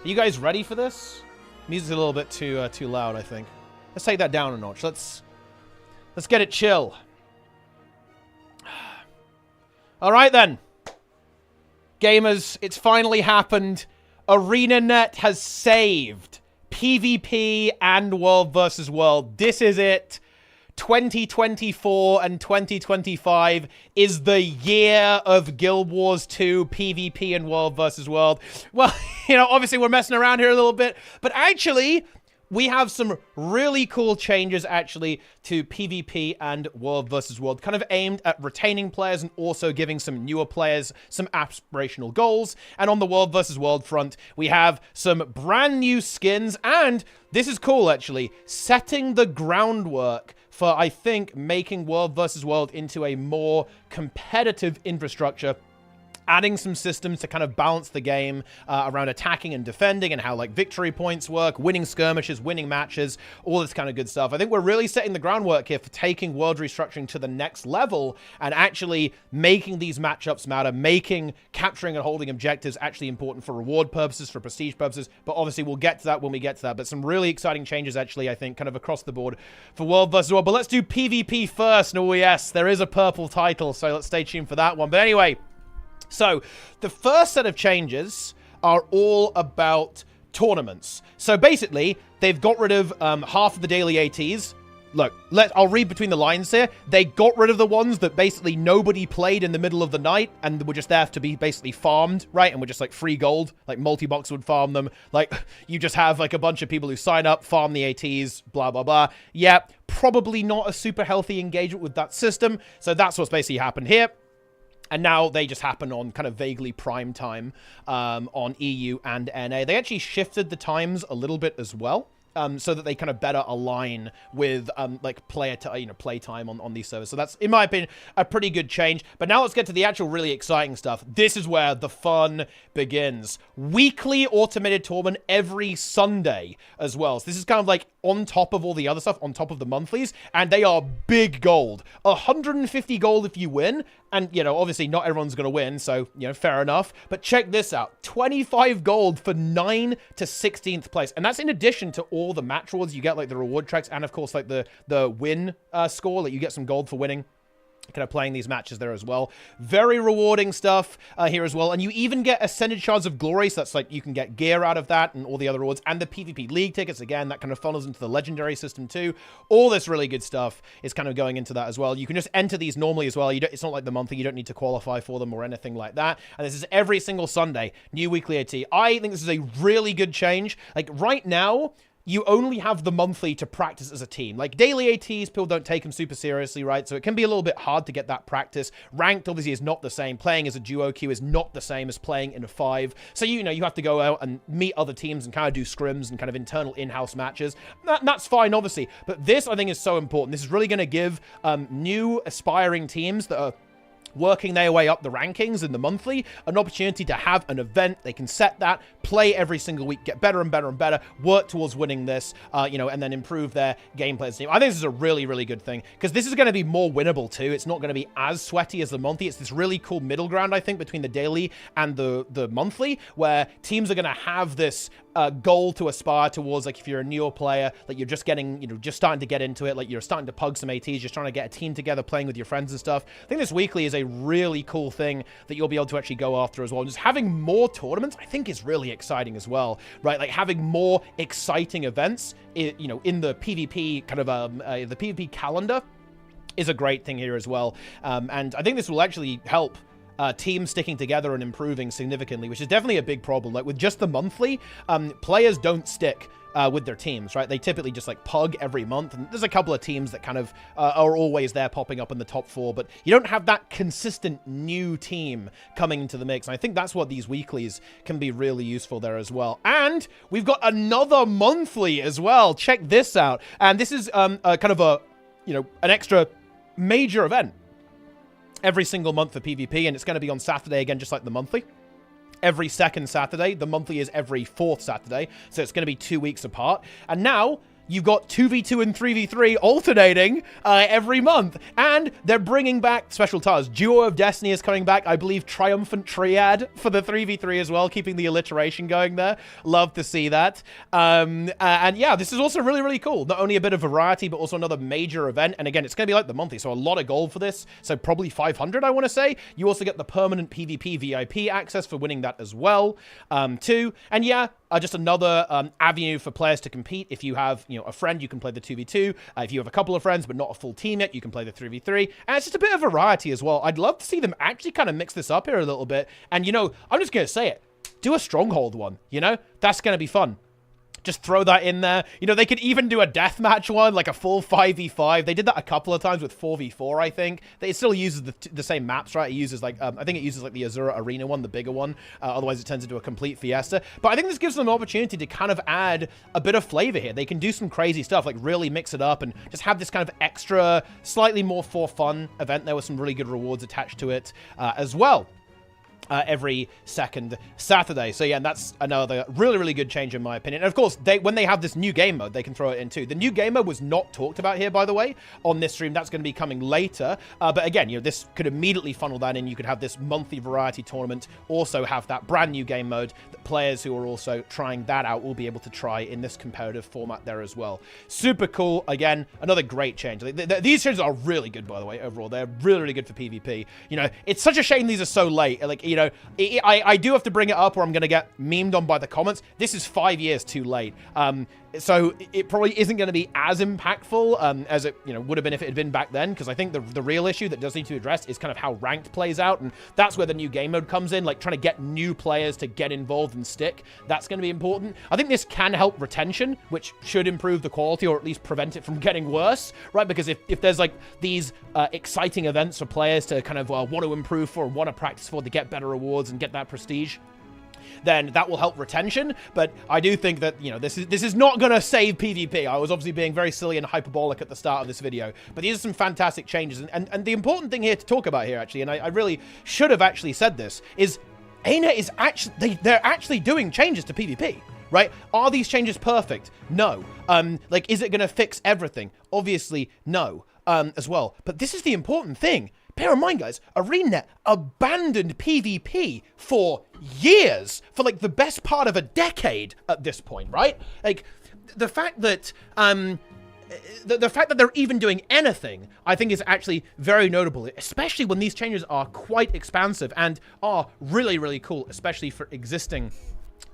Are you guys ready for this? Music's a little bit too loud, I think. Let's take that down a notch. Let's get it chill. All right then, gamers, it's finally happened. ArenaNet has saved PvP and World vs. World. This is it. 2024 and 2025 is the year of Guild Wars 2 PvP and World vs. World. Well, you know, obviously we're messing around here a little bit, but actually we have some really cool changes actually to PvP and World vs. World, kind of aimed at retaining players and also giving some newer players some aspirational goals. And on the World vs. World front, we have some brand new skins, and this is cool actually, setting the groundwork for, I think, making World vs. World into a more competitive infrastructure, adding some systems to kind of balance the game around attacking and defending and how, like, victory points work, winning skirmishes, winning matches, all this kind of good stuff. I think we're really setting the groundwork here for taking world restructuring to the next level and actually making these matchups matter, making capturing and holding objectives actually important for reward purposes, for prestige purposes, but obviously we'll get to that when we get to that. But some really exciting changes actually, I think, kind of across the board for World vs. World. But let's do PvP first. Oh yes, there is a purple title, so let's stay tuned for that one. But anyway, so the first set of changes are all about tournaments. So basically, they've got rid of half of the daily ATs. look, I'll read between the lines here. They got rid of the ones that basically nobody played in the middle of the night and were just there to be basically farmed, right? And were just like free gold, like Multibox would farm them. Like, you just have like a bunch of people who sign up, farm the ATs, blah, blah, blah. Yeah, probably not a super healthy engagement with that system. So that's what's basically happened here. And now they just happen on kind of vaguely prime time on EU and NA. They actually shifted the times a little bit as well. So that they kind of better align with like play time on these servers. So that's, in my opinion, a pretty good change. But now let's get to the actual really exciting stuff. This is where the fun begins. Weekly automated tournament every Sunday as well. So this is kind of like on top of all the other stuff, on top of the monthlies, and they are big gold. 150 gold if you win. And, you know, obviously not everyone's going to win, so, you know, fair enough. But check this out. 25 gold for 9 to 16th place. And that's in addition to all the match rewards you get, like the reward tracks, and, of course, like the win score. Like, you get some gold for winning. Kind of playing these matches there as well. Very rewarding stuff here as well. And you even get Ascended Shards of Glory. So that's like you can get gear out of that and all the other rewards. And the PvP League tickets. Again, that kind of funnels into the Legendary system too. All this really good stuff is kind of going into that as well. You can just enter these normally as well. It's not like the monthly. You don't need to qualify for them or anything like that. And this is every single Sunday. New weekly AT. I think this is a really good change. Like right now, you only have the monthly to practice as a team. Like, daily ATs, people don't take them super seriously, right? So it can be a little bit hard to get that practice. Ranked, obviously, is not the same. Playing as a duo queue is not the same as playing in a 5. So, you know, you have to go out and meet other teams and kind of do scrims and kind of internal in-house matches. That's fine, obviously. But this, I think, is so important. This is really going to give new aspiring teams that are working their way up the rankings in the monthly, an opportunity to have an event. They can set that, play every single week, get better and better and better, work towards winning this, you know, and then improve their gameplay as a team. I think this is a really, really good thing because this is going to be more winnable too. It's not going to be as sweaty as the monthly. It's this really cool middle ground, I think, between the daily and the monthly, where teams are going to have this goal to aspire towards. Like, if you're a newer player, like you're just getting, you know, just starting to get into it, like you're starting to pug some ATs, just trying to get a team together, playing with your friends and stuff. I think this weekly is a really cool thing that you'll be able to actually go after as well. And just having more tournaments, I think, is really exciting as well, right? Like having more exciting events, you know, in the PvP kind of the PvP calendar is a great thing here as well. And I think this will actually help teams sticking together and improving significantly, which is definitely a big problem. Like with just the monthly, players don't stick with their teams, right? They typically just like pug every month, and there's a couple of teams that kind of are always there popping up in the top 4, but you don't have that consistent new team coming into the mix. And I think that's what these weeklies can be really useful there as well. And we've got another monthly as well. Check this out. And this is kind of a, you know, an extra major event every single month for PvP, and it's going to be on Saturday again, just like the monthly. Every second Saturday. The monthly is every 4th Saturday, so it's going to be 2 weeks apart. And now you've got 2v2 and 3v3 alternating every month. And they're bringing back special titles. Duo of Destiny is coming back. I believe Triumphant Triad for the 3v3 as well, keeping the alliteration going there. Love to see that. And yeah, this is also really, really cool. Not only a bit of variety, but also another major event. And again, it's going to be like the monthly, so a lot of gold for this. So probably 500, I want to say. You also get the permanent PvP VIP access for winning that as well, too. And yeah, just another avenue for players to compete. If you have, you know, a friend, you can play the 2v2. If you have a couple of friends but not a full team yet, you can play the 3v3. And it's just a bit of variety as well. I'd love to see them actually kind of mix this up here a little bit. And, you know, I'm just going to say it. Do a Stronghold one, you know? That's going to be fun. Just throw that in there. You know, they could even do a deathmatch one, like a full 5v5. They did that a couple of times with 4v4, I think. It still uses the same maps, right? It uses, like, I think it uses, like, the Azura Arena one, the bigger one. Otherwise, it turns into a complete fiesta. But I think this gives them an opportunity to kind of add a bit of flavor here. They can do some crazy stuff, like really mix it up and just have this kind of extra, slightly more for fun event there with some really good rewards attached to it as well. Every second Saturday. So yeah, and that's another really, really good change in my opinion. And of course, when they have this new game mode, they can throw it in too. The new game mode was not talked about here, by the way, on this stream. That's going to be coming later. But again, you know, this could immediately funnel that in. You could have this monthly variety tournament, also have that brand new game mode that players who are also trying that out will be able to try in this competitive format there as well. Super cool. Again, another great change. These changes are really good, by the way, overall. They're really, really good for PvP. You know, it's such a shame these are so late. Like, you know, I do have to bring it up or I'm going to get memed on by the comments. This is 5 years too late. So it probably isn't going to be as impactful as it would have been if it had been back then, because I think the real issue that does need to address is kind of how ranked plays out, and that's where the new game mode comes in, like trying to get new players to get involved and stick. That's going to be important. I think this can help retention, which should improve the quality or at least prevent it from getting worse, right? Because if there's like these exciting events for players to kind of want to improve for, want to practice for, to get better rewards and get that prestige, then that will help retention. But I do think that, this is not going to save PvP. I was obviously being very silly and hyperbolic at the start of this video, but these are some fantastic changes. And the important thing here to talk about here, actually, and I really should have actually said this, is ArenaNet is actually, they're actually doing changes to PvP, right? Are these changes perfect? No. Like, is it going to fix everything? Obviously, no, as well. But this is the important thing. Bear in mind, guys, ArenaNet abandoned PvP for years, for like the best part of a decade at this point, right? Like, the fact that the fact that they're even doing anything, I think, is actually very notable, especially when these changes are quite expansive and are really, really cool, especially for existing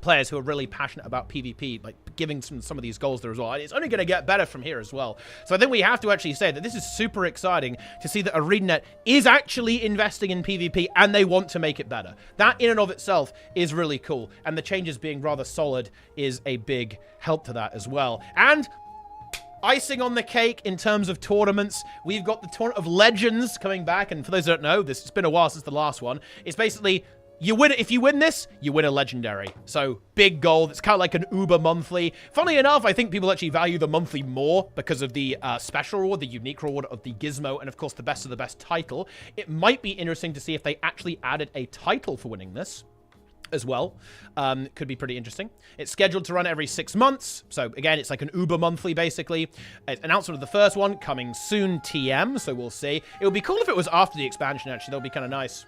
players who are really passionate about PvP, like giving some of these goals there as well. It's only going to get better from here as well. So I think we have to actually say that this is super exciting to see that ArenaNet is actually investing in PvP and they want to make it better. That in and of itself is really cool. And the changes being rather solid is a big help to that as well. And icing on the cake in terms of tournaments, we've got the Tournament of Legends coming back. And for those who don't know, it's been a while since the last one. It's basically, you win, if you win this, you win a legendary. So big goal. It's kind of like an Uber monthly. Funnily enough, I think people actually value the monthly more because of the special reward, the unique reward of the gizmo, and of course the best of the best title. It might be interesting to see if they actually added a title for winning this as well. Could be pretty interesting. It's scheduled to run every 6 months. So again, it's like an Uber monthly, basically. Announcement of the first one coming soon, TM. So we'll see. It would be cool if it was after the expansion, actually. That would be kind of nice.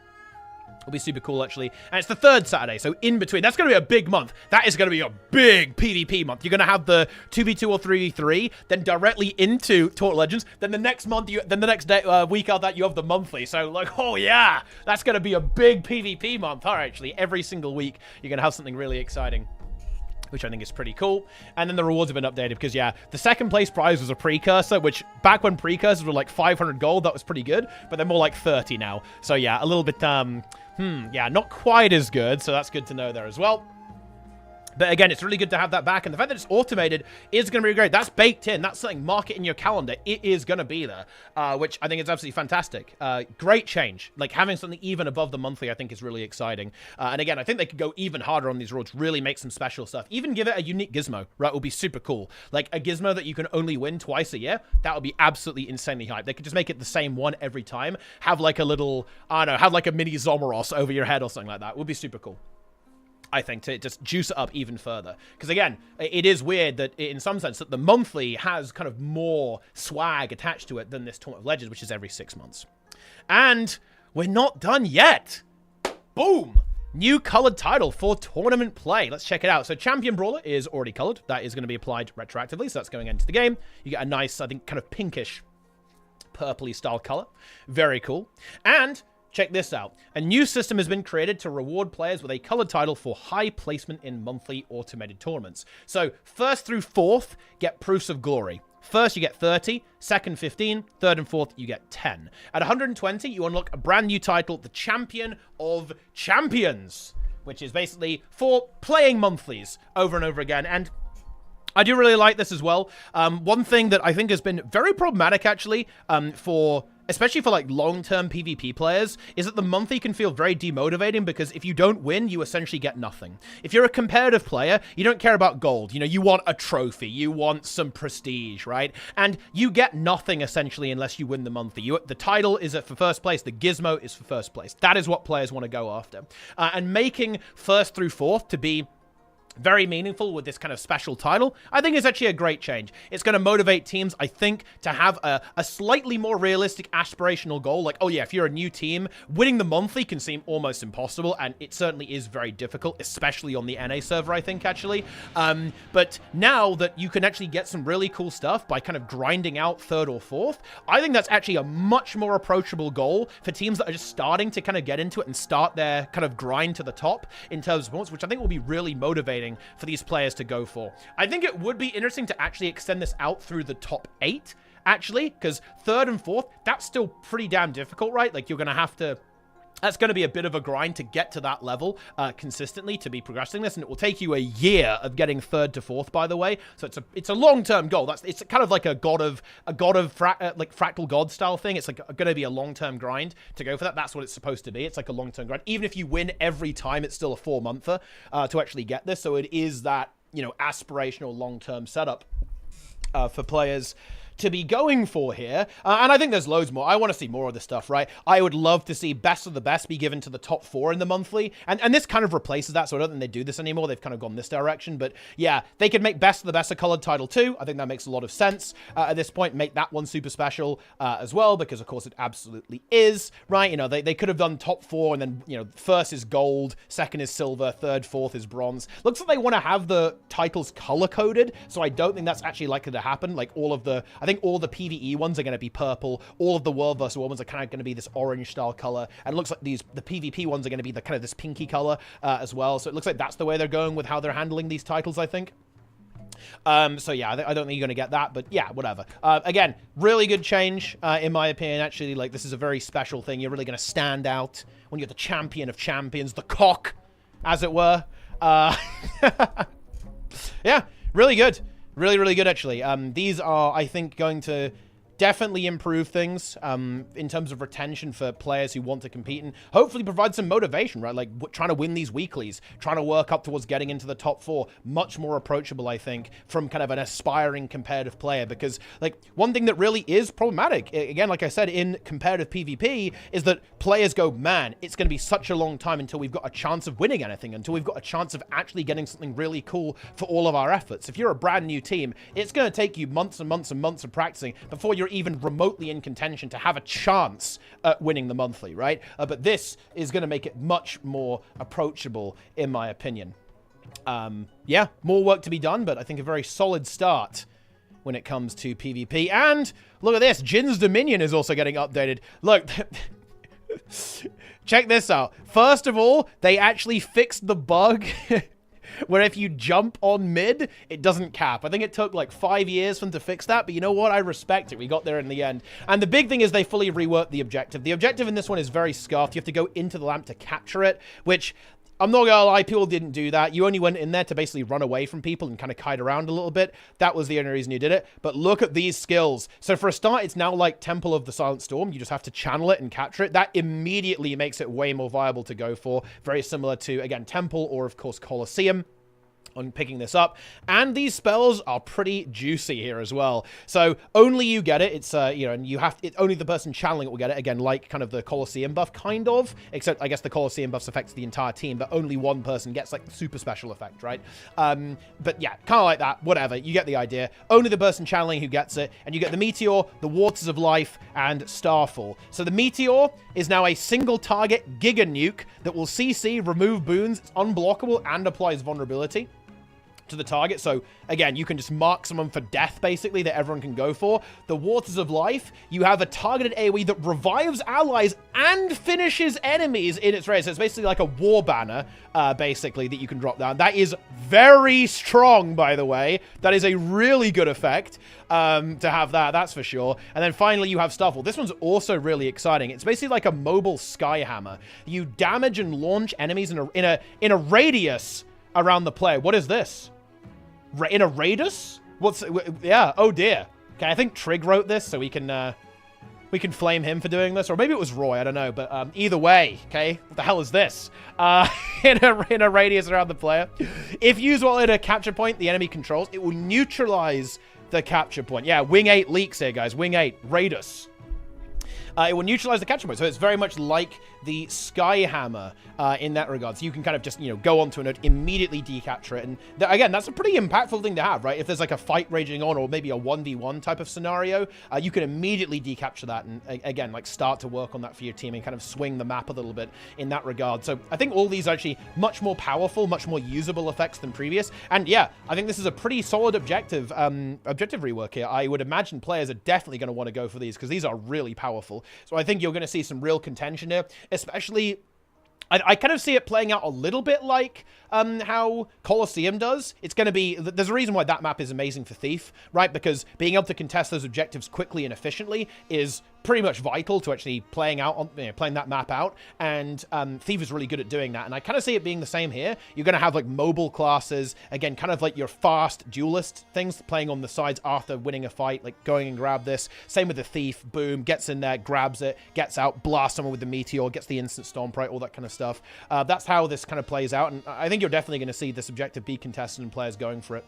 It'll be super cool, actually. And it's the third Saturday, so in between. That's going to be a big month. That is going to be a big PvP month. You're going to have the 2v2 or 3v3, then directly into Tournament of Legends. Then the next month, then the next day, week after that, you have the monthly. So, like, oh yeah, that's going to be a big PvP month. All right, actually, every single week, you're going to have something really exciting, which I think is pretty cool. And then the rewards have been updated because, yeah, the second place prize was a precursor, which back when precursors were like 500 gold, that was pretty good, but they're more like 30 now. So, yeah, a little bit, yeah, not quite as good, so that's good to know there as well. But again, it's really good to have that back, and the fact that it's automated is going to be great. That's baked in. That's something, mark it in your calendar. It is going to be there, which I think is absolutely fantastic. Great change. Like, having something even above the monthly, I think, is really exciting. And again, I think they could go even harder on these rewards, really make some special stuff. Even give it a unique gizmo, right? Would be super cool. Like, a gizmo that you can only win twice a year, that would be absolutely insanely hype. They could just make it the same one every time. Have like a little, I don't know, have like a mini Zomoros over your head or something like that. Would be super cool, I think, to just juice it up even further. Because again, it is weird that in some sense that the monthly has kind of more swag attached to it than this Tournament of Legends, which is every 6 months. And we're not done yet. Boom! New colored title for tournament play. Let's check it out. So Champion Brawler is already colored. That is going to be applied retroactively, so that's going into the game. You get a nice, I think, kind of pinkish, purpley style color. Very cool. And check this out. A new system has been created to reward players with a colored title for high placement in monthly automated tournaments. So, first through fourth, get proofs of glory. First, you get 30. Second, 15. Third and fourth, you get 10. At 120, you unlock a brand new title, the Champion of Champions, which is basically for playing monthlies over and over again. And I do really like this as well. One thing that I think has been very problematic, actually, especially for like long-term PvP players, is that the monthly can feel very demotivating because if you don't win, you essentially get nothing. If you're a competitive player, you don't care about gold. You know, you want a trophy, you want some prestige, right? And you get nothing essentially unless you win the monthly. The title is for first place, the gizmo is for first place. That is what players want to go after. And making first through fourth to be very meaningful with this kind of special title, I think is actually a great change. It's going to motivate teams, I think, to have a slightly more realistic aspirational goal. Like, oh yeah, if you're a new team, winning the monthly can seem almost impossible, and it certainly is very difficult, especially on the NA server, I think, actually. But now that you can actually get some really cool stuff by kind of grinding out third or fourth, I think that's actually a much more approachable goal for teams that are just starting to kind of get into it and start their kind of grind to the top in terms of points, which I think will be really motivating fascinating for these players to go for. I think it would be interesting to actually extend this out through the top 8, actually, because 3rd and 4th, that's still pretty damn difficult, right? Like, you're going to have to... That's going to be a bit of a grind to get to that level consistently to be progressing this, and it will take you a year of getting 3rd to 4th, by the way. So it's a long-term goal. It's kind of like a fractal god style thing. It's like going to be a long-term grind to go for that. That's what it's supposed to be. It's like a long-term grind. Even if you win every time, it's still a 4-monther to actually get this. So it is that, you know, aspirational long-term setup for players to be going for here. And I think there's loads more. I want to see more of this stuff, right? I would love to see best of the best be given to the top 4 in the monthly. And this kind of replaces that, so I don't think they do this anymore. They've kind of gone this direction. But yeah, they could make best of the best a colored title too. I think that makes a lot of sense at this point. Make that one super special as well, because of course it absolutely is, right? You know, they could have done top 4 and then, you know, 1st is gold, 2nd is silver, 3rd, 4th is bronze. Looks like they want to have the titles color-coded, so I don't think that's actually likely to happen. Like I think all the PvE ones are going to be purple. All of the World vs. World ones are kind of going to be this orange style color. And it looks like the PvP ones are going to be the kind of this pinky color as well. So it looks like that's the way they're going with how they're handling these titles, I think. So yeah, I don't think you're going to get that, but yeah, whatever. Again, really good change, in my opinion. Actually, like, this is a very special thing. You're really going to stand out when you're the champion of champions, the cock, as it were. Yeah, really good. Really, really good, actually. These are, I think, going to definitely improve things in terms of retention for players who want to compete, and hopefully provide some motivation, right? Like trying to win these weeklies, trying to work up towards getting into the top 4. Much more approachable, I think, from kind of an aspiring competitive player, because like one thing that really is problematic, again, like I said, in competitive PvP, is that players go, man, it's going to be such a long time until we've got a chance of winning anything, until we've got a chance of actually getting something really cool for all of our efforts. If you're a brand new team, it's going to take you months and months and months of practicing before you're even remotely in contention to have a chance at winning the monthly, right? But this is going to make it much more approachable, in my opinion. Yeah, more work to be done, but I think a very solid start when it comes to PvP. And look at this, Jin's Dominion is also getting updated. Look, check this out. First of all, they actually fixed the bug where if you jump on mid, it doesn't cap. I think it took like 5 years for them to fix that, but you know what? I respect it. We got there in the end. And the big thing is they fully reworked the objective. The objective in this one is very scuffed. You have to go into the lamp to capture it, which I'm not gonna lie, people didn't do that. You only went in there to basically run away from people and kind of kite around a little bit. That was the only reason you did it. But look at these skills. So for a start, it's now like Temple of the Silent Storm. You just have to channel it and capture it. That immediately makes it way more viable to go for. Very similar to, again, Temple or, of course, Colosseum on picking this up. And these spells are pretty juicy here as well. So only you get it. It's, you know, and you have, only the person channeling it will get it. Again, like kind of the Colosseum buff, kind of. Except, I guess the Colosseum buffs affects the entire team, but only one person gets, like, the super special effect, right? But yeah, kind of like that. Whatever. You get the idea. Only the person channeling who gets it. And you get the Meteor, the Waters of Life, and Starfall. So the Meteor is now a single target Giga Nuke that will CC, remove boons, it's unblockable, and applies vulnerability to the target. So again, you can just mark someone for death, basically, that everyone can go for. The Waters of Life, you have a targeted AoE that revives allies and finishes enemies in its race. So it's basically like a war banner, basically, that you can drop down. That is very strong, by the way. That is a really good effect to have that, that's for sure. And then finally, you have Starfall. This one's also really exciting. It's basically like a mobile Skyhammer. You damage and launch enemies in a radius around the player. What is this? In a radius? What's... Yeah, oh dear. Okay, I think Trig wrote this, so we can flame him for doing this. Or maybe it was Roy, I don't know. But either way, okay? What the hell is this? In a radius around the player. If used while at a capture point the enemy controls, it will neutralize the capture point. Yeah, Wing 8 leaks here, guys. Wing 8, radius. It will neutralize the capture point. So it's very much like the Skyhammer in that regard. So you can kind of just, you know, go onto a node, immediately decapture it. And again, that's a pretty impactful thing to have, right? If there's like a fight raging on or maybe a 1v1 type of scenario, you can immediately decapture that and, again, like start to work on that for your team and kind of swing the map a little bit in that regard. So I think all these are actually much more powerful, much more usable effects than previous. And yeah, I think this is a pretty solid objective rework here. I would imagine players are definitely going to want to go for these because these are really powerful. So I think you're going to see some real contention here, especially... I kind of see it playing out a little bit like how Colosseum does. It's going to be, there's a reason why that map is amazing for Thief, right? Because being able to contest those objectives quickly and efficiently is pretty much vital to actually playing that map out, and Thief is really good at doing that, and I kind of see it being the same here. You're going to have like mobile classes, again, kind of like your fast duelist things playing on the sides after winning a fight, like going and grab this. Same with the Thief, boom, gets in there, grabs it, gets out, blasts someone with the meteor, gets the instant stomp, right, all that kind of stuff. That's how this kind of plays out, and I think you're definitely going to see this objective be contested and players going for it.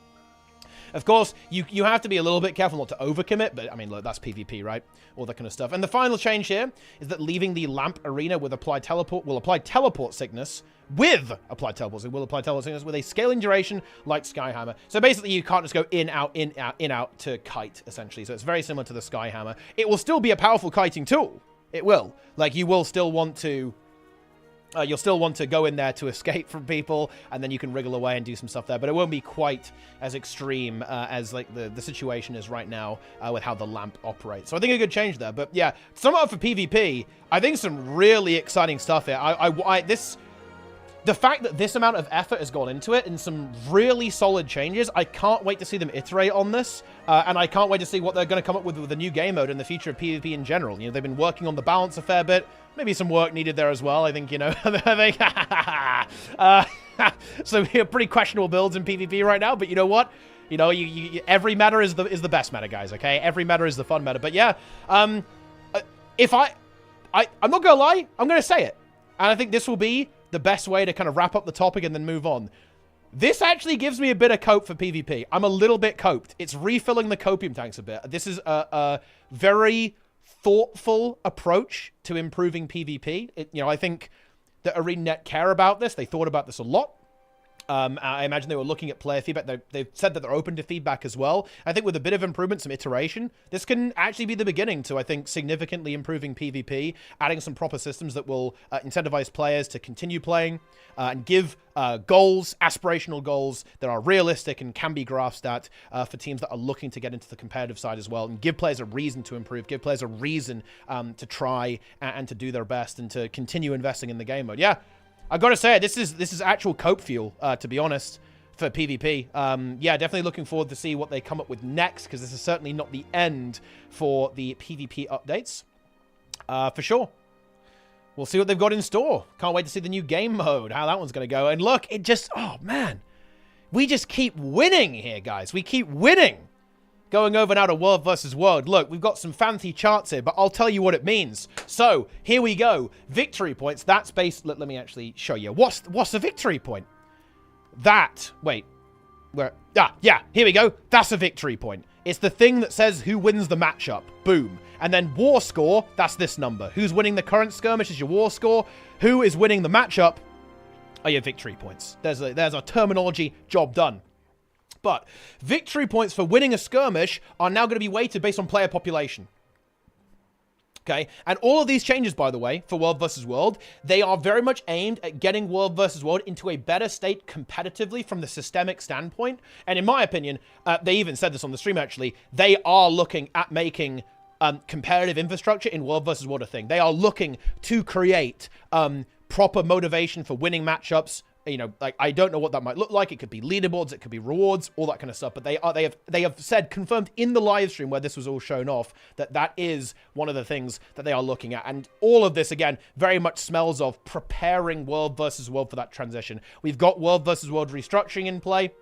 Of course, you have to be a little bit careful not to overcommit, but I mean, look, that's PvP, right? All that kind of stuff. And the final change here is that leaving the lamp arena with applied teleport will apply teleport sickness with applied teleport sickness, will apply teleport sickness with a scaling duration like Skyhammer. So basically, you can't just go in, out, in, out, in, out to kite, essentially. So it's very similar to the Skyhammer. It will still be a powerful kiting tool. It will. Like, you will still want to... you'll still want to go in there to escape from people, and then you can wriggle away and do some stuff there. But it won't be quite as extreme as like the situation is right now with how the lamp operates. So I think a good change there. But yeah, to sum it up for PvP, I think some really exciting stuff here. The fact that this amount of effort has gone into it and some really solid changes, I can't wait to see them iterate on this. And I can't wait to see what they're going to come up with a new game mode and the future of PvP in general. You know, they've been working on the balance a fair bit. Maybe some work needed there as well. I think, you know, I think so pretty questionable builds in PvP right now. But you know what? You know, every meta is the best meta, guys. Okay, every meta is the fun meta. But yeah, if I'm not gonna lie, I'm gonna say it, and I think this will be the best way to kind of wrap up the topic and then move on. This actually gives me a bit of cope for PvP. I'm a little bit coped. It's refilling the copium tanks a bit. This is a very thoughtful approach to improving PvP. You know, I think that ArenaNet care about this. They thought about this a lot. I imagine they were looking at player feedback. They've said that they're open to feedback as well. I think with a bit of improvement, some iteration, this can actually be the beginning to, I think, significantly improving PvP, adding some proper systems that will incentivize players to continue playing and give goals, aspirational goals that are realistic and can be grasped at for teams that are looking to get into the competitive side as well, and give players a reason to improve, give players a reason to try and to do their best and to continue investing in the game mode. Yeah. I gotta say, this is actual cope fuel, to be honest, for PvP. Yeah, definitely looking forward to see what they come up with next, because this is certainly not the end for the PvP updates, for sure. We'll see what they've got in store. Can't wait to see the new game mode, how that one's gonna go. And look, it just, oh man, we just keep winning here, guys. We keep winning. Going over now to World versus World. Look, we've got some fancy charts here, but I'll tell you what it means. So, here we go. Victory points. That's based... Let me actually show you. What's the victory point? That... Wait. Where... Ah, yeah. Here we go. That's a victory point. It's the thing that says who wins the matchup. Boom. And then war score, that's this number. Who's winning the current skirmish is your war score. Who is winning the matchup are your victory points. There's a terminology. Job done. But victory points for winning a skirmish are now going to be weighted based on player population. Okay, and all of these changes, by the way, for World versus World, they are very much aimed at getting World versus World into a better state competitively from the systemic standpoint. And in my opinion, they even said this on the stream, actually, they are looking at making competitive infrastructure in World versus World a thing. They are looking to create proper motivation for winning matchups. You know, like, I don't know what that might look like. It could be leaderboards, it could be rewards, all that kind of stuff. But they have said, confirmed in the live stream where this was all shown off, that is one of the things that they are looking at. And all of this, again, very much smells of preparing World versus World for that transition. We've got World versus World restructuring in play.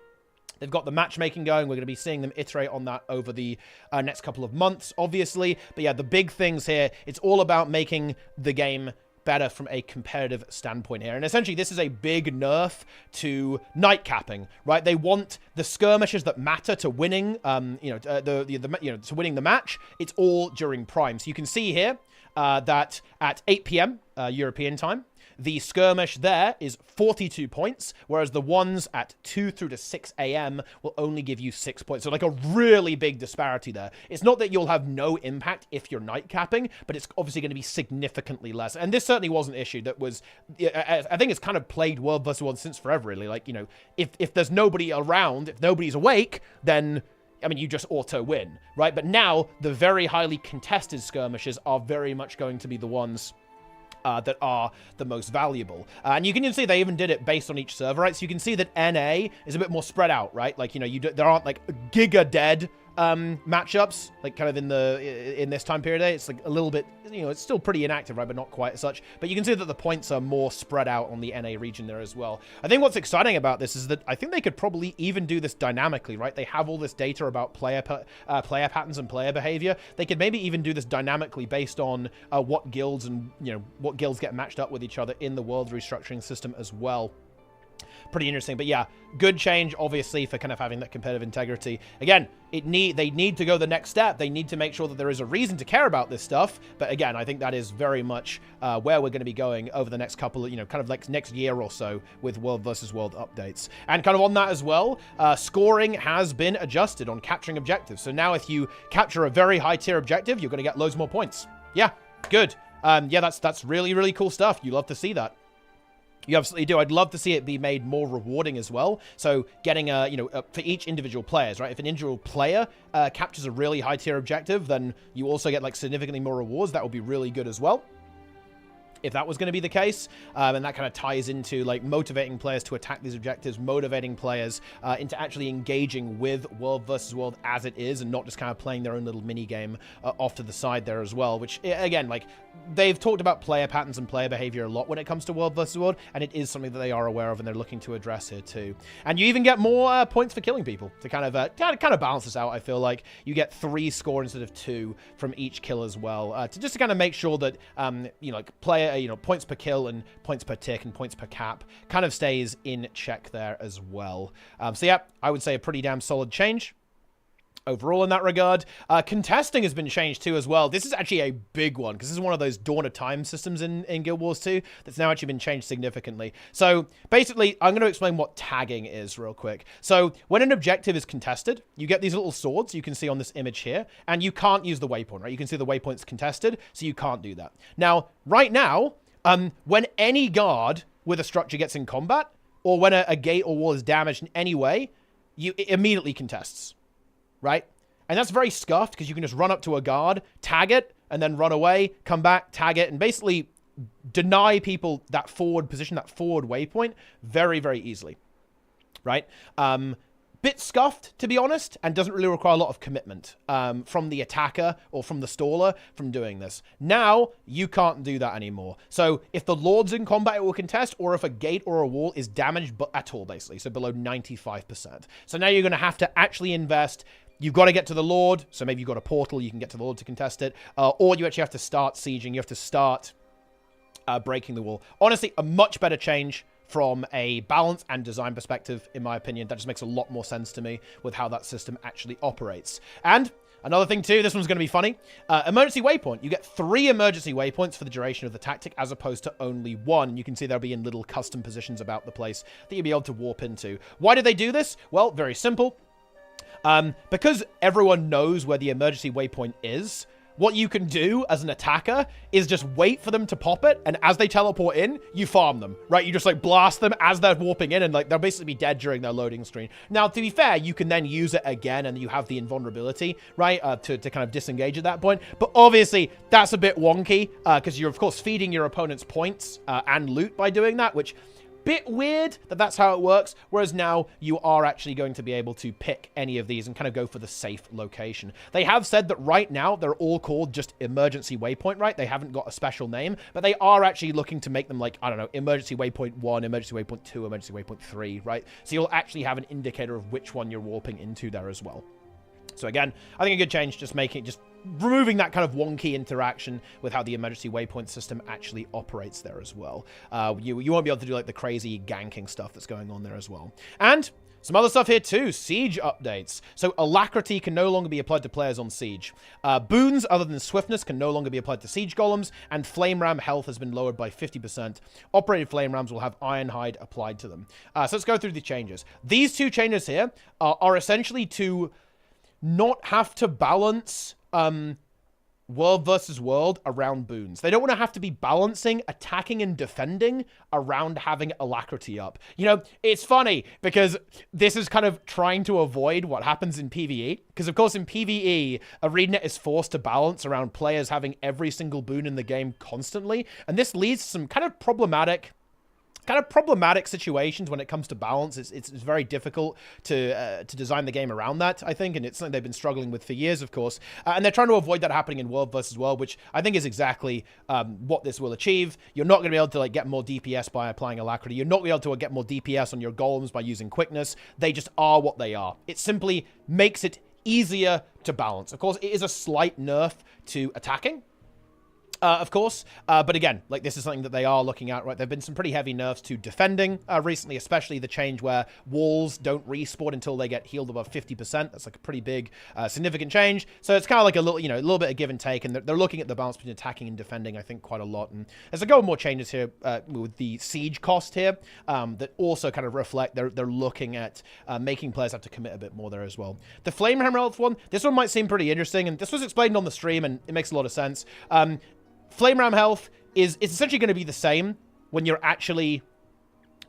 They've got the matchmaking going. We're going to be seeing them iterate on that over the next couple of months, obviously. But yeah, the big things here, it's all about making the game better from a competitive standpoint here. And essentially, this is a big nerf to night capping, right? They want the skirmishes that matter to winning, to winning the match. It's all during prime. So you can see here that at 8 p.m. European time, the skirmish there is 42 points, whereas the ones at 2 through to 6 a.m. will only give you 6 points. So like a really big disparity there. It's not that you'll have no impact if you're night capping, but it's obviously going to be significantly less. And this certainly was an issue that was, I think it's kind of plagued World vs. World since forever, really. Like, you know, if there's nobody around, if nobody's awake, then, I mean, you just auto-win, right? But now, the very highly contested skirmishes are very much going to be the ones that are the most valuable. And you can see they even did it based on each server, right? So you can see that NA is a bit more spread out, right? Like, you know, there aren't like giga dead matchups, like kind of in this time period. It's like a little bit, you know, it's still pretty inactive, right? But not quite as such. But you can see that the points are more spread out on the NA region there as well. I think what's exciting about this is that I think they could probably even do this dynamically, right? They have all this data about player patterns and player behavior. They could maybe even do this dynamically based on what guilds and, you know, what guilds get matched up with each other in the world restructuring system as well. Pretty interesting. But yeah, good change, obviously, for kind of having that competitive integrity. Again, they need to go the next step. They need to make sure that there is a reason to care about this stuff. But again, I think that is very much where we're going to be going over the next couple of, you know, kind of like next year or so with World versus World updates. And kind of on that as well, scoring has been adjusted on capturing objectives. So now if you capture a very high tier objective, you're going to get loads more points. Yeah, good. Yeah, that's really, really cool stuff. You love to see that. You absolutely do. I'd love to see it be made more rewarding as well. So getting for each individual players, right? If an individual player captures a really high tier objective, then you also get like significantly more rewards. That would be really good as well, if that was going to be the case. And that kind of ties into like motivating players to attack these objectives, motivating players into actually engaging with World versus World as it is, and not just kind of playing their own little mini game off to the side there as well, which again, like they've talked about player patterns and player behavior a lot when it comes to World versus World, and it is something that they are aware of and they're looking to address here too. And you even get more points for killing people to kind of balance this out. I feel like you get 3 score instead of 2 from each kill as well, to kind of make sure that like player, points per kill and points per tick and points per cap kind of stays in check there as well. So yeah, I would say a pretty damn solid change overall in that regard. Contesting has been changed too as well. This is actually a big one because this is one of those Dawn of Time systems in Guild Wars 2 that's now actually been changed significantly. So basically, I'm going to explain what tagging is real quick. So when an objective is contested, you get these little swords you can see on this image here, and you can't use the waypoint, right? You can see the waypoint's contested, so you can't do that. Now, right now, when any guard with a structure gets in combat, or when a gate or wall is damaged in any way, it immediately contests, right? And that's very scuffed because you can just run up to a guard, tag it, and then run away, come back, tag it, and basically deny people that forward position, that forward waypoint very, very easily, right? Bit scuffed, to be honest, and doesn't really require a lot of commitment from the attacker or from the staller from doing this. Now, you can't do that anymore. So if the Lord's in combat, it will contest, or if a gate or a wall is damaged at all, basically, so below 95%. So now you're going to have to actually invest. You've got to get to the Lord, so maybe you've got a portal, you can get to the Lord to contest it, or you actually have to start sieging, you have to start breaking the wall. Honestly, a much better change from a balance and design perspective, in my opinion. That just makes a lot more sense to me with how that system actually operates. And another thing too, this one's going to be funny. Emergency waypoint. You get 3 emergency waypoints for the duration of the tactic as opposed to only 1. And you can see they'll be in little custom positions about the place that you'll be able to warp into. Why did they do this? Well, very simple. Because everyone knows where the emergency waypoint is, what you can do as an attacker is just wait for them to pop it, and as they teleport in, you farm them, right? You just like blast them as they're warping in, and like they'll basically be dead during their loading screen. Now, to be fair, you can then use it again, and you have the invulnerability, right, to kind of disengage at that point. But obviously, that's a bit wonky, because you're, of course, feeding your opponent's points and loot by doing that, which... bit weird that that's how it works, whereas now you are actually going to be able to pick any of these and kind of go for the safe location. They have said that right now they're all called just emergency waypoint, right? They haven't got a special name, but they are actually looking to make them like, I don't know, emergency waypoint 1, emergency waypoint 2, emergency waypoint 3, right? So you'll actually have an indicator of which one you're warping into there as well. So again, I think a good change, just removing that kind of wonky interaction with how the emergency waypoint system actually operates there as well. You won't be able to do like the crazy ganking stuff that's going on there as well. And some other stuff here too, siege updates. So alacrity can no longer be applied to players on siege. Boons other than swiftness can no longer be applied to siege golems, and flame ram health has been lowered by 50%. Operated flame rams will have ironhide applied to them. So let's go through the changes. These 2 changes here are essentially to not have to balance world versus world around boons. They don't want to have to be balancing attacking and defending around having alacrity up. You know, it's funny because this is kind of trying to avoid what happens in PvE. Because, of course, in PvE, ArenaNet is forced to balance around players having every single boon in the game constantly. And this leads to some kind of problematic situations when it comes to balance. It's very difficult to design the game around that, I think, and it's something they've been struggling with for years, of course. And they're trying to avoid that happening in World versus World, which I think is exactly what this will achieve. You're not going to be able to get more DPS by applying alacrity. You're not going to be able to get more DPS on your golems by using quickness. They just are what they are. It simply makes it easier to balance. Of course, it is a slight nerf to attacking. Of course, but again, this is something that they are looking at, right? There have been some pretty heavy nerfs to defending recently, especially the change where walls don't respawn until they get healed above 50%. That's a pretty big, significant change. So it's kind of a little, a little bit of give and take, and they're looking at the balance between attacking and defending, I think, quite a lot. And there's a couple more changes here with the siege cost here that also kind of reflect they're looking at making players have to commit a bit more there as well. The Flamehammer Health one, this one might seem pretty interesting, and this was explained on the stream, and it makes a lot of sense. Flame Ram health is essentially going to be the same when you're actually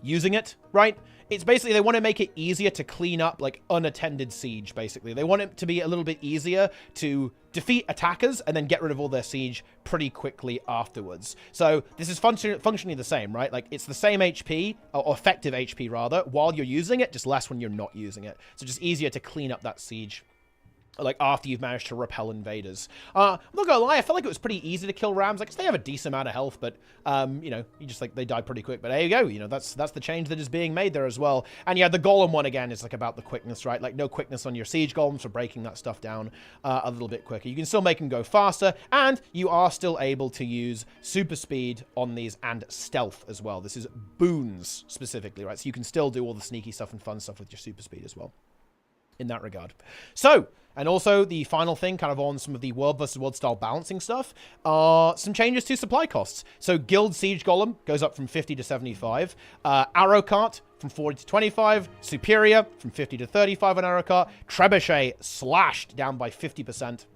using it, right? It's basically, they want to make it easier to clean up, unattended siege, basically. They want it to be a little bit easier to defeat attackers and then get rid of all their siege pretty quickly afterwards. So this is functionally the same, right? It's the same HP, or effective HP, rather, while you're using it, just less when you're not using it. So just easier to clean up that siege after you've managed to repel invaders. I'm not gonna lie, I felt like it was pretty easy to kill rams. They have a decent amount of health, but, you just, they die pretty quick. But there you go, that's the change that is being made there as well. And yeah, the golem one, again, is, about the quickness, right? No quickness on your siege golems for breaking that stuff down a little bit quicker. You can still make them go faster, and you are still able to use super speed on these and stealth as well. This is boons, specifically, right? So you can still do all the sneaky stuff and fun stuff with your super speed as well, in that regard. So, and also the final thing kind of on some of the world versus world style balancing stuff are some changes to supply costs. So Guild Siege Golem goes up from 50 to 75. Arrow Cart from 40 to 25. Superior from 50 to 35 on Arrow Cart. Trebuchet slashed down by 50%.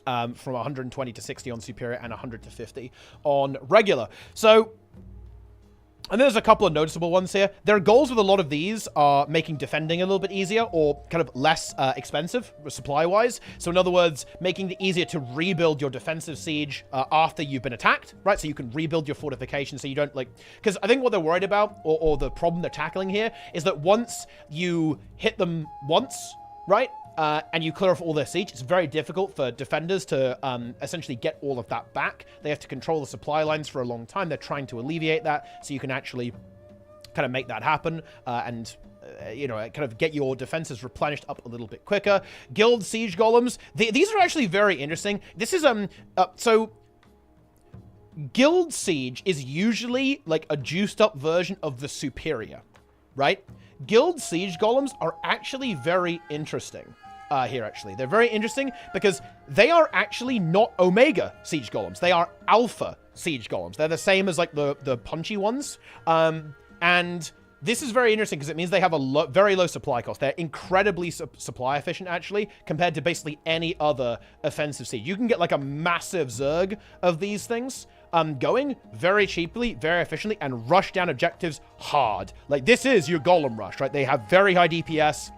From 120 to 60 on Superior and 100 to 50 on Regular. So, and there's a couple of noticeable ones here. Their goals with a lot of these are making defending a little bit easier or kind of less expensive supply-wise. So in other words, making it easier to rebuild your defensive siege after you've been attacked, right? So you can rebuild your fortifications so you don't because I think what they're worried about or the problem they're tackling here is that once you hit them once, right? And you clear off all their siege, it's very difficult for defenders to essentially get all of that back. They have to control the supply lines for a long time. They're trying to alleviate that so you can actually kind of make that happen and kind of get your defenses replenished up a little bit quicker. Guild Siege Golems, these are actually very interesting. This is, so Guild Siege is usually a juiced up version of the Superior, right? Guild Siege Golems are actually very interesting. Here, actually. They're very interesting because they are actually not Omega Siege Golems. They are Alpha Siege Golems. They're the same as, the punchy ones. And this is very interesting because it means they have a very low supply cost. They're incredibly supply efficient, actually, compared to basically any other offensive siege. You can get, a massive Zerg of these things going very cheaply, very efficiently, and rush down objectives hard. This is your Golem Rush, right? They have very high DPS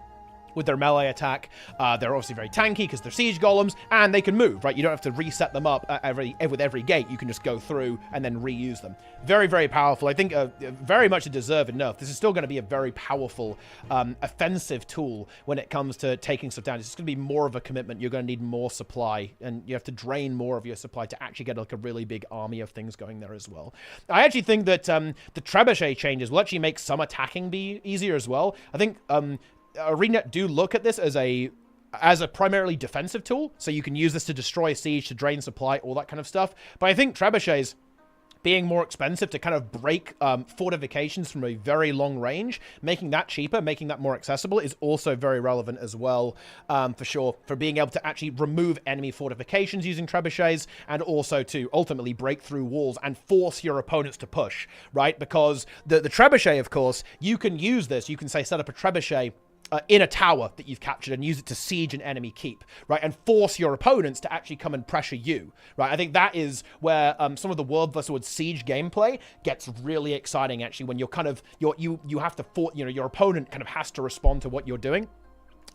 with their melee attack. They're obviously very tanky because they're siege golems, and they can move, right? You don't have to reset them up with every gate. You can just go through and then reuse them. Very, very powerful. I think very much a deserved nerf. This is still going to be a very powerful offensive tool when it comes to taking stuff down. It's just going to be more of a commitment. You're going to need more supply, and you have to drain more of your supply to actually get a really big army of things going there as well. I actually think that the Trebuchet changes will actually make some attacking be easier as well. I think ArenaNet do look at this as a primarily defensive tool, so you can use this to destroy siege, to drain supply, all that kind of stuff. But I think Trebuchets being more expensive to kind of break fortifications from a very long range, making that cheaper, making that more accessible is also very relevant as well, for sure, for being able to actually remove enemy fortifications using trebuchets and also to ultimately break through walls and force your opponents to push, right? Because the trebuchet, of course, you can use this. You can say set up a trebuchet in a tower that you've captured and use it to siege an enemy keep, right? And force your opponents to actually come and pressure you, right? I think that is where some of the World vs. World siege gameplay gets really exciting, actually, when you're kind of, you have to, your opponent kind of has to respond to what you're doing.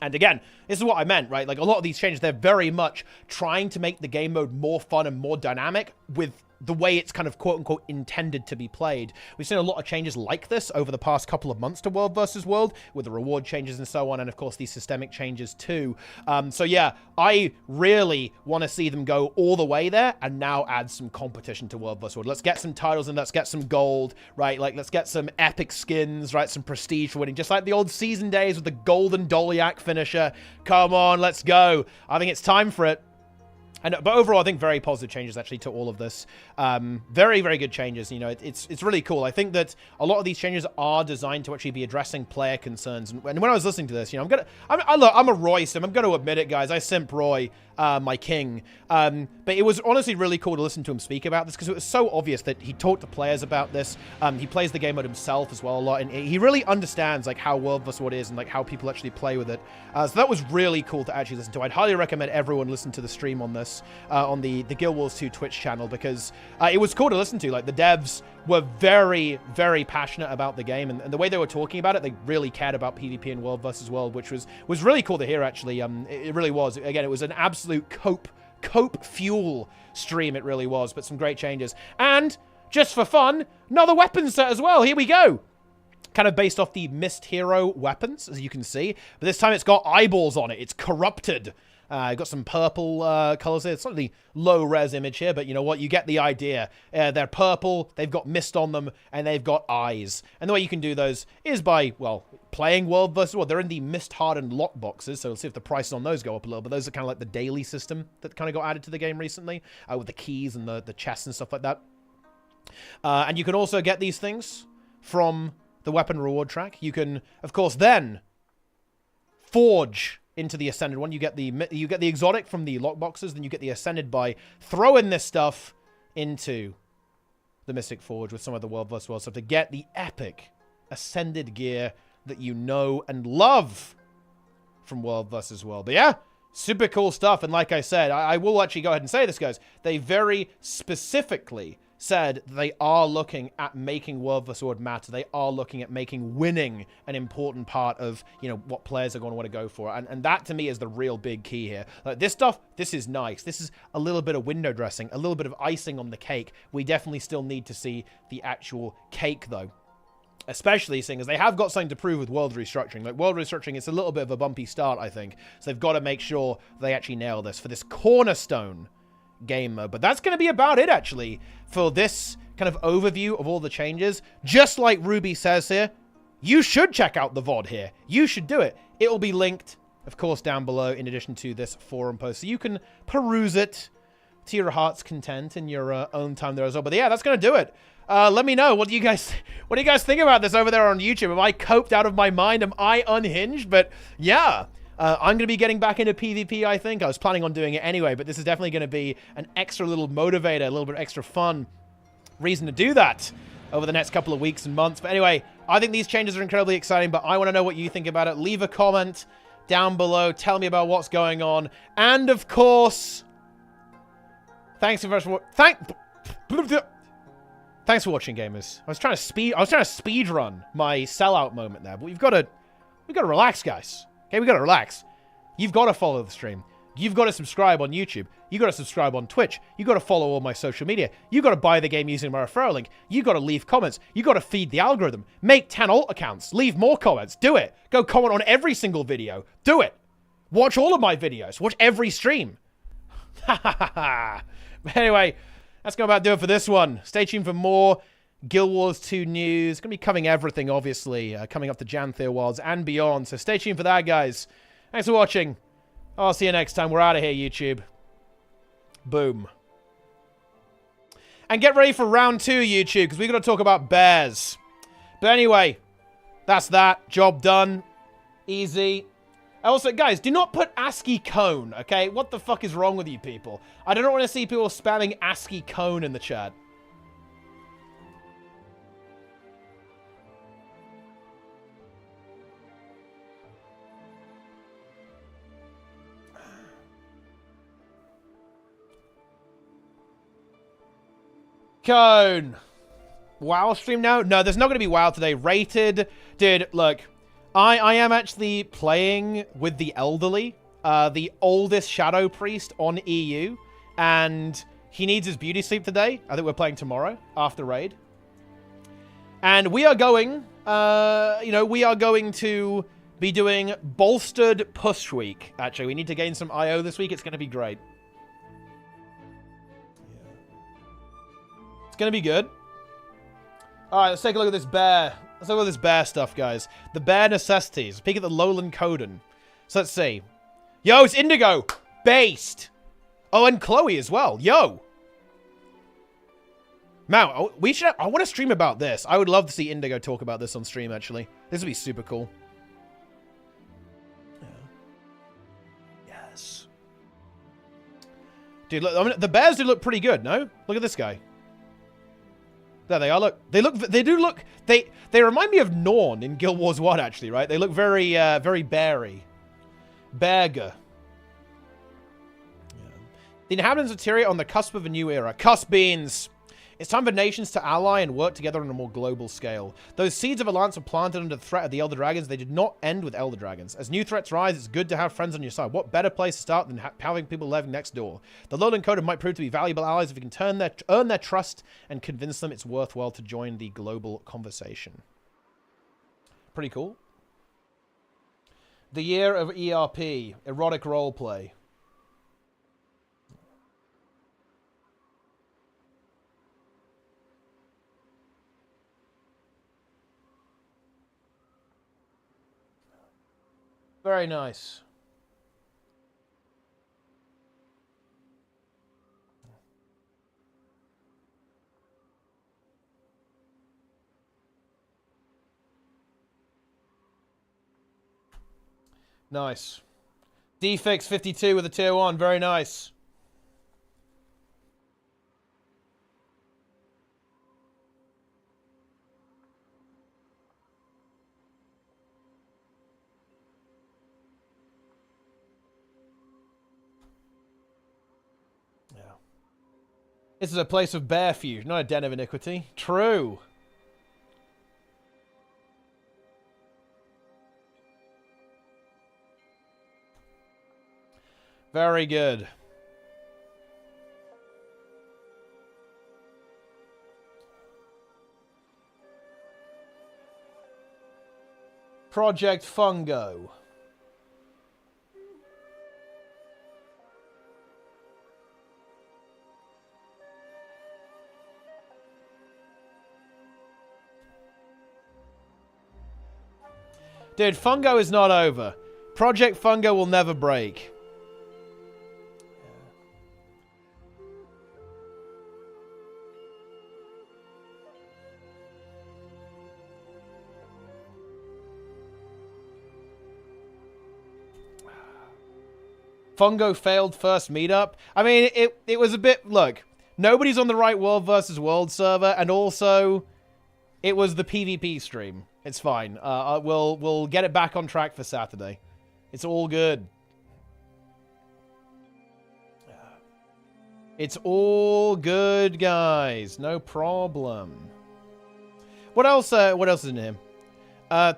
And again, this is what I meant, right? Like, a lot of these changes, they're very much trying to make the game mode more fun and more dynamic with the way it's kind of quote-unquote intended to be played. We've seen a lot of changes like this over the past couple of months to World vs. World, with the reward changes and so on, and of course these systemic changes too. So yeah, I really want to see them go all the way there and now add some competition to World vs. World. Let's get some titles and let's get some gold, right? Like, let's get some epic skins, right? Some prestige for winning, just like the old season days with the golden Dolyak finisher. Come on, let's go. I think it's time for it. But overall, I think very positive changes actually to all of this. Very, very good changes. You know, it's really cool. I think that a lot of these changes are designed to actually be addressing player concerns. And when I was listening to this, you know, I'm a Roy sim. I'm going to admit it, guys. I simp Roy, my king. But it was honestly really cool to listen to him speak about this because it was so obvious that he talked to players about this. He plays the game mode himself as well a lot, and he really understands like how World vs. World is and like how people actually play with it. So that was really cool to actually listen to. I'd highly recommend everyone listen to the stream on this. On the gw2 Twitch channel, because it was cool to listen to. Like, the devs were very, very passionate about the game, and the way they were talking about it, they really cared about PvP and World vs. World, which was really cool to hear, actually. It really was. Again, it was an absolute cope fuel stream, it really was, but some great changes. And, just for fun, another weapon set as well. Here we go. Kind of based off the Mist Hero weapons, as you can see, but this time it's got eyeballs on it. It's corrupted. Got some purple colors here. It's slightly low-res image here, but you know what? You get the idea. They're purple, they've got mist on them, and they've got eyes. And the way you can do those is by, well, playing World vs. World. They're in the mist-hardened lock boxes, so we'll see if the prices on those go up a little. But those are kind of like the daily system that kind of got added to the game recently, with the keys and the chests and stuff like that. And you can also get these things from the weapon reward track. You can, of course, then forge into the Ascended one. You get the exotic from the lockboxes, then you get the Ascended by throwing this stuff into the Mystic Forge with some of the World vs. World stuff to get the epic Ascended gear that you know and love from World vs. World. But yeah, super cool stuff. And like I said, I will actually go ahead and say this, guys. They very specifically said they are looking at making World vs. World matter. They are looking at making winning an important part of, you know, what players are going to want to go for. And that, to me, is the real big key here. Like, this stuff, this is nice. This is a little bit of window dressing, a little bit of icing on the cake. We definitely still need to see the actual cake, though. Especially seeing as they have got something to prove with World Restructuring. Like, World Restructuring, it's a little bit of a bumpy start, I think. So they've got to make sure they actually nail this for this cornerstone game mode. But that's going to be about it, actually, for this kind of overview of all the changes. Just like Ruby says here, you should check out the VOD here. You should do it. It will be linked, of course, down below in addition to this forum post. So you can peruse it to your heart's content in your own time there as well. But yeah, that's going to do it. Let me know. What do you guys think about this over there on YouTube? Am I coped out of my mind? Am I unhinged? But yeah. I'm going to be getting back into PvP, I think. I was planning on doing it anyway, but this is definitely going to be an extra little motivator, a little bit extra fun reason to do that over the next couple of weeks and months. But anyway, I think these changes are incredibly exciting, but I want to know what you think about it. Leave a comment down below. Tell me about what's going on. And, of course, thanks for watching, gamers. I was trying to speed run my sellout moment there, but we've got to relax, guys. Okay, we gotta relax. You've got to follow the stream. You've got to subscribe on YouTube. You've got to subscribe on Twitch. You've got to follow all my social media. You've got to buy the game using my referral link. You've got to leave comments. You've got to feed the algorithm. Make 10 alt accounts. Leave more comments. Do it. Go comment on every single video. Do it. Watch all of my videos. Watch every stream. Ha ha ha ha. But anyway, that's going to about do it for this one. Stay tuned for more Guild Wars 2 news. Going to be covering everything, obviously, coming up to Janthir Wilds and beyond. So stay tuned for that, guys. Thanks for watching. I'll see you next time. We're out of here, YouTube. Boom. And get ready for round 2, YouTube, because we're going to talk about bears. But anyway, that's that. Job done. Easy. Also, guys, do not put ASCII cone, okay? What the fuck is wrong with you people? I don't want to see people spamming ASCII cone in the chat. Cone. WoW stream now? No, there's not going to be WoW today. Rated. Dude, look. I am actually playing with the elderly. The oldest Shadow Priest on EU. And he needs his beauty sleep today. I think we're playing tomorrow after raid. And we are going, we are going to be doing Bolstered Push Week. Actually, we need to gain some IO this week. It's going to be great. It's going to be good. All right, let's take a look at this bear. Let's look at this bear stuff, guys. The bear necessities. Peek at the Lowland Coden. So let's see. Yo, it's Indigo. Based. Oh, and Chloe as well. Yo. Man, I want to stream about this. I would love to see Indigo talk about this on stream, actually. This would be super cool. Yeah. Yes. Dude, look, I mean, the bears do look pretty good, no? Look at this guy. There they are. Look, they do look. They remind me of Norn in Guild Wars 1, actually, right? They look very, very beary. Berger. Yeah. The inhabitants of Tyria are on the cusp of a new era. Cuss beans. It's time for nations to ally and work together on a more global scale. Those seeds of alliance were planted under the threat of the Elder Dragons. They did not end with Elder Dragons. As new threats rise, it's good to have friends on your side. What better place to start than having people living next door? The Lowland Coder might prove to be valuable allies if we can earn their trust and convince them it's worthwhile to join the global conversation. Pretty cool. The year of ERP, erotic roleplay. Very nice. Nice. Defix 52 with a tier 1. Very nice. This is a place of bear feud, not a den of iniquity. True. Very good. Project Fungo. Dude, Fungo is not over. Project Fungo will never break. Fungo failed first meetup. I mean, it was a bit... Look, nobody's on the right world versus world server, and also, it was the PvP stream. It's fine. We'll get it back on track for Saturday. It's all good. It's all good, guys. No problem. What else is in here?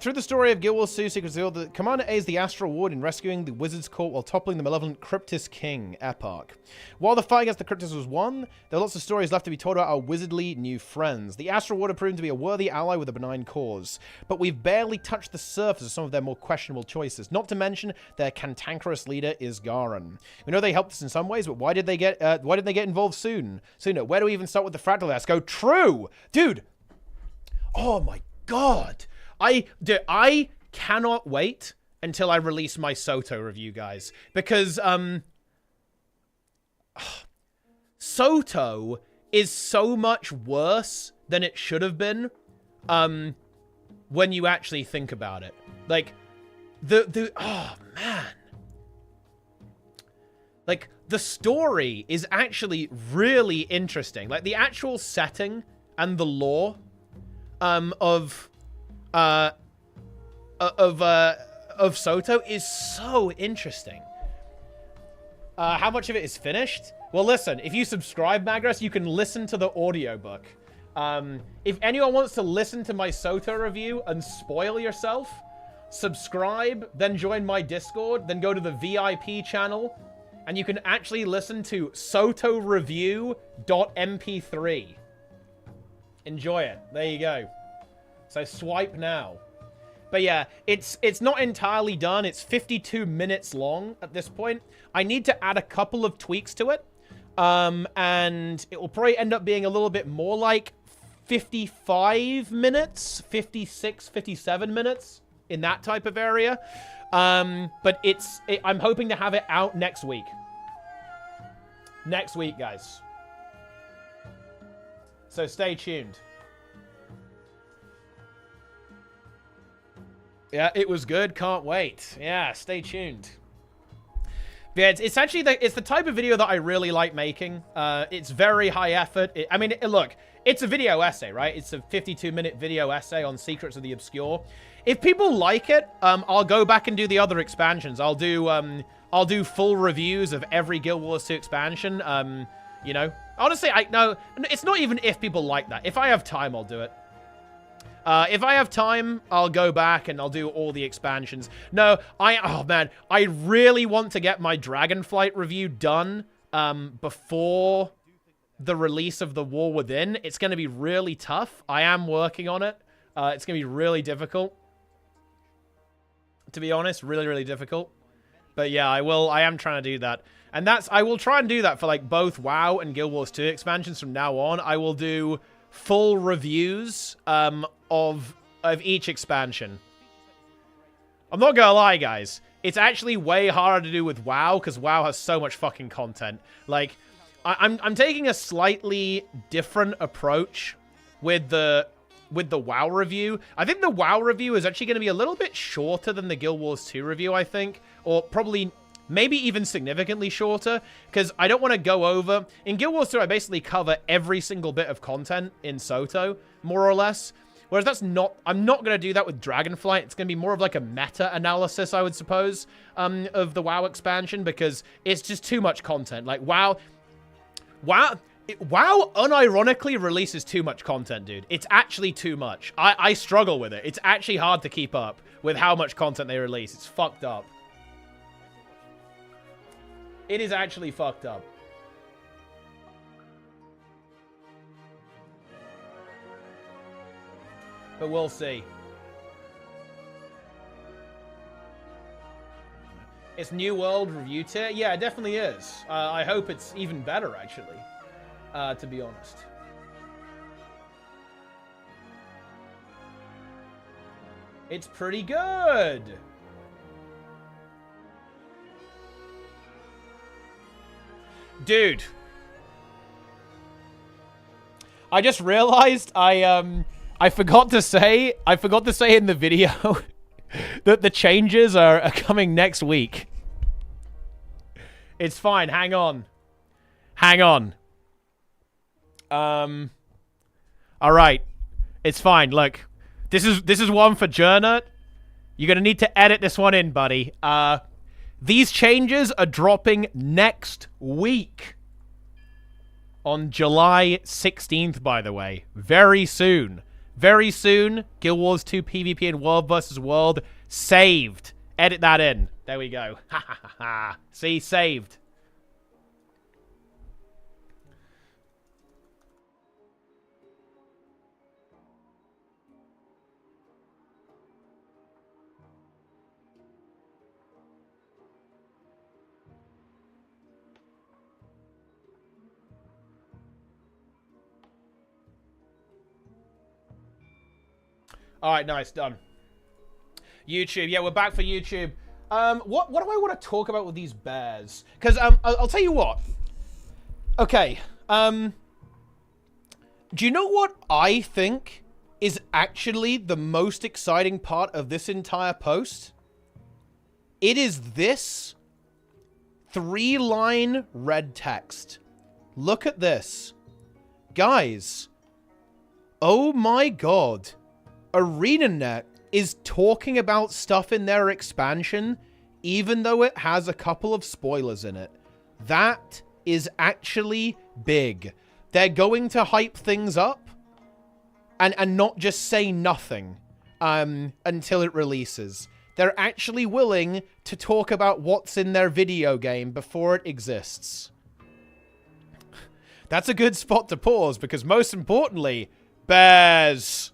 Through the story of Guild Wars 2 Secrets of the Commander aids the Astral Ward in rescuing the Wizard's Court while toppling the malevolent Cryptis King, Eparch. While the fight against the Cryptis was won, there are lots of stories left to be told about our wizardly new friends. The Astral Ward have proven to be a worthy ally with a benign cause, but we've barely touched the surface of some of their more questionable choices, not to mention their cantankerous leader, Isgaran. We know they helped us in some ways, but why did they get involved sooner? Where do we even start with the Fractal Esco? True! Dude! Oh my god! I cannot wait until I release my Soto review, guys. Because, Soto is so much worse than it should have been, when you actually think about it. Like, oh, man. Like, the story is actually really interesting. Like, the actual setting and the lore, of Soto is so interesting. How much of it is finished? Well, listen, if you subscribe, Magnus, you can listen to the audiobook. If anyone wants to listen to my Soto review and spoil yourself, subscribe, then join my Discord, then go to the VIP channel, and you can actually listen to sotoreview.mp3. Enjoy it. There you go. So swipe now. But yeah, it's not entirely done. It's 52 minutes long at this point. I need to add a couple of tweaks to it. And it will probably end up being a little bit more like 55 minutes, 56, 57 minutes in that type of area. But I'm hoping to have it out next week. Next week, guys. So stay tuned. Yeah, it was good. Can't wait. Yeah, stay tuned. But yeah, it's actually it's the type of video that I really like making. It's very high effort. Look, it's a video essay, right? It's a 52-minute video essay on Secrets of the Obscure. If people like it, I'll go back and do the other expansions. I'll do full reviews of every Guild Wars 2 expansion. You know, honestly, no, it's not even if people like that. If I have time, I'll do it. If I have time, I'll go back and I'll do all the expansions. No, oh man, I really want to get my Dragonflight review done before the release of The War Within. It's going to be really tough. I am working on it. It's going to be really difficult. To be honest, really, really difficult. But yeah, I am trying to do that. And I will try and do that for like both WoW and Guild Wars 2 expansions from now on. I will do full reviews of each expansion. I'm not gonna lie, guys. It's actually way harder to do with WoW because WoW has so much fucking content. Like, I'm taking a slightly different approach with the WoW review. I think the WoW review is actually going to be a little bit shorter than the Guild Wars 2 review, I think. Or probably, maybe even significantly shorter. Because I don't want to go over... In Guild Wars 2, I basically cover every single bit of content in Soto, more or less. Whereas that's not... I'm not going to do that with Dragonflight. It's going to be more of like a meta-analysis, I would suppose, of the WoW expansion. Because it's just too much content. Like, WoW unironically releases too much content, dude. It's actually too much. I struggle with it. It's actually hard to keep up with how much content they release. It's fucked up. It is actually fucked up. But we'll see. It's New World review tier? Yeah, it definitely is. I hope it's even better, actually. To be honest. It's pretty good. Dude. I just realized I forgot to say in the video that the changes are coming next week. It's fine. Hang on. Hang on. All right. It's fine. Look, this is one for Journa. You're going to need to edit this one in, buddy. These changes are dropping next week. On July 16th, by the way. Very soon. Very soon. Guild Wars 2 PvP and World vs. World. Saved. Edit that in. There we go. Ha ha ha ha. See? Saved. All right, nice, done. YouTube, yeah, we're back for YouTube. What do I want to talk about with these bears? Because I'll tell you what. Okay. Do you know what I think is actually the most exciting part of this entire post? It is this 3-line red text. Look at this, guys. Oh my god. ArenaNet is talking about stuff in their expansion, even though it has a couple of spoilers in it. That is actually big. They're going to hype things up and not just say nothing until it releases. They're actually willing to talk about what's in their video game before it exists. That's a good spot to pause because most importantly, bears.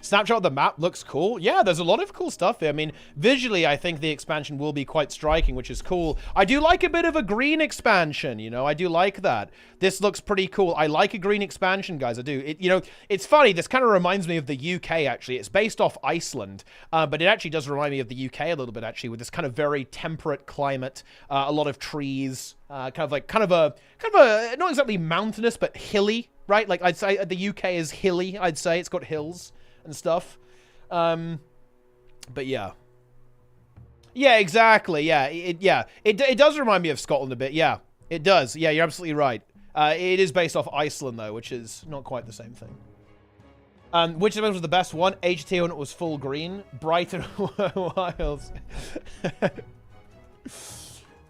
Snapshot of the map looks cool. Yeah, there's a lot of cool stuff here. I mean, visually, I think the expansion will be quite striking, which is cool. I do like a bit of a green expansion, you know? I do like that. This looks pretty cool. I like a green expansion, guys. I do. You know, it's funny. This kind of reminds me of the UK, actually. It's based off Iceland, but it actually does remind me of the UK a little bit, actually, with this kind of very temperate climate, a lot of trees, kind of a not exactly mountainous, but hilly, right? Like, I'd say the UK is hilly, I'd say. It's got hills and stuff. But yeah. Yeah, exactly. Yeah, it does remind me of Scotland a bit. Yeah, it does. Yeah, you're absolutely right. It is based off Iceland, though, which is not quite the same thing. Which of them was the best one? HT when it was full green. Brighton Wilds.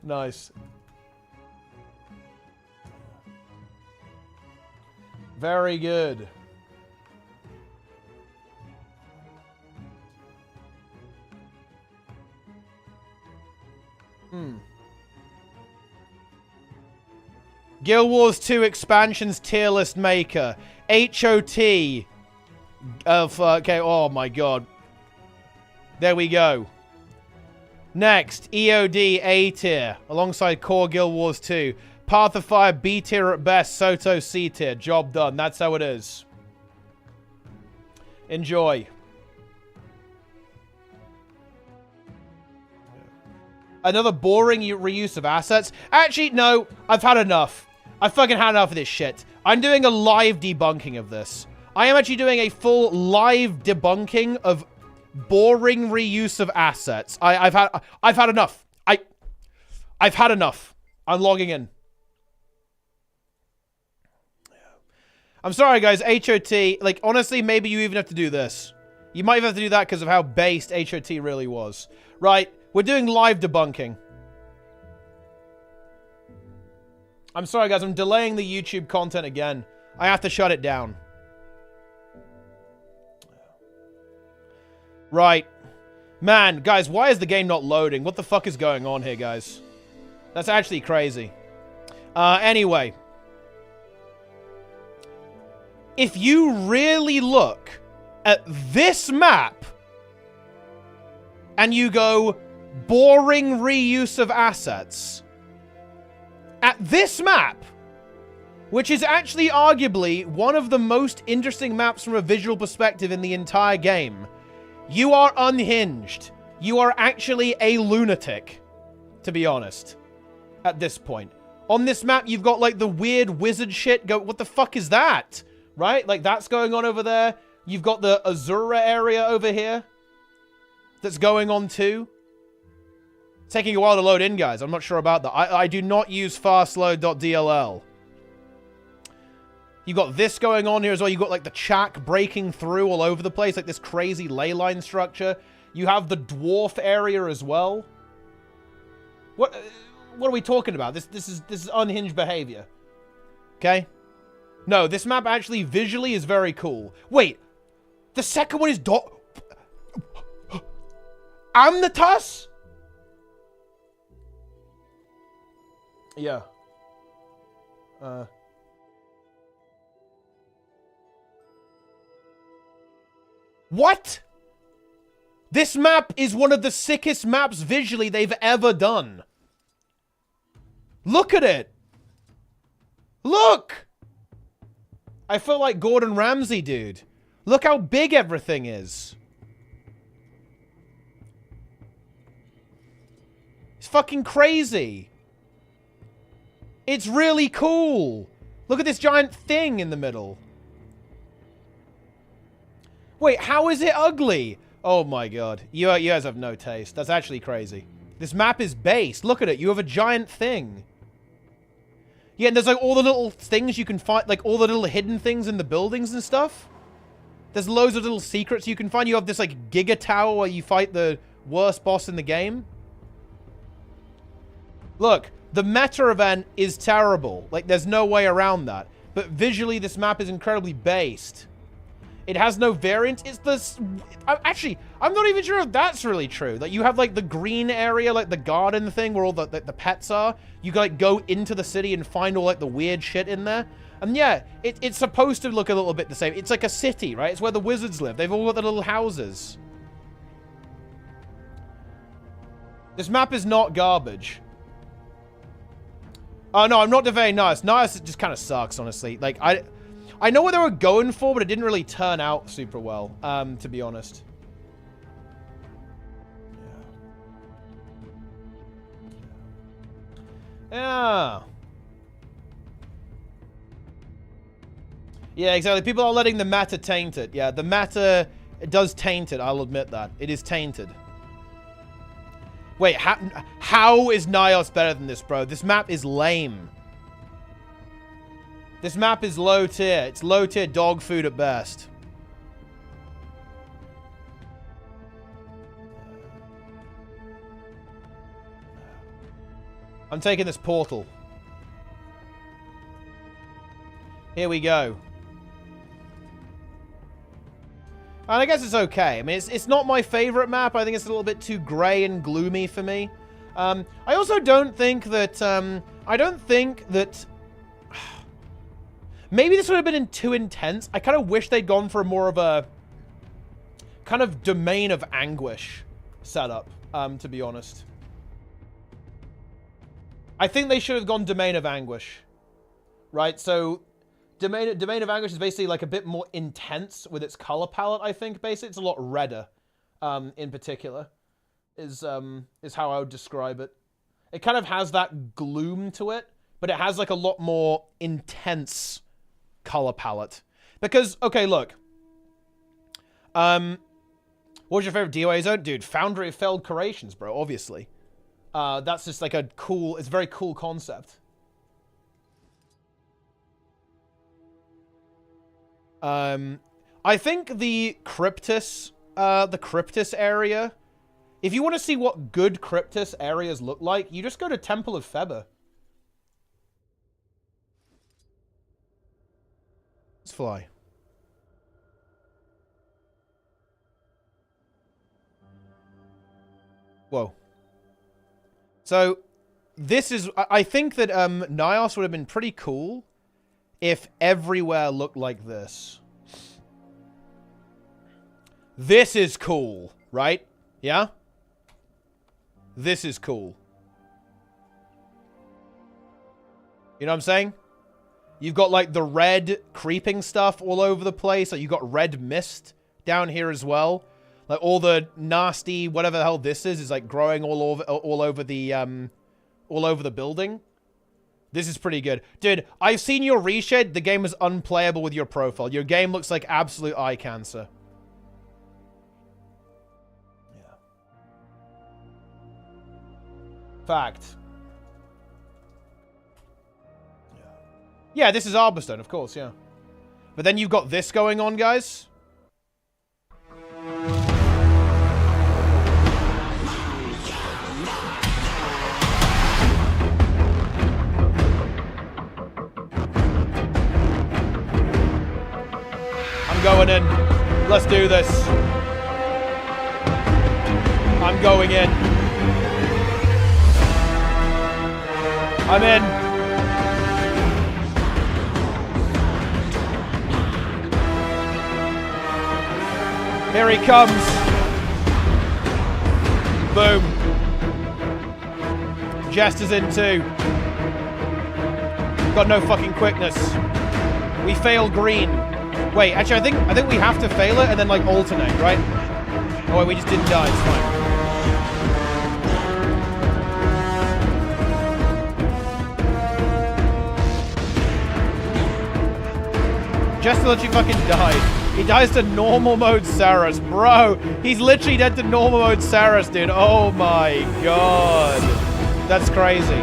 Nice. Very good. Guild Wars 2 expansions tier list maker. HOT. Okay, oh my god. There we go. Next, EOD A tier, alongside Core Guild Wars 2. Path of Fire B tier at best, Soto C tier. Job done. That's how it is. Enjoy. Another boring reuse of assets. Actually, no. I've had enough. I've fucking had enough of this shit. I'm doing a live debunking of this. I am actually doing a full live debunking of boring reuse of assets. I've had enough. I've had enough. I'm logging in. I'm sorry, guys. HOT. Like, honestly, maybe you even have to do this. You might even have to do that because of how based HOT really was. Right. We're doing live debunking. I'm sorry, guys. I'm delaying the YouTube content again. I have to shut it down. Right. Man, guys, why is the game not loading? What the fuck is going on here, guys? That's actually crazy. Anyway. If you really look at this map and you go boring reuse of assets, at this map, which is actually arguably one of the most interesting maps from a visual perspective in the entire game, you are unhinged. You are actually a lunatic, to be honest, at this point. On this map, you've got, like, the weird wizard shit. What the fuck is that? Right? Like, that's going on over there. You've got the Azura area over here that's going on, too. Taking a while to load in, guys. I'm not sure about that. I do not use fastload.dll. You've got this going on here as well. You've got, like, the chack breaking through all over the place, like this crazy ley line structure. You have the dwarf area as well. What are we talking about? This is unhinged behavior. Okay? No, this map actually visually is very cool. Wait, the second one is Amnatus? Yeah. What? This map is one of the sickest maps visually they've ever done. Look at it. Look. I feel like Gordon Ramsay, dude. Look how big everything is. It's fucking crazy. It's really cool. Look at this giant thing in the middle. Wait, how is it ugly? Oh my god. You guys have no taste. That's actually crazy. This map is based. Look at it. You have a giant thing. Yeah, and there's like all the little things you can find, like all the little hidden things in the buildings and stuff. There's loads of little secrets you can find. You have this like Giga Tower where you fight the worst boss in the game. Look, the meta event is terrible. Like, there's no way around that. But visually, this map is incredibly based. It has no variant. It's this... Actually, I'm not even sure if that's really true. Like, you have, like, the green area, like the garden thing where all the pets are. You can, like, go into the city and find all, like, the weird shit in there. And, yeah, it's supposed to look a little bit the same. It's like a city, right? It's where the wizards live. They've all got the little houses. This map is not garbage. Oh, no, I'm not defending Nias. Nias just kind of sucks, honestly. Like, I know what they were going for, but it didn't really turn out super well, to be honest. Yeah. Yeah, exactly. People are letting the meta taint it. Yeah, the meta, it does taint it. I'll admit that. It is tainted. Wait, how is Nios better than this, bro? This map is lame. This map is low tier. It's low tier dog food at best. I'm taking this portal. Here we go. And I guess it's okay. I mean, it's not my favorite map. I think it's a little bit too gray and gloomy for me. I also don't think that... Maybe this would have been too intense. I kind of wish they'd gone for more of a kind of Domain of Anguish setup, to be honest. I think they should have gone Domain of Anguish. Right? So, Domain of Anguish is basically like a bit more intense with its color palette, I think. Basically, it's a lot redder, in particular, is how I would describe it. It kind of has that gloom to it, but it has like a lot more intense color palette. Because, okay, look. What's your favorite DOA zone? Dude, Foundry of Failed Creations, bro, obviously. That's just like it's a very cool concept. I think the Cryptus area, if you want to see what good Cryptus areas look like, you just go to Temple of Feber. Let's fly. Whoa. So, this is... I think that Nios would have been pretty cool if everywhere looked like this. This is cool, right? Yeah? This is cool. You know what I'm saying? You've got, like, the red creeping stuff all over the place. Like, you've got red mist down here as well. Like, all the nasty, whatever the hell this is like, growing all over the building. This is pretty good. Dude, I've seen your reshed. The game is unplayable with your profile. Your game looks like absolute eye cancer. Yeah. Fact. Yeah, this is Arborstone, of course, yeah. But then you've got this going on, guys. I'm going in. Let's do this. I'm going in. I'm in. Here he comes. Boom. Jester's in too. Got no fucking quickness. We fail green. Wait, actually, I think we have to fail it and then, like, alternate, right? Oh, wait, we just didn't die. It's fine. Jester literally fucking died. He dies to normal mode Saras. Bro, he's literally dead to normal mode Saras, dude. Oh my god. That's crazy.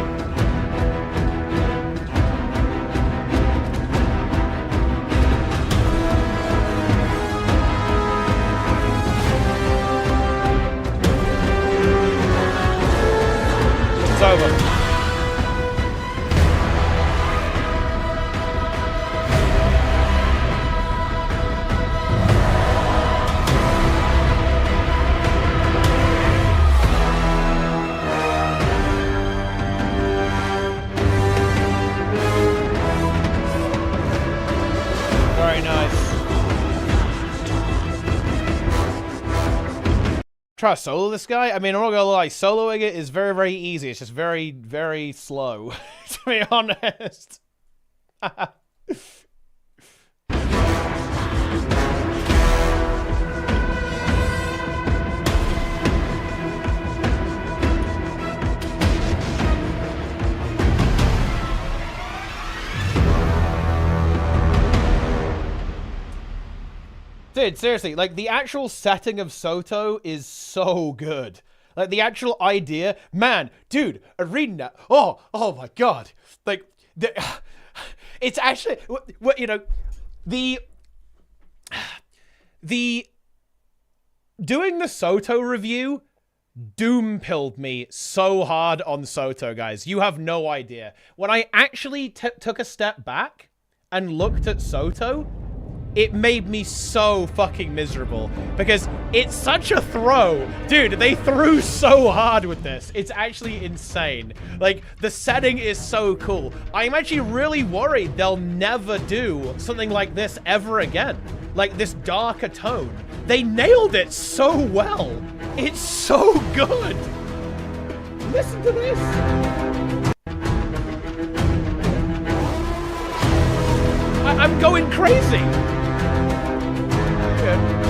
It's over. try to solo this guy? I mean, I'm not gonna lie, soloing it is very, very easy. It's just very, very slow, to be honest. Dude, seriously, like, the actual setting of Soto is so good. Like, the actual idea, man, dude, ArenaNet, oh my god. Like, it's actually, what you know, doing the Soto review doom-pilled me so hard on Soto, guys. You have no idea. When I actually took a step back and looked at Soto, it made me so fucking miserable because it's such a throw. Dude, they threw so hard with this. It's actually insane. Like, the setting is so cool. I'm actually really worried they'll never do something like this ever again. Like, this darker tone. They nailed it so well. It's so good. Listen to this. I'm going crazy. Okay.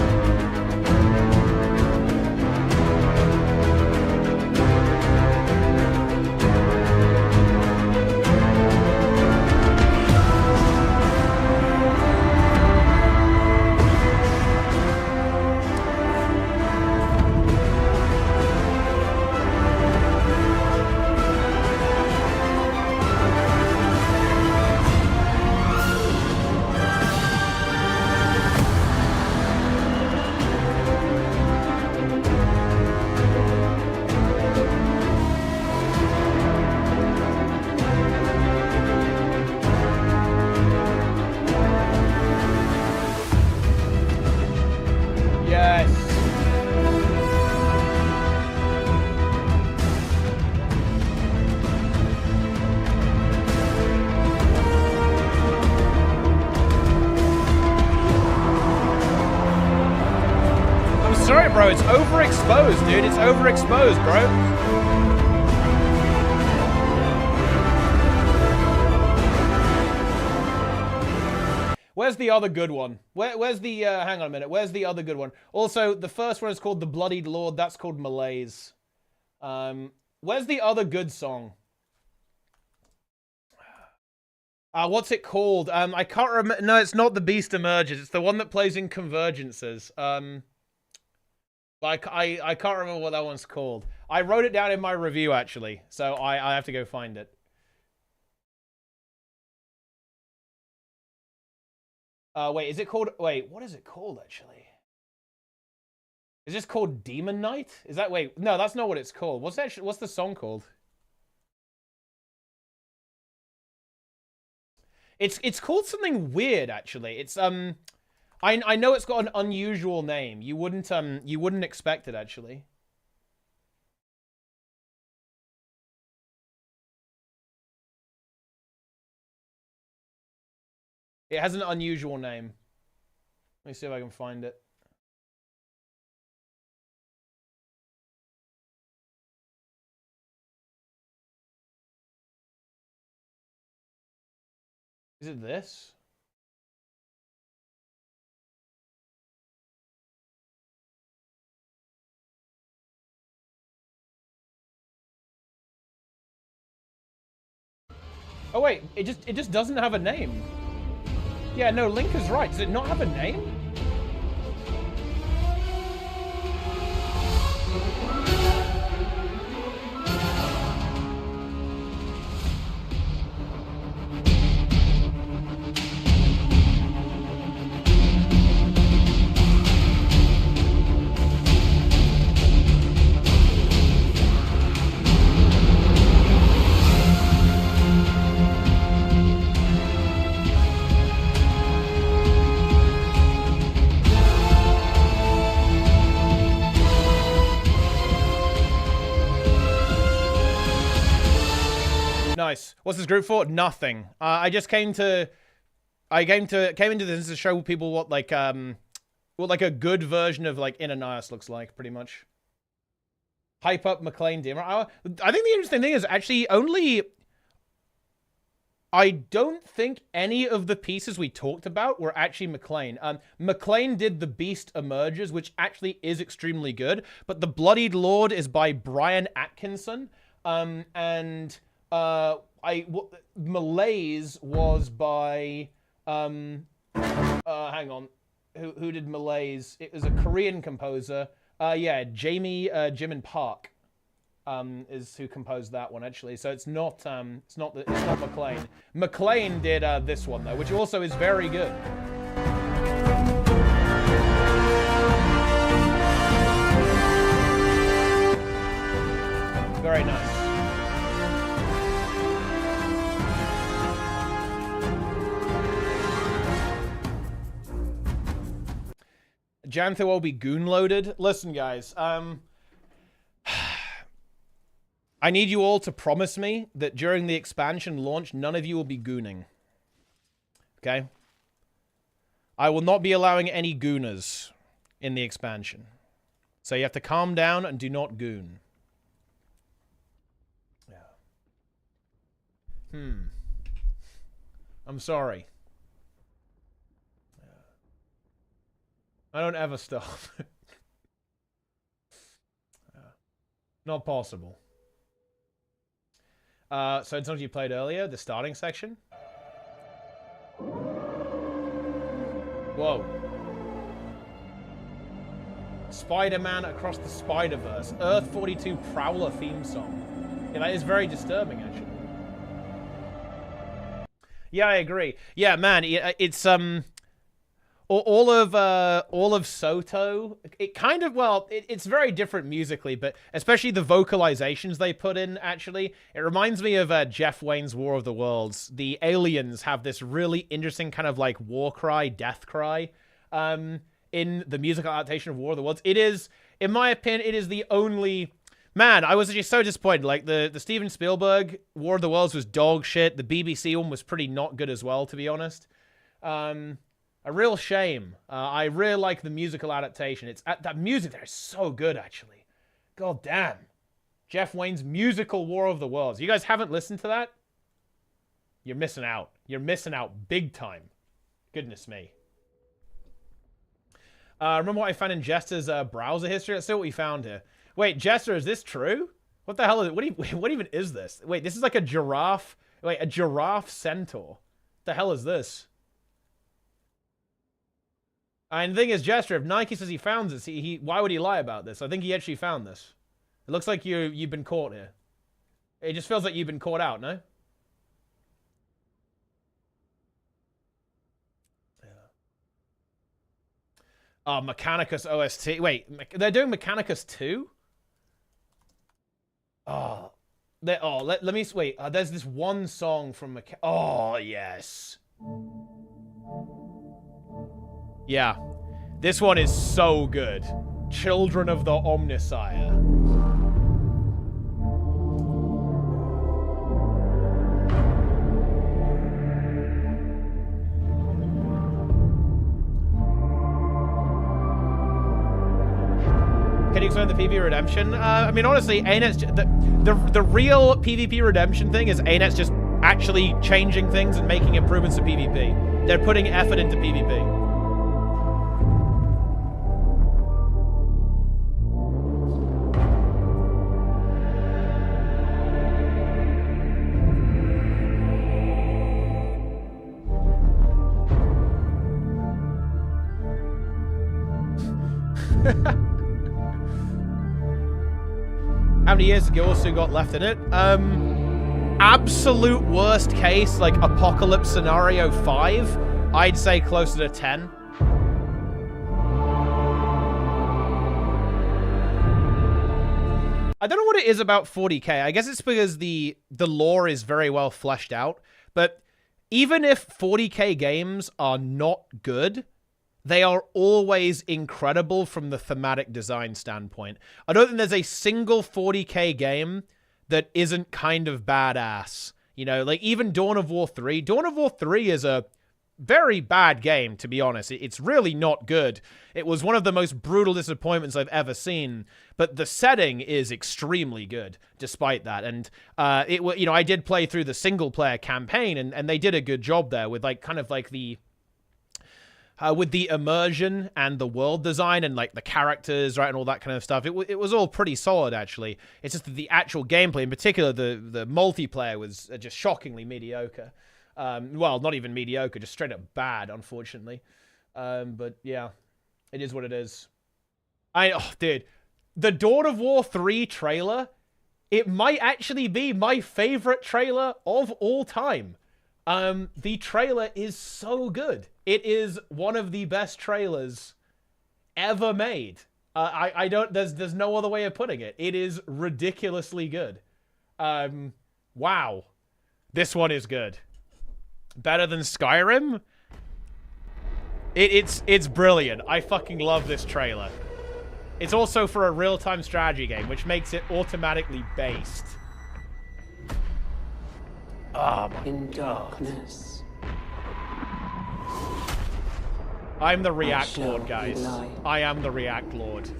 Sorry, bro, it's overexposed, dude. It's overexposed, bro. Where's the other good one? Where's the, hang on a minute. Where's the other good one? Also, the first one is called The Bloodied Lord. That's called Malaise. Where's the other good song? What's it called? I can't remember. No, it's not The Beast Emerges. It's the one that plays in Convergences. But I can't remember what that one's called. I wrote it down in my review, actually. So I have to go find it. Wait, is it called... Wait, what is it called, actually? Is this called Demon Knight? Is that... Wait, no, that's not what it's called. What's the song called? It's called something weird, actually. It's, I know it's got an unusual name. You wouldn't expect it, actually. It has an unusual name. Let me see if I can find it. Is it this? Oh wait, it just doesn't have a name. Yeah, no, Link is right. Does it not have a name? Nice. What's this group for? Nothing. I just came into this to show people what like a good version of like Ananias looks like, pretty much. Hype up McLean Demon. I think the interesting thing is actually only... I don't think any of the pieces we talked about were actually McLean. McLean did The Beast Emerges, which actually is extremely good, but The Bloodied Lord is by Brian Atkinson, and Malaise was by hang on, who did Malaise? It was a Korean composer. Yeah, Jamie Jimin Park. Is who composed that one actually. So it's not McLean. McLean did this one though, which also is very good. Very nice. Jantho will be goon loaded. Listen, guys. I need you all to promise me that during the expansion launch, none of you will be gooning. Okay? I will not be allowing any gooners in the expansion. So you have to calm down and do not goon. Yeah. I'm sorry. I don't ever stop. Not possible. So it's something you played earlier, the starting section. Whoa. Spider-Man Across the Spider-Verse. Earth 42 Prowler theme song. Yeah, that is very disturbing, actually. Yeah, I agree. Yeah, man, it's, all of Soto, it kind of, well, it's very different musically, but especially the vocalizations they put in, actually. It reminds me of Jeff Wayne's War of the Worlds. The aliens have this really interesting kind of like war cry, death cry, in the musical adaptation of War of the Worlds. It is, in my opinion, it is the only... Man, I was just so disappointed. Like, the Steven Spielberg War of the Worlds was dog shit. The BBC one was pretty not good as well, to be honest. A real shame. I really like the musical adaptation. It's that music there is so good, actually. God damn. Jeff Wayne's musical War of the Worlds. You guys haven't listened to that? You're missing out. You're missing out big time. Goodness me. Remember what I found in Jester's browser history? Let's see what we found here. Wait, Jester, is this true? What the hell is it? What even is this? Wait, this is like a giraffe. Wait, a giraffe centaur. What the hell is this? And the thing is, Jester, if Nike says he found this, why would he lie about this? I think he actually found this. It looks like you've been caught here. It just feels like you've been caught out, no? Yeah. Oh, Mechanicus OST. Wait, they're doing Mechanicus 2? Oh. Let me... Wait, there's this one song from Oh, yes. Yeah, this one is so good. Children of the Omnissiah. Can you explain the PvP redemption? I mean, honestly, ArenaNet's the real PvP redemption thing is ArenaNet's just actually changing things and making improvements to PvP. They're putting effort into PvP. How many years ago also got left in it? Absolute worst case, like Apocalypse Scenario 5, I'd say closer to 10. I don't know what it is about 40k. I guess it's because the lore is very well fleshed out, but even if 40k games are not good, they are always incredible from the thematic design standpoint. I don't think there's a single 40k game that isn't kind of badass. You know, like even Dawn of War 3. Dawn of War 3 is a very bad game, to be honest. It's really not good. It was one of the most brutal disappointments I've ever seen, but the setting is extremely good despite that. And I did play through the single player campaign, and they did a good job there with like kind of like the with the immersion and the world design and like the characters, right, and all that kind of stuff. It was all pretty solid, actually. It's just that the actual gameplay, in particular the multiplayer, was just shockingly mediocre. Well, not even mediocre, just straight up bad, unfortunately. But yeah, it is what it is. Dude, the Dawn of War 3 trailer, it might actually be my favorite trailer of all time. The trailer is so good. It is one of the best trailers ever made. There's no other way of putting it. It is ridiculously good. Wow. This one is good. Better than Skyrim? It's brilliant. I fucking love this trailer. It's also for a real-time strategy game, which makes it automatically based. Oh my In darkness. I'm the React Lord, guys. I am the React Lord.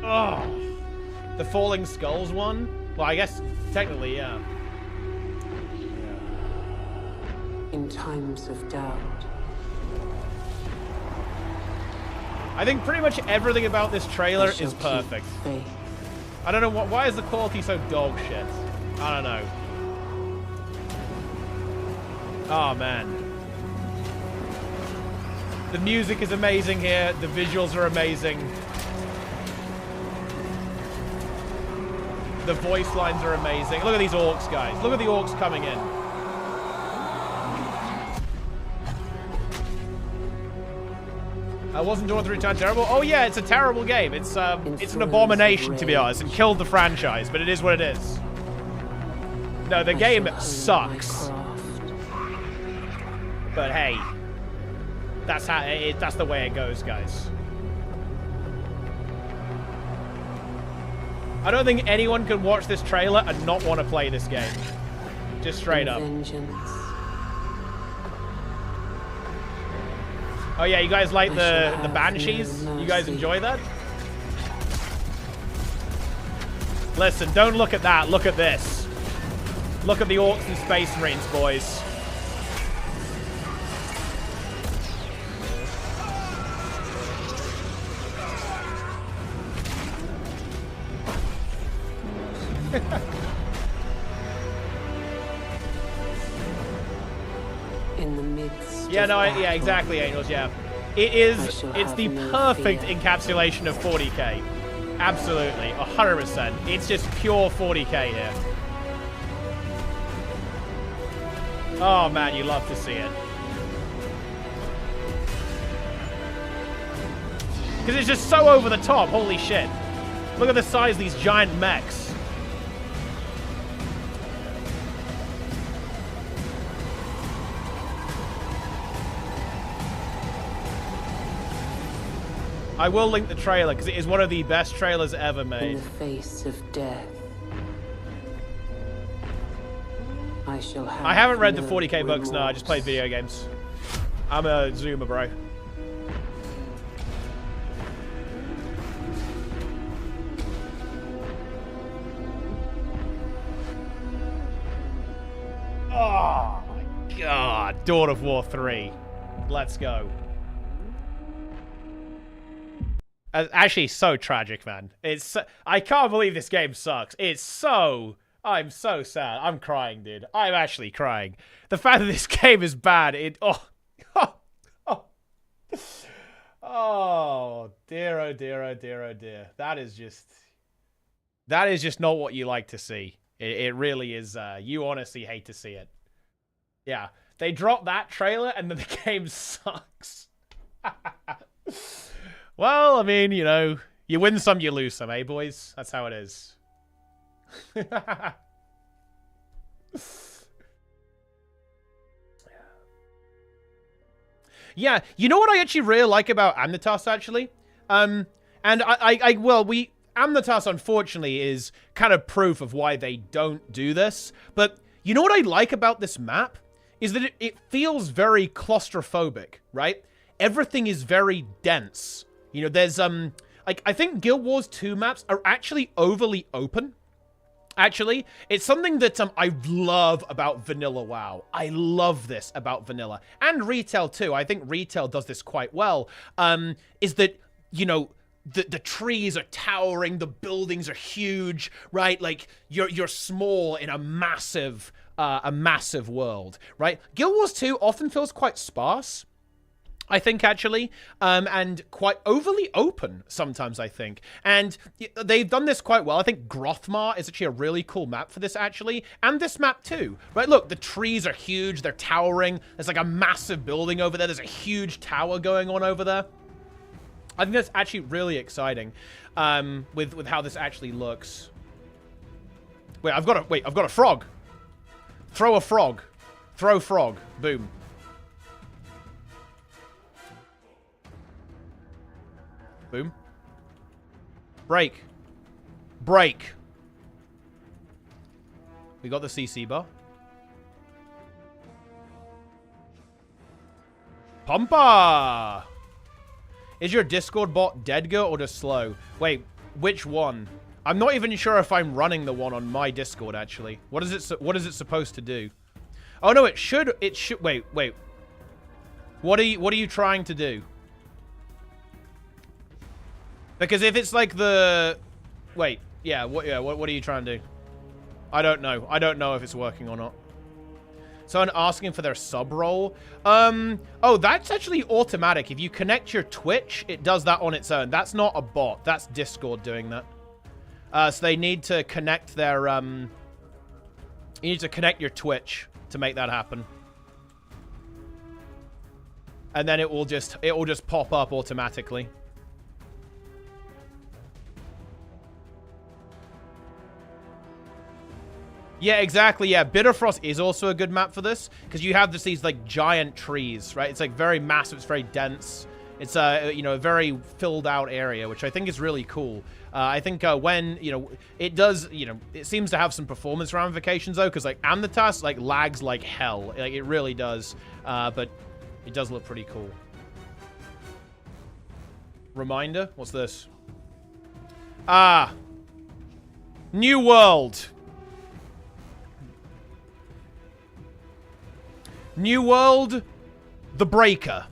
Oh. The Falling Skulls one? Well, I guess technically, yeah. In times of doubt. I think pretty much everything about this trailer is perfect. I don't know why is the quality so dog shit? I don't know. Oh man. The music is amazing here. The visuals are amazing. The voice lines are amazing. Look at these orcs, guys. Look at the orcs coming in. Wasn't Dawn of War 3 terrible? Oh yeah, it's a terrible game. It's an abomination, to be honest, and killed the franchise, but it is what it is. No, the game sucks. But hey, that's the way it goes, guys. I don't think anyone can watch this trailer and not want to play this game. Just straight up. Oh yeah, you guys like the Banshees? You guys enjoy that? Listen, don't look at that. Look at this. Look at the Orcs and Space Marines, boys. In the midst. Yeah, no, yeah, exactly, Angels, yeah. It's the perfect encapsulation of 40k. Absolutely, 100%. It's just pure 40k here. Oh man, you love to see it. Because it's just so over the top, holy shit. Look at the size of these giant mechs. I will link the trailer because it is one of the best trailers ever made. In the face of death, I haven't read the 40k books, no, I just played video games. I'm a Zoomer, bro. Oh my god, Dawn of War 3. Let's go. Actually, so tragic, man. I can't believe this game sucks. I'm so sad. I'm crying, dude. I'm actually crying. The fact that this game is bad, oh dear, oh dear, oh dear, oh dear. That is just not what you like to see. It really is. You honestly hate to see it. Yeah, they dropped that trailer and then the game sucks. Well, I mean, you know, you win some, you lose some, eh, boys? That's how it is. Yeah, you know what I actually really like about Amnitas, actually? And Amnitas, unfortunately, is kind of proof of why they don't do this. But You know what I like about this map? Is that it feels very claustrophobic, right? Everything is very dense. You know, there's, like, I think Guild Wars 2 maps are actually overly open. Actually, it's something that I love about Vanilla WoW. I love this about Vanilla. And Retail too. I think Retail does this quite well. Is that, you know, the trees are towering, the buildings are huge, right? Like, you're small in a massive world, right? Guild Wars 2 often feels quite sparse, I think, actually, and quite overly open sometimes, I think. And they've done this quite well. I think Grothmar is actually a really cool map for this, actually, and this map too, right? Look, the trees are huge, they're towering, there's like a massive building over there, there's a huge tower going on over there. I think that's actually really exciting, with how this actually looks. Wait, I've got a frog. Throw a frog. Throw frog. Boom. Boom. Break. Break. We got the CC bar. Pumpa! Is your Discord bot deadger or just slow? Wait, which one? I'm not even sure if I'm running the one on my Discord, actually. What is it supposed to do? Oh no, it should wait. What are you trying to do? Because if it's like the what are you trying to do? I don't know. I don't know if it's working or not. Someone asking for their sub role. Oh, that's actually automatic. If you connect your Twitch, it does that on its own. That's not a bot. That's Discord doing that. So they need to connect their, you need to connect your Twitch to make that happen. And then it will just pop up automatically. Yeah, exactly. Yeah, Bitterfrost is also a good map for this because you have these like giant trees, right? It's like very massive. It's very dense. It's you know, a very filled out area, which I think is really cool. I think when, you know, it does, you know, it seems to have some performance ramifications though, because like Amnitas like lags like hell. Like it really does. But it does look pretty cool. Reminder? What's this? Ah. New World. New World, The Breaker.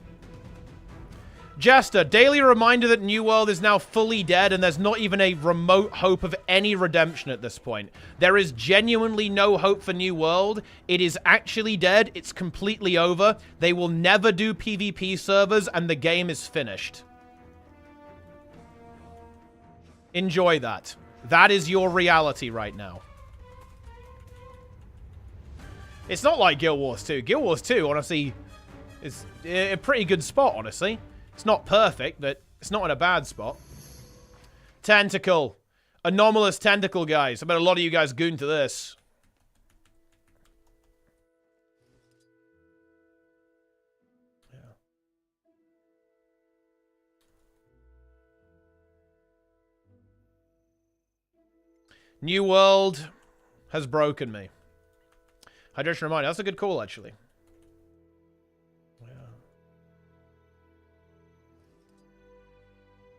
Jester, daily reminder that New World is now fully dead and there's not even a remote hope of any redemption at this point. There is genuinely no hope for New World. It is actually dead. It's completely over. They will never do PvP servers and the game is finished. Enjoy that. That is your reality right now. It's not like Guild Wars 2. Guild Wars 2, honestly, is a pretty good spot, honestly. It's not perfect, but it's not in a bad spot. Tentacle. Anomalous tentacle, guys. I bet a lot of you guys goon to this. Yeah. New World has broken me. Hydration Reminder. That's a good call, actually.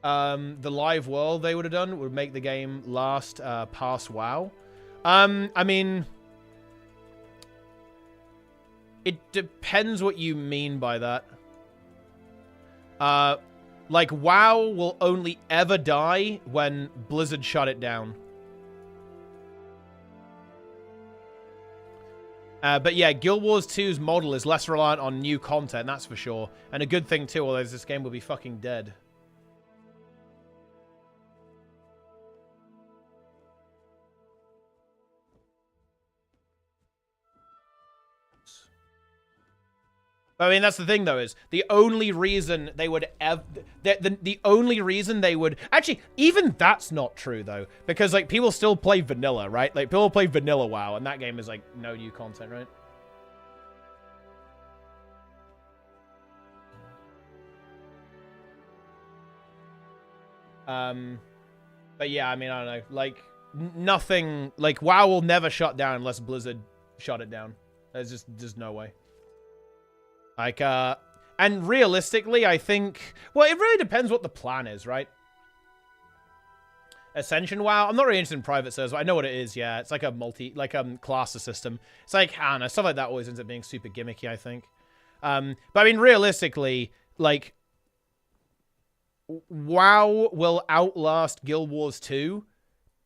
Yeah. The live world they would have done would make the game last past WoW. I mean, it depends what you mean by that. Like, WoW will only ever die when Blizzard shut it down. But yeah, Guild Wars 2's model is less reliant on new content, that's for sure. And a good thing too, although this game will be fucking dead. I mean, that's the thing, though, is the only reason they would ever... The only reason they would... Actually, even that's not true, though. Because, like, people still play vanilla, right? Like, people play vanilla WoW, and that game is, like, no new content, right? But yeah, I mean, I don't know. Like, nothing... Like, WoW will never shut down unless Blizzard shut it down. There's just no way. Like, and realistically, I think, well, it really depends what the plan is, right? Ascension WoW. I'm not really interested in private servers, but I know what it is. Yeah, it's like a classer system. It's like, I don't know, stuff like that always ends up being super gimmicky, I think. But I mean, realistically, like, WoW will outlast Guild Wars 2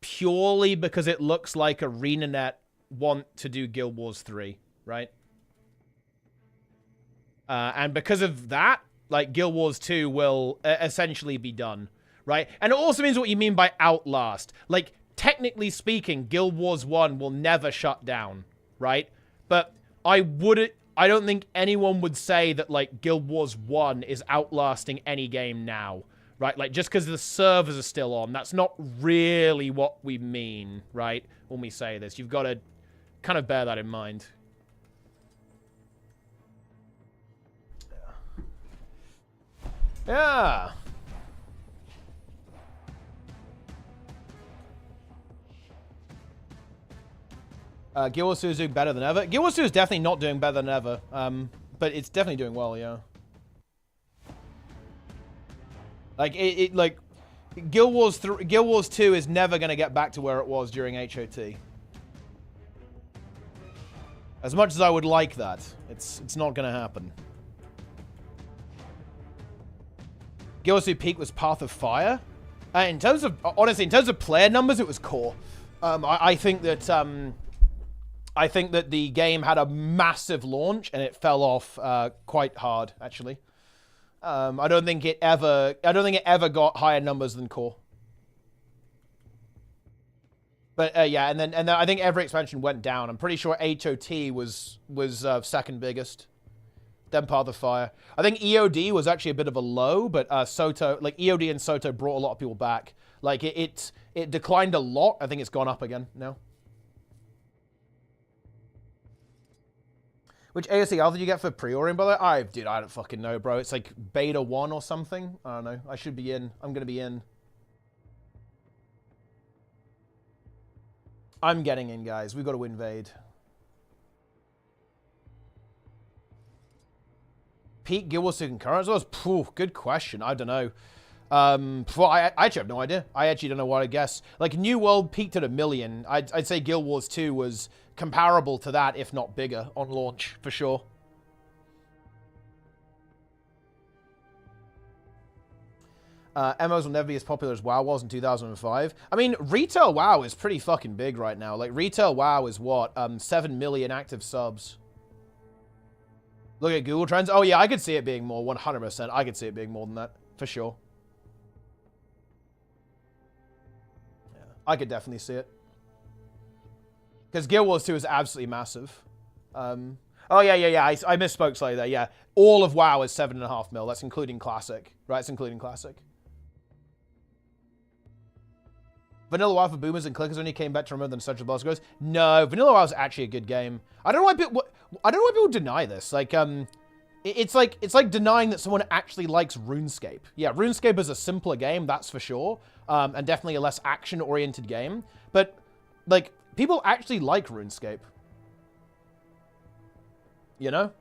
purely because it looks like ArenaNet want to do Guild Wars 3, right? And because of that, like, Guild Wars 2 will essentially be done. Right? And it also means what you mean by outlast. Like, technically speaking, Guild Wars 1 will never shut down, right? But I don't think anyone would say that, like, Guild Wars 1 is outlasting any game now, right? Like, just because the servers are still on, that's not really what we mean, right? When we say this. You've got to kind of bear that in mind. Yeah. Guild Wars 2 is doing better than ever. Guild Wars 2 is definitely not doing better than ever. But it's definitely doing well, yeah. Like, like, Guild Wars 2 is never going to get back to where it was during HOT. As much as I would like that, it's not going to happen. Guild Wars 2 peak was Path of Fire. In terms of, honestly, in terms of player numbers, it was core. I think that the game had a massive launch and it fell off quite hard, actually. I don't think it ever got higher numbers than core. But yeah, and then I think every expansion went down. I'm pretty sure HOT was second biggest. Then Path of Fire. I think EOD was actually a bit of a low, but Soto, like EOD and Soto brought a lot of people back. Like it declined a lot. I think it's gone up again now. Which AOC alpha did you get for pre-ordering, by the way? Dude, I don't fucking know, bro. It's like beta 1 or something. I don't know. I should be in. I'm gonna be in. I'm getting in, guys. We've got to invade. Peak Guild Wars 2 concurrent? Good question. I don't know. I actually have no idea. I actually don't know what to guess. Like, New World peaked at 1 million. I'd say Guild Wars 2 was comparable to that, if not bigger, on launch, for sure. MMOs will never be as popular as WoW was in 2005. I mean, retail WoW is pretty fucking big right now. Like, retail WoW is what? 7 million active subs. Look at Google Trends. Oh, yeah, I could see it being more. 100%. I could see it being more than that, for sure. Yeah, I could definitely see it. Because Guild Wars 2 is absolutely massive. Oh, yeah. I misspoke slightly there, yeah. All of WoW is 7.5 mil. That's including Classic. Right, it's including Classic. Vanilla WoW for boomers and clickers only came back to remember than such a boss goes. No, Vanilla WoW is actually a good game. I don't know why people deny this. Like, it's like denying that someone actually likes RuneScape. Yeah, RuneScape is a simpler game, that's for sure, and definitely a less action-oriented game. But like, people actually like RuneScape. You know,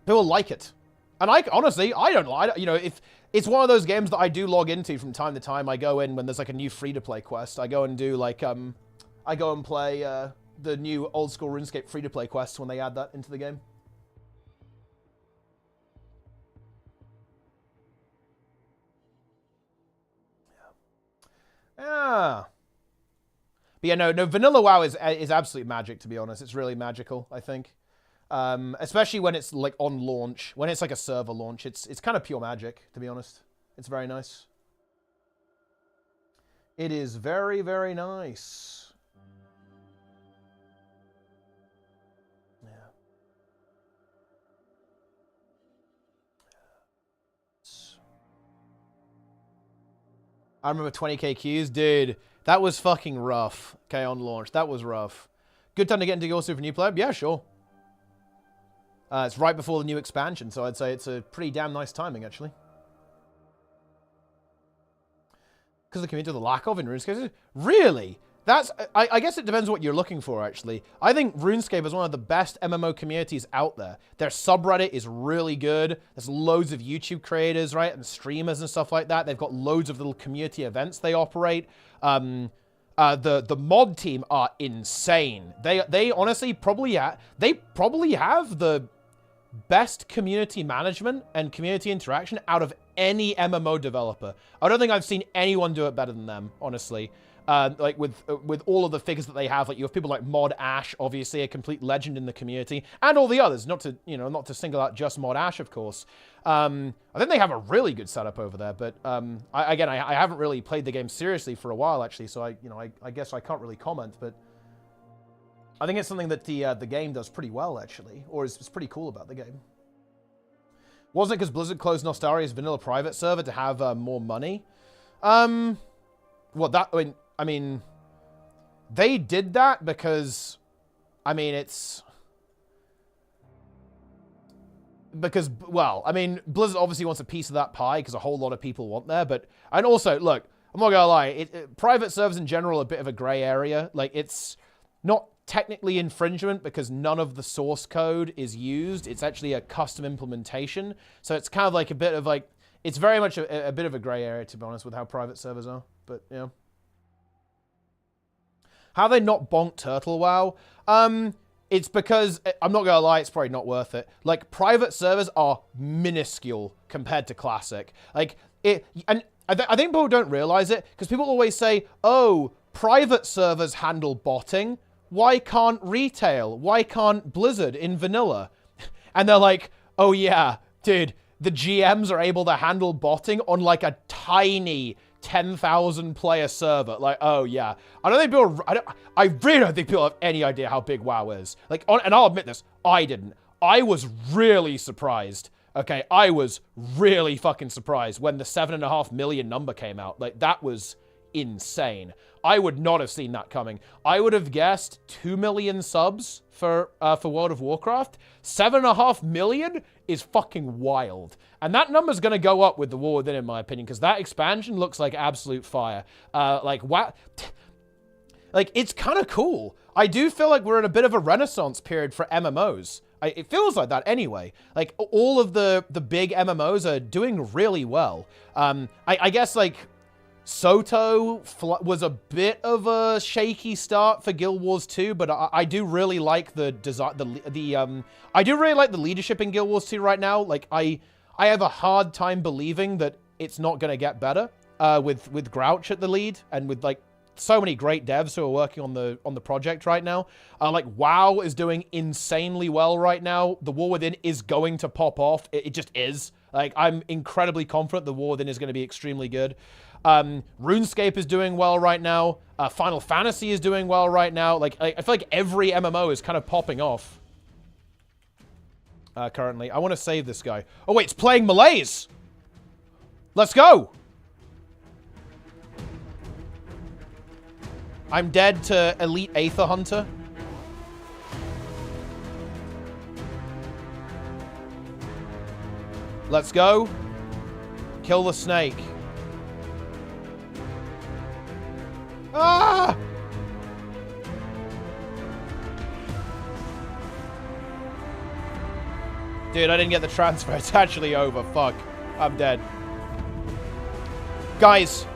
people like it, and honestly, I don't like. You know, if it's one of those games that I do log into from time to time. I go in when there's like a new free-to-play quest. I go and do like I go and play the new old school RuneScape free-to-play quests when they add that into the game. Yeah. But yeah, no, Vanilla WoW is absolute magic, to be honest. It's really magical, I think. Especially when it's like on launch, when it's like a server launch, it's kind of pure magic, to be honest. It's very nice. It is very, very nice. Yeah. I remember 20k queues, dude. That was fucking rough. Okay, on launch, that was rough. Good time to get into Guild Wars for new player? Yeah, sure. It's right before the new expansion, so I'd say it's a pretty damn nice timing, actually. Because the community, the lack of in RuneScape. Really? I guess it depends what you're looking for, actually. I think RuneScape is one of the best MMO communities out there. Their subreddit is really good. There's loads of YouTube creators, right, and streamers and stuff like that. They've got loads of little community events they operate. The mod team are insane. They honestly probably have the best community management and community interaction out of any MMO developer. I don't think I've seen anyone do it better than them, honestly. Like with all of the figures that they have, like you have people like Mod Ash, obviously a complete legend in the community, and all the others. Not to single out just Mod Ash, of course. I think they have a really good setup over there, but I haven't really played the game seriously for a while, actually, so I guess I can't really comment, but I think it's something that the game does pretty well, actually, or is pretty cool about the game. Wasn't it because Blizzard closed Nostaria's vanilla private server to have more money? Well, I mean, they did that because, I mean, well, I mean, Blizzard obviously wants a piece of that pie because a whole lot of people want there, but, and also, look, I'm not gonna lie, private servers in general are a bit of a gray area. Like, it's not technically infringement because none of the source code is used. It's actually a custom implementation. So it's kind of like a bit of like, it's very much a bit of a gray area, to be honest, with how private servers are, but, yeah. How they not bonked Turtle WoW? It's because, I'm not gonna lie, it's probably not worth it. Like, private servers are minuscule compared to Classic. Like, and I think people don't realize it, because people always say, oh, private servers handle botting. Why can't retail? Why can't Blizzard in vanilla? And they're like, oh yeah, dude, the GMs are able to handle botting on like a tiny 10,000 player server. Like, oh yeah. I really don't think people have any idea how big WoW is. Like, and I'll admit this, I didn't. I was really surprised. Okay, I was really fucking surprised when the 7.5 million number came out. Like, that was insane. I would not have seen that coming. I would have guessed 2 million subs for World of Warcraft. 7.5 million is fucking wild. And that number's going to go up with the War Within, in my opinion, because that expansion looks like absolute fire. Like, wow. Like, it's kind of cool. I do feel like we're in a bit of a renaissance period for MMOs. It feels like that anyway. Like, all of the big MMOs are doing really well. I guess, like, Soto was a bit of a shaky start for Guild Wars 2, but I do really like the design, I do really like the leadership in Guild Wars 2 right now. Like, I have a hard time believing that it's not going to get better with Grouch at the lead and with like so many great devs who are working on the project right now. Like, WoW is doing insanely well right now. The War Within is going to pop off. It just is. Like, I'm incredibly confident the War Within is going to be extremely good. RuneScape is doing well right now. Final Fantasy is doing well right now. Like, I feel like every MMO is kind of popping off. Currently. I want to save this guy. Oh, wait, it's playing Malaise! Let's go! I'm dead to Elite Aether Hunter. Let's go. Kill the snake. Ah! Dude, I didn't get the transfer. It's actually over. Fuck. I'm dead. Guys,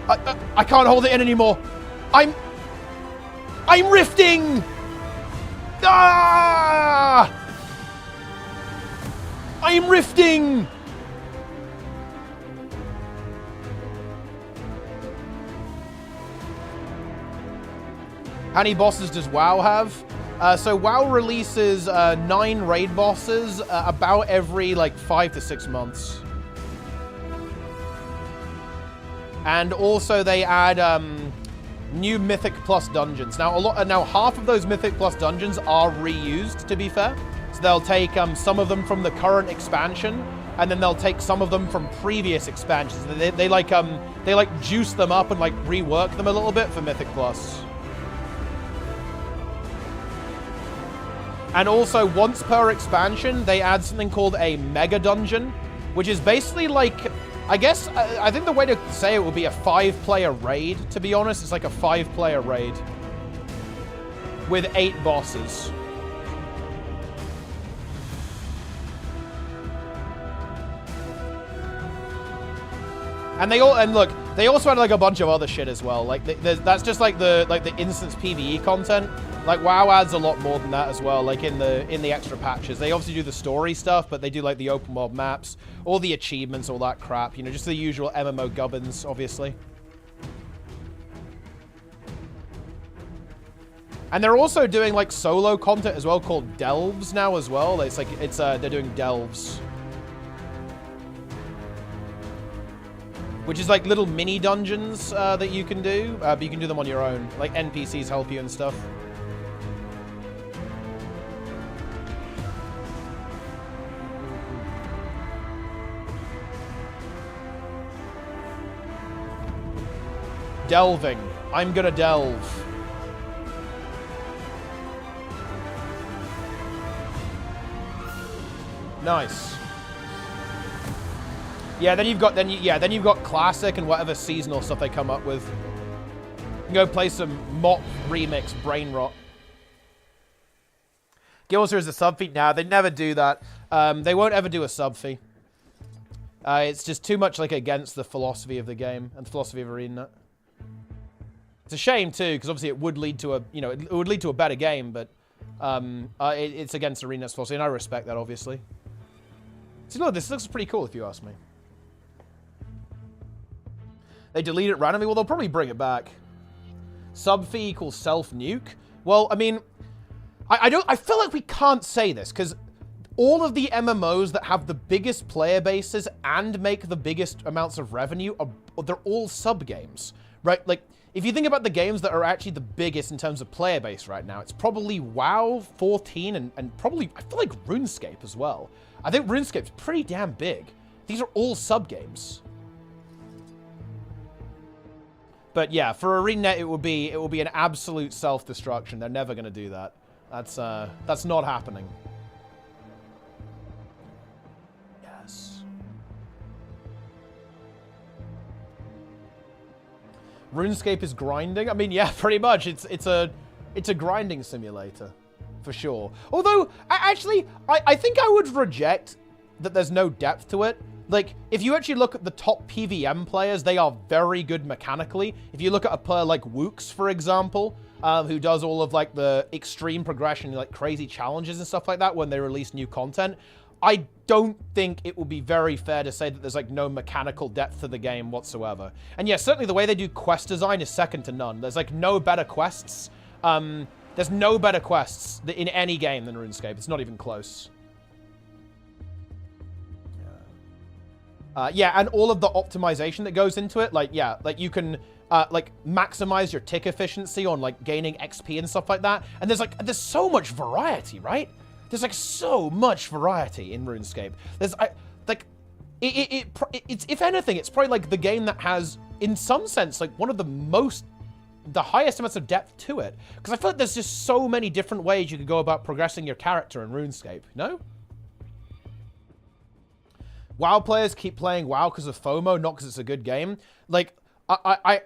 I can't hold it in anymore. I'm rifting! Ah! I'm rifting! How many bosses does WoW have? So WoW releases 9 raid bosses about every like 5 to 6 months. And also they add new Mythic Plus dungeons. Now half of those Mythic Plus dungeons are reused, to be fair. So they'll take some of them from the current expansion, and then they'll take some of them from previous expansions. They like juice them up and like rework them a little bit for Mythic Plus. And also, once per expansion, they add something called a Mega Dungeon, which is basically like I guess, I think the way to say it would be a 5-player raid, to be honest. It's like a 5-player raid. With 8 bosses. And they also had like a bunch of other shit as well. Like that's just like the instance PvE content. Like WoW adds a lot more than that as well. Like in the extra patches, they obviously do the story stuff, but they do like the open world maps, all the achievements, all that crap. You know, just the usual MMO gubbins, obviously. And they're also doing like solo content as well, called delves now as well. It's like they're doing delves. Which is like little mini dungeons that you can do, but you can do them on your own. Like NPCs help you and stuff. Delving. I'm gonna delve. Nice. Yeah, then you've got classic and whatever seasonal stuff they come up with. You can go play some mop remix brain rot. Guild is a sub fee. Nah, they never do that. They won't ever do a sub fee. It's just too much like against the philosophy of the game and the philosophy of ArenaNet. It's a shame too, because obviously it would lead to it would lead to a better game, but it's against ArenaNet's philosophy, and I respect that obviously. So look, this looks pretty cool if you ask me. They delete it randomly. Well, they'll probably bring it back. Sub fee equals self nuke. Well, I mean, I feel like we can't say this because all of the MMOs that have the biggest player bases and make the biggest amounts of revenue they're all sub games, right? Like if you think about the games that are actually the biggest in terms of player base right now, it's probably WoW 14 and probably I feel like RuneScape as well. I think RuneScape's pretty damn big. These are all sub games. But yeah, for ArenaNet, it will be an absolute self-destruction. They're never going to do that. That's not happening. Yes. RuneScape is grinding. I mean, yeah, pretty much. It's a grinding simulator, for sure. Although, actually, I think I would reject that there's no depth to it. Like, if you actually look at the top PVM players, they are very good mechanically. If you look at a player like Wooks, for example, who does all of, like, the extreme progression, like, crazy challenges and stuff like that when they release new content, I don't think it would be very fair to say that there's, like, no mechanical depth to the game whatsoever. And, yeah, certainly the way they do quest design is second to none. There's, like, no better quests. There's no better quests in any game than RuneScape. It's not even close. Yeah, and all of the optimization that goes into it, like, yeah, like you can, like, maximize your tick efficiency on, like, gaining XP and stuff like that. And there's so much variety, right? There's, like, so much variety in RuneScape. There's, like, it's, if anything, it's probably, like, the game that has, in some sense, like, one of the highest amounts of depth to it. Because I feel like there's just so many different ways you could go about progressing your character in RuneScape, no? WoW players keep playing WoW because of FOMO, not because it's a good game. Like, I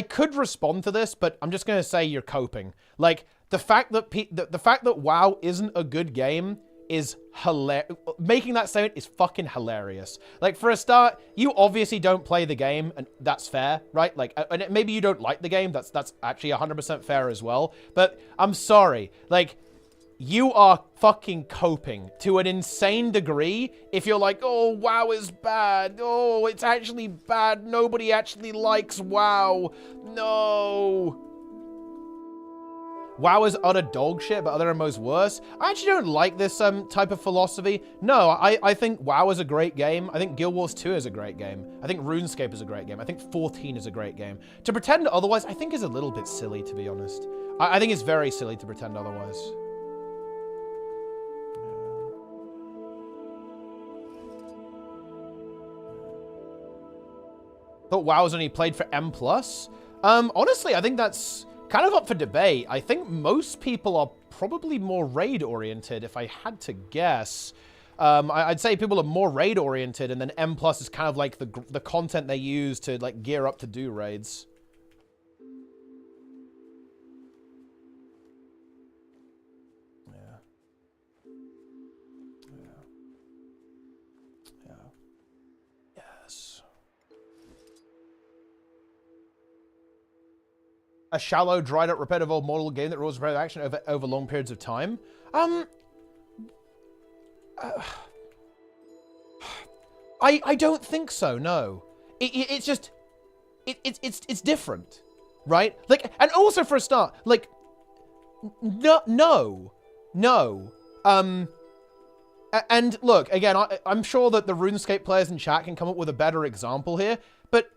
could respond to this, but I'm just gonna say you're coping. Like, the fact that WoW isn't a good game is hilarious. Making that statement is fucking hilarious. Like, for a start, you obviously don't play the game, and that's fair, right? Like, and maybe you don't like the game. That's actually 100% fair as well. But I'm sorry, like, you are fucking coping to an insane degree if you're like, oh, WoW is bad. Oh, it's actually bad. Nobody actually likes WoW. No. WoW is utter dog shit, but other MMOs worse. I actually don't like this type of philosophy. No, I think WoW is a great game. I think Guild Wars 2 is a great game. I think RuneScape is a great game. I think 14 is a great game. To pretend otherwise, I think is a little bit silly, to be honest. I think it's very silly to pretend otherwise. But WoW's only played for M+. Honestly, I think that's kind of up for debate. I think most people are probably more raid-oriented, if I had to guess. I'd say people are more raid oriented, and then M+ is kind of like the content they use to like gear up to do raids. A shallow, dried up, repetitive old model game that rules repetitive action over long periods of time. I don't think so. No, it's just it's different, right? Like, and also for a start, like, no. And look, again, I'm sure that the RuneScape players in chat can come up with a better example here. But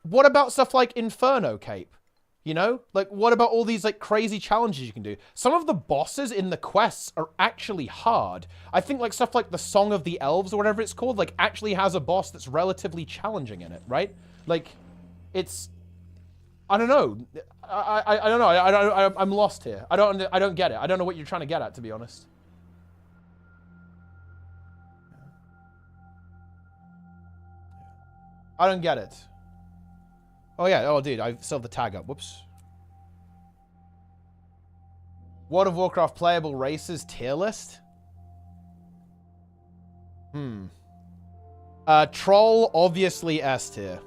what about stuff like Inferno Cape? You know, like, what about all these like crazy challenges you can do? Some of the bosses in the quests are actually hard. I think like stuff like the Song of the Elves or whatever it's called, like, actually has a boss that's relatively challenging in it, right? Like, it's, I don't know. I don't know. I'm lost here. I don't get it. I don't know what you're trying to get at, to be honest. I don't get it. Oh, yeah. Oh, dude, I still have the tag up. Whoops. World of Warcraft playable races tier list? Troll, obviously S tier.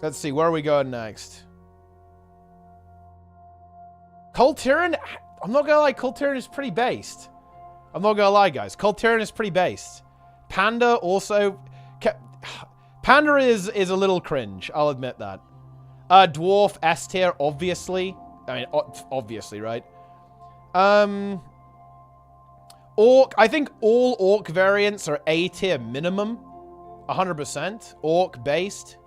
Let's see. Where are we going next? Kul Tiran? I'm not gonna lie. Kul Tiran is pretty based. I'm not gonna lie, guys. Kul Tiran is pretty based. Panda also... Panda is a little cringe. I'll admit that. Dwarf, S tier, obviously. I mean, obviously, right? Orc. I think all Orc variants are A tier minimum. 100%. Orc based.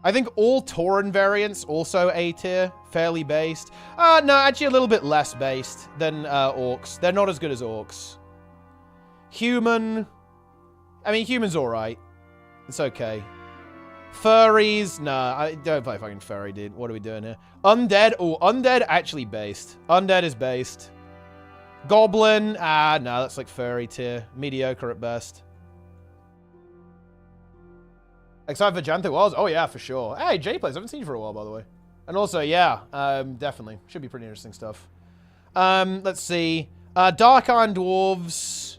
I think all Tauren variants also A tier. Fairly based. No, actually a little bit less based than Orcs. They're not as good as Orcs. Human. I mean, human's alright. It's okay. Furries. Nah, I don't play fucking furry, dude. What are we doing here? Undead. Oh, undead actually based. Undead is based. Goblin. No, that's like furry tier. Mediocre at best. Except for Jantho was. Oh, yeah, for sure. Hey, J-Plays. I haven't seen you for a while, by the way. And also, yeah, definitely. Should be pretty interesting stuff. Let's see. Dark Iron Dwarves.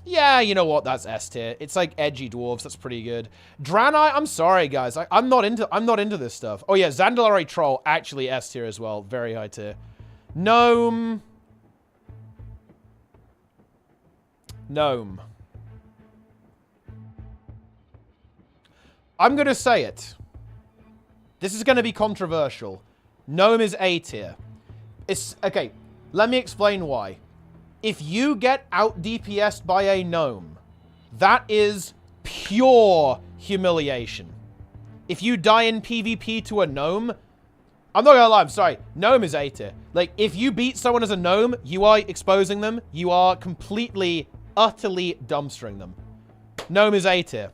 Yeah, you know what? That's S tier. It's like edgy dwarves. That's pretty good. Draenei, I'm sorry, guys. I'm not into this stuff. Oh yeah, Zandalari Troll actually S tier as well. Very high tier. Gnome. I'm gonna say it. This is gonna be controversial. Gnome is A tier. It's okay. Let me explain why. If you get out DPS'd by a gnome, that is pure humiliation. If you die in PvP to a gnome, I'm not gonna lie, I'm sorry, gnome is A tier. Like, if you beat someone as a gnome, you are exposing them. You are completely, utterly dumpstering them. Gnome is A tier.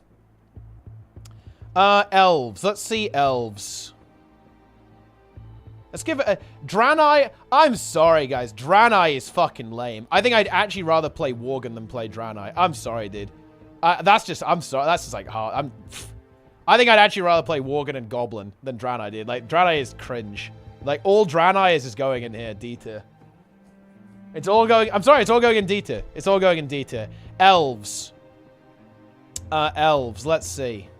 Elves. Let's see elves. Let's give it a... Draenei... I'm sorry, guys. Draenei is fucking lame. I think I'd actually rather play Worgen than play Draenei. I'm sorry, dude. That's just... I'm sorry. That's just, like, hard. I think I'd actually rather play Worgen and Goblin than Draenei, dude. Like, Draenei is cringe. Like, all Draenei is going in here. D tier. It's all going... I'm sorry. It's all going in D tier. It's all going in D tier. Elves. Elves. Let's see.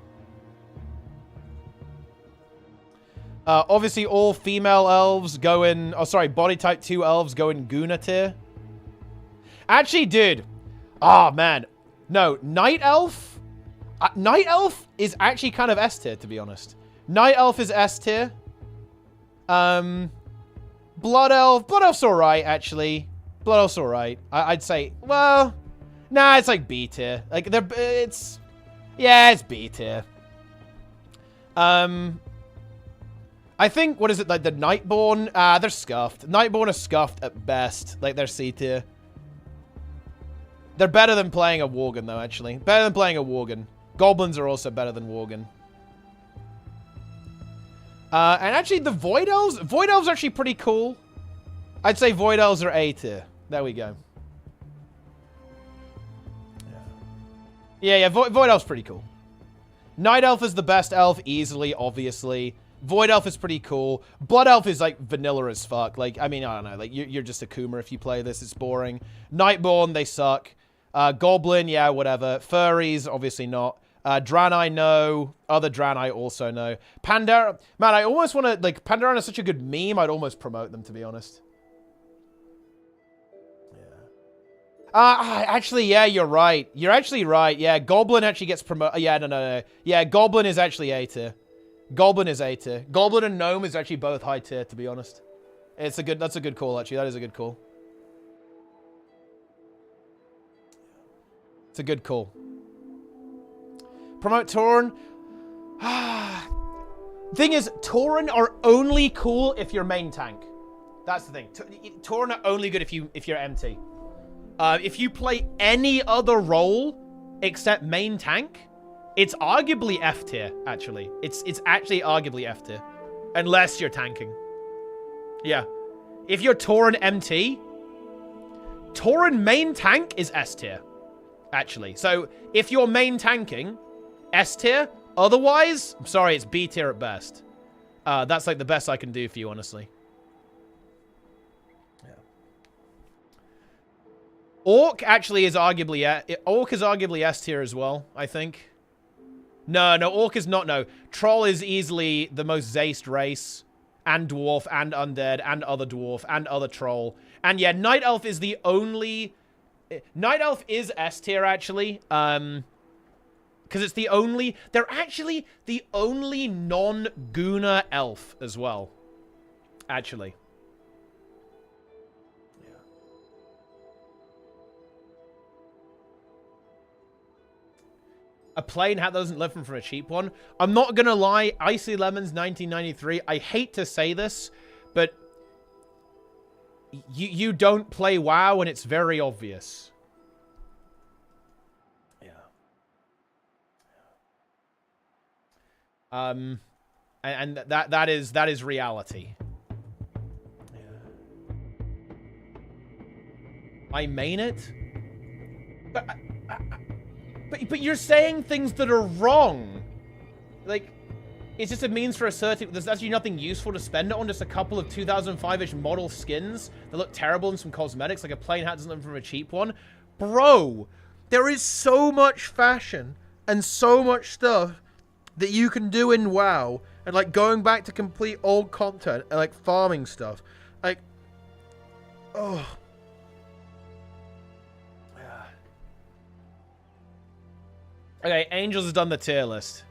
Obviously, all female elves go in... Oh, sorry. Body type 2 elves go in Guna tier. Actually, dude. Oh, man. No. Night Elf? Night Elf is actually kind of S tier, to be honest. Night Elf is S tier. Blood Elf. Blood Elf's alright, actually. Blood Elf's alright. I'd say... Well... Nah, it's like B tier. Like, it's... Yeah, it's B tier. I think, what is it, like the Nightborn? They're scuffed. Nightborn are scuffed at best. Like, they're C tier. They're better than playing a Worgen, though, actually. Better than playing a Worgen. Goblins are also better than Worgen. And actually, the Void Elves are actually pretty cool. I'd say Void Elves are A tier. There we go. Yeah, Void Elf's pretty cool. Night Elf is the best elf, easily, obviously. Void Elf is pretty cool. Blood Elf is, like, vanilla as fuck. Like, I mean, I don't know. Like, you're just a Kuma if you play this. It's boring. Nightborn, they suck. Goblin, yeah, whatever. Furries, obviously not. Draenei, no. Other Draenei also no. Pandaren, man, I almost want to, like, Pandaren is such a good meme, I'd almost promote them, to be honest. Actually, yeah, you're right. You're actually right. Yeah, Goblin actually gets promoted. Yeah, no. Yeah, Goblin is actually A tier. Goblin is A tier. Goblin and Gnome is actually both high tier, to be honest. That's a good call, actually. That is a good call. It's a good call. Promote Tauren. Thing is, Tauren are only cool if you're main tank. That's the thing. Tauren are only good if you're MT. If you play any other role except main tank, it's arguably F tier, actually. It's actually arguably F tier. Unless you're tanking. Yeah. If you're Tauren MT, Tauren main tank is S tier, actually. So, if you're main tanking, S tier. Otherwise, I'm sorry, it's B tier at best. That's like the best I can do for you, honestly. Orc actually is arguably S tier as well, I think. No, Orc is not, no. Troll is easily the most Zayst race, and Dwarf, and Undead, and other Dwarf, and other Troll. And yeah, Night Elf is the only... Night Elf is S tier, actually. Because it's the only... They're actually the only non-Guna elf as well. Actually. A plain hat doesn't live from a cheap one. I'm not gonna lie, Icy Lemons 1993, I hate to say this, but you don't play WoW and it's very obvious. Yeah. And that is reality. Yeah. I main it? But you're saying things that are wrong. Like, it's just a means for asserting there's actually nothing useful to spend it on, just a couple of 2005-ish model skins that look terrible and some cosmetics, like a plain hat doesn't live from a cheap one. Bro, there is so much fashion and so much stuff that you can do in WoW, and like going back to complete old content and like farming stuff. Like, oh. Okay, Angels has done the tier list.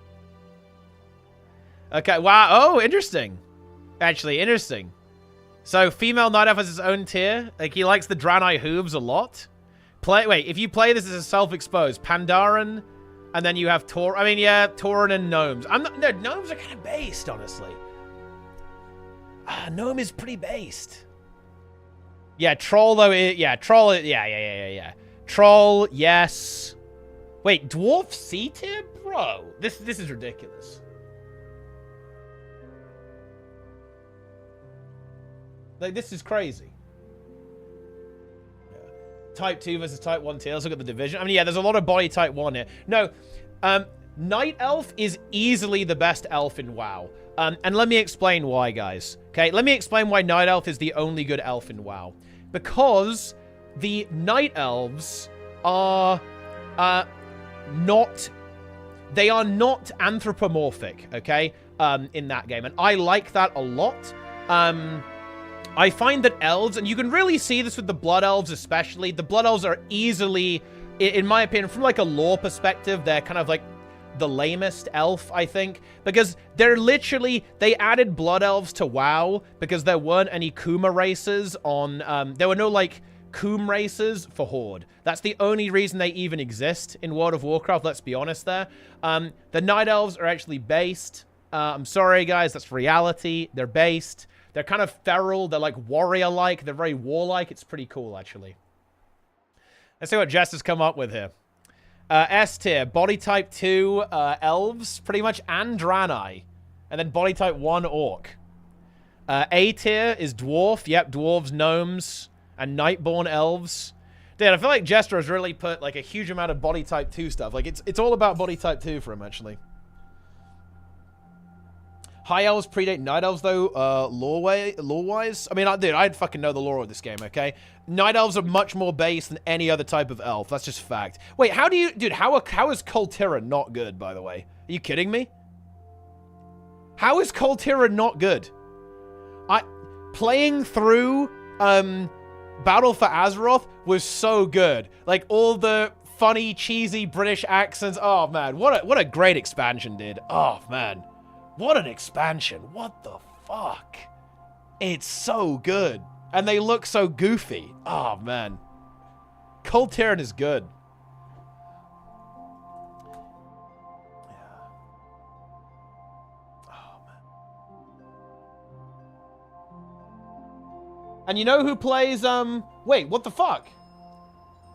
Okay, wow. Oh, interesting. Actually, interesting. So, female Night Elf has his own tier. Like, he likes the Draenei hooves a lot. Wait, if you play this as a self-exposed, Pandaren, and then you have Tauren. I mean, yeah, Tauren and Gnomes. No, Gnomes are kind of based, honestly. Gnome is pretty based. Yeah, Troll, though, Troll, yeah. Troll, yes. Wait, Dwarf C tier? Bro, this is ridiculous. Like, this is crazy. Yeah. Type 2 versus Type 1 tier. Let's look at the division. I mean, yeah, there's a lot of body Type 1 here. No, Night Elf is easily the best elf in WoW. And let me explain why, guys. Okay, let me explain why Night Elf is the only good elf in WoW. Because the Night Elves are... they are not anthropomorphic, okay, in that game, and I like that a lot. I find that elves, and you can really see this with the Blood Elves especially, the Blood Elves are easily, in my opinion, from like a lore perspective, they're kind of like the lamest elf, I think, because they're literally, they added Blood Elves to WoW because there weren't any Kuma races on, there were no like Coom races for Horde. That's the only reason they even exist in World of Warcraft, let's be honest there. The Night Elves are actually based. I'm sorry, guys, that's reality. They're based. They're kind of feral. They're like warrior-like. They're very warlike. It's pretty cool, actually. Let's see what Jess has come up with here. S tier, body type 2 elves, pretty much, and Draenei. And then body type 1, orc. A tier is dwarf. Yep, dwarves, gnomes, and nightborn elves. Dude, I feel like Jester has really put like a huge amount of body type 2 stuff. Like it's all about body type 2 for him, actually. High elves predate night elves, though, lore-wise. I mean, dude, I'd fucking know the lore of this game, okay? Night elves are much more base than any other type of elf. That's just fact. Wait, how do you... Dude, how is Kultira not good, by the way? Are you kidding me? How is Kultira not good? Playing through, Battle for Azeroth was so good. Like, all the funny, cheesy British accents. Oh, man. What a great expansion, dude. Oh, man. What an expansion. What the fuck? It's so good. And they look so goofy. Oh, man. Cold Terran is good. Yeah. Oh, man. And you know who plays, wait, what the fuck?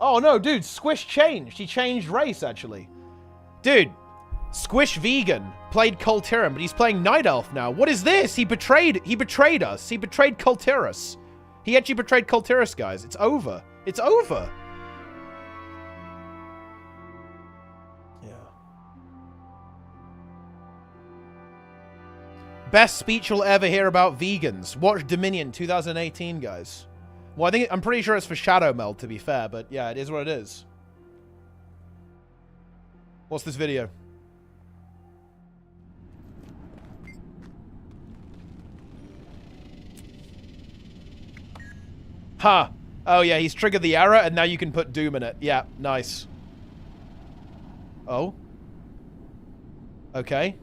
Oh, no, dude, Squish changed. He changed race, actually. Dude. Squish Vegan played Kultiran, but he's playing Night Elf now. What is this? He betrayed us. He betrayed Kultiras. He actually betrayed Kultiras, guys. It's over. It's over. Yeah. Best speech you'll ever hear about vegans. Watch Dominion 2018, guys. Well, I'm pretty sure it's for Shadow Meld, to be fair, but yeah, it is what it is. What's this video? Ha! Oh yeah, he's triggered the error, and now you can put Doom in it. Yeah, nice. Oh? Okay.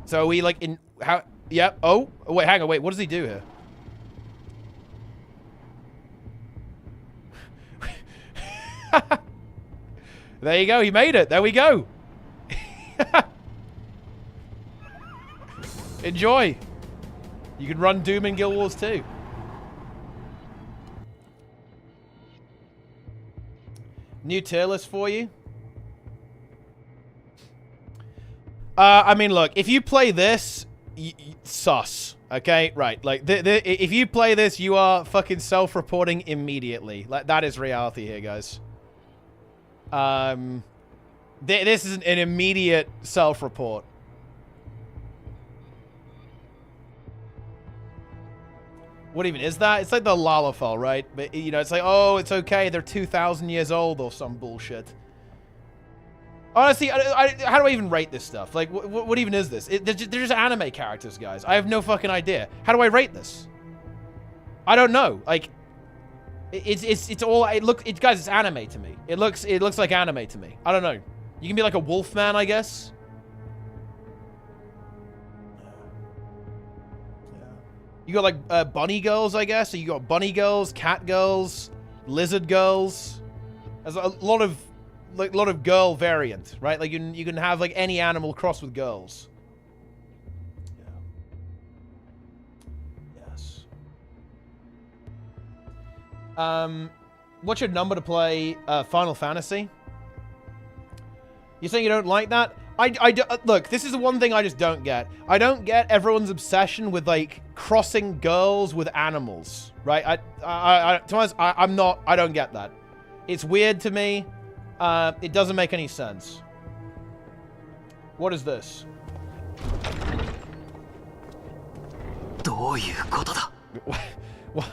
So are we like in... How... Yeah, oh? Wait, hang on, wait, what does he do here? There you go, he made it. There we go. Enjoy. You can run Doom in Guild Wars too. New tier list for you. I mean, look, if you play this, sus. Okay, right. Like, if you play this, you are fucking self-reporting immediately. Like, that is reality here, guys. This is an immediate self-report. What even is that? It's like the Lalafell, right? But, you know, it's like, oh, it's okay. They're 2,000 years old or some bullshit. Honestly, how do I even rate this stuff? Like, what even is this? They're just anime characters, guys. I have no fucking idea. How do I rate this? I don't know. Like, it's all... guys, it's anime to me. It looks like anime to me. I don't know. You can be like a wolfman, I guess. You got like bunny girls, I guess. So you got bunny girls, cat girls, lizard girls. There's a lot of girl variant, right? Like you can have like any animal crossed with girls. Yeah. Yes. What's your number to play Final Fantasy? You saying you don't like that? Look, this is the one thing I just don't get. I don't get everyone's obsession with, like, crossing girls with animals, right? I don't get that. It's weird to me. It doesn't make any sense. What is this?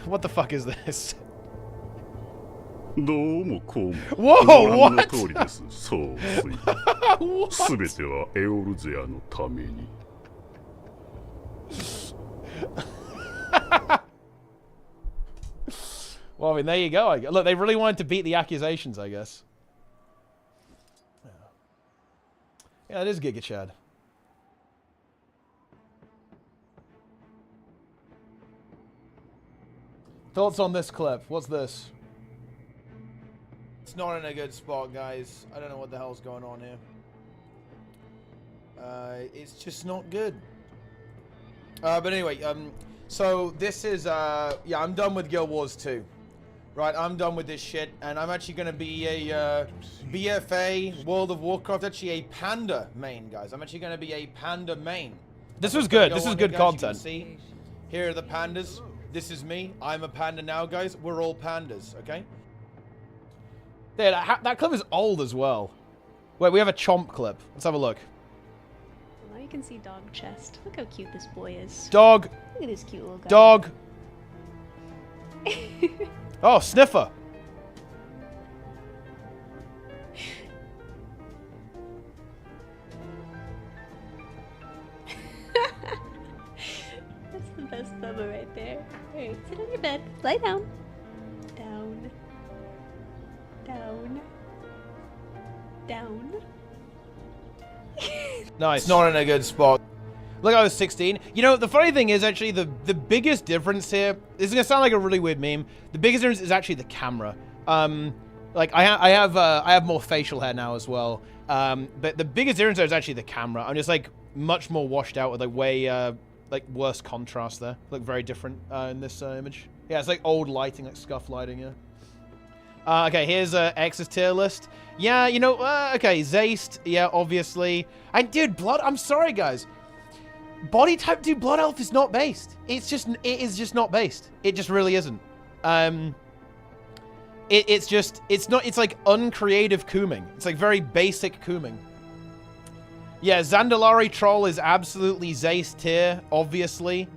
What the fuck is this? Whoa, what? Well, I mean, there you go. Look, they really wanted to beat the accusations, I guess. Yeah, it is Giga Chad. Thoughts on this clip? What's this? It's not in a good spot, guys. I don't know what the hell's going on here. It's just not good. But anyway, so this is, yeah, I'm done with Guild Wars 2. Right, I'm done with this shit, and I'm actually going to be a BFA World of Warcraft, actually a Panda main, guys. I'm actually going to be a Panda main. This was good. This is good content. See, here are the pandas. This is me. I'm a panda now, guys. We're all pandas, okay? Yeah, that clip is old as well. Wait, we have a chomp clip. Let's have a look. Now you can see dog chest. Look how cute this boy is. Dog. Look at this cute little guy. Dog. Oh, sniffer. That's the best Bubba right there. Alright, sit on your bed. Lie down. Down. Down. Down. Nice. Not in a good spot. Look, I was 16. You know, the funny thing is actually the biggest difference here, this is going to sound like a really weird meme. The biggest difference is actually the camera. Like I have more facial hair now as well. But the biggest difference there is actually the camera. I'm just like much more washed out with like way like worse contrast there. Look very different in this image. Yeah, it's like old lighting, like scuff lighting, yeah. Okay, here's X's tier list. Yeah, you know, okay, Zaste, yeah, obviously. And dude, Blood, I'm sorry guys. Body type 2 Blood Elf is not based. It is just not based. It just really isn't. It's like uncreative cooming. It's like very basic cooming. Yeah, Zandalari Troll is absolutely Zaste tier, obviously.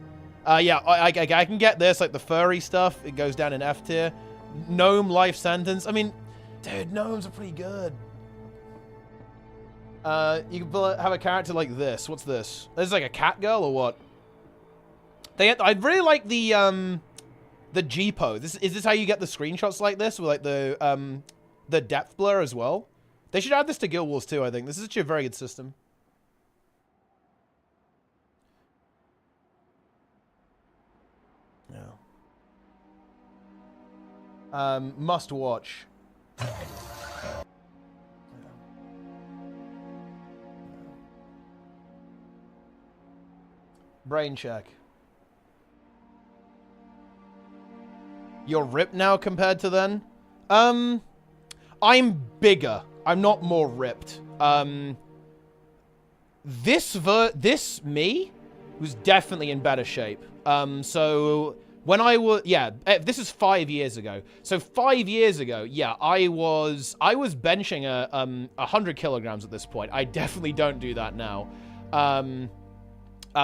Yeah, I can get this, like the furry stuff. It goes down in F tier. Gnome Life Sentence. I mean, dude, gnomes are pretty good. You can have a character like this. What's this? This is like a cat girl or what? I really like the GPO. Is this how you get the screenshots like this with like the depth blur as well? They should add this to Guild Wars too, I think. This is actually a very good system. Yeah. Must watch. Brain check. You're ripped now compared to then? I'm bigger. I'm not more ripped. This me was definitely in better shape. So when I was, yeah, this is 5 years ago. So 5 years ago, yeah, I was benching 100 kilograms at this point. I definitely don't do that now.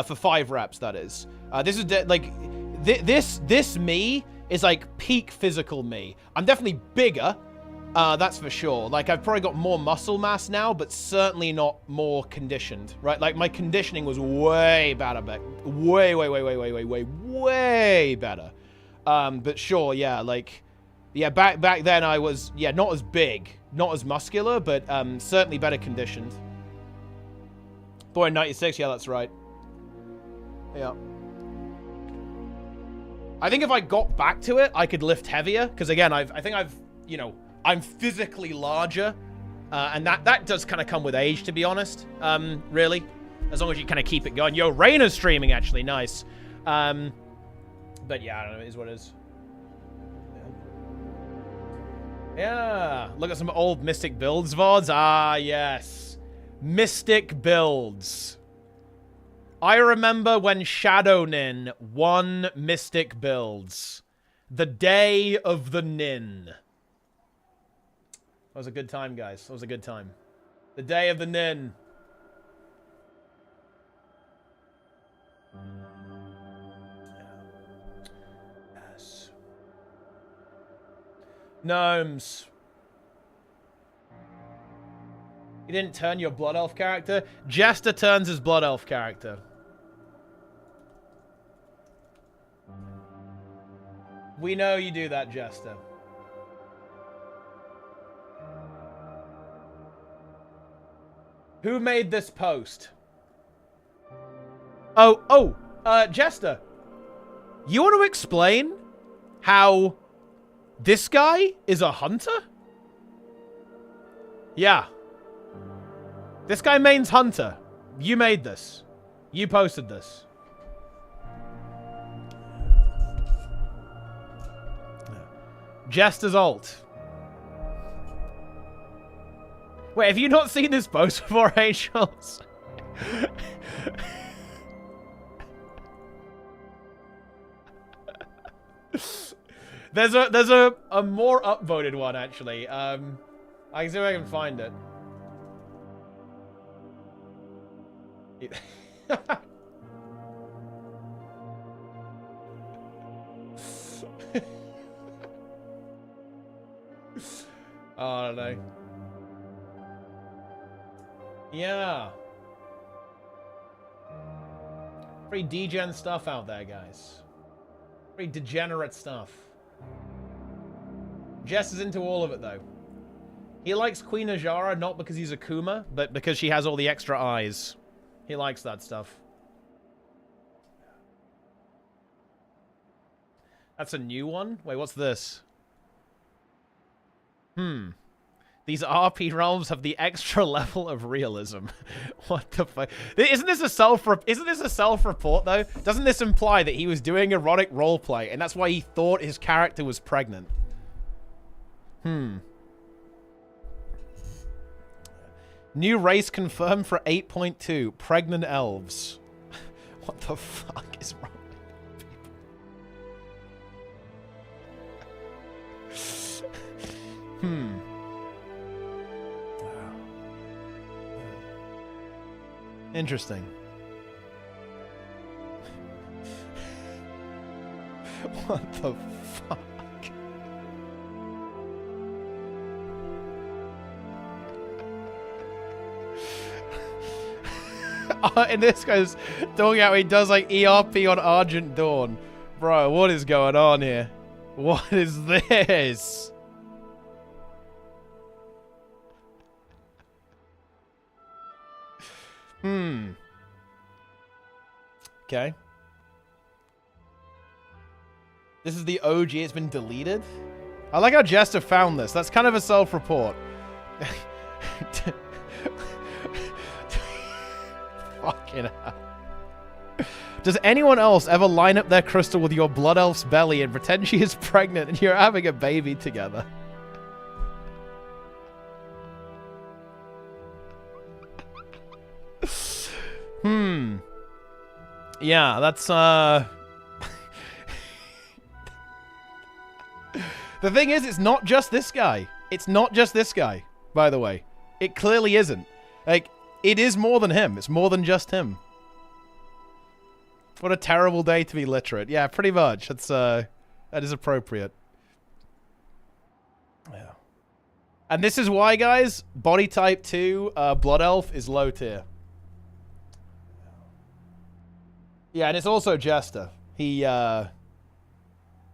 For 5 reps, that is. This is like this me is like peak physical me. I'm definitely bigger, that's for sure. Like I've probably got more muscle mass now, but certainly not more conditioned, right? Like my conditioning was way better back, way better. But sure, yeah, like, yeah, back then I was, yeah, not as big, not as muscular, but certainly better conditioned. Born in 96, yeah, that's right. Yeah. I think if I got back to it, I could lift heavier. Because again, I think I've, you know, I'm physically larger. And that does kind of come with age, to be honest. Really. As long as you kind of keep it going. Yo, Raina's streaming, actually. Nice. But yeah, I don't know. It is what it is. Yeah. Look at some old Mystic builds, VODs. Ah, yes. Mystic builds. I remember when Shadow Nin won Mystic builds. The day of the Nin. That was a good time, guys. That was a good time. The day of the Nin. Yes. Gnomes. You didn't turn your Blood Elf character? Jester turns his Blood Elf character. We know you do that, Jester. Who made this post? Jester. You want to explain how this guy is a hunter? Yeah. This guy mains hunter. You made this. You posted this. Jester's ult. Wait, have you not seen this post before, Angels? There's a more upvoted one actually. I can see if I can find it. Oh, I don't know. Yeah. Pretty degen stuff out there, guys. Pretty degenerate stuff. Jess is into all of it, though. He likes Queen Ajara, not because he's a Kuma, but because she has all the extra eyes. He likes that stuff. That's a new one? Wait, what's this? These RP realms have the extra level of realism. What the fuck? Isn't this a self-report though? Doesn't this imply that he was doing erotic roleplay and that's why he thought his character was pregnant? New race confirmed for 8.2. Pregnant elves. What the fuck is wrong with people? Interesting. What the fuck? And this guy's talking out he does like ERP on Argent Dawn. Bro, what is going on here? What is this? Okay. This is the OG. It's been deleted. I like how Jester found this. That's kind of a self-report. Fucking hell. Does anyone else ever line up their crystal with your blood elf's belly and pretend she is pregnant and you're having a baby together? Yeah, that's, The thing is, it's not just this guy. It's not just this guy, by the way. It clearly isn't. Like, it is more than him. It's more than just him. What a terrible day to be literate. Yeah, pretty much. That's, that is appropriate. Yeah. And this is why, guys, body type 2, Blood Elf is low tier. Yeah, and it's also Jester. He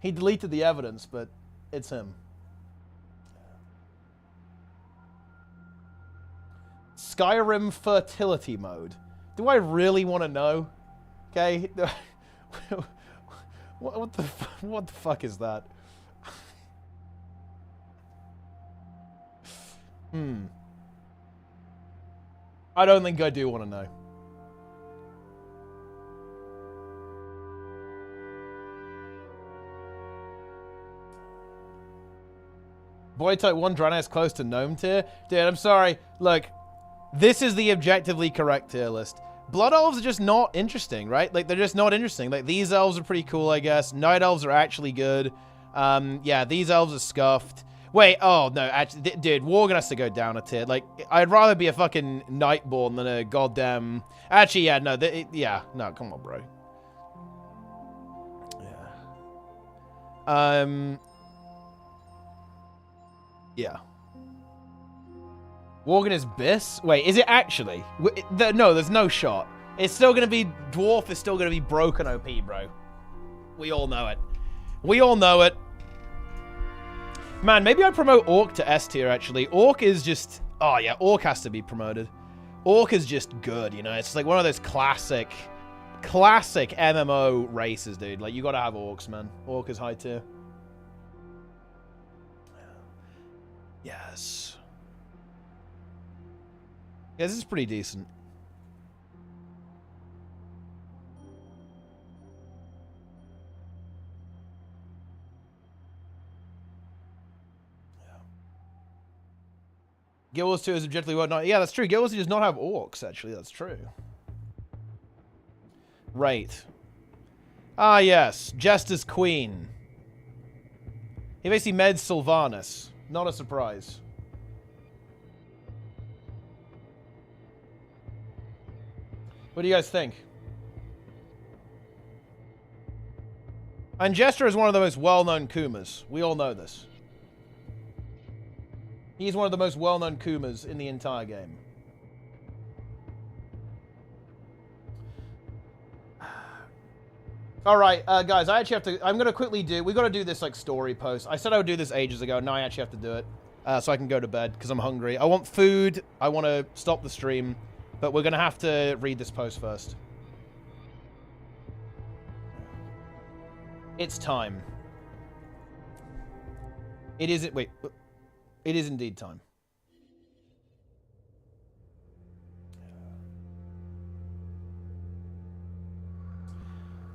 deleted the evidence, but it's him. Skyrim fertility mode. Do I really want to know? Okay. what the fuck is that? I don't think I do want to know. Boy type 1 Draenei is close to gnome tier. Dude, I'm sorry. Look, this is the objectively correct tier list. Blood elves are just not interesting, right? Like, they're just not interesting. Like, these elves are pretty cool, I guess. Night elves are actually good. Yeah, these elves are scuffed. Wait, oh, no, actually, dude, Worgen has to go down a tier. Like, I'd rather be a fucking Nightborn than a goddamn... Actually, yeah, no, yeah, no, come on, bro. Yeah. Yeah. Worgen is Biss? Wait, is it actually? No, there's no shot. It's still going to be... Dwarf is still going to be broken OP, bro. We all know it. We all know it. Man, maybe I promote Orc to S tier, actually. Orc is just... Oh, yeah, Orc has to be promoted. Orc is just good, you know? It's like one of those classic MMO races, dude. Like, you gotta have Orcs, man. Orc is high tier. Yes. Yeah, this is pretty decent. Guild Wars 2 is objectively what not. Yeah, that's true. Guild Wars 2 does not have orcs, actually. That's true. Right. Ah, yes. Jester's Queen. He basically meds Sylvanas. Not a surprise. What do you guys think? And Jester is one of the most well-known Kumas. We all know this. He's one of the most well-known Kumas in the entire game. Alright, guys, I actually have to... I'm going to quickly do... We've got to do this, like, story post. I said I would do this ages ago. Now I actually have to do it. So I can go to bed, because I'm hungry. I want food. I want to stop the stream. But we're going to have to read this post first. It's time. It isn't... Wait. It is indeed time.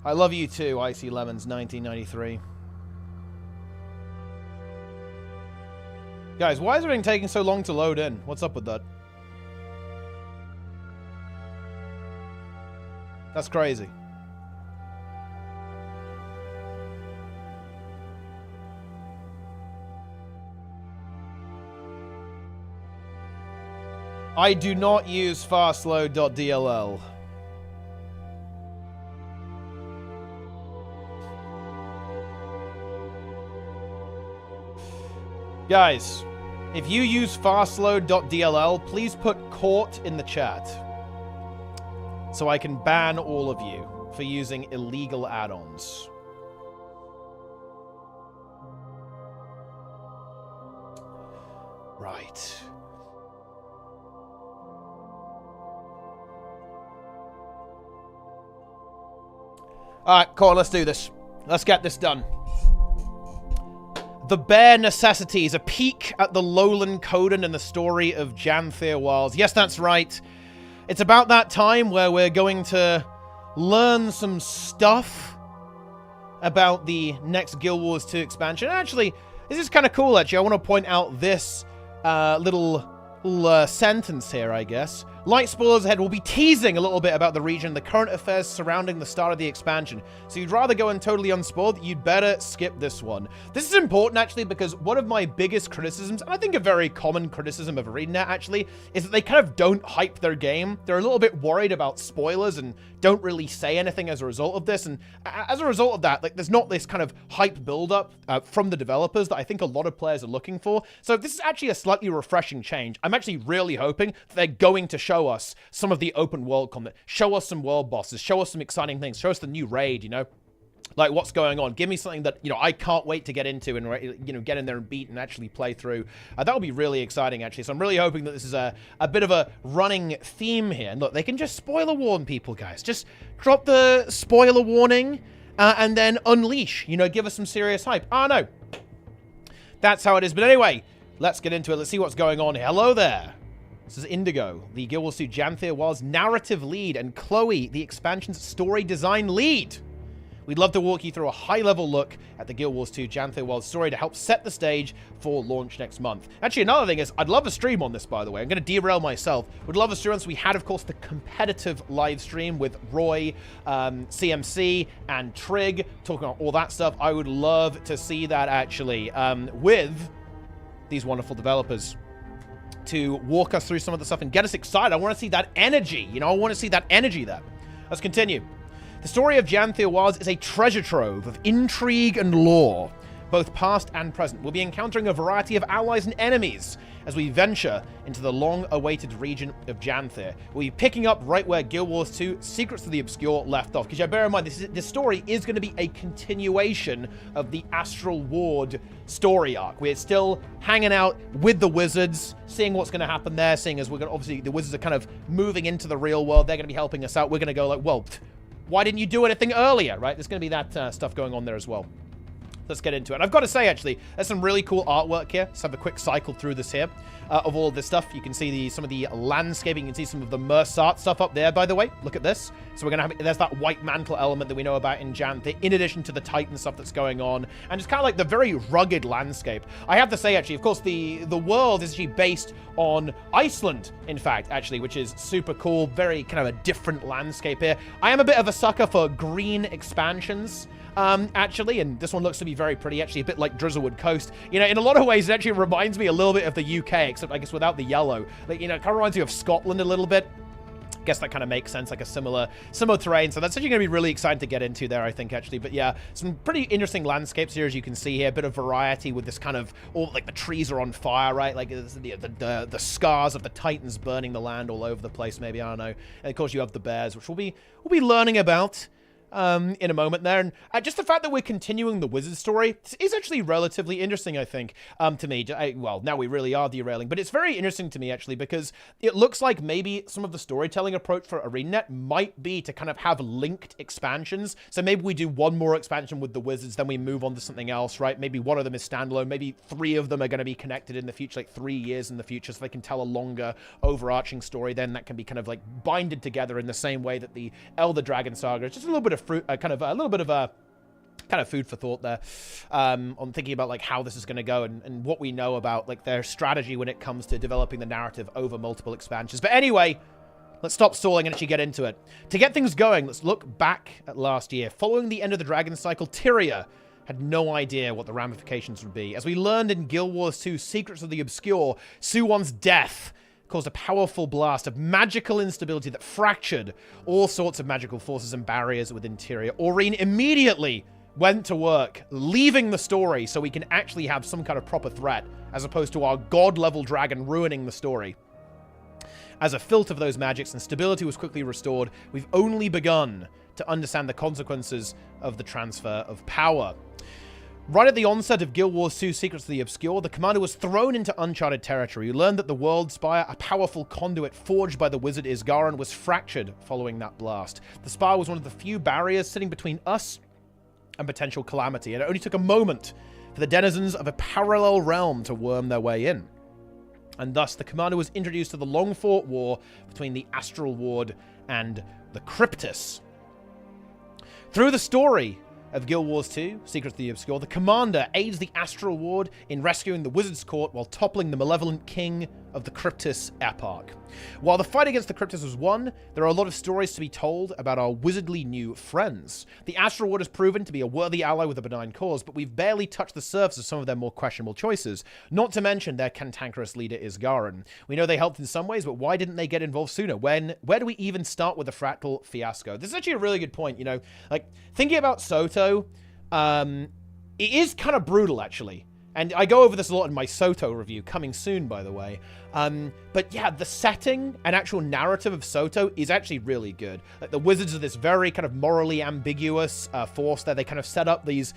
I love you too, Icy Lemons 1993. Guys, why is everything taking so long to load in? What's up with that? That's crazy. I do not use fastload.dll. Guys, if you use fastload.dll, please put court in the chat. So I can ban all of you for using illegal add-ons. Right. Alright, cool, let's do this. Let's get this done. The Bare Necessities, a peek at the lowland Coden and the story of Janthir Wilds. Yes, that's right. It's about that time where we're going to learn some stuff about the next Guild Wars 2 expansion. Actually, this is kind of cool, actually. I want to point out this little sentence here, I guess. Light spoilers ahead. We'll be teasing a little bit about the region, the current affairs surrounding the start of the expansion. So you'd rather go in totally unspoiled, you'd better skip this one. This is important, actually, because one of my biggest criticisms, and I think a very common criticism of ArenaNet, actually, is that they kind of don't hype their game. They're a little bit worried about spoilers and don't really say anything as a result of this. And as a result of that, like, there's not this kind of hype buildup from the developers that I think a lot of players are looking for. So this is actually a slightly refreshing change. I'm actually really hoping that they're going to show us some of the open world content, show us some world bosses, show us some exciting things, show us the new raid, you know, like what's going on. Give me something that, you know, I can't wait to get into and, you know, get in there and beat and actually play through. That would be really exciting, actually. So I'm really hoping that this is a bit of a running theme here. And look, they can just spoiler warn people, guys. Just drop the spoiler warning and then unleash, you know, give us some serious hype. Oh, no. That's how it is. But anyway, let's get into it. Let's see what's going on here. Hello there. This is Indigo, the Guild Wars 2 Janthir Wilds narrative lead, and Chloe, the expansion's story design lead. We'd love to walk you through a high-level look at the Guild Wars 2 Janthir Wilds story to help set the stage for launch next month. Actually, another thing is, I'd love a stream on this, by the way. I'm going to derail myself. Would love a stream on this. We had, of course, the competitive live stream with Roy, CMC, and TRIG, talking about all that stuff. I would love to see that, actually, with these wonderful developers, to walk us through some of the stuff and get us excited. I want to see that energy. You know, I want to see that energy there. Let's continue. The story of Janthir Wilds is a treasure trove of intrigue and lore, both past and present. We'll be encountering a variety of allies and enemies as we venture into the long-awaited region of Janthir. We'll be picking up right where Guild Wars 2 Secrets of the Obscure left off. Because you bear in mind, this story is going to be a continuation of the Astral Ward story arc. We're still hanging out with the wizards, seeing what's going to happen there, seeing as we're going to, obviously, the wizards are kind of moving into the real world. They're going to be helping us out. We're going to go like, well, why didn't you do anything earlier, right? There's going to be that stuff going on there as well. let's get into it. I've got to say, actually, there's some really cool artwork here. Let's have a quick cycle through this here of all of this stuff. You can see some of the landscaping. You can see some of the Mersat stuff up there, by the way. Look at this. So we're going to have, there's that white mantle element that we know about in Janthe, in addition to the Titan stuff that's going on. And it's kind of like the very rugged landscape. I have to say, actually, of course, the world is actually based on Iceland, in fact, actually, which is super cool. Very kind of a different landscape here. I am a bit of a sucker for green expansions. Actually, and this one looks to be very pretty, actually, a bit like Drizzlewood Coast. You know, in a lot of ways, it actually reminds me a little bit of the UK, except, I guess, without the yellow. Like, you know, it kind of reminds me of Scotland a little bit. I guess that kind of makes sense, like a similar terrain. So that's actually going to be really exciting to get into there, I think, actually. But yeah, some pretty interesting landscapes here, as you can see here. A bit of variety with this kind of, all like the trees are on fire, right? Like the scars of the Titans burning the land all over the place, maybe, I don't know. And of course, you have the bears, which we'll be learning about in a moment there. And just the fact that we're continuing the wizard story is actually relatively interesting, I think, to me. Well, now we really are derailing, but it's very interesting to me, actually, because it looks like maybe some of the storytelling approach for ArenaNet might be to kind of have linked expansions. So maybe we do one more expansion with the wizards, then we move on to something else, right? Maybe one of them is standalone. Maybe 3 of them are going to be connected in the future, like 3 years in the future, so they can tell a longer overarching story. Then that can be kind of like binded together in the same way that the Elder Dragon Saga is. Just a little bit of fruit, kind of a little bit of a kind of food for thought there on thinking about like how this is going to go and what we know about like their strategy when it comes to developing the narrative over multiple expansions. But anyway, let's stop stalling and actually get into it. To get things going, let's look back at last year. Following the end of the Dragon Cycle, Tyria had no idea what the ramifications would be. As we learned in Guild Wars 2 Secrets of the Obscure, Suwon's death caused a powerful blast of magical instability that fractured all sorts of magical forces and barriers within Tyria. Aurene immediately went to work, leaving the story so we can actually have some kind of proper threat, as opposed to our god-level dragon ruining the story. As a filter of those magics and stability was quickly restored, we've only begun to understand the consequences of the transfer of power. Right at the onset of Guild Wars 2 Secrets of the Obscure, the commander was thrown into uncharted territory. We learned that the World Spire, a powerful conduit forged by the wizard Isgaran, was fractured following that blast. The spire was one of the few barriers sitting between us and potential calamity, and it only took a moment for the denizens of a parallel realm to worm their way in. And thus, the commander was introduced to the long-fought war between the Astral Ward and the Cryptis. Through the story of Guild Wars 2, Secrets of the Obscure, the commander aids the Astral Ward in rescuing the Wizard's Court while toppling the malevolent king of the Cryptis Eparch. While the fight against the Cryptis was won, there are a lot of stories to be told about our wizardly new friends. The Astral Ward has proven to be a worthy ally with a benign cause, but we've barely touched the surface of some of their more questionable choices, not to mention their cantankerous leader Isgaran. We know they helped in some ways, but why didn't they get involved sooner? Where do we even start with the Fractal fiasco? This is actually a really good point, you know, like, thinking about Soto, it is kind of brutal, actually. And I go over this a lot in my Soto review, coming soon, by the way. But yeah, the setting and actual narrative of Soto is actually really good. Like, the wizards are this very kind of morally ambiguous force there. They kind of set up these,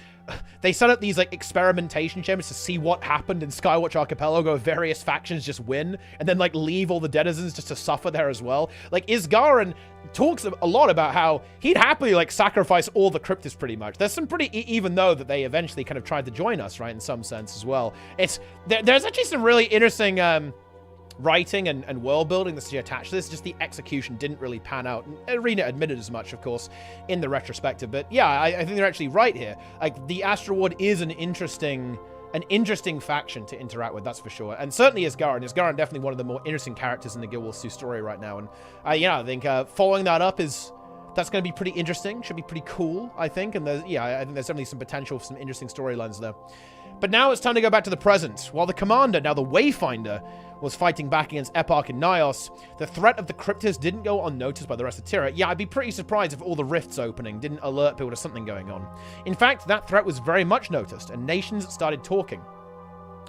like experimentation chambers to see what happened in Skywatch Archipelago. Various factions just win and then like leave all the denizens just to suffer there as well. Like, Isgaran talks a lot about how he'd happily like sacrifice all the Cryptis pretty much. There's some pretty, even though that they eventually kind of tried to join us, right, in some sense as well. There's actually some really interesting writing and world building that's attached to this. Just the execution didn't really pan out. Arena admitted as much, of course, in the retrospective. But yeah, I think they're actually right here. Like, the Astral Ward is an interesting faction to interact with, that's for sure. And certainly Isgaran. Isgaran definitely one of the more interesting characters in the Guild Wars 2 story right now. And yeah, I think following that up that's going to be pretty interesting. Should be pretty cool, I think. And I think there's definitely some potential for some interesting storylines there. But now it's time to go back to the present. While the commander, now the Wayfinder, was fighting back against Eparch and Nyos, the threat of the Cryptis didn't go unnoticed by the rest of Tyria. Yeah, I'd be pretty surprised if all the rifts opening didn't alert people to something going on. In fact, that threat was very much noticed, and nations started talking.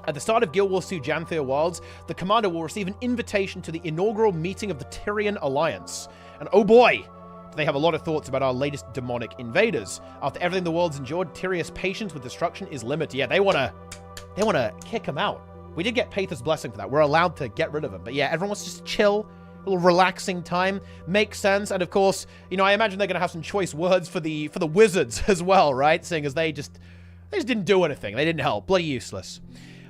At the start of Guild Wars 2 Janthea Wilds, the commander will receive an invitation to the inaugural meeting of the Tyrian Alliance. And oh boy, do they have a lot of thoughts about our latest demonic invaders. After everything the world's endured, Tyria's patience with destruction is limited. Yeah, they wanna kick him out. We did get Paether's blessing for that. We're allowed to get rid of him. But yeah, everyone wants to just chill, a little relaxing time. Makes sense. And of course, you know, I imagine they're gonna have some choice words for the wizards as well, right? Seeing as they just They just didn't do anything. They didn't help. Bloody useless.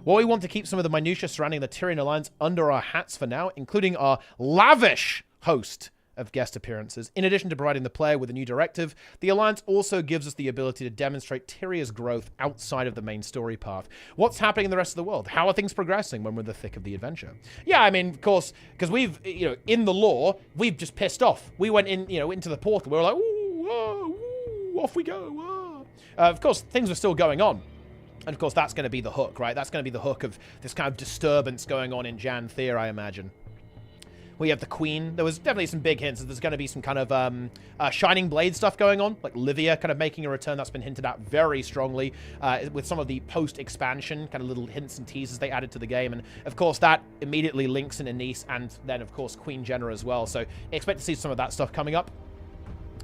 Well, we want to keep some of the minutiae surrounding the Tyrian Alliance under our hats for now, including our lavish host of guest appearances. In addition to providing the player with a new directive, the Alliance also gives us the ability to demonstrate Tyria's growth outside of the main story path. What's happening in the rest of the world? How are things progressing when we're in the thick of the adventure? Yeah, I mean, of course, because we've, in the lore, we've just pissed off. We went in, into the portal. We were like, ooh, off we go. Of course, things are still going on. And of course, that's going to be the hook, right? That's going to be the hook of this kind of disturbance going on in Jan Thea, I imagine. We have the Queen. There was definitely some big hints that there's going to be some kind of Shining Blade stuff going on, like Livia kind of making a return. That's been hinted at very strongly with some of the post-expansion kind of little hints and teasers they added to the game. And of course, that immediately links in Anise and then, of course, Queen Jenna as well. So expect to see some of that stuff coming up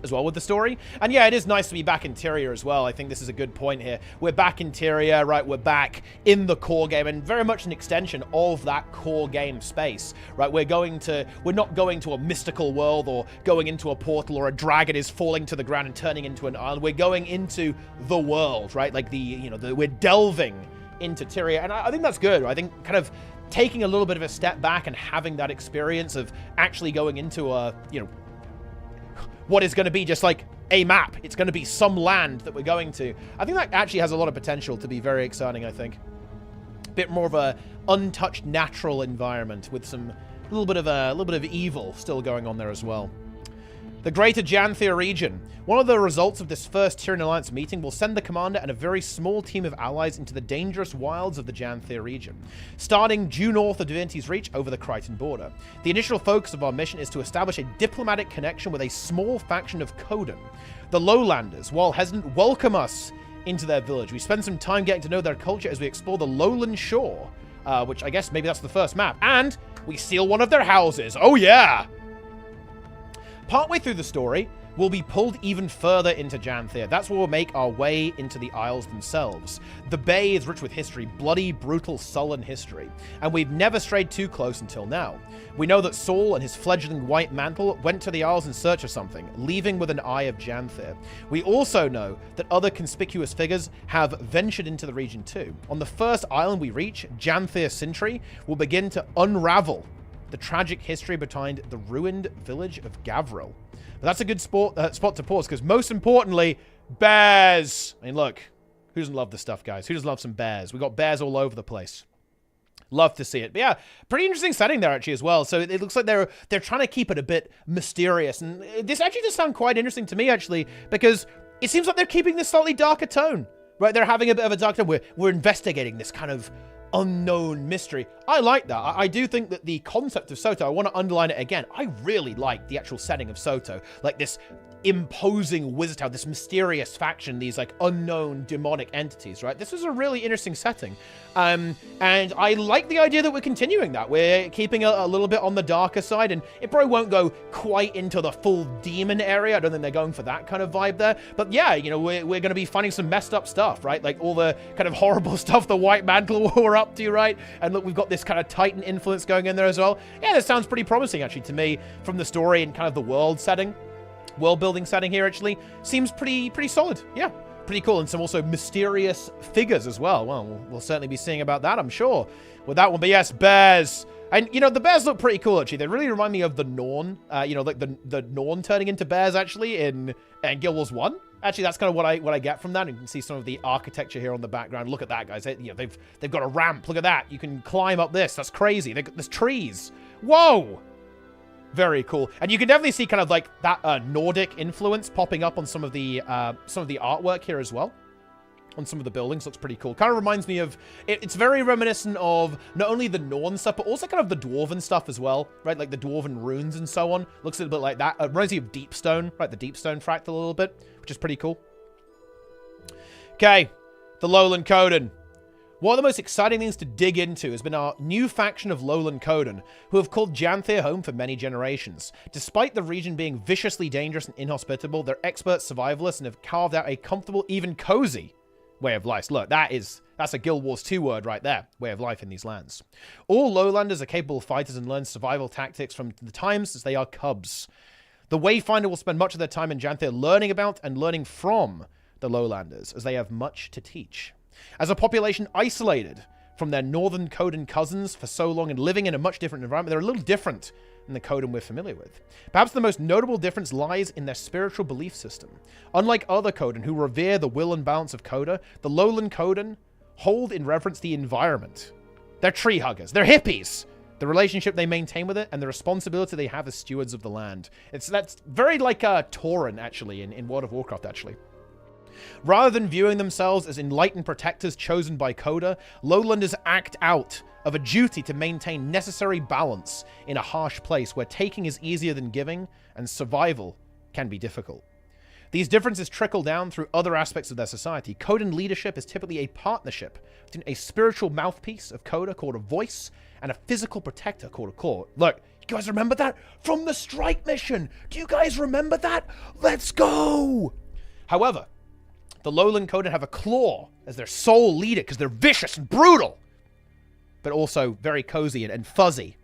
as well with the story. And yeah, it is nice to be back in Tyria as well. I think this is a good point here. We're back in Tyria, right? We're back in the core game and very much an extension of that core game space, right? We're not going to a mystical world or going into a portal or a dragon is falling to the ground and turning into an island. We're going into the world, right? Like we're delving into Tyria. And I think that's good. I think kind of taking a little bit of a step back and having that experience of actually going into a, what is going to be just like a map. It's going to be some land that we're going to. I think that actually has a lot of potential to be very exciting, I think. A bit more of a untouched natural environment with a little bit of evil still going on there as well. The Greater Janthea region. One of the results of this first Tyrian Alliance meeting will send the commander and a very small team of allies into the dangerous wilds of the Janthea region, starting due north of Divinity's Reach over the Crichton border. The initial focus of our mission is to establish a diplomatic connection with a small faction of Coden. The Lowlanders, while hesitant, welcome us into their village. We spend some time getting to know their culture as we explore the lowland shore, which I guess maybe that's the first map, and we steal one of their houses. Oh yeah! Partway through the story, we'll be pulled even further into Janthea. That's where we'll make our way into the Isles themselves. The Bay is rich with history, bloody, brutal, sullen history, and we've never strayed too close until now. We know that Saul and his fledgling White Mantle went to the Isles in search of something, leaving with an eye of Janthea. We also know that other conspicuous figures have ventured into the region too. On the first island we reach, Janthea Sintry, will begin to unravel the tragic history behind the ruined village of Gavril. But that's a good spot to pause, because most importantly, bears. I mean, look, who doesn't love this stuff, guys? Who doesn't love some bears? We got bears all over the place. Love to see it. But yeah, pretty interesting setting there actually as well. So it looks like they're trying to keep it a bit mysterious. And this actually does sound quite interesting to me actually, because it seems like they're keeping this slightly darker tone, right? They're having a bit of a dark tone. We're investigating this kind of unknown mystery. I like that. I do think that the concept of Soto, I want to underline it again. I really like the actual setting of Soto. Like this imposing wizard town, this mysterious faction, these like unknown demonic entities, right? This is a really interesting setting. And I like the idea that we're continuing that. We're keeping a little bit on the darker side, and it probably won't go quite into the full demon area. I don't think they're going for that kind of vibe there. But yeah, we're going to be finding some messed up stuff, right? Like all the kind of horrible stuff the White Mantle were up to, right? And look, we've got this kind of Titan influence going in there as well. Yeah, this sounds pretty promising actually to me from the story and kind of the world setting. World building setting here actually seems pretty solid. Yeah, pretty cool. And some also mysterious figures as well. Well, we'll certainly be seeing about that, I'm sure, with that one. But yes, bears. And, the bears look pretty cool, actually. They really remind me of the Norn, like the Norn turning into bears, actually, in Guild Wars 1. Actually, that's kind of what I get from that. You can see some of the architecture here on the background. Look at that, guys. They've got a ramp. Look at that. You can climb up this. That's crazy. There's trees. Whoa! Very cool. And you can definitely see kind of like that Nordic influence popping up on some of the artwork here as well. On some of the buildings. Looks pretty cool. Kind of reminds me of... It's very reminiscent of not only the Norn stuff, but also kind of the Dwarven stuff as well. Right? Like the Dwarven runes and so on. Looks a little bit like that. Reminds me of Deepstone. Right? The Deepstone fractal a little bit. Which is pretty cool. Okay. The Lowland Coden. One of the most exciting things to dig into has been our new faction of Lowland Coden, who have called Janthea home for many generations. Despite the region being viciously dangerous and inhospitable, they're expert survivalists and have carved out a comfortable, even cozy way of life. Look, that's a Guild Wars 2 word right there. Way of life in these lands. All Lowlanders are capable fighters and learn survival tactics from the times since they are cubs. The Wayfinder will spend much of their time in Janthea learning about and learning from the lowlanders, as they have much to teach. As a population isolated from their northern Codan cousins for so long and living in a much different environment, they're a little different than the Codan we're familiar with. Perhaps the most notable difference lies in their spiritual belief system. Unlike other Codan who revere the will and balance of Coda, the lowland Codan hold in reverence the environment. They're tree huggers. They're hippies. The relationship they maintain with it and the responsibility they have as stewards of the land. That's very like Tauren, actually, in World of Warcraft, actually. Rather than viewing themselves as enlightened protectors chosen by Coda, lowlanders act out of a duty to maintain necessary balance in a harsh place where taking is easier than giving and survival can be difficult. These differences trickle down through other aspects of their society. Codan leadership is typically a partnership between a spiritual mouthpiece of Coda called a voice and a physical protector called a claw. Look, you guys remember that? From the strike mission! Do you guys remember that? Let's go! However, the lowland Codan have a claw as their sole leader because they're vicious and brutal, but also very cozy and fuzzy.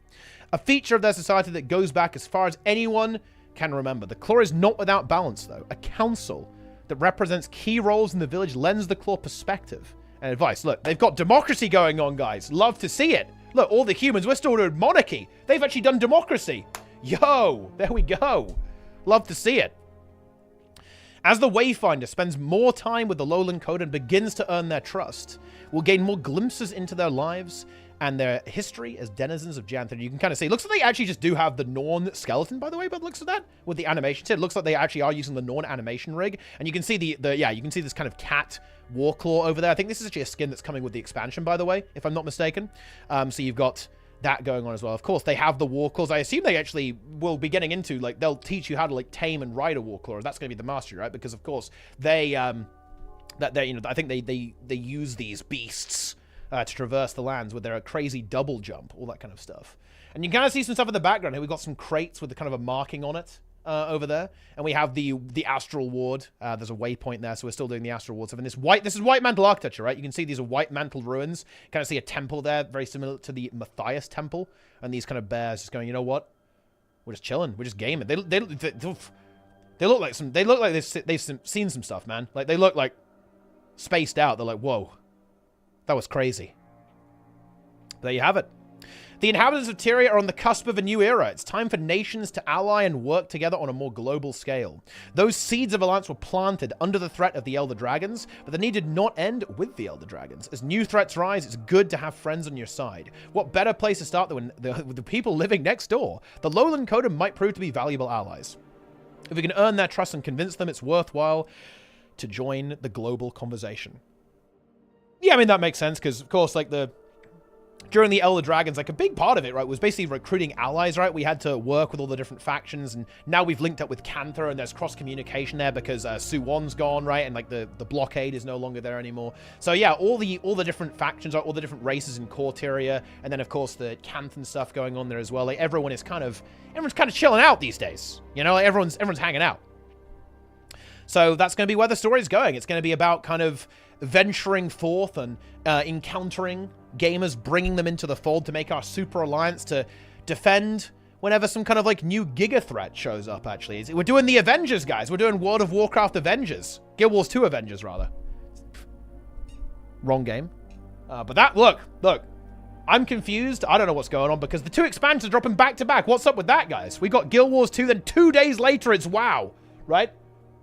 A feature of their society that goes back as far as anyone can remember. The claw is not without balance, though. A council that represents key roles in the village lends the claw perspective and advice. Look, they've got democracy going on, guys. Love to see it. Look, all the humans, we're still doing monarchy. They've actually done democracy. Yo, there we go. Love to see it. As the Wayfinder spends more time with the lowland Codan and begins to earn their trust, we'll gain more glimpses into their lives and their history as denizens of Jantha. You can kind of see, it looks like they actually just do have the Norn skeleton, by the way, by the looks of that, with the animation. It looks like they actually are using the Norn animation rig. And you can see you can see this kind of cat warclaw over there. I think this is actually a skin that's coming with the expansion, by the way, if I'm not mistaken. So you've got that going on as well. Of course, they have the warclaws. I assume they actually will be getting into, like, they'll teach you how to, like, tame and ride a warclaw. That's going to be the mastery, right? Because, of course, I think they use these beasts to traverse the lands with their crazy double jump, all that kind of stuff. And you can kind of see some stuff in the background here. We've got some crates with the kind of a marking on it over there. And we have the Astral Ward. There's a waypoint there, so we're still doing the Astral Ward stuff. And this is White Mantle architecture, right? You can see these are White Mantle ruins. Kind of see a temple there, very similar to the Matthias Temple. And these kind of bears just going, you know what? We're just chilling. We're just gaming. They look like they've seen some stuff, man. Like, they look like spaced out. They're like, whoa. That was crazy. There you have it. The inhabitants of Tyria are on the cusp of a new era. It's time for nations to ally and work together on a more global scale. Those seeds of alliance were planted under the threat of the Elder Dragons, but the need did not end with the Elder Dragons. As new threats rise, it's good to have friends on your side. What better place to start than with the people living next door? The Lowland Coda might prove to be valuable allies. If we can earn their trust and convince them it's worthwhile to join the global conversation. Yeah, I mean, that makes sense, because, of course, like, during the Elder Dragons, like, a big part of it, right, was basically recruiting allies, right? We had to work with all the different factions, and now we've linked up with Cantha, and there's cross-communication there because Suwon's gone, right? And, like, the blockade is no longer there anymore. So, yeah, all the different factions, all the different races in core Tyria, and then, of course, the Canthan stuff going on there as well. Like, everyone's kind of chilling out these days, you know? Like, everyone's hanging out. So that's going to be where the story's going. It's going to be about kind of venturing forth and encountering gamers, bringing them into the fold to make our super alliance to defend whenever some kind of, like, new giga threat shows up, actually. We're doing the Avengers, guys. We're doing World of Warcraft Avengers. Guild Wars 2 Avengers, rather. Wrong game. But that, look. I'm confused. I don't know what's going on because the two expansions are dropping back to back. What's up with that, guys? We got Guild Wars 2, then 2 days later it's WoW, right?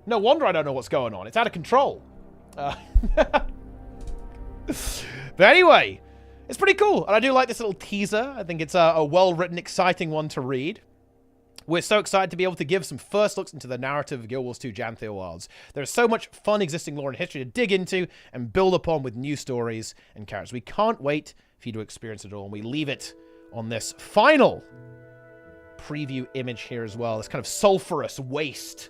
No wonder I don't know what's going on. It's out of control. But anyway, it's pretty cool. And I do like this little teaser. I think it's a well-written, exciting one to read. We're so excited to be able to give some first looks into the narrative of Guild Wars 2 Jantha Wilds. There's so much fun existing lore and history to dig into and build upon with new stories and characters. We can't wait for you to experience it all. And we leave it on this final preview image here as well. This kind of sulfurous waste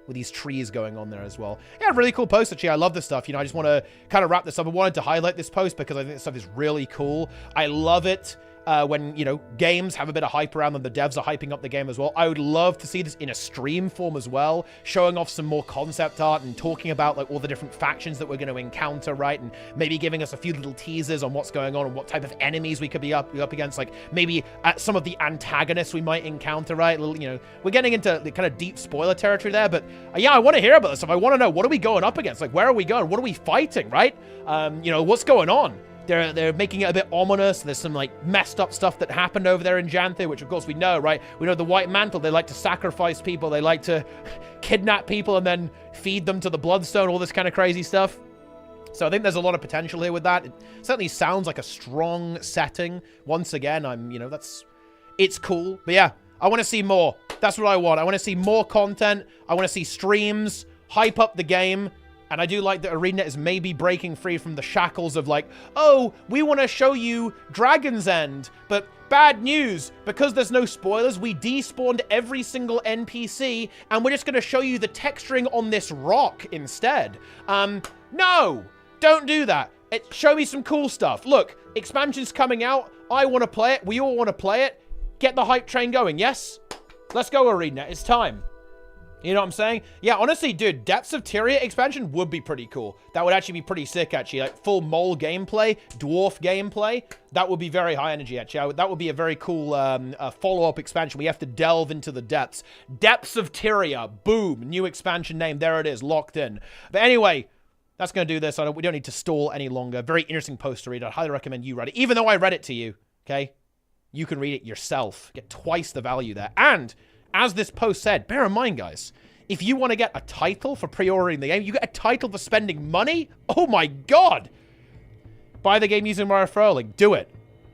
with these trees going on there as well. Yeah, really cool post, actually. I love this stuff. You know, I just want to kind of wrap this up. I wanted to highlight this post because I think this stuff is really cool. I love it. when, you know, games have a bit of hype around them. The devs are hyping up the game as well. I would love to see this in a stream form as well, showing off some more concept art and talking about, like, all the different factions that we're going to encounter, right? And maybe giving us a few little teasers on what's going on and what type of enemies we could be up against, like, maybe some of the antagonists we might encounter, right? You know, we're getting into the kind of deep spoiler territory there, but yeah, I want to hear about this stuff. I want to know, what are we going up against? Like, where are we going? What are we fighting, right? You know, what's going on? They're making it a bit ominous. There's some, like, messed up stuff that happened over there in Janthe, which, of course, we know, right? We know the White Mantle. They like to sacrifice people. They like to kidnap people and then feed them to the Bloodstone, all this kind of crazy stuff. So I think there's a lot of potential here with that. It certainly sounds like a strong setting. Once again, you know, it's cool. But yeah, I want to see more. That's what I want. I want to see more content. I want to see streams, hype up the game. And I do like that ArenaNet is maybe breaking free from the shackles of, like, oh, we want to show you Dragon's End, but bad news, because there's no spoilers, we despawned every single NPC, and we're just going to show you the texturing on this rock instead. No, don't do that. Show me some cool stuff. Look, expansion's coming out. I want to play it. We all want to play it. Get the hype train going, yes? Let's go, ArenaNet. It's time. You know what I'm saying? Yeah, honestly, dude, Depths of Tyria expansion would be pretty cool. That would actually be pretty sick, actually. Like, full mole gameplay, dwarf gameplay. That would be very high energy, actually. That would be a very cool follow-up expansion. We have to delve into the depths. Depths of Tyria. Boom. New expansion name. There it is. Locked in. But anyway, that's going to do this. We don't need to stall any longer. Very interesting post to read. I'd highly recommend you read it. Even though I read it to you, okay? You can read it yourself. Get twice the value there. And as this post said, bear in mind, guys, if you want to get a title for pre-ordering the game, you get a title for spending money? Oh my god! Buy the game using my referral link. Do it.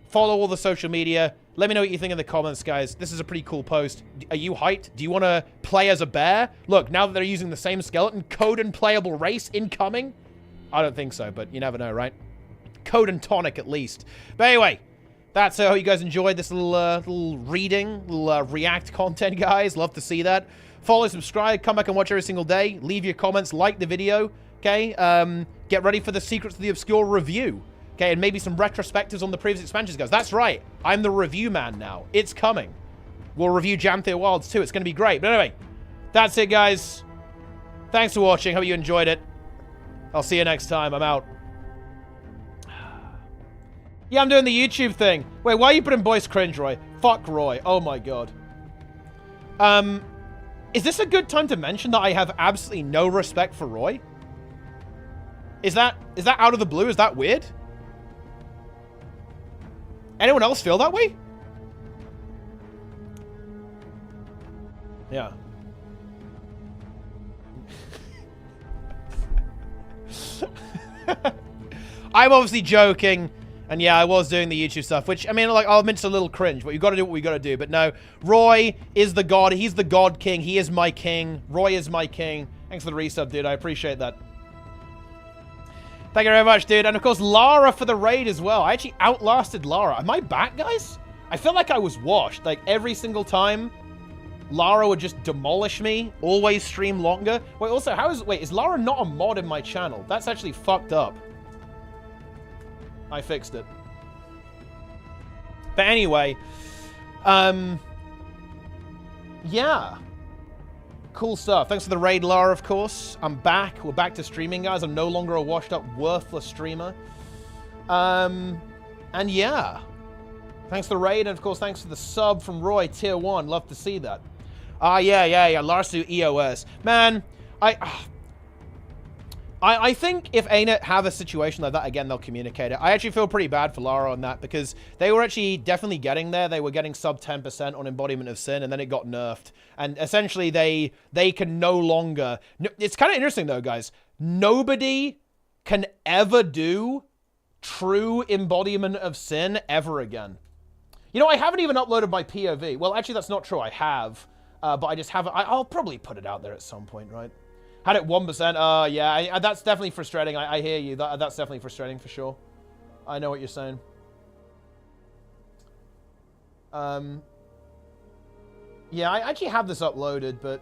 Follow all the social media. Let me know what you think in the comments, guys. This is a pretty cool post. Are you hyped? Do you want to play as a bear? Look, now that they're using the same skeleton, code and playable race incoming? I don't think so, but you never know, right? Code and tonic, at least. But anyway, that's it. I hope you guys enjoyed this little reading, little react content, guys. Love to see that. Follow, subscribe, come back and watch every single day. Leave your comments, like the video, okay? Get ready for the Secrets of the Obscure review, okay? And maybe some retrospectives on the previous expansions, guys. That's right. I'm the review man now. It's coming. We'll review Janthe Wilds too. It's going to be great. But anyway, that's it, guys. Thanks for watching. Hope you enjoyed it. I'll see you next time. I'm out. Yeah, I'm doing the YouTube thing. Wait, why are you putting voice cringe, Roy? Fuck Roy. Oh my god. Is this a good time to mention that I have absolutely no respect for Roy? Is that out of the blue? Is that weird? Anyone else feel that way? Yeah. I'm obviously joking. And yeah, I was doing the YouTube stuff, which, I mean, like, I'll admit it's a little cringe, but you got to do what we got to do. But no, Roy is the god. He's the god king. He is my king. Roy is my king. Thanks for the resub, dude. I appreciate that. Thank you very much, dude. And, of course, Lara for the raid as well. I actually outlasted Lara. Am I back, guys? I feel like I was washed. Like, every single time, Lara would just demolish me. Always stream longer. Wait, also, is Lara not a mod in my channel? That's actually fucked up. I fixed it. But anyway, yeah. Cool stuff. Thanks for the raid, Lara, of course. I'm back. We're back to streaming, guys. I'm no longer a washed-up, worthless streamer. And yeah. Thanks for the raid, and of course, thanks for the sub from Roy, tier 1. Love to see that. Yeah. Larsu EOS. Man, I think if ArenaNet have a situation like that, again, they'll communicate it. I actually feel pretty bad for Lara on that because they were actually definitely getting there. They were getting sub 10% on Embodiment of Sin, and then it got nerfed. And essentially, they can no longer... It's kind of interesting, though, guys. Nobody can ever do true Embodiment of Sin ever again. You know, I haven't even uploaded my POV. Well, actually, that's not true. I have. But I just haven't... I'll probably put it out there at some point, right? Had it 1%. Yeah, that's definitely frustrating. I hear you. That's definitely frustrating for sure. I know what you're saying. Yeah, I actually have this uploaded, but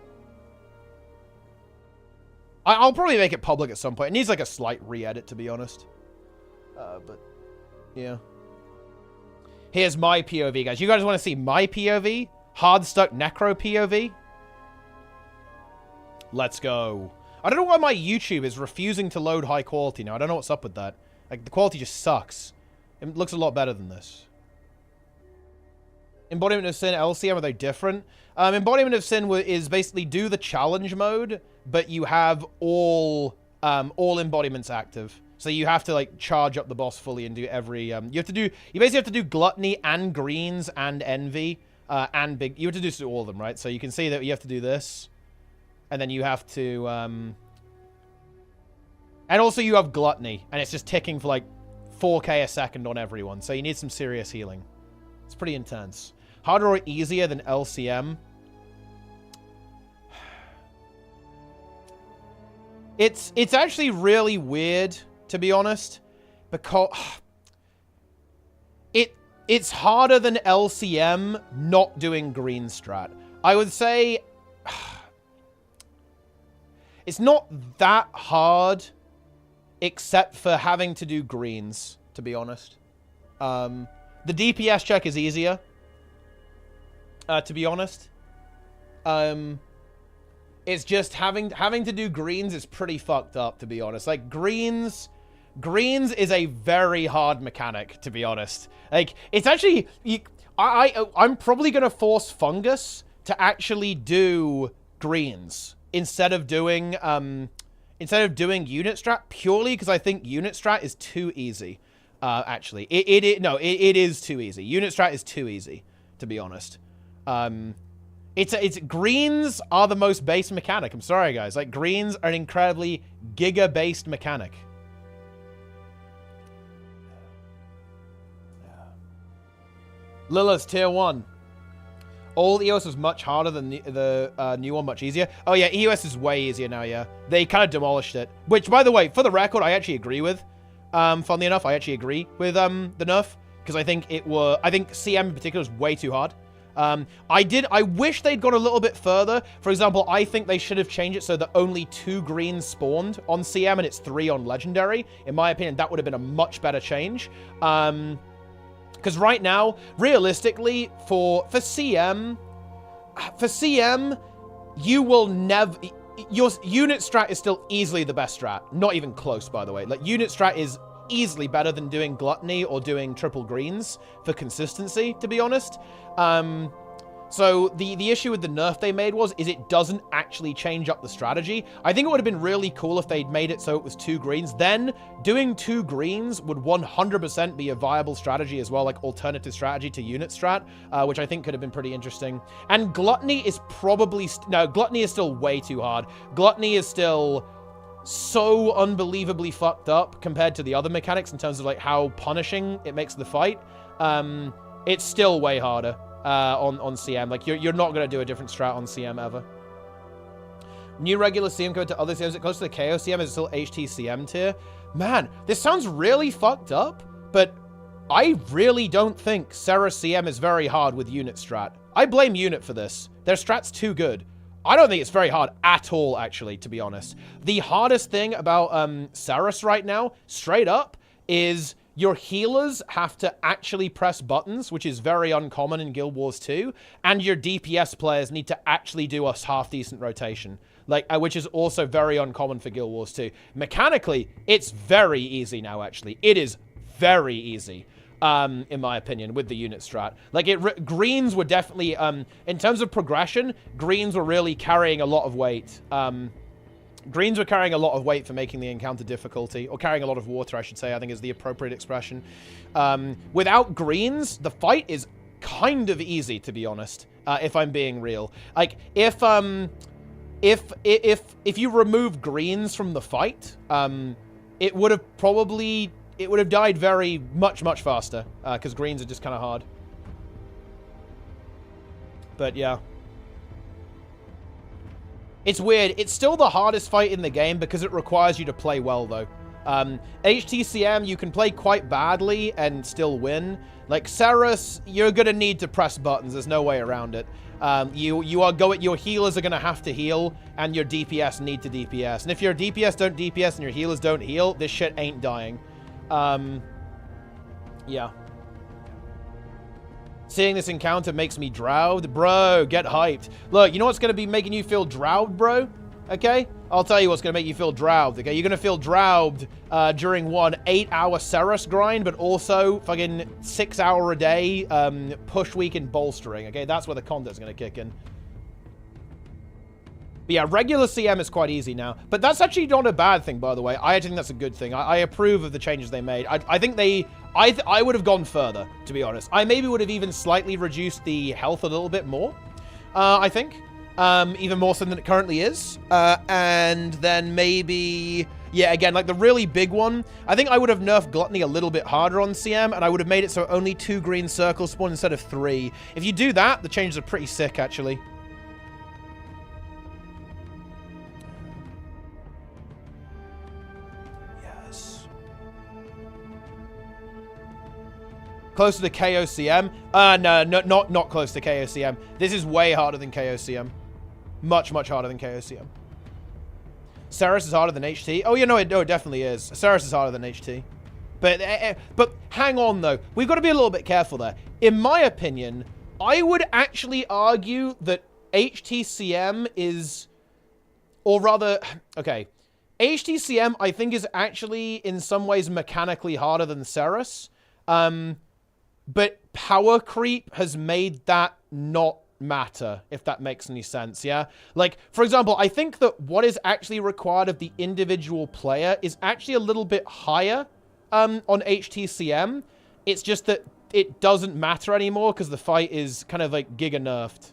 I'll probably make it public at some point. It needs like a slight re-edit, to be honest. But yeah. Here's my POV, guys. You guys want to see my POV? Hardstuck Necro POV? Let's go. I don't know why my YouTube is refusing to load high quality now. I don't know what's up with that. Like, the quality just sucks. It looks a lot better than this. Embodiment of Sin, LCM, are they different? Embodiment of Sin is basically do the challenge mode, but you have all embodiments active. So you have to, like, charge up the boss fully and do every... you basically have to do Gluttony and Greens and Envy and Big... You have to do all of them, right? So you can see that you have to do this. And then you have to... And also you have Gluttony. And it's just ticking for, like, 4k a second on everyone. So you need some serious healing. It's pretty intense. Harder or easier than LCM? It's actually really weird, to be honest, because it's harder than LCM not doing green strat. I would say it's not that hard, except for having to do greens, to be honest. The DPS check is easier, to be honest. It's just having to do greens is pretty fucked up, to be honest. Like, greens is a very hard mechanic, to be honest. Like, it's actually... I'm probably going to force Fungus to actually do greens instead of doing unit strat, purely because I think unit strat is too easy. Actually, it is too easy. Unit strat is too easy, to be honest. It's greens are the most base mechanic. I'm sorry, guys. Like, greens are an incredibly giga-based mechanic. Lilith's tier 1. Old EOS was much harder than the new one, much easier. Oh, yeah, EOS is way easier now, yeah. They kind of demolished it. Which, by the way, for the record, I actually agree with. Funnily enough, I actually agree with the nerf. Because I think CM in particular is way too hard. I wish they'd gone a little bit further. For example, I think they should have changed it so that only 2 greens spawned on CM and it's 3 on Legendary. In my opinion, that would have been a much better change. Because right now, realistically, for CM, you will never... Your unit strat is still easily the best strat. Not even close, by the way. Like, unit strat is easily better than doing Gluttony or doing triple greens for consistency, to be honest. So the issue with the nerf they made is it doesn't actually change up the strategy. I think it would have been really cool if they'd made it so it was 2 greens. Then doing 2 greens would 100% be a viable strategy as well, like alternative strategy to unit strat, which I think could have been pretty interesting. And Gluttony is probably... No, Gluttony is still way too hard. Gluttony is still so unbelievably fucked up compared to the other mechanics in terms of, like, how punishing it makes the fight. It's still way harder. On CM. Like, you're not going to do a different strat on CM ever. New regular CM compared to other CMs. Is it close to the KO CM? Is it still HTCM tier? Man, this sounds really fucked up, but I really don't think Serra CM is very hard with unit strat. I blame unit for this. Their strat's too good. I don't think it's very hard at all, actually, to be honest. The hardest thing about Serras right now, straight up, is... Your healers have to actually press buttons, which is very uncommon in Guild Wars 2, and your DPS players need to actually do a half-decent rotation, like which is also very uncommon for Guild Wars 2. Mechanically, it's very easy now, actually. It is very easy, in my opinion, with the unit strat. Like, greens were definitely, in terms of progression, greens were really carrying a lot of weight. Greens were carrying a lot of weight for making the encounter difficulty, or carrying a lot of water, I should say, I think is the appropriate expression. Without greens, the fight is kind of easy, to be honest, if I'm being real. Like, if you remove greens from the fight, it would have died very much faster, because greens are just kind of hard. But yeah. It's weird. It's still the hardest fight in the game because it requires you to play well, though. HTCM, you can play quite badly and still win. Like, Serras, you're going to need to press buttons. There's no way around it. Your healers are going to have to heal, and your DPS need to DPS. And if your DPS don't DPS and your healers don't heal, this shit ain't dying. Yeah. Seeing this encounter makes me drowed. Bro, get hyped. Look, you know what's going to be making you feel drowed, bro? Okay? I'll tell you what's going to make you feel drowed, okay? You're going to feel drowed during one 8-hour Ceres grind, but also fucking 6-hour a day push week in bolstering, okay? That's where the content's going to kick in. But yeah, regular CM is quite easy now. But that's actually not a bad thing, by the way. I think that's a good thing. I approve of the changes they made. I think they... I would have gone further, to be honest. I maybe would have even slightly reduced the health a little bit more, I think. Even more so than it currently is. And then maybe... Yeah, again, like the really big one, I think I would have nerfed Gluttony a little bit harder on CM, and I would have made it so only 2 green circles spawn instead of 3. If you do that, the changes are pretty sick, actually. Closer to KOCM? No, not close to KOCM. This is way harder than KOCM. Much, much harder than KOCM. Ceres is harder than HT? Oh, yeah, no, it definitely is. Ceres is harder than HT. But hang on, though. We've got to be a little bit careful there. In my opinion, I would actually argue that HTCM is... Or rather... Okay. HTCM, I think, is actually, in some ways, mechanically harder than Ceres. But power creep has made that not matter, if that makes any sense, yeah? Like, for example, I think that what is actually required of the individual player is actually a little bit higher on HTCM. It's just that it doesn't matter anymore because the fight is kind of like giga nerfed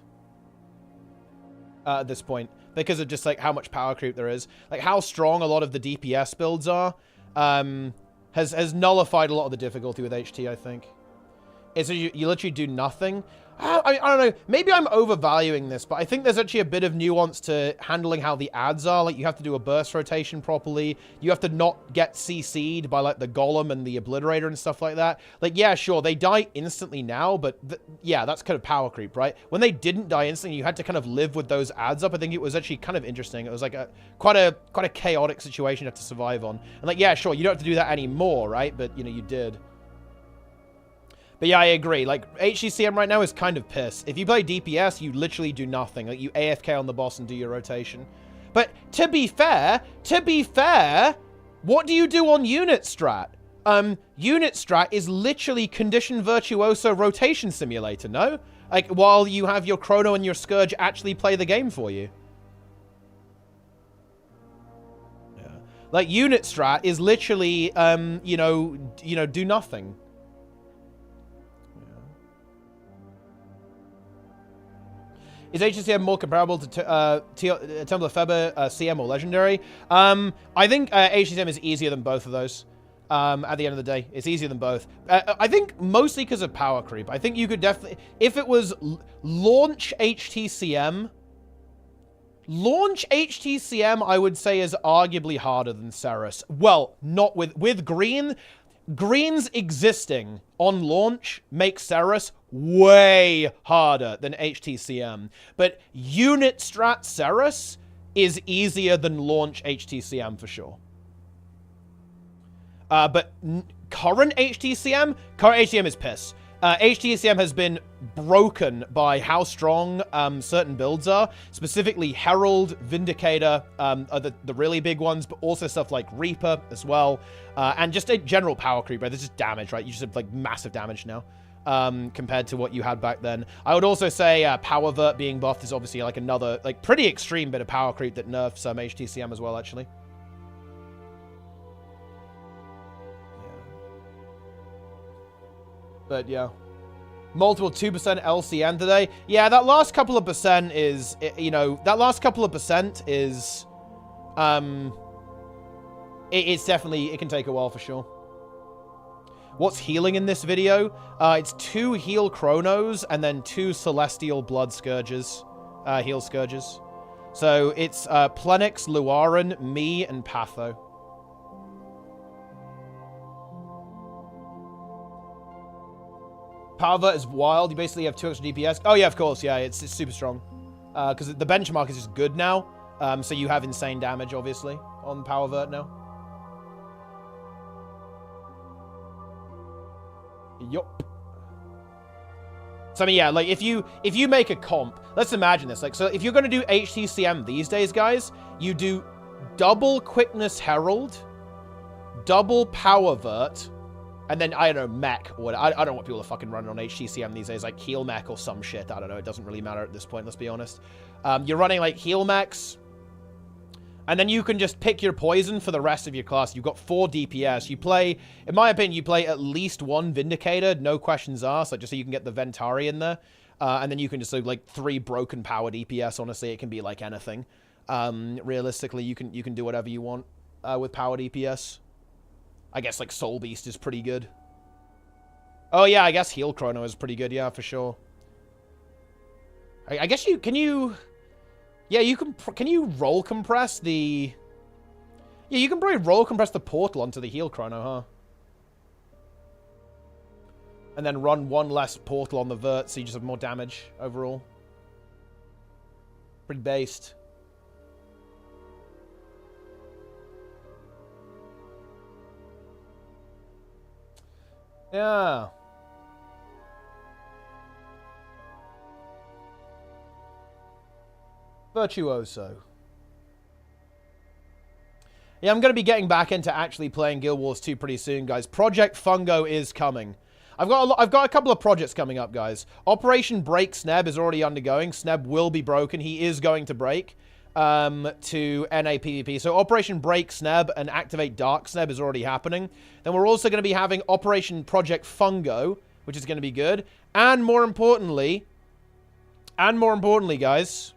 at this point because of just like how much power creep there is. Like how strong a lot of the DPS builds are has nullified a lot of the difficulty with HT, I think. It's you literally do nothing. I don't know. Maybe I'm overvaluing this, but I think there's actually a bit of nuance to handling how the ads are. Like, you have to do a burst rotation properly. You have to not get CC'd by, like, the Golem and the Obliterator and stuff like that. Like, yeah, sure, they die instantly now, but, yeah, that's kind of power creep, right? When they didn't die instantly, you had to kind of live with those ads up. I think it was actually kind of interesting. It was, like, quite a chaotic situation you have to survive on. And, like, yeah, sure, you don't have to do that anymore, right? But, you know, you did. But yeah, I agree. Like, HCCM right now is kind of piss. If you play DPS, you literally do nothing. Like, you AFK on the boss and do your rotation. But to be fair, what do you do on unit strat? Unit strat is literally Condition Virtuoso rotation simulator, no? Like, while you have your Chrono and your Scourge actually play the game for you. Yeah. Like, unit strat is literally, you know, do nothing. Is HCM more comparable to Temple of Feber, CM, or Legendary? I think HCM is easier than both of those. At the end of the day, it's easier than both. I think mostly because of power creep. I think you could definitely... If it was launch HTCM... Launch HTCM, I would say, is arguably harder than Ceres. Well, not with Green... Green's existing on launch makes Ceres way harder than HTCM. But unit strat Ceres is easier than launch HTCM for sure. But current HTCM is piss. HTCM has been broken by how strong certain builds are. Specifically, Herald, Vindicator are the really big ones, but also stuff like Reaper as well. And just a general power creep, right? There's just damage, right? You just have, like, massive damage now compared to what you had back then. I would also say Power Vert being buffed is obviously, like, another, like, pretty extreme bit of power creep that nerfs HTCM as well, actually. But yeah, multiple 2% LCN today. Yeah, that last couple of percent is, you know, it's definitely, it can take a while for sure. What's healing in this video? It's 2 heal Chronos and then 2 Celestial Blood Scourges, heal Scourges. So it's Plenix, Luaran, me, and Patho. Power is wild. You basically have 2 extra DPS. Oh, yeah, of course. Yeah, it's super strong. Because the benchmark is just good now. So you have insane damage, obviously, on Power Vert now. Yup. So I mean, yeah, like if you make a comp, let's imagine this. Like, so if you're gonna do HTCM these days, guys, you do double quickness herald, double power vert, and then I don't know, mech or whatever. I don't know what people are fucking running on HTCM these days, like heal mech or some shit. I don't know. It doesn't really matter at this point. Let's be honest. You're running like heal mechs. And then you can just pick your poison for the rest of your class. You've got 4 DPS. You play, in my opinion, you play at least 1 Vindicator, no questions asked, like just so you can get the Ventari in there. And then you can just do like 3 broken power DPS. Honestly, it can be like anything. Realistically, you can do whatever you want with power DPS. I guess like Soul Beast is pretty good. Oh yeah, I guess Heal Chrono is pretty good. Yeah, for sure. I guess you can. Yeah, you can you roll compress the... Yeah, you can probably roll compress the portal onto the heal chrono, huh? And then run 1 less portal on the vert, so you just have more damage overall. Pretty based. Yeah. Virtuoso. Yeah, I'm going to be getting back into actually playing Guild Wars 2 pretty soon, guys. Project Fungo is coming. I've got a couple of projects coming up, guys. Operation Break Sneb is already undergoing. Sneb will be broken. He is going to break to NA PvP. So Operation Break Sneb and Activate Dark Sneb is already happening. Then we're also going to be having Operation Project Fungo, which is going to be good. And more importantly, guys,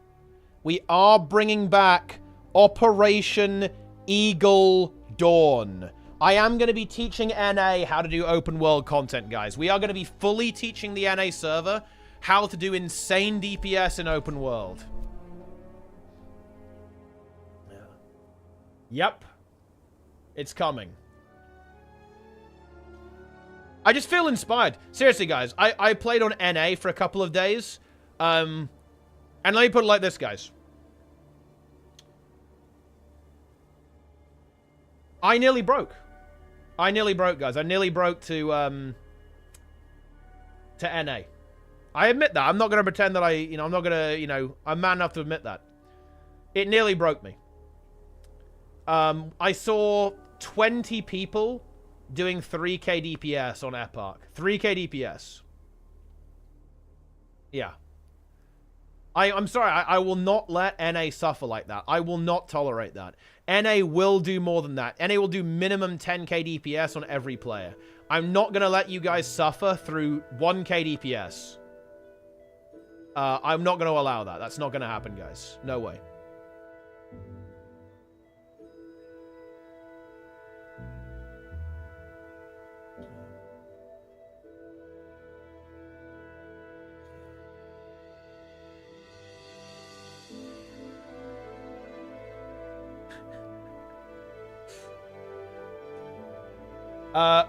we are bringing back Operation Eagle Dawn. I am going to be teaching NA how to do open world content, guys. We are going to be fully teaching the NA server how to do insane DPS in open world. Yep. It's coming. I just feel inspired. Seriously, guys. I played on NA for a couple of days. And let me put it like this, guys. I nearly broke. Guys. I nearly broke to NA. I admit that. I'm not going to pretend that I'm not going to, I'm man enough to admit that. It nearly broke me. I saw 20 people doing 3k DPS on Epoch. 3k DPS. Yeah. I'm sorry, I will not let NA suffer like that. I will not tolerate that. NA will do more than that. NA will do minimum 10k DPS on every player. I'm not going to let you guys suffer through 1k DPS. I'm not going to allow that. That's not going to happen, guys. No way.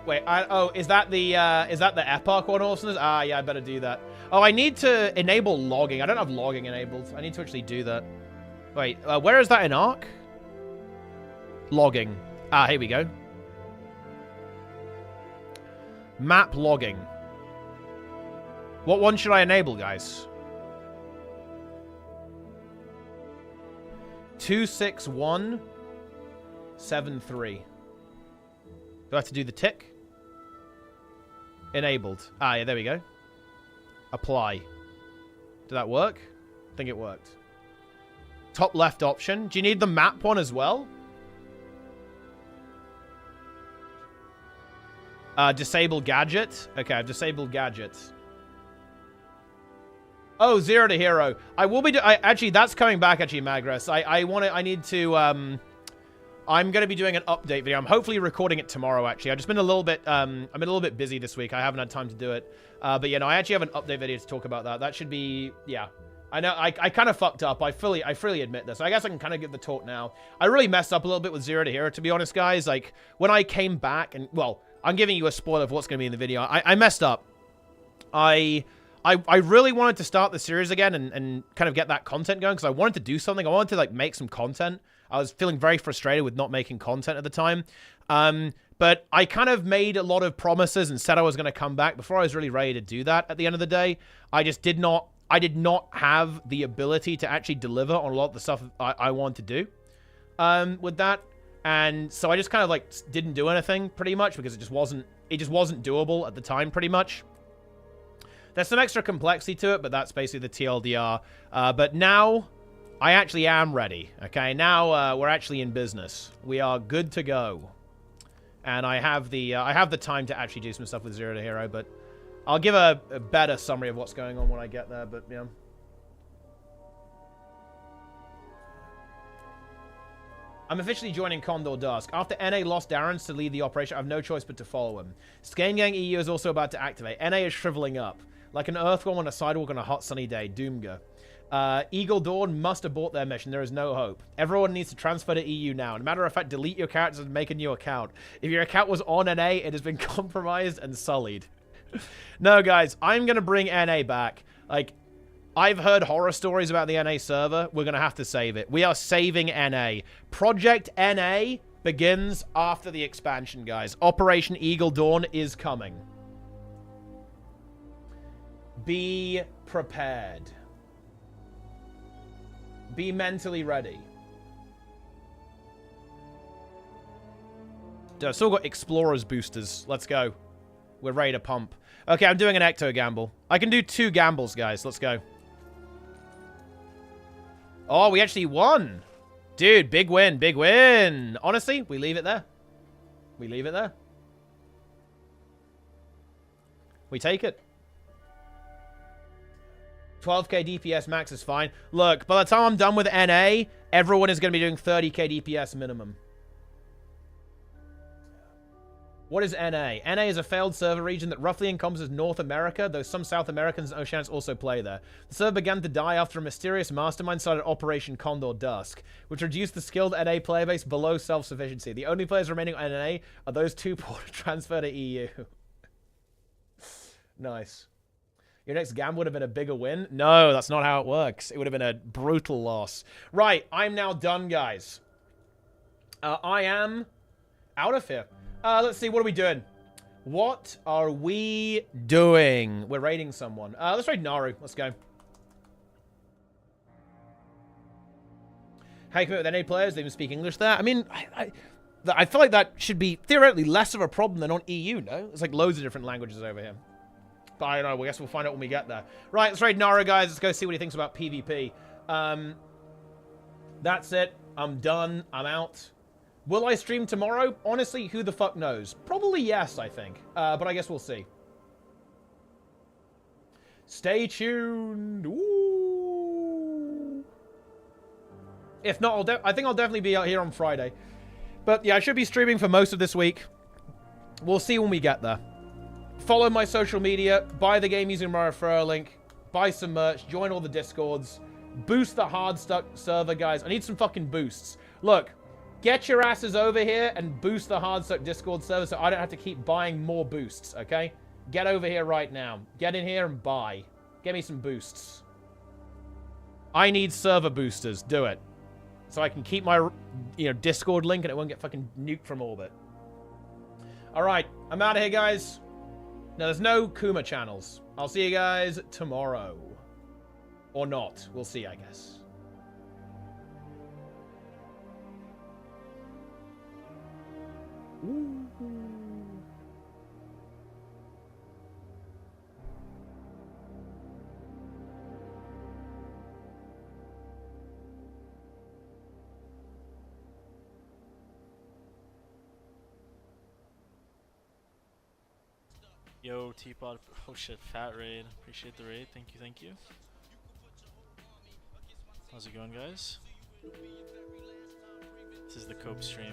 Wait, is that the Epoch one also? Ah, yeah, I better do that. Oh, I need to enable logging. I don't have logging enabled. I need to actually do that. Wait, where is that in Arc? Logging. Ah, here we go. Map logging. What one should I enable, guys? 26173. Do I have to do the tick? Enabled. Ah, yeah, there we go. Apply. Did that work? I think it worked. Top left option. Do you need the map one as well? Disable gadget. Okay, I've disabled gadgets. Oh, 0 to hero. I will be... actually, that's coming back, actually, Magras. I need to... I'm going to be doing an update video. I'm hopefully recording it tomorrow, actually. I've just been a little bit, I've been a little bit busy this week. I haven't had time to do it. But yeah, no, I actually have an update video to talk about that. That should be, yeah. I know, I kind of fucked up. I fully admit this. I guess I can kind of give the talk now. I really messed up a little bit with 0 to hero, to be honest, guys. Like, when I came back and, well, I'm giving you a spoiler of what's going to be in the video. I messed up. I really wanted to start the series again and kind of get that content going because I wanted to do something. I wanted to, like, make some content. I was feeling very frustrated with not making content at the time. But I kind of made a lot of promises and said I was going to come back before I was really ready to do that at the end of the day. I just did not have the ability to actually deliver on a lot of the stuff I wanted to do with that. And so I just kind of like didn't do anything pretty much because it just wasn't doable at the time pretty much. There's some extra complexity to it, but that's basically the TLDR. But now I actually am ready. Okay, now we're actually in business. We are good to go. And I have the time to actually do some stuff with Zero to Hero, but I'll give a better summary of what's going on when I get there, but yeah. I'm officially joining Condor Dusk. After NA lost Darren's to lead the operation, I have no choice but to follow him. Skane Gang EU is also about to activate. NA is shriveling up. Like an earthworm on a sidewalk on a hot sunny day. Doomga. Eagle Dawn must abort their mission. There is no hope. Everyone needs to transfer to EU now. No matter of fact, delete your characters and make a new account. If your account was on NA, it has been compromised and sullied. No, guys, I'm going to bring NA back. Like, I've heard horror stories about the NA server. We're going to have to save it. We are saving NA. Project NA begins after the expansion, guys. Operation Eagle Dawn is coming. Be prepared. Be mentally ready. Dude, I've still got Explorers boosters. Let's go. We're ready to pump. Okay, I'm doing an Ecto gamble. I can do 2 gambles, guys. Let's go. Oh, we actually won. Dude, big win. Big win. Honestly, we leave it there. We leave it there. We take it. 12k DPS max is fine. Look, by the time I'm done with NA, everyone is going to be doing 30k DPS minimum. What is NA? NA is a failed server region that roughly encompasses North America, though some South Americans and Oceanians also play there. The server began to die after a mysterious mastermind started Operation Condor Dusk, which reduced the skilled NA player base below self-sufficiency. The only players remaining on NA are those 2 port transfer to EU. Nice. Your next gamble would have been a bigger win? No, that's not how it works. It would have been a brutal loss. Right, I'm now done, guys. I am out of here. Let's see, what are we doing? What are we doing? We're raiding someone. Let's raid Naru. Let's go. How you commit with NA players? They even speak English there? I mean, I feel like that should be theoretically less of a problem than on EU, no? There's like loads of different languages over here. But I don't know. I guess we'll find out when we get there. Right, let's raid Nara, guys. Let's go see what he thinks about PvP. That's it. I'm done. I'm out. Will I stream tomorrow? Honestly, who the fuck knows? Probably yes, I think. But I guess we'll see. Stay tuned. Ooh. If not, I think I'll definitely be out here on Friday. But yeah, I should be streaming for most of this week. We'll see when we get there. Follow my social media, buy the game using my referral link, buy some merch, join all the Discords, boost the Hardstuck server, guys. I need some fucking boosts. Look, get your asses over here and boost the Hardstuck Discord server so I don't have to keep buying more boosts, okay? Get over here right now. Get in here and buy. Get me some boosts. I need server boosters. Do it. So I can keep my, Discord link and it won't get fucking nuked from orbit. All right, I'm out of here, guys. Now, there's no Kuma channels. I'll see you guys tomorrow. Or not. We'll see, I guess. Ooh. Yo, Teapot. Oh shit, fat raid. Appreciate the raid. Thank you, thank you. How's it going, guys? This is the Cope stream.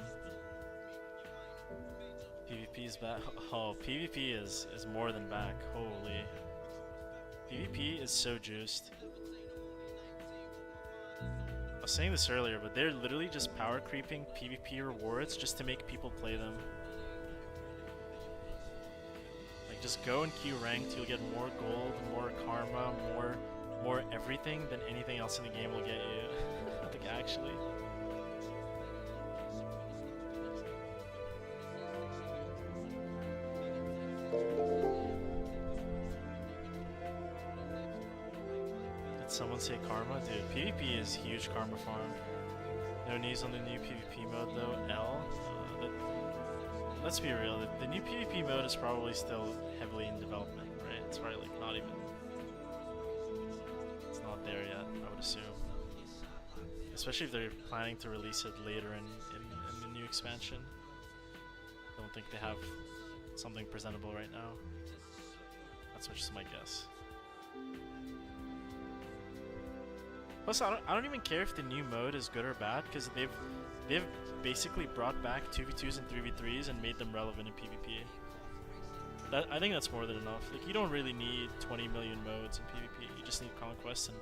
PvP is back. Oh, PvP is more than back. Holy. PvP is so juiced. I was saying this earlier, but they're literally just power creeping PvP rewards just to make people play them. Just go and queue ranked, you'll get more gold, more karma, more everything than anything else in the game will get you. Like, actually. Someone say karma? Dude, PvP is huge karma farm. No news on the new PvP mode though. Let's be real, the new PvP mode is probably still heavily in development, right? It's probably like not even... It's not there yet, I would assume. Especially if they're planning to release it later in the new expansion. I don't think they have something presentable right now. That's just my guess. Plus, I don't even care if the new mode is good or bad, because they've basically brought back 2v2s and 3v3s and made them relevant in PvP. I think that's more than enough. Like, you don't really need 20 million modes in PvP. You just need conquest and